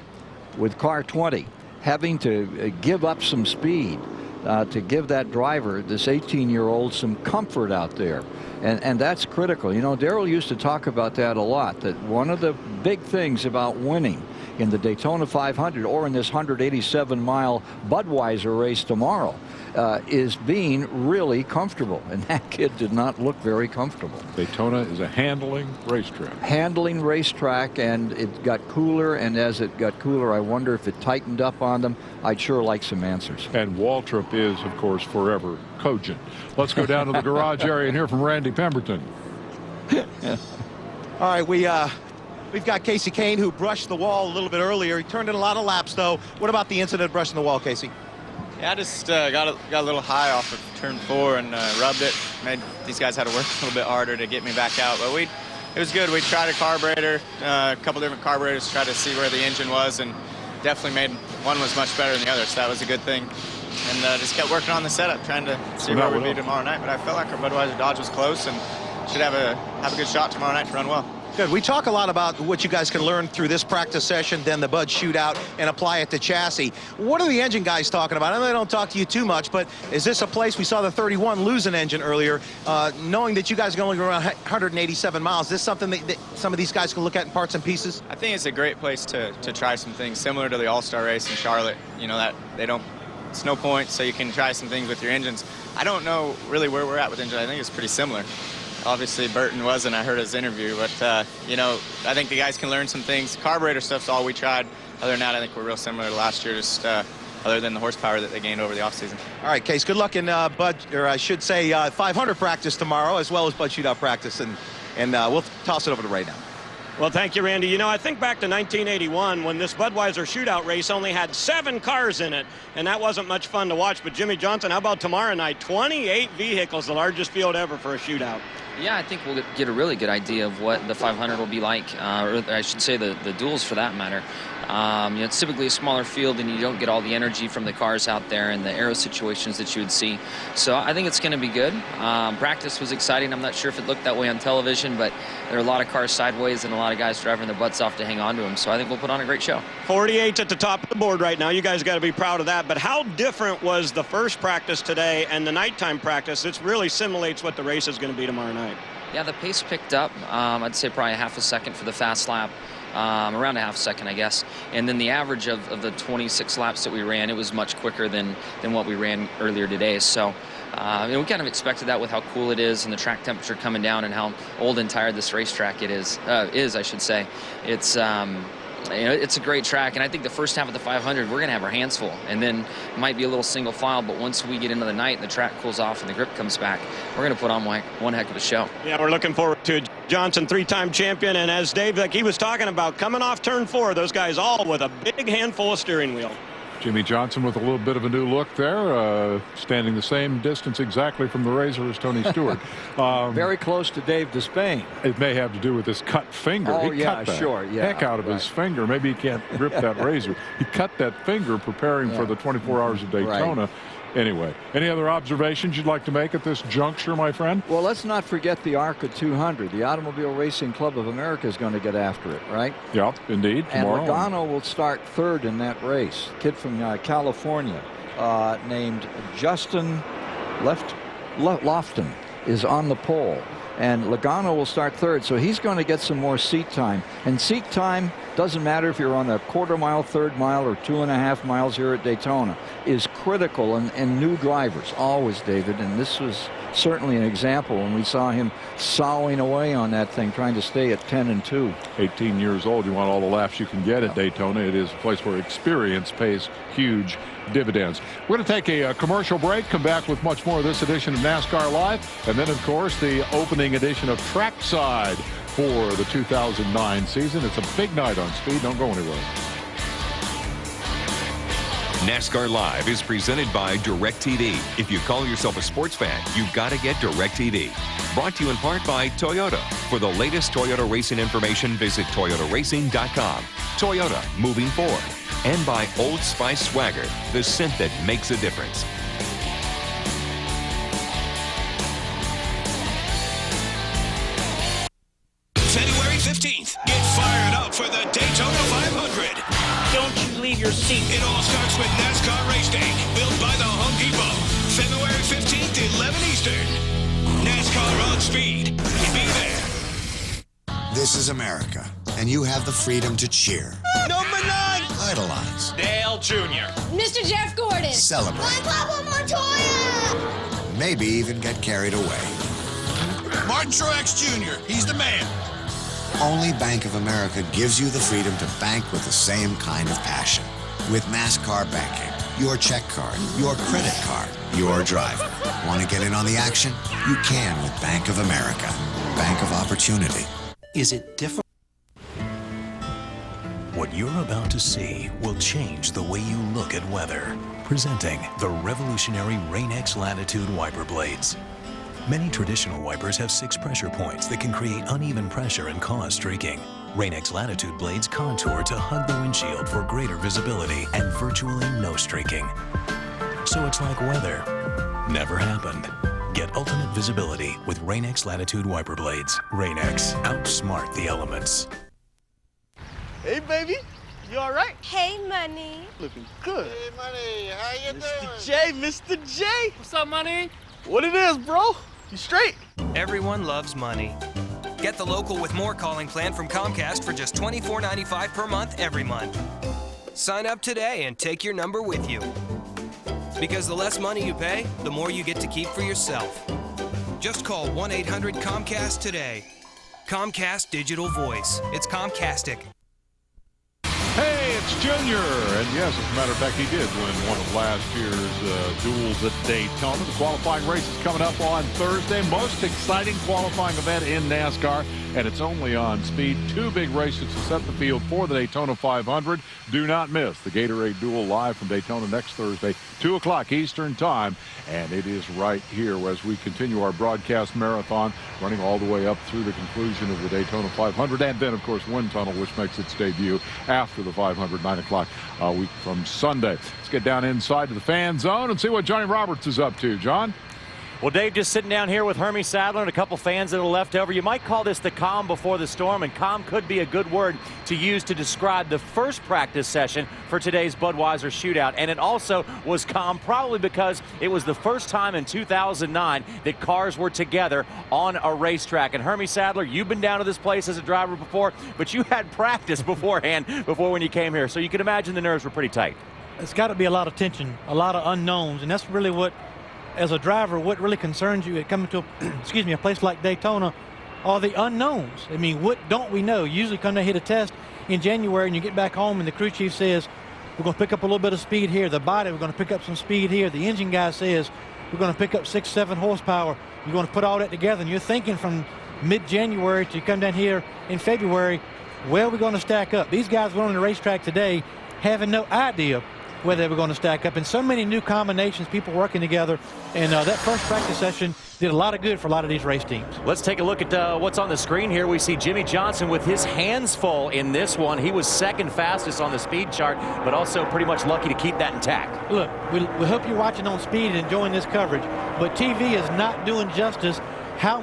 with car 20 having to give up some speed to give that driver, this 18-year-old, some comfort out there. And that's critical. You know, Darrell used to talk about that a lot, that one of the big things about winning in the Daytona 500 or in this 187-mile Budweiser race tomorrow is being really comfortable. And that kid did not look very comfortable. Daytona is a handling racetrack. Handling racetrack, and it got cooler. And as it got cooler, I wonder if it tightened up on them. I'd sure like some answers. And Waltrip is, of course, forever cogent. Let's go down to the garage area and hear from Randy Pemberton. All right, we've got Casey Kane, who brushed the wall a little bit earlier. He turned in a lot of laps, though. What about the incident of brushing the wall, Casey? Yeah, I just got a little high off of turn 4 and rubbed it. Made these guys had to work a little bit harder to get me back out, but it was good. We tried a carburetor, a couple different carburetors to try to see where the engine was, and definitely made one was much better than the other, so that was a good thing. And just kept working on the setup, trying to see where we'd be tomorrow night. But I felt like our Budweiser Dodge was close and should have a good shot tomorrow night to run well. Good. We talk a lot about what you guys can learn through this practice session, then the Bud Shootout, and apply it to chassis. What are the engine guys talking about? I know they don't talk to you too much, but is this a place, we saw the 31 lose an engine earlier, knowing that you guys can only go around 187 miles, is this something that some of these guys can look at in parts and pieces? I think it's a great place to try some things similar to the All-Star race in Charlotte. You know, that it's no point, so you can try some things with your engines. I don't know really where we're at with engines. I think it's pretty similar. Obviously, Burton wasn't. I heard his interview, but you know, I think the guys can learn some things. Carburetor stuff's all we tried. Other than that, I think we're real similar to last year, just other than the horsepower that they gained over the offseason. All right, Case, good luck in Bud, or I should say 500 practice tomorrow, as well as Bud Shootout practice, and we'll toss it over to Ray now. Well, thank you, Randy. You know, I think back to 1981 when this Budweiser Shootout race only had 7 cars in it, and that wasn't much fun to watch. But Jimmy Johnson, how about tomorrow night? 28 vehicles, the largest field ever for a shootout. Yeah, I think we'll get a really good idea of what the 500 will be like, or I should say the duels for that matter. It's typically a smaller field, and you don't get all the energy from the cars out there and the aero situations that you would see. So I think it's going to be good. Practice was exciting. I'm not sure if it looked that way on television, but there are a lot of cars sideways and a lot of guys driving their butts off to hang on to them. So I think we'll put on a great show. 48's at the top of the board right now. You guys got to be proud of that. But how different was the first practice today and the nighttime practice? It really simulates what the race is going to be tomorrow night. Yeah, the pace picked up. I'd say probably a half a second for the fast lap. Around a half second, I guess. And then the average of the 26 laps that we ran, it was much quicker than what we ran earlier today. So we kind of expected that with how cool it is and the track temperature coming down and how old and tired this racetrack is, I should say. It's it's a great track, and I think the first half of the 500 we're going to have our hands full, and then it might be a little single file, but once we get into the night and the track cools off and the grip comes back, we're going to put on one heck of a show. Yeah, we're looking forward to it. Johnson, three-time champion, and as Dave, like he was talking about, coming off turn 4, those guys all with a big handful of steering wheel. Jimmy Johnson with a little bit of a new look there, standing the same distance exactly from the razor as Tony Stewart. Very close to Dave Despain. It may have to do with his cut finger. Oh, he yeah, cut that sure. Yeah, heck out of his finger. Maybe he can't grip that razor. He cut that finger preparing for the 24 Hours of Daytona. Right. Anyway, any other observations you'd like to make at this juncture, my friend? Well, let's not forget the ARCA 200. The Automobile Racing Club of America is going to get after it, right? Yep, indeed. And Tomorrow. Logano will start third in that race. Kid from California named Justin Lofton is on the pole. And Logano will start third, so he's going to get some more seat time. And seat time doesn't matter if you're on a quarter mile, third mile, or 2.5 miles here at Daytona, is critical in new drivers, always, David. And this was certainly an example when we saw him sawing away on that thing, trying to stay at 10-2. 18 years old, you want all the laps you can get at Daytona. It is a place where experience pays huge dividends. We're going to take a commercial break, come back with much more of this edition of NASCAR Live, and then, of course, the opening edition of Trackside for the 2009 season. It's a big night on speed. Don't go anywhere. NASCAR Live is presented by DirecTV. If you call yourself a sports fan, you've got to get DirecTV. Brought to you in part by Toyota. For the latest Toyota racing information, visit toyotaracing.com. Toyota, moving forward. And by Old Spice Swagger, the scent that makes a difference. February 15th, get fired up for the Daytona 500. Don't you leave your seat. It all starts with NASCAR Race Day, built by the Home Depot. February 15th, 11 Eastern. NASCAR on speed. Be there. This is America, and you have the freedom to cheer. Number 9. Idolize. Dale Jr. Mr. Jeff Gordon. Celebrate. My Papa Montoya. Maybe even get carried away. Martin Truex Jr. He's the man. Only Bank of America gives you the freedom to bank with the same kind of passion. With NASCAR banking, your check card, your credit card, your driver. Want to get in on the action? You can with Bank of America. Bank of Opportunity. Is it different? What you're about to see will change the way you look at weather. Presenting the revolutionary Rain-X Latitude wiper blades. Many traditional wipers have 6 pressure points that can create uneven pressure and cause streaking. Rain-X Latitude blades contour to hug the windshield for greater visibility and virtually no streaking. So it's like weather never happened. Get ultimate visibility with Rain-X Latitude wiper blades. Rain-X, outsmart the elements. Hey, baby. You all right? Hey, Money. Looking good. Hey, Money. How you doing? Mr. J. What's up, Money? What it is, bro? You straight? Everyone loves money. Get the local with more calling plan from Comcast for just $24.95 per month every month. Sign up today and take your number with you. Because the less money you pay, the more you get to keep for yourself. Just call 1-800-COMCAST today. Comcast Digital Voice. It's Comcastic. Hey, it's Junior. And yes, as a matter of fact, he did win one of last year's duels at Daytona. The qualifying race is coming up on Thursday. Most exciting qualifying event in NASCAR. and it's only on Speed. 2 big races to set the field for the Daytona 500. Do not miss the Gatorade Duel live from Daytona next Thursday, 2 o'clock Eastern Time, and it is right here as we continue our broadcast marathon, running all the way up through the conclusion of the Daytona 500, and then, of course, Wind Tunnel, which makes its debut after the 500, 9 o'clock a week from Sunday. Let's get down inside to the fan zone and see what Johnny Roberts is up to. John? Well, Dave, just sitting down here with Hermie Sadler and a couple fans that are left over. You might call this the calm before the storm, and calm could be a good word to use to describe the first practice session for today's Budweiser Shootout. And it also was calm probably because it was the first time in 2009 that cars were together on a racetrack. And Hermie Sadler, you've been down to this place as a driver before, but you had practice beforehand when you came here. So you can imagine the nerves were pretty tight. It's got to be a lot of tension, a lot of unknowns, and that's really what, as a driver, what really concerns you at coming to a place like Daytona are the unknowns. I mean, what don't we know? Usually come to hit a test in January and you get back home and the crew chief says, we're going to pick up a little bit of speed here. The body, we're going to pick up some speed here. The engine guy says, we're going to pick up 6-7 horsepower. You're going to put all that together, and you're thinking from mid-January to come down here in February, where are we going to stack up? These guys went on the racetrack today having no idea where they were going to stack up, and so many new combinations, people working together, and that first practice session did a lot of good for a lot of these race teams. Let's take a look at what's on the screen here. We see Jimmy Johnson with his hands full in this one. He was second fastest on the speed chart, but also pretty much lucky to keep that intact. Look, we hope you're watching on Speed and enjoying this coverage, but TV is not doing justice how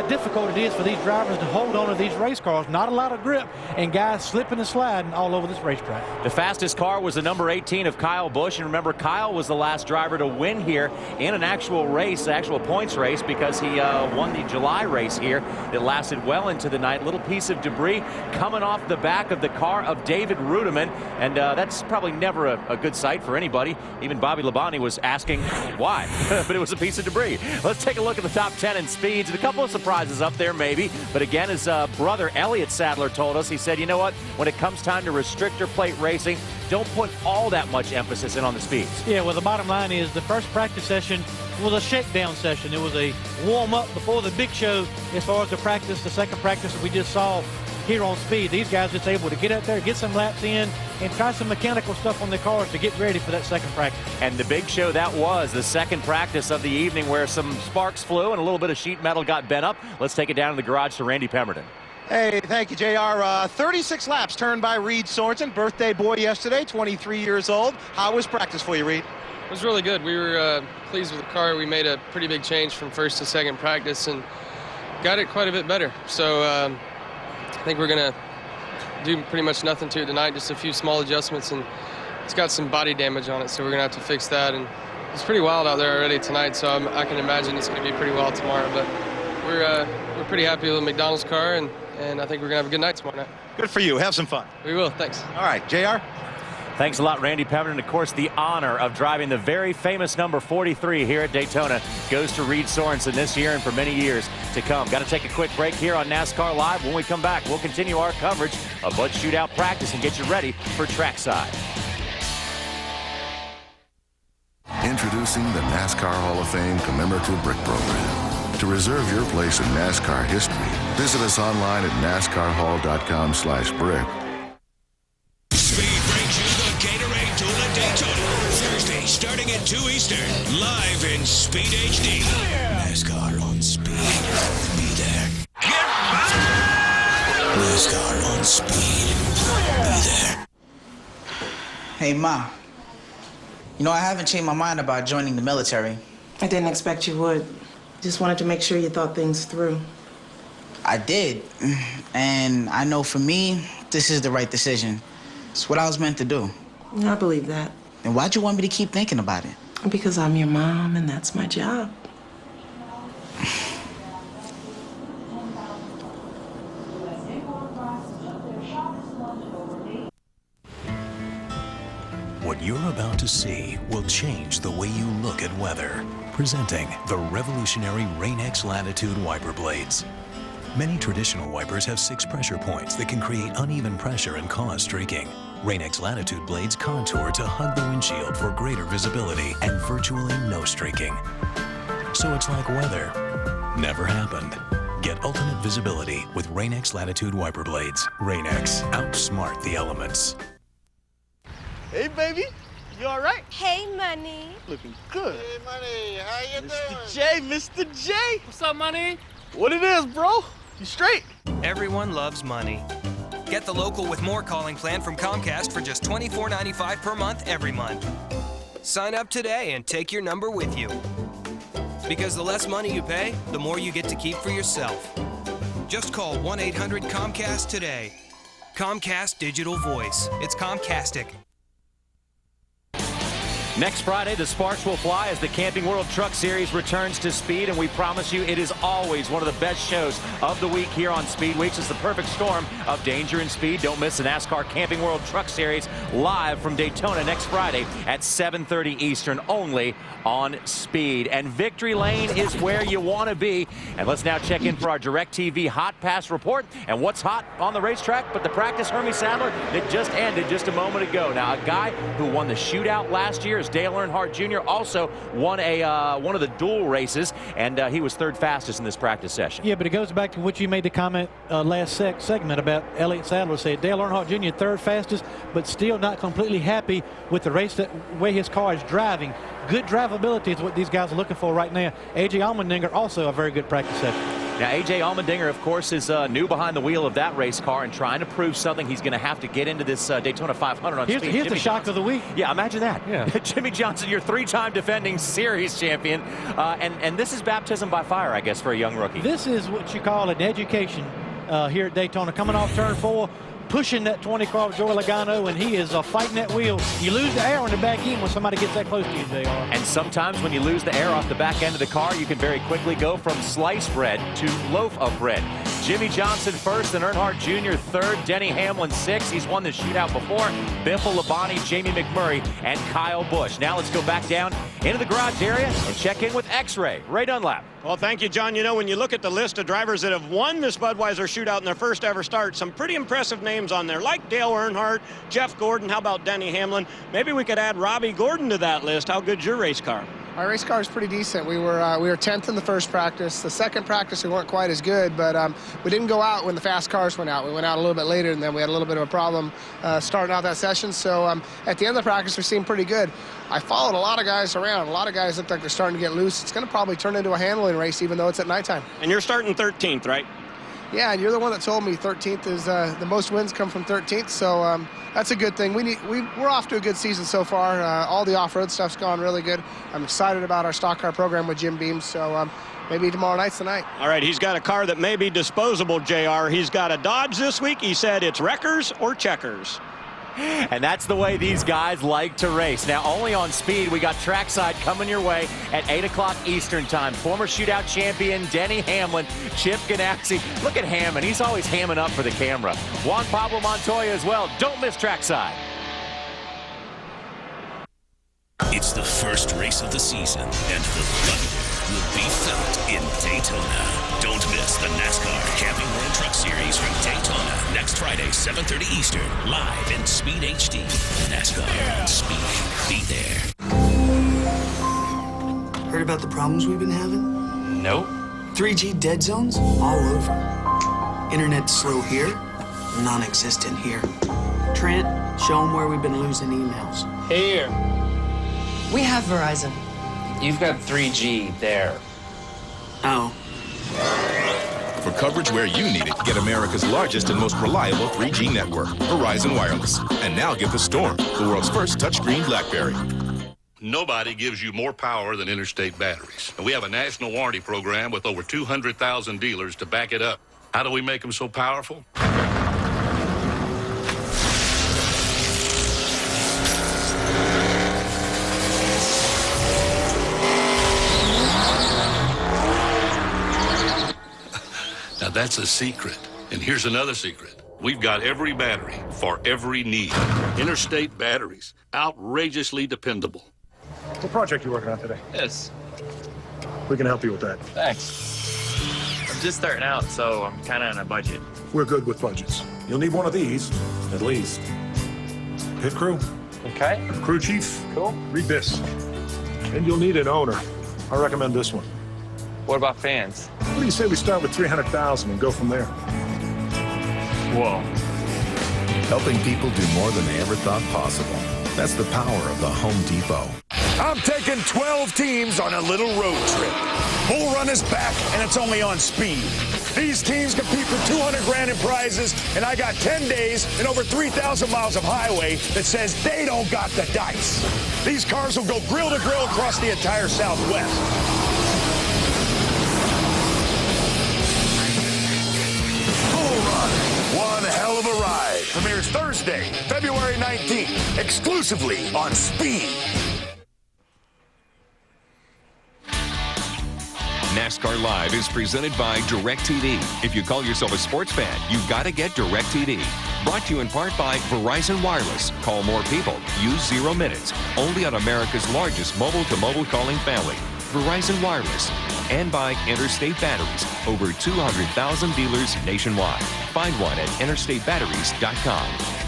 difficult it is for these drivers to hold on to these race cars. Not a lot of grip, and guys slipping and sliding all over this racetrack. The fastest car was the number 18 of Kyle Busch, and remember, Kyle was the last driver to win here in an actual race, actual points race, because he won the July race here that lasted well into the night. Little piece of debris coming off the back of the car of David Rudiman, and that's probably never a good sight for anybody. Even Bobby Labonte was asking why, but it was a piece of debris. Let's take a look at the top 10 in speeds, and a couple of surprises up there maybe, but again, his brother Elliott Sadler told us, he said, you know what, when it comes time to restrictor plate racing, don't put all that much emphasis in on the speeds. Yeah, well, the bottom line is the first practice session was a shakedown session. It was a warm-up before the big show as far as the second practice that we just saw here on Speed. These guys just able to get out there, get some laps in, and try some mechanical stuff on their cars to get ready for that second practice. And the big show that was the second practice of the evening, where some sparks flew and a little bit of sheet metal got bent up. Let's take it down to the garage to Randy Pemberton. Hey, thank you, JR. 36 laps turned by Reed Sorensen, birthday boy yesterday, 23 years old. How was practice for you, Reed? It was really good. We were pleased with the car. We made a pretty big change from first to second practice and got it quite a bit better. So I think we're going to do pretty much nothing to it tonight, just a few small adjustments, and it's got some body damage on it, so we're going to have to fix that. And it's pretty wild out there already tonight, so I can imagine it's going to be pretty wild tomorrow. But we're pretty happy with the McDonald's car, and I think we're going to have a good night tomorrow night. Good for you. Have some fun. We will. Thanks. All right, JR? Thanks a lot, Randy Pemberton. Of course, the honor of driving the very famous number 43 here at Daytona goes to Reed Sorensen this year and for many years to come. Got to take a quick break here on NASCAR Live. When we come back, we'll continue our coverage of Bud Shootout practice and get you ready for trackside. Introducing the NASCAR Hall of Fame Commemorative Brick Program. To reserve your place in NASCAR history, visit us online at NASCARHall.com/brick. Speed brings you the Gatorade Duel at Daytona. Thursday, starting at 2 Eastern. Live in Speed HD. NASCAR on Speed. Be there. Get back! NASCAR on Speed. Be there. Hey, Ma. You know, I haven't changed my mind about joining the military. I didn't expect you would. Just wanted to make sure you thought things through. I did. And I know for me, this is the right decision. It's what I was meant to do. I believe that. And why'd you want me to keep thinking about it? Because I'm your mom and that's my job. What you're about to see will change the way you look at weather. Presenting the revolutionary Rain-X Latitude wiper blades. Many traditional wipers have 6 pressure points that can create uneven pressure and cause streaking. Rain-X Latitude blades contour to hug the windshield for greater visibility and virtually no streaking. So it's like weather never happened. Get ultimate visibility with Rain-X Latitude wiper blades. Rain-X, outsmart the elements. Hey, baby. You all right? Hey, Money. Looking good. Hey, Money. How you doing? Mr. J. What's up, Money? What it is, bro? You straight? Everyone loves money. Get the local with more calling plan from Comcast for just $24.95 per month every month. Sign up today and take your number with you. Because the less money you pay, the more you get to keep for yourself. Just call 1-800-COMCAST today. Comcast Digital Voice. It's Comcastic. Next Friday, the sparks will fly as the Camping World Truck Series returns to Speed, and we promise you it is always one of the best shows of the week here on Speed Weeks. It's the perfect storm of danger and speed. Don't miss the NASCAR Camping World Truck Series live from Daytona next Friday at 7:30 Eastern, only on Speed. And Victory Lane is where you want to be. And let's now check in for our DirecTV Hot Pass report. And what's hot on the racetrack but the practice Hermie Sadler that just ended just a moment ago. Now, a guy who won the shootout last year, Dale Earnhardt Jr. also won one of the dual races, and he was third fastest in this practice session. Yeah, but it goes back to what you made the comment last segment about Elliott Sadler said. Dale Earnhardt Jr. third fastest, but still not completely happy with the race, that way his car is driving. Good drivability is what these guys are looking for right now. A.J. Allmendinger also a very good practice session. Now, A.J. Allmendinger, of course, is new behind the wheel of that race car and trying to prove something. He's going to have to get into this Daytona 500 on speed. Here's the shock of the week. Yeah, imagine that. Yeah. Jimmie Johnson, your three-time defending series champion. And this is baptism by fire, I guess, for a young rookie. This is what you call an education here at Daytona. Coming off turn 4, pushing that 20 car with Joey Logano, and he is fighting that wheel. You lose the air on the back end when somebody gets that close to you, JR. And sometimes when you lose the air off the back end of the car, you can very quickly go from sliced bread to loaf of bread. Jimmie Johnson first, and Earnhardt Jr. third, Denny Hamlin sixth. He's won the shootout before. Biffle Labonte, Jamie McMurray, and Kyle Busch. Now let's go back down into the garage area and check in with X-Ray. Ray Dunlap. Well, thank you, John. You know, when you look at the list of drivers that have won this Budweiser Shootout in their first ever start, some pretty impressive names on there, like Dale Earnhardt, Jeff Gordon. How about Denny Hamlin? Maybe we could add Robbie Gordon to that list. How good's your race car? Our race car is pretty decent. We were 10th in the first practice. The second practice, we weren't quite as good, but we didn't go out when the fast cars went out. We went out a little bit later, and then we had a little bit of a problem starting out that session. So at the end of the practice, we seemed pretty good. I followed a lot of guys around. A lot of guys looked like they're starting to get loose. It's going to probably turn into a handling race, even though it's at nighttime. And you're starting 13th, right? Yeah, and you're the one that told me 13th is the most wins come from 13th, so that's a good thing. We're off to a good season so far. All the off-road stuff's gone really good. I'm excited about our stock car program with Jim Beam, so maybe tomorrow night's the night. All right, he's got a car that may be disposable, JR. He's got a Dodge this week. He said it's wreckers or checkers. And that's the way these guys like to race. Now, only on Speed, we got trackside coming your way at 8 o'clock Eastern time. Former shootout champion Denny Hamlin, Chip Ganassi. Look at Hammond. He's always hamming up for the camera. Juan Pablo Montoya as well. Don't miss trackside. It's the first race of the season, and the thunder will be felt in Daytona. Don't miss the NASCAR Camping World Truck Series from Daytona next Friday, 7:30 Eastern, live in Speed HD. NASCAR on Speed. Be there. Heard about the problems we've been having? Nope. 3G dead zones all over. Internet slow here, non-existent here. Trent, show them where we've been losing emails. Here. We have Verizon. You've got 3G there. Oh. For coverage where you need it, get America's largest and most reliable 3G network, Verizon Wireless. And now get the Storm, the world's first touchscreen BlackBerry. Nobody gives you more power than Interstate Batteries. And we have a national warranty program with over 200,000 dealers to back it up. How do we make them so powerful? Now that's a secret. And here's another secret. We've got every battery for every need. Interstate Batteries. Outrageously dependable. What project you working on today? Yes. We can help you with that. Thanks. I'm just starting out, so I'm kind of on a budget. We're good with budgets. You'll need one of these, at least. Pit crew. Okay. Crew chief. Cool. Read this. And you'll need an owner. I recommend this one. What about fans? What do you say we start with 300,000 and go from there? Whoa. Helping people do more than they ever thought possible. That's the power of the Home Depot. I'm taking 12 teams on a little road trip. Bull Run is back, and it's only on Speed. These teams compete for 200 grand in prizes, and I got 10 days and over 3,000 miles of highway that says they don't got the dice. These cars will go grill to grill across the entire Southwest. Bull Run, one hell of a ride. Premieres Thursday, February 19th, exclusively on Speed. NASCAR Live is presented by DirecTV. If you call yourself a sports fan, you've got to get DirecTV. Brought to you in part by Verizon Wireless. Call more people. Use 0 minutes. Only on America's largest mobile-to-mobile calling family. Verizon Wireless. And by Interstate Batteries. Over 200,000 dealers nationwide. Find one at interstatebatteries.com.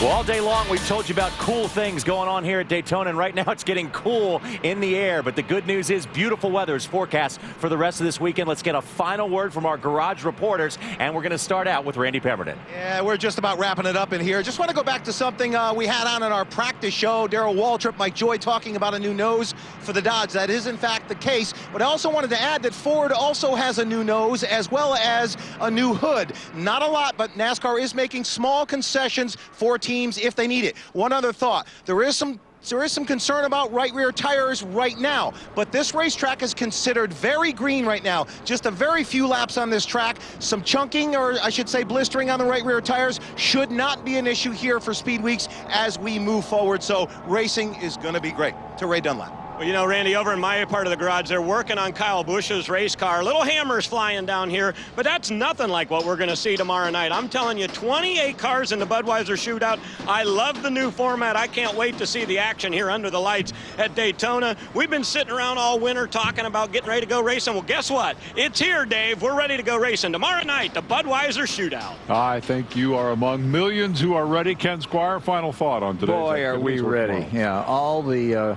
Well, all day long, we've told you about cool things going on here at Daytona, and right now it's getting cool in the air. But the good news is beautiful weather is forecast for the rest of this weekend. Let's get a final word from our garage reporters, and we're going to start out with Randy Pemberton. Yeah, we're just about wrapping it up in here. Just want to go back to something we had on in our practice show. Darrell Waltrip, Mike Joy talking about a new nose for the Dodge. That is, in fact, the case. But I also wanted to add that Ford also has a new nose as well as a new hood. Not a lot, but NASCAR is making small concessions for teams if they need it. One other thought. There is some concern about right rear tires right now, but this racetrack is considered very green right now. Just a very few laps on this track. Some chunking, or I should say blistering on the right rear tires should not be an issue here for Speed Weeks as we move forward. So racing is going to be great. To Ray Dunlap. Well, you know, Randy, over in my part of the garage, they're working on Kyle Busch's race car. Little hammers flying down here, but that's nothing like what we're going to see tomorrow night. I'm telling you, 28 cars in the Budweiser Shootout. I love the new format. I can't wait to see the action here under the lights at Daytona. We've been sitting around all winter talking about getting ready to go racing. Well, guess what? It's here, Dave. We're ready to go racing. Tomorrow night, the Budweiser Shootout. I think you are among millions who are ready. Ken Squire, final thought on today's Boy, are we ready. Yeah, all the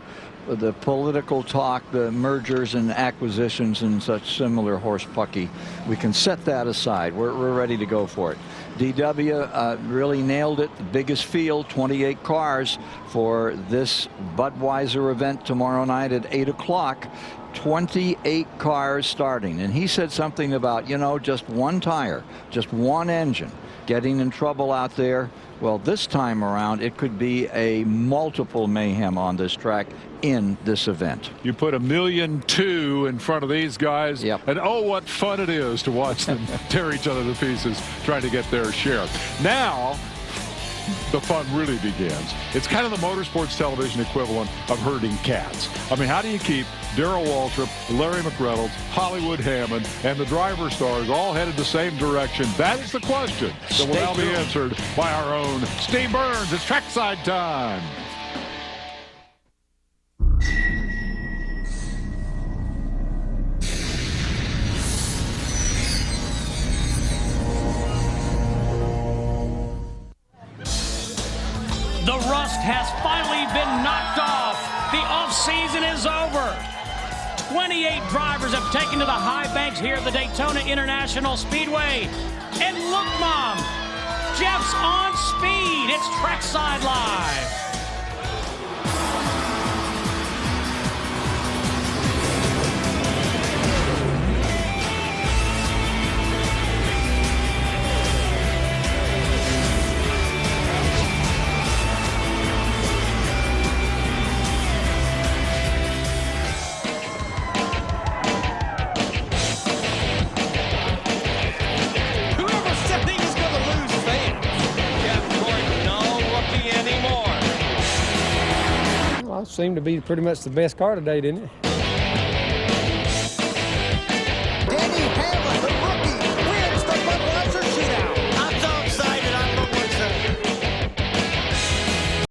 political talk, the mergers and acquisitions and such similar horsepucky, we can set that aside. We're ready to go for it. DW really nailed it. The biggest field, 28 cars for this Budweiser event tomorrow night at 8 o'clock. 28 cars starting. And he said something about, you know, just one tire, just one engine getting in trouble out there. Well, this time around, it could be a multiple mayhem on this track in this event. You put 1.2 million in front of these guys, and oh, what fun it is to watch them tear each other to pieces trying to get their share. Now, the fun really begins. It's kind of the motorsports television equivalent of herding cats. I mean, how do you keep Darrell Waltrip, Larry McReynolds, Hollywood Hammond, and the driver stars all headed the same direction? That is the question that will now be answered by our own Steve Burns. It's trackside time. The rust has finally been knocked off. The off-season is over. 28 drivers have taken to the high banks here at the Daytona International Speedway. And look, Mom, Jeff's on speed. It's Trackside Live. Seemed to be pretty much the best car today, didn't it?